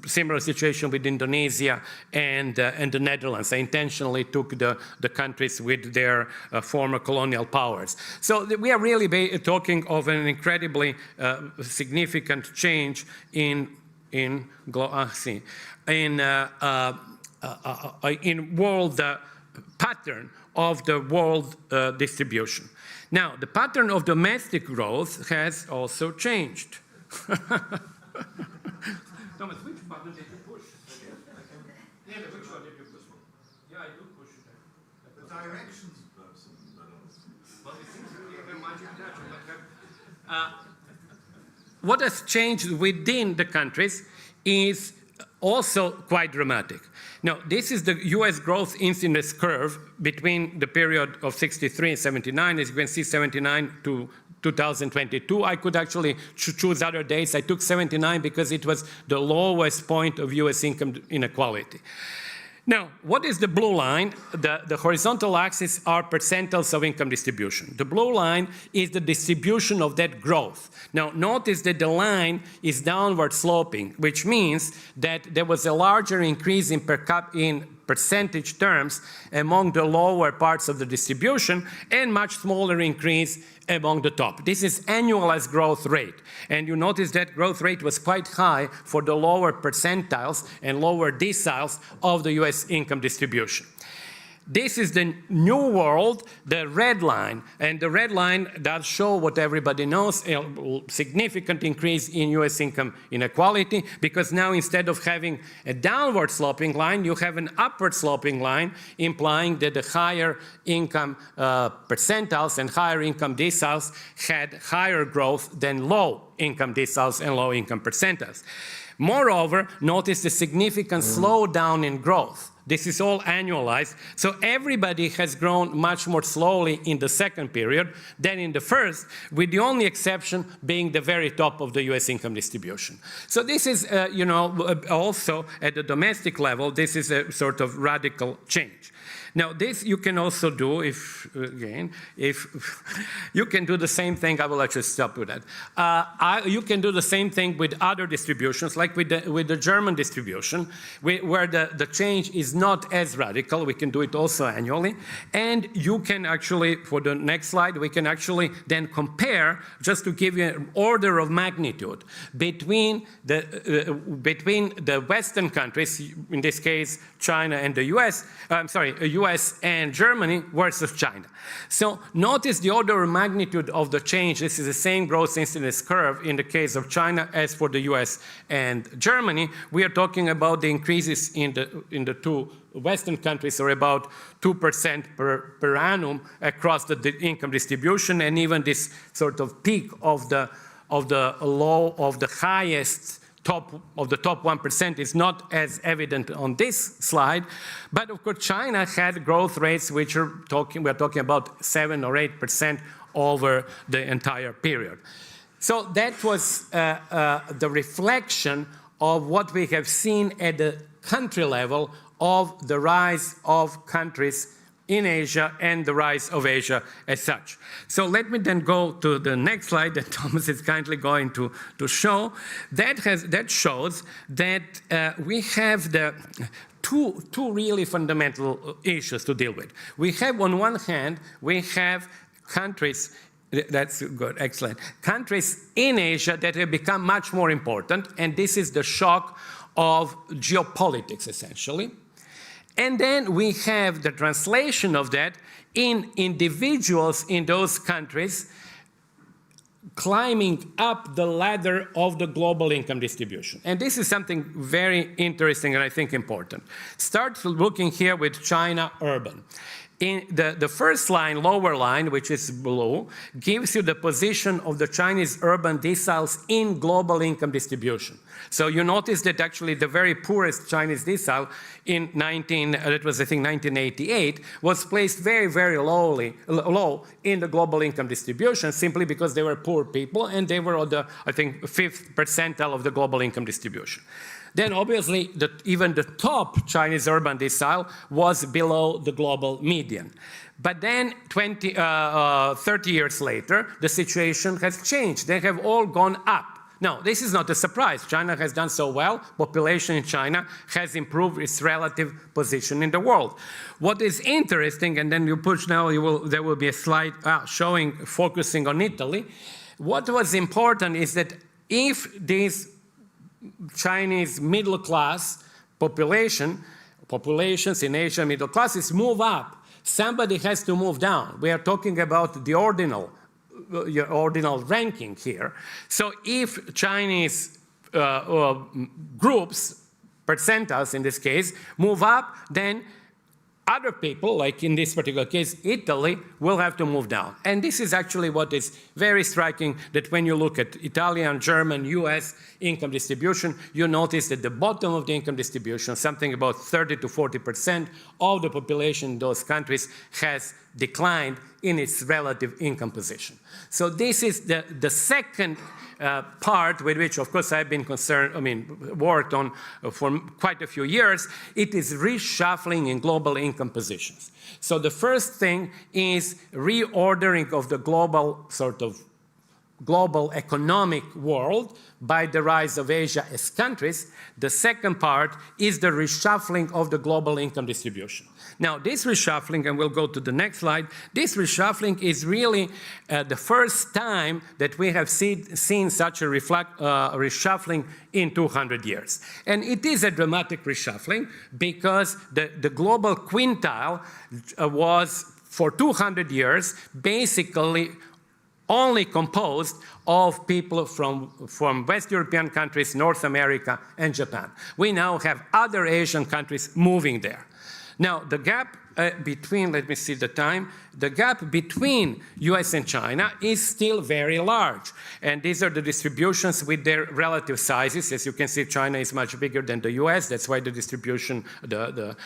U: Similar situation with Indonesia and the Netherlands. I intentionally took the countries with their former colonial powers. So we are really talking of an incredibly significant change in world pattern of the world distribution. Now, the pattern of domestic growth has also changed. Thomas, which button did you push? Yeah, which one did you push? Yeah, I do push it. The directions person. Well, it seems to be a magic touch. What has changed within the countries is also quite dramatic. Now, this is the US growth incidence curve between the period of '63 and '79. As you can see, '79 to 2022. I could actually choose other dates. I took '79 because it was the lowest point of US income inequality. Now, what is the blue line? The horizontal axis are percentiles of income distribution. The blue line is the distribution of that growth. Now, notice that the line is downward sloping, which means that there was a larger increase in percentage terms among the lower parts of the distribution and much smaller increase among the top. This is annualized growth rate. And you notice that growth rate was quite high for the lower percentiles and lower deciles of the US income distribution. This is the new world, the red line. And the red line does show what everybody knows, a significant increase in US income inequality, because now instead of having a downward sloping line, you have an upward sloping line, implying that the higher income percentiles and higher income deciles had higher growth than low income deciles and low income percentiles. Moreover, notice the significant slowdown in growth. This is all annualized, so everybody has grown much more slowly in the second period than in the first, with the only exception being the very top of the US income distribution. So this is, you know, also at the domestic level, this is a sort of radical change. Now, this you can also do if you can do the same thing. I will actually stop with that. You can do the same thing with other distributions, like with the German distribution, where the change is not as radical. We can do it also annually. And you can actually, for the next slide, we can actually then compare, just to give you an order of magnitude, between the Western countries, in this case, China and the US, US and Germany versus China. So notice the order of magnitude of the change. This is the same gross incidence curve in the case of China as for the US and Germany. We are talking about the increases in the two Western countries are about 2% per annum across the income distribution, and even this sort of peak of the highest of the top 1% is not as evident on this slide, but of course China had growth rates which we're talking about 7 or 8% over the entire period. So that was the reflection of what we have seen at the country level of the rise of countries in Asia and the rise of Asia as such. So let me then go to the next slide that Thomas is kindly going to show. That shows that we have the two really fundamental issues to deal with. We have, on one hand, we have countries, that's good, excellent, countries in Asia that have become much more important, and this is the shock of geopolitics, essentially. And then we have the translation of that in individuals in those countries climbing up the ladder of the global income distribution. And this is something very interesting and I think important. Start looking here with China urban. In the first line, lower line, which is blue, gives you the position of the Chinese urban deciles in global income distribution. So you notice that actually the very poorest Chinese decile in 1988, was placed very, very low in the global income distribution, simply because they were poor people and they were on the, I think, 5th percentile of the global income distribution. Then obviously, even the top Chinese urban decile was below the global median. But then 30 years later, the situation has changed. They have all gone up. Now, this is not a surprise. China has done so well. Population in China has improved its relative position in the world. What is interesting, and then you push now, there will be a slide focusing on Italy. What was important is that if these Chinese middle class populations in Asia, middle classes move up, somebody has to move down. We are talking about the ordinal ranking here. So if Chinese groups, percentiles in this case, move up, then other people, like in this particular case, Italy, will have to move down. And this is actually what is very striking, that when you look at Italian, German, US income distribution, you notice that the bottom of the income distribution, something about 30 to 40% of the population in those countries has declined in its relative income position. So this is the second part with which, of course, I've been worked on for quite a few years. It is reshuffling in global income positions. So the first thing is reordering of the global sort of global economic world by the rise of Asia as countries. The second part is the reshuffling of the global income distribution. Now, this reshuffling, and we'll go to the next slide, this reshuffling is really the first time that we have seen such a reshuffling in 200 years. And it is a dramatic reshuffling because the global quintile was, for 200 years, basically only composed of people from West European countries, North America, and Japan. We now have other Asian countries moving there. Now, the gap between, let me see the time, the gap between US and China is still very large. And these are the distributions with their relative sizes. As you can see, China is much bigger than the US. That's why the distribution, the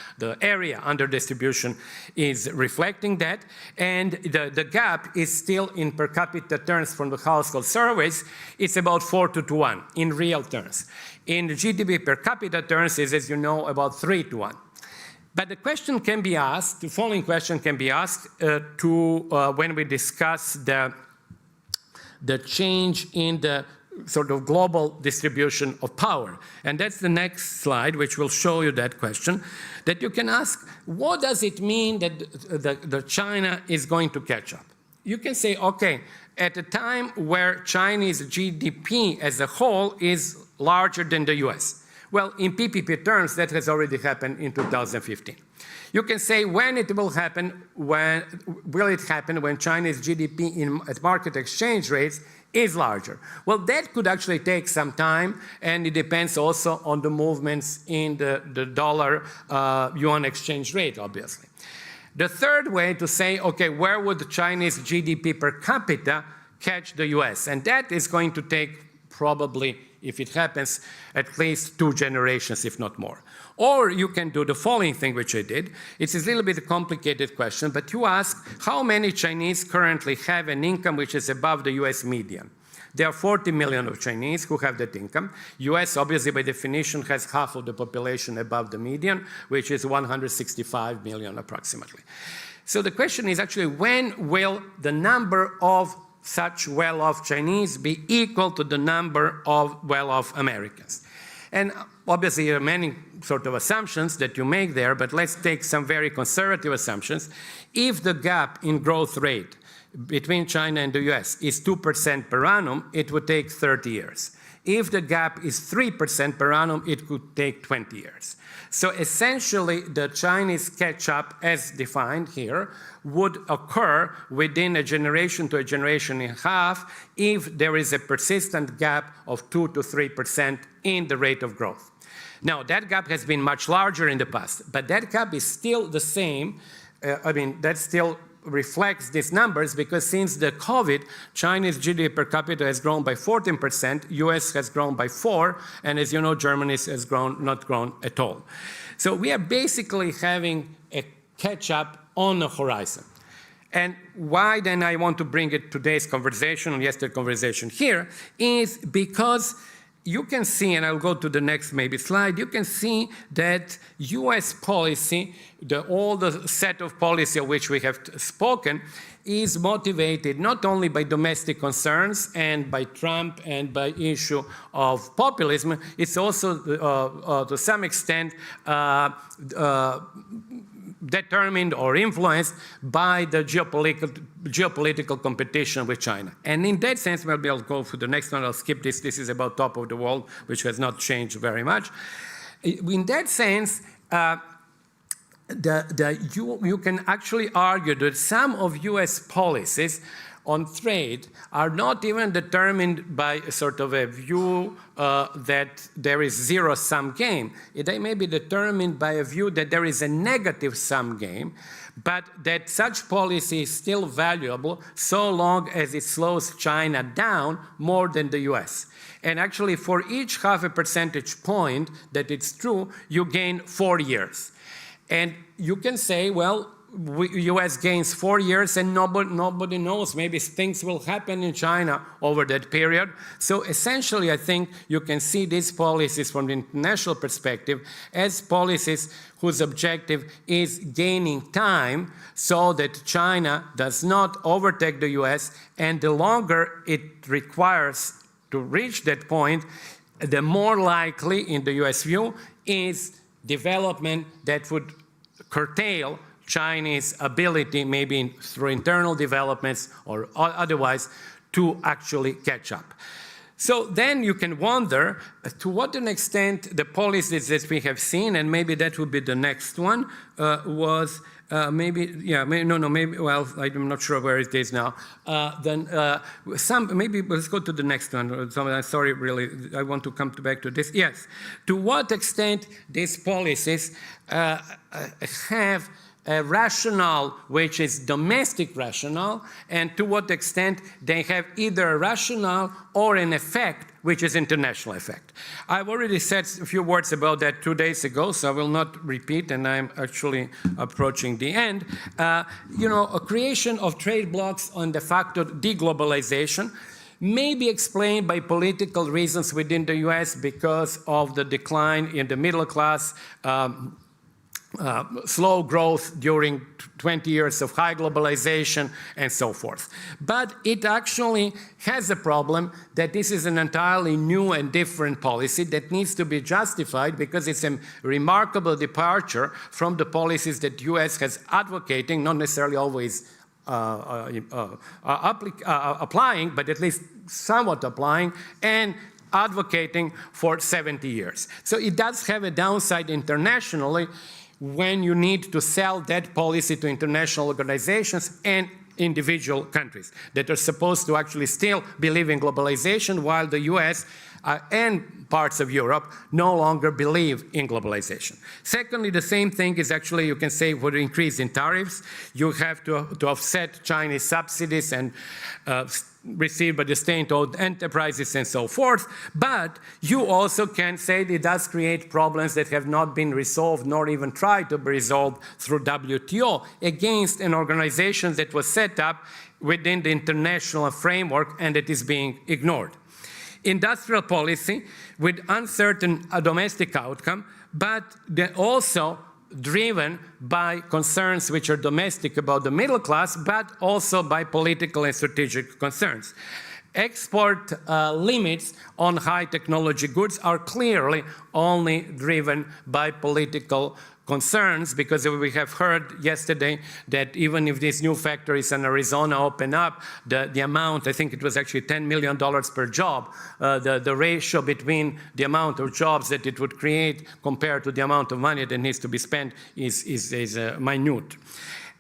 U: area under distribution is reflecting that. And the gap is still in per capita terms from the household surveys. It's about 4 to 1 in real terms. In the GDP per capita terms is, as you know, about 3 to 1. But the question can be asked, the following question can be asked when we discuss the change in the sort of global distribution of power. And that's the next slide, which will show you that question, that you can ask, what does it mean that the China is going to catch up? You can say, okay, at a time where Chinese GDP as a whole is larger than the US. Well, in PPP terms, that has already happened in 2015. You can say when it will happen, will it happen when China's GDP at market exchange rates is larger? Well, that could actually take some time, and it depends also on the movements in the dollar-yuan exchange rate, obviously. The third way to say, okay, where would the Chinese GDP per capita catch the US? And that is going to take probably, if it happens, at least 2 generations, if not more. Or you can do the following thing, which I did. It's a little bit a complicated question, but you ask how many Chinese currently have an income which is above the US median. There are 40 million of Chinese who have that income. US, obviously, by definition, has half of the population above the median, which is 165 million approximately. So the question is actually, when will the number of such well-off Chinese be equal to the number of well-off Americans? And obviously, there are many sort of assumptions that you make there, but let's take some very conservative assumptions. If the gap in growth rate between China and the US is 2% per annum, it would take 30 years. If the gap is 3% per annum, it could take 20 years. So essentially, the Chinese catch-up, as defined here, would occur within a generation to a generation and a half if there is a persistent gap of 2 to 3% in the rate of growth. Now, that gap has been much larger in the past, but that gap is still the same. That still reflects these numbers because since the COVID, China's GDP per capita has grown by 14%, US has grown by 4%, and as you know, Germany has not grown at all. So we are basically having a catch-up on the horizon. And why then I want to bring it today's conversation and yesterday's conversation here is because you can see, and I'll go to the next maybe slide, you can see that US policy, all the set of policy of which we have spoken, is motivated not only by domestic concerns and by Trump and by issue of populism, it's also to some extent determined or influenced by the geopolitical competition with China. And in that sense, maybe I'll go for the next one, I'll skip this. This is about top of the world, which has not changed very much. In that sense, you can actually argue that some of US policies on trade are not even determined by a sort of a view that there is zero-sum game. They may be determined by a view that there is a negative-sum game, but that such policy is still valuable so long as it slows China down more than the US. And actually, for each 0.5 percentage point that it's true, you gain 4 years. And you can say, well, US gains 4 years and nobody knows. Maybe things will happen in China over that period. So essentially, I think you can see these policies from the international perspective as policies whose objective is gaining time so that China does not overtake the US, and the longer it requires to reach that point, the more likely, in the US view, is development that would curtail Chinese ability, maybe through internal developments or otherwise, to actually catch up. So then you can wonder to what an extent the policies that we have seen, and maybe that would be the next one, was maybe well, I'm not sure where it is now. Maybe let's go to the next one. Sorry, really, I want to come back to this. Yes, to what extent these policies have a rationale which is domestic rationale, and to what extent they have either a rationale or an effect which is international effect. I've already said a few words about that 2 days ago, so I will not repeat, and I'm actually approaching the end. A creation of trade blocs on de facto deglobalization may be explained by political reasons within the US because of the decline in the middle class, slow growth during 20 years of high globalization and so forth. But it actually has a problem that this is an entirely new and different policy that needs to be justified because it's a remarkable departure from the policies that US has advocating, not necessarily always applying, but at least somewhat applying, and advocating for 70 years. So it does have a downside internationally when you need to sell that policy to international organizations and individual countries that are supposed to actually still believe in globalization, while the US and parts of Europe no longer believe in globalization. Secondly, the same thing is actually, you can say, for the increase in tariffs. You have to offset Chinese subsidies and received by the state-owned enterprises and so forth, but you also can say it does create problems that have not been resolved nor even tried to be resolved through WTO against an organization that was set up within the international framework and that is being ignored. Industrial policy with uncertain domestic outcome, but also driven by concerns which are domestic about the middle class, but also by political and strategic concerns. Export limits on high technology goods are clearly only driven by political concerns, because we have heard yesterday that even if these new factories in Arizona open up, the amount, I think it was actually $10 million per job, the ratio between the amount of jobs that it would create compared to the amount of money that needs to be spent is minute.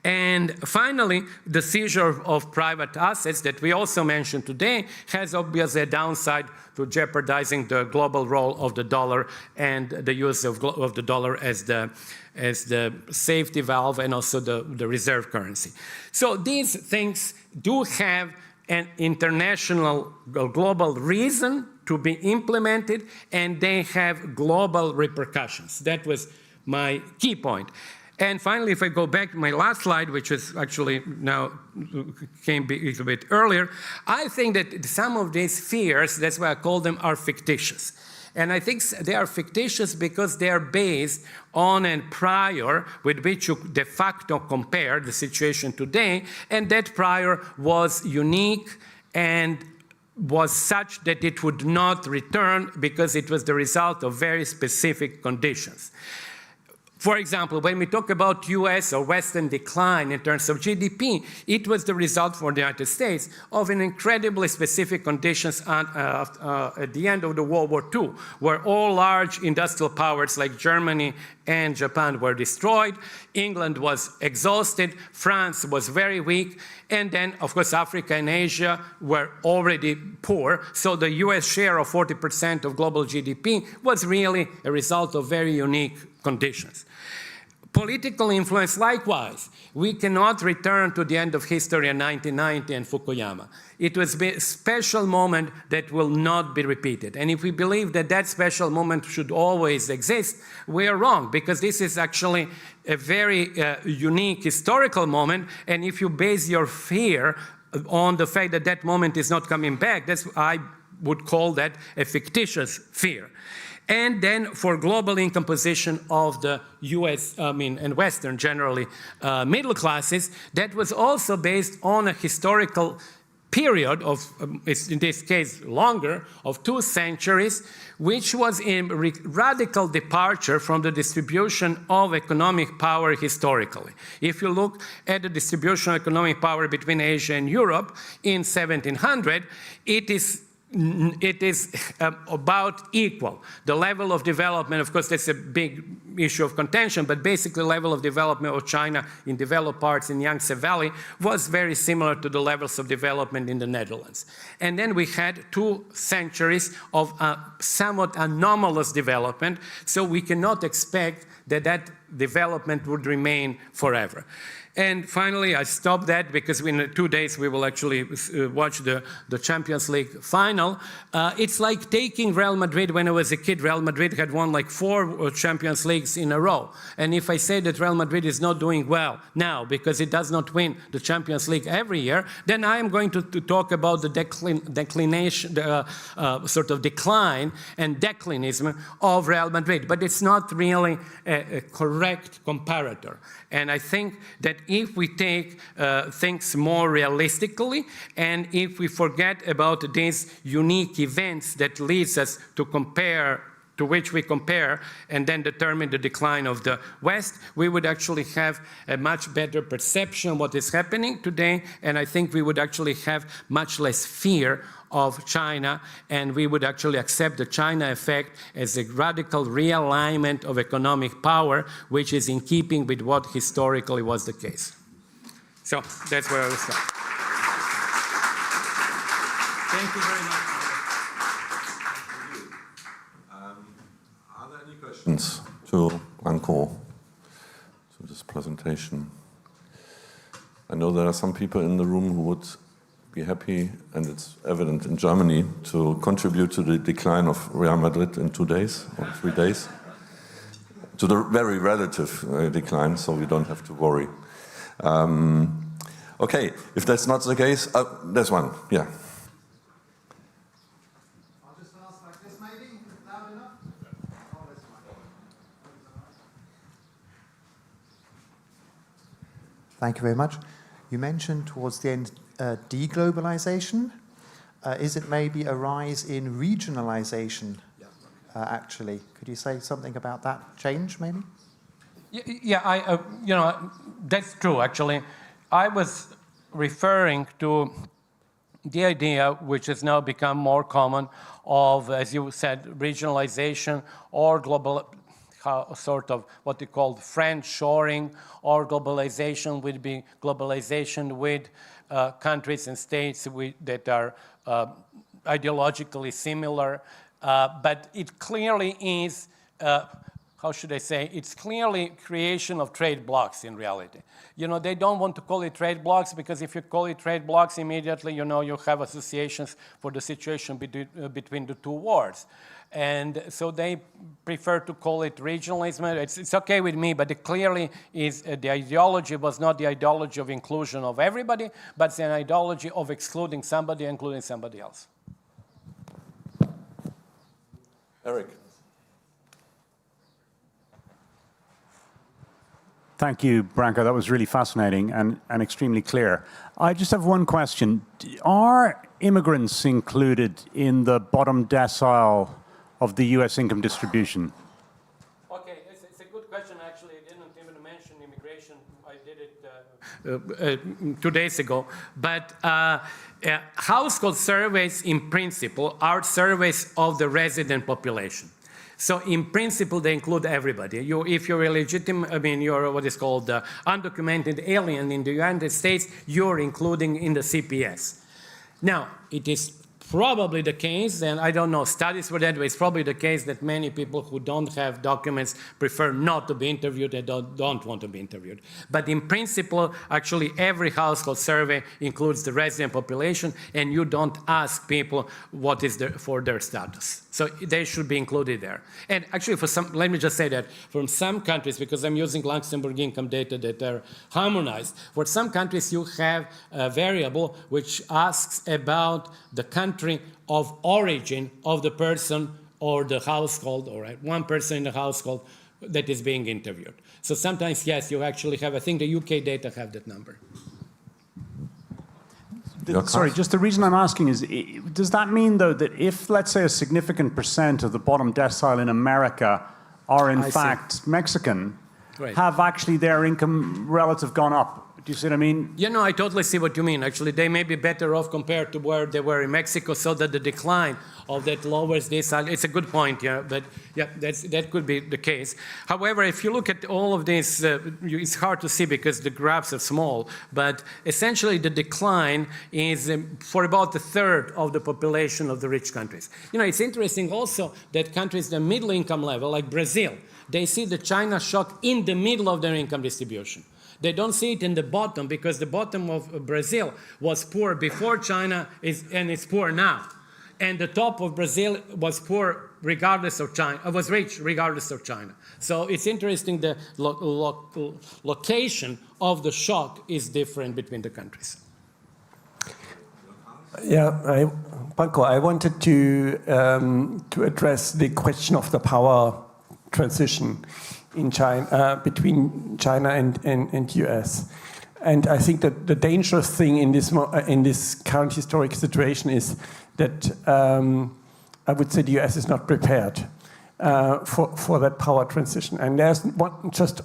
U: And finally, the seizure of private assets that we also mentioned today has obviously a downside to jeopardizing the global role of the dollar and the use of the dollar as the safety valve and also the reserve currency. So these things do have an international global reason to be implemented, and they have global repercussions. That was my key point. And finally, if I go back to my last slide, which is actually now came a little bit earlier, I think that some of these fears, that's why I call them, are fictitious. And I think they are fictitious because they are based on a prior with which you de facto compare the situation today, and that prior was unique and was such that it would not return because it was the result of very specific conditions. For example, when we talk about US or Western decline in terms of GDP, it was the result for the United States of an incredibly specific conditions at the end of the World War II, where all large industrial powers like Germany and Japan were destroyed, England was exhausted, France was very weak, and then, of course, Africa and Asia were already poor, so the US share of 40% of global GDP was really a result of very unique conditions. Political influence, likewise. We cannot return to the end of history in 1990 and Fukuyama. It was a special moment that will not be repeated. And if we believe that that special moment should always exist, we are wrong, because this is actually a very unique historical moment. And if you base your fear on the fact that that moment is not coming back, I would call that a fictitious fear. And then for global incomposition of the US, and Western generally, middle classes, that was also based on a historical period of, in this case longer, of 2 centuries, which was a radical departure from the distribution of economic power historically. If you look at the distribution of economic power between Asia and Europe in 1700, it is about equal. The level of development, of course, that's a big issue of contention, but basically the level of development of China in developed parts in Yangtze Valley was very similar to the levels of development in the Netherlands. And then we had 2 centuries of somewhat anomalous development, so we cannot expect that that development would remain forever. And finally, I stopped that because in 2 days we will actually watch the Champions League final. It's like taking Real Madrid. When I was a kid, Real Madrid had won like 4 Champions Leagues in a row. And if I say that Real Madrid is not doing well now because it does not win the Champions League every year, then I am going to talk about the declination, sort of decline and declinism of Real Madrid. But it's not really a correct comparator. And I think that if we take things more realistically, and if we forget about these unique events that leads us to compare, to which we compare, and then determine the decline of the West, we would actually have a much better perception of what is happening today, and I think we would actually have much less fear of China, and we would actually accept the China effect as a radical realignment of economic power, which is in keeping with what historically was the case. So that's where I will start. Thank you very much.
A: Are there any questions to Branko, to this presentation? I know there are some people in the room who would be happy, and it's evident in Germany, to contribute to the decline of Real Madrid in 2 days or 3 days, to the very relative decline, so we don't have to worry. Okay, if that's not the case, there's one, yeah.
B: I'll just ask like this maybe, loud enough? Oh, that's fine. Thank you very much. You mentioned towards the end deglobalization. Is it maybe a rise in regionalization, actually? Could you say something about that change, maybe?
U: Yeah, that's true, actually. I was referring to the idea, which has now become more common, of, as you said, regionalization or global, sort of what you call French shoring, or globalization would be globalization with countries and states that are ideologically similar. But it clearly is, how should I say, it's clearly creation of trade blocs in reality. You know, they don't want to call it trade blocs because if you call it trade blocs, immediately, you know, you have associations for the situation between the 2 wars. And so they prefer to call it regionalism. It's okay with me, but it clearly is, the ideology was not the ideology of inclusion of everybody, but it's an ideology of excluding somebody, including somebody else.
A: Eric.
S: Thank you, Branko. That was really fascinating and extremely clear. I just have one question. Are immigrants included in the bottom decile of the US income distribution?
U: Okay, it's a good question, actually. I didn't even mention immigration. I did it 2 days ago. But household surveys, in principle, are surveys of the resident population. So in principle, they include everybody. If you're a legitimate, you're what is called undocumented alien in the United States, you're including in the CPS. Now, it is probably the case, and I don't know studies for that, but it's probably the case that many people who don't have documents prefer not to be interviewed and don't want to be interviewed. But in principle, actually every household survey includes the resident population, and you don't ask people what is for their status. So they should be included there. And actually for some, let me just say that, from some countries, because I'm using Luxembourg income data that are harmonized, for some countries you have a variable which asks about the country of origin of the person or the household, or one person in the household that is being interviewed. So sometimes, yes, you actually have, I think the UK data have that number.
S: Sorry, just the reason I'm asking is, does that mean, though, that if, let's say, a significant percent of the bottom decile in America are in fact Mexican, have actually their income relative gone up? Do you see what I mean?
U: You know, I totally see what you mean. Actually, they may be better off compared to where they were in Mexico, so that the decline of that lowers this. It's a good point, yeah, but yeah, that could be the case. However, if you look at all of this, it's hard to see because the graphs are small, but essentially the decline is for about a third of the population of the rich countries. You know, it's interesting also that countries, the middle income level, like Brazil, they see the China shock in the middle of their income distribution. They don't see it in the bottom, because the bottom of Brazil was poor before China and it's poor now. And the top of Brazil was poor regardless of China, was rich regardless of China. So it's interesting the location of the shock is different between the countries.
G: Yeah, Paco, I wanted to address the question of the power transition in China, between China and US. And I think that the dangerous thing in this current historic situation is that I would say the US is not prepared for that power transition. And there's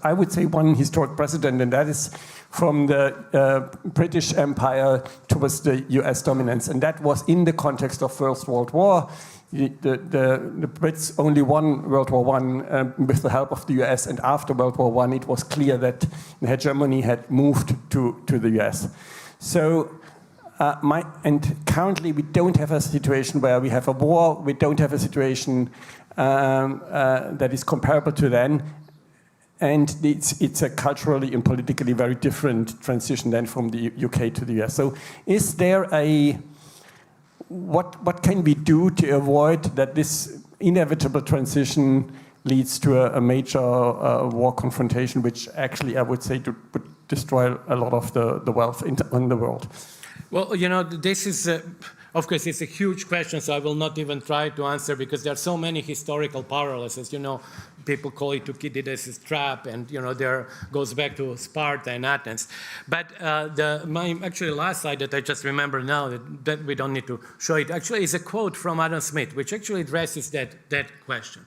G: I would say one historic precedent, and that is from the British Empire towards the US dominance. And that was in the context of First World War. The Brits only won World War I with the help of the US, and after World War I it was clear that hegemony had moved to the US. So, and currently we don't have a situation where we have a war, we don't have a situation that is comparable to then, and it's a culturally and politically very different transition than from the UK to the US. So is there what can we do to avoid that this inevitable transition leads to a major war confrontation, which actually I would say would destroy a lot of the wealth in the world?
U: Well, you know, this is, of course, it's a huge question, so I will not even try to answer because there are so many historical parallels. As you know, people call it Thucydides' trap, and you know, there goes back to Sparta and Athens. But my actually last slide that I just remember now, that we don't need to show it, actually is a quote from Adam Smith, which actually addresses that question.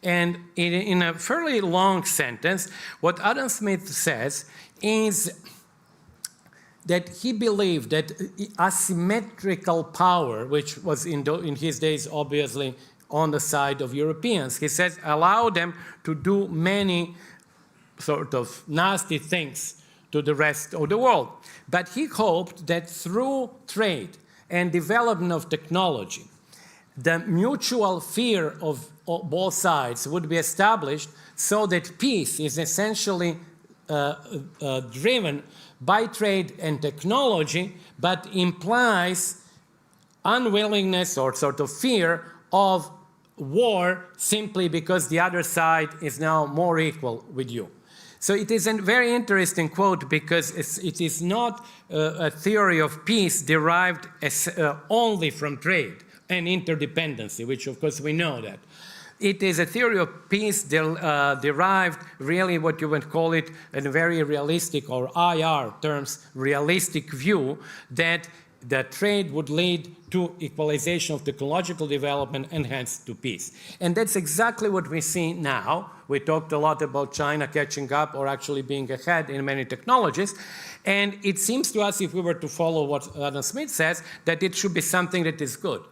U: And in a fairly long sentence, what Adam Smith says is that he believed that asymmetrical power, which was in his days obviously on the side of Europeans, he says, allow them to do many sort of nasty things to the rest of the world. But he hoped that through trade and development of technology, the mutual fear of both sides would be established so that peace is essentially driven by trade and technology, but implies unwillingness or sort of fear of war simply because the other side is now more equal with you. So it is a very interesting quote because it is not a theory of peace derived only from trade and interdependency, which of course we know that. It is a theory of peace derived, really what you would call it in very realistic, or IR terms, realistic view that the trade would lead to equalization of technological development and hence to peace. And that's exactly what we see now. We talked a lot about China catching up or actually being ahead in many technologies. And it seems to us, if we were to follow what Adam Smith says, that it should be something that is good.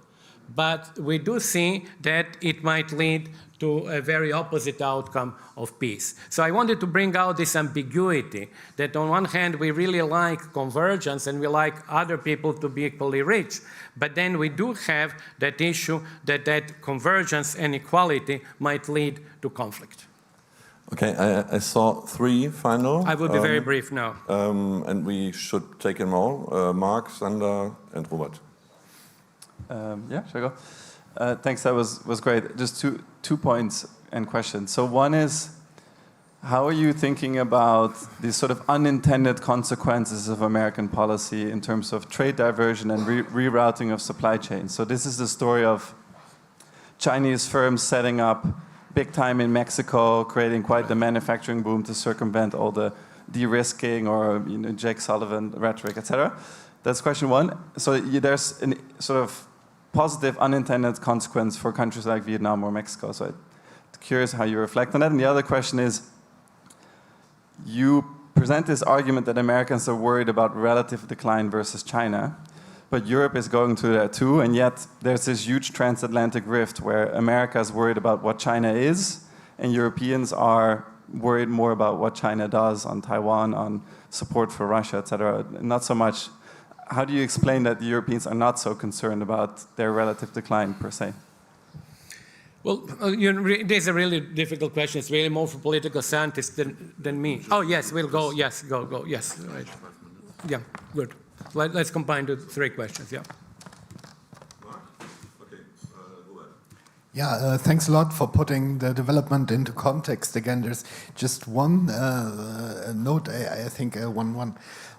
U: but we do see that it might lead to a very opposite outcome of peace. So I wanted to bring out this ambiguity that on one hand we really like convergence and we like other people to be equally rich, but then we do have that issue that that convergence and equality might lead to conflict.
A: Okay, I saw three final.
U: I will be very brief now.
A: And we should take them all, Mark, Sander, and Robert.
E: Yeah, should I go? Thanks, that was great. Just two points and questions. So one is, how are you thinking about these sort of unintended consequences of American policy in terms of trade diversion and rerouting of supply chains? So this is the story of Chinese firms setting up big time in Mexico, creating quite the manufacturing boom to circumvent all the de-risking or Jake Sullivan rhetoric, etc. That's question one. So there's a sort of positive unintended consequence for countries like Vietnam or Mexico. So I'm curious how you reflect on that. And the other question is, you present this argument that Americans are worried about relative decline versus China, but Europe is going through that too, and yet there's this huge transatlantic rift where America is worried about what China is, and Europeans are worried more about what China does on Taiwan, on support for Russia, etc. Not so much. How do you explain that the Europeans are not so concerned about their relative decline per se?
U: Well, there's a really difficult question. It's really more for political scientists than me. Oh, yes, we'll go. Yes, go. Yes, right. Yeah, good. Let's combine the three questions, yeah.
N: Yeah, thanks a lot for putting the development into context. Again, there's just one note, I think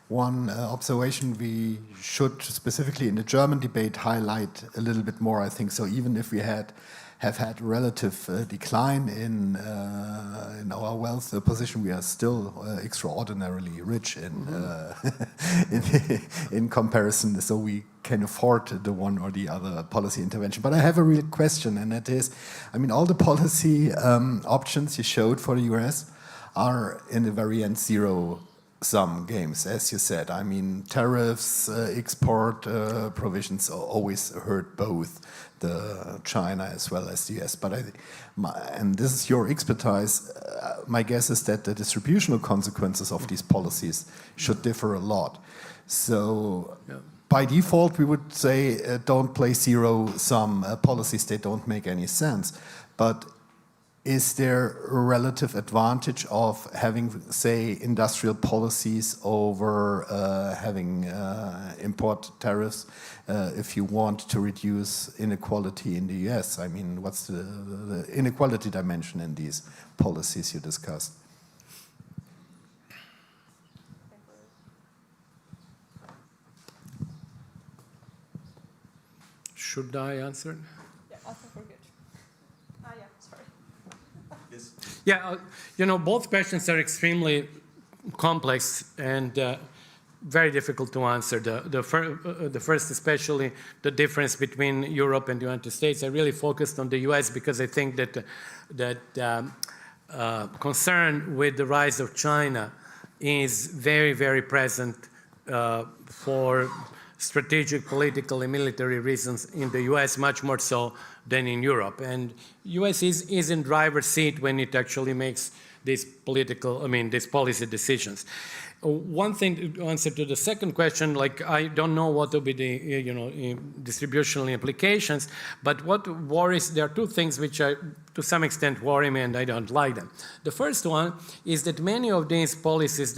N: one observation we should specifically in the German debate highlight a little bit more, I think. So even if we have had relative decline in our wealth position, we are still extraordinarily rich in comparison, so we can afford the one or the other policy intervention. But I have a real question, and that is, I mean, all the policy options you showed for the US are in the very end zero-sum games, as you said. I mean, tariffs, export provisions always hurt both the China as well as the US. But and this is your expertise. My guess is that the distributional consequences of these policies should differ a lot. So by default, we would say don't play zero-sum policies. They don't make any sense. But is there a relative advantage of having, say, industrial policies over having import tariffs if you want to reduce inequality in the US? I mean, what's the inequality dimension in these policies you discussed?
U: Should I answer?
H: Yeah, I think we're good. Yeah, sorry.
U: Yeah, you know, both questions are extremely complex and very difficult to answer. The first, especially the difference between Europe and the United States. I really focused on the US because I think that concern with the rise of China is very, very present for strategic, political, and military reasons in the US, much more so than in Europe. And US is in driver's seat when it actually makes these these policy decisions. One thing to answer to the second question, like I don't know what will be the distributional implications, but what worries, there are two things which to some extent worry me and I don't like them. The first one is that many of these policies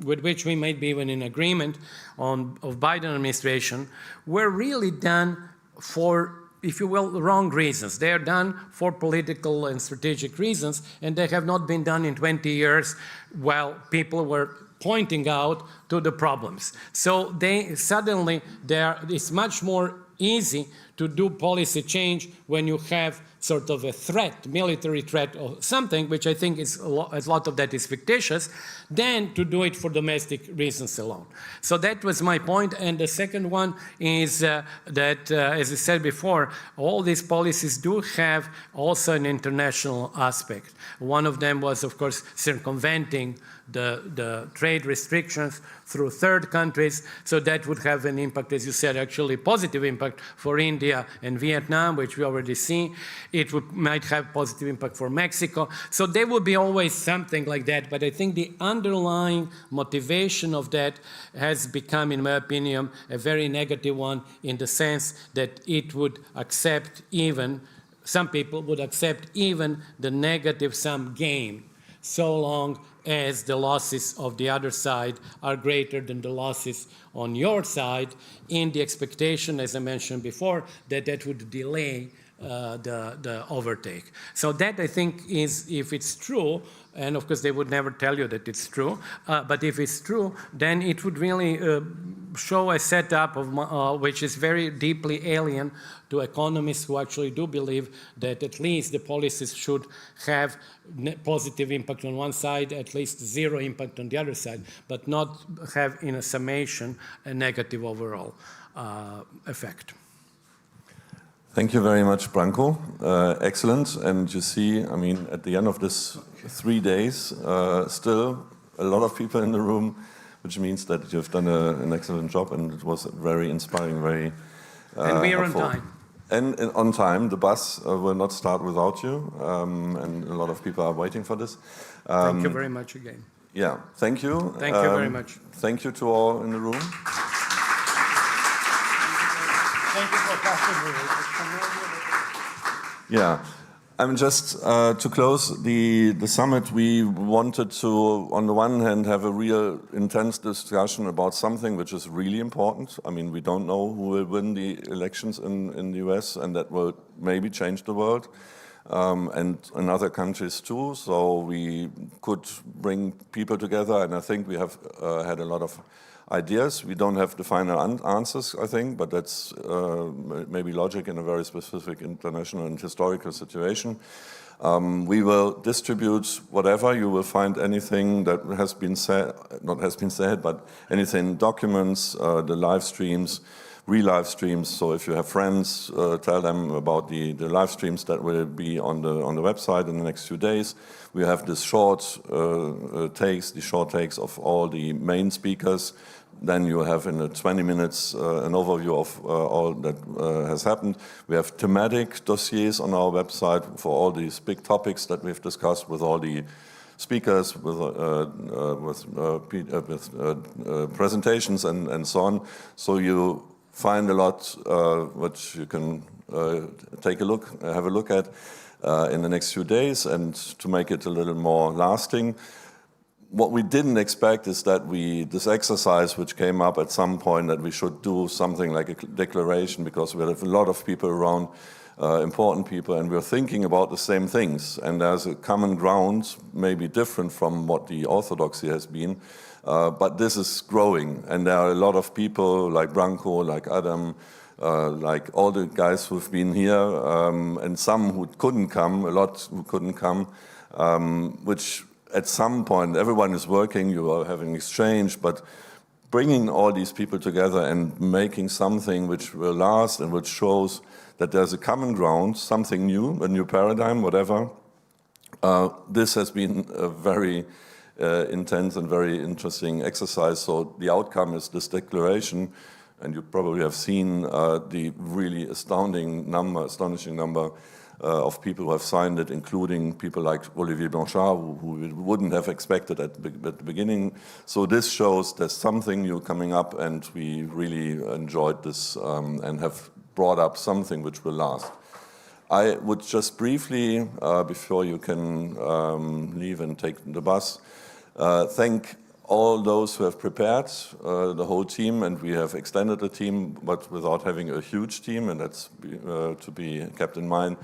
U: with which we might be even in agreement of Biden administration were really done for, if you will, wrong reasons. They are done for political and strategic reasons, and they have not been done in 20 years while people were pointing out to the problems. So it's much more easy to do policy change when you have sort of a threat, military threat or something, which I think is a lot of that is fictitious, than to do it for domestic reasons alone. So that was my point. And the second one is that, as I said before, all these policies do have also an international aspect. One of them was, of course, circumventing the trade restrictions through third countries. So that would have an impact, as you said, actually positive impact for India Cambodia and Vietnam, which we already see. It might have positive impact for Mexico. So there will be always something like that, but I think the underlying motivation of that has become, in my opinion, a very negative one, in the sense that it would accept even, some people would accept even the negative sum game, so long as the losses of the other side are greater than the losses on your side, in the expectation, as I mentioned before, that that would delay the overtake. So that, I think, is, if it's true, and of course they would never tell you that it's true, but if it's true, then it would really show a setup of which is very deeply alien to economists who actually do believe that at least the policies should have positive impact on one side, at least zero impact on the other side, but not have in a summation a negative overall effect.
A: Thank you very much, Branko. Excellent. And you see, I mean, at the end of this 3 days, still a lot of people in the room, which means that you've done an excellent job, and it was very inspiring, very
U: and we are
A: helpful.
U: on time.
A: And on time. The bus will not start without you, and a lot of people are waiting for this.
U: Thank you very much again.
A: Yeah, thank you.
U: Thank you very much.
A: Thank you to all in the room.
U: Thank you for passing.
A: Yeah, just to close the summit, we wanted to, on the one hand, have a real intense discussion about something which is really important. I mean, we don't know who will win the elections in the US, and that will maybe change the world, and in other countries too. So we could bring people together, and I think we have had a lot of ideas. We don't have the final answers, I think, but that's maybe logic in a very specific international and historical situation. We will distribute whatever. You will find anything that has been said, not has been said, but anything, documents, the live streams, live streams. So if you have friends, tell them about the live streams that will be on the website in the next few days. We have this short takes of all the main speakers. Then you have in 20 minutes an overview of all that has happened. We have thematic dossiers on our website for all these big topics that we've discussed with all the speakers, with presentations and so on. So you find a lot which you can have a look at in the next few days, and to make it a little more lasting. What we didn't expect is that this exercise which came up at some point, that we should do something like a declaration, because we have a lot of people around, important people, and we're thinking about the same things. And there's a common ground, maybe different from what the orthodoxy has been, but this is growing. And there are a lot of people like Branko, like Adam, like all the guys who've been here, and some who couldn't come, a lot who couldn't come, which at some point, everyone is working, you are having exchange, but bringing all these people together and making something which will last and which shows that there's a common ground, something new, a new paradigm, whatever. This has been a very intense and very interesting exercise. So the outcome is this declaration, and you probably have seen the really astonishing number of people who have signed it, including people like Olivier Blanchard, who we wouldn't have expected at the beginning. So this shows there's something new coming up, and we really enjoyed this and have brought up something which will last. I would just briefly, before you can leave and take the bus, thank all those who have prepared, the whole team, and we have extended the team, but without having a huge team, and that's to be kept in mind,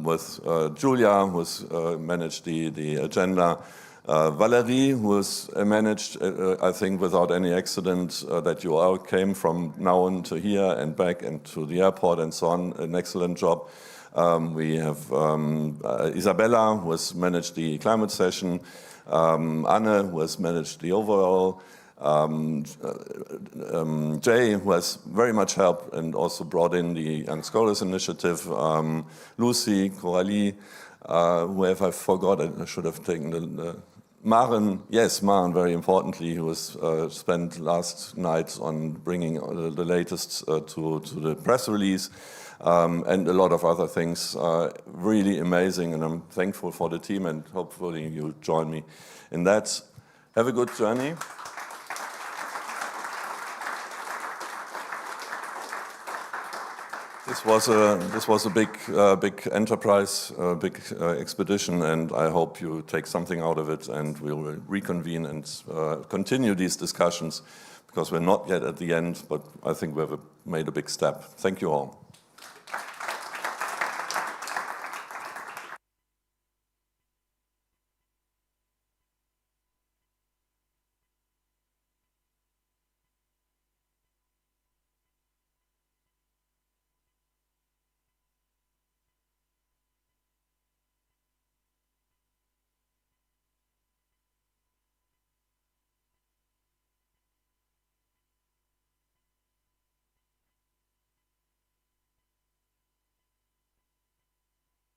A: with Julia, who's managed the agenda, Valerie, who has managed, I think, without any accident, that you all came from now on to here and back and to the airport and so on, an excellent job. We have Isabella, who has managed the climate session, Anne, who has managed the overall, Jay, who has very much helped and also brought in the Young Scholars Initiative, Lucy, Coralie, who have I forgot, I should have taken Maren, yes, Maren, very importantly, who was spent last night on bringing the latest to the press release, and a lot of other things. Really amazing, and I'm thankful for the team, and hopefully you join me in that. Have a good journey. This was a big enterprise, big expedition, and I hope you take something out of it, and we'll reconvene and continue these discussions, because we're not yet at the end, but I think we've made a big step. Thank you all.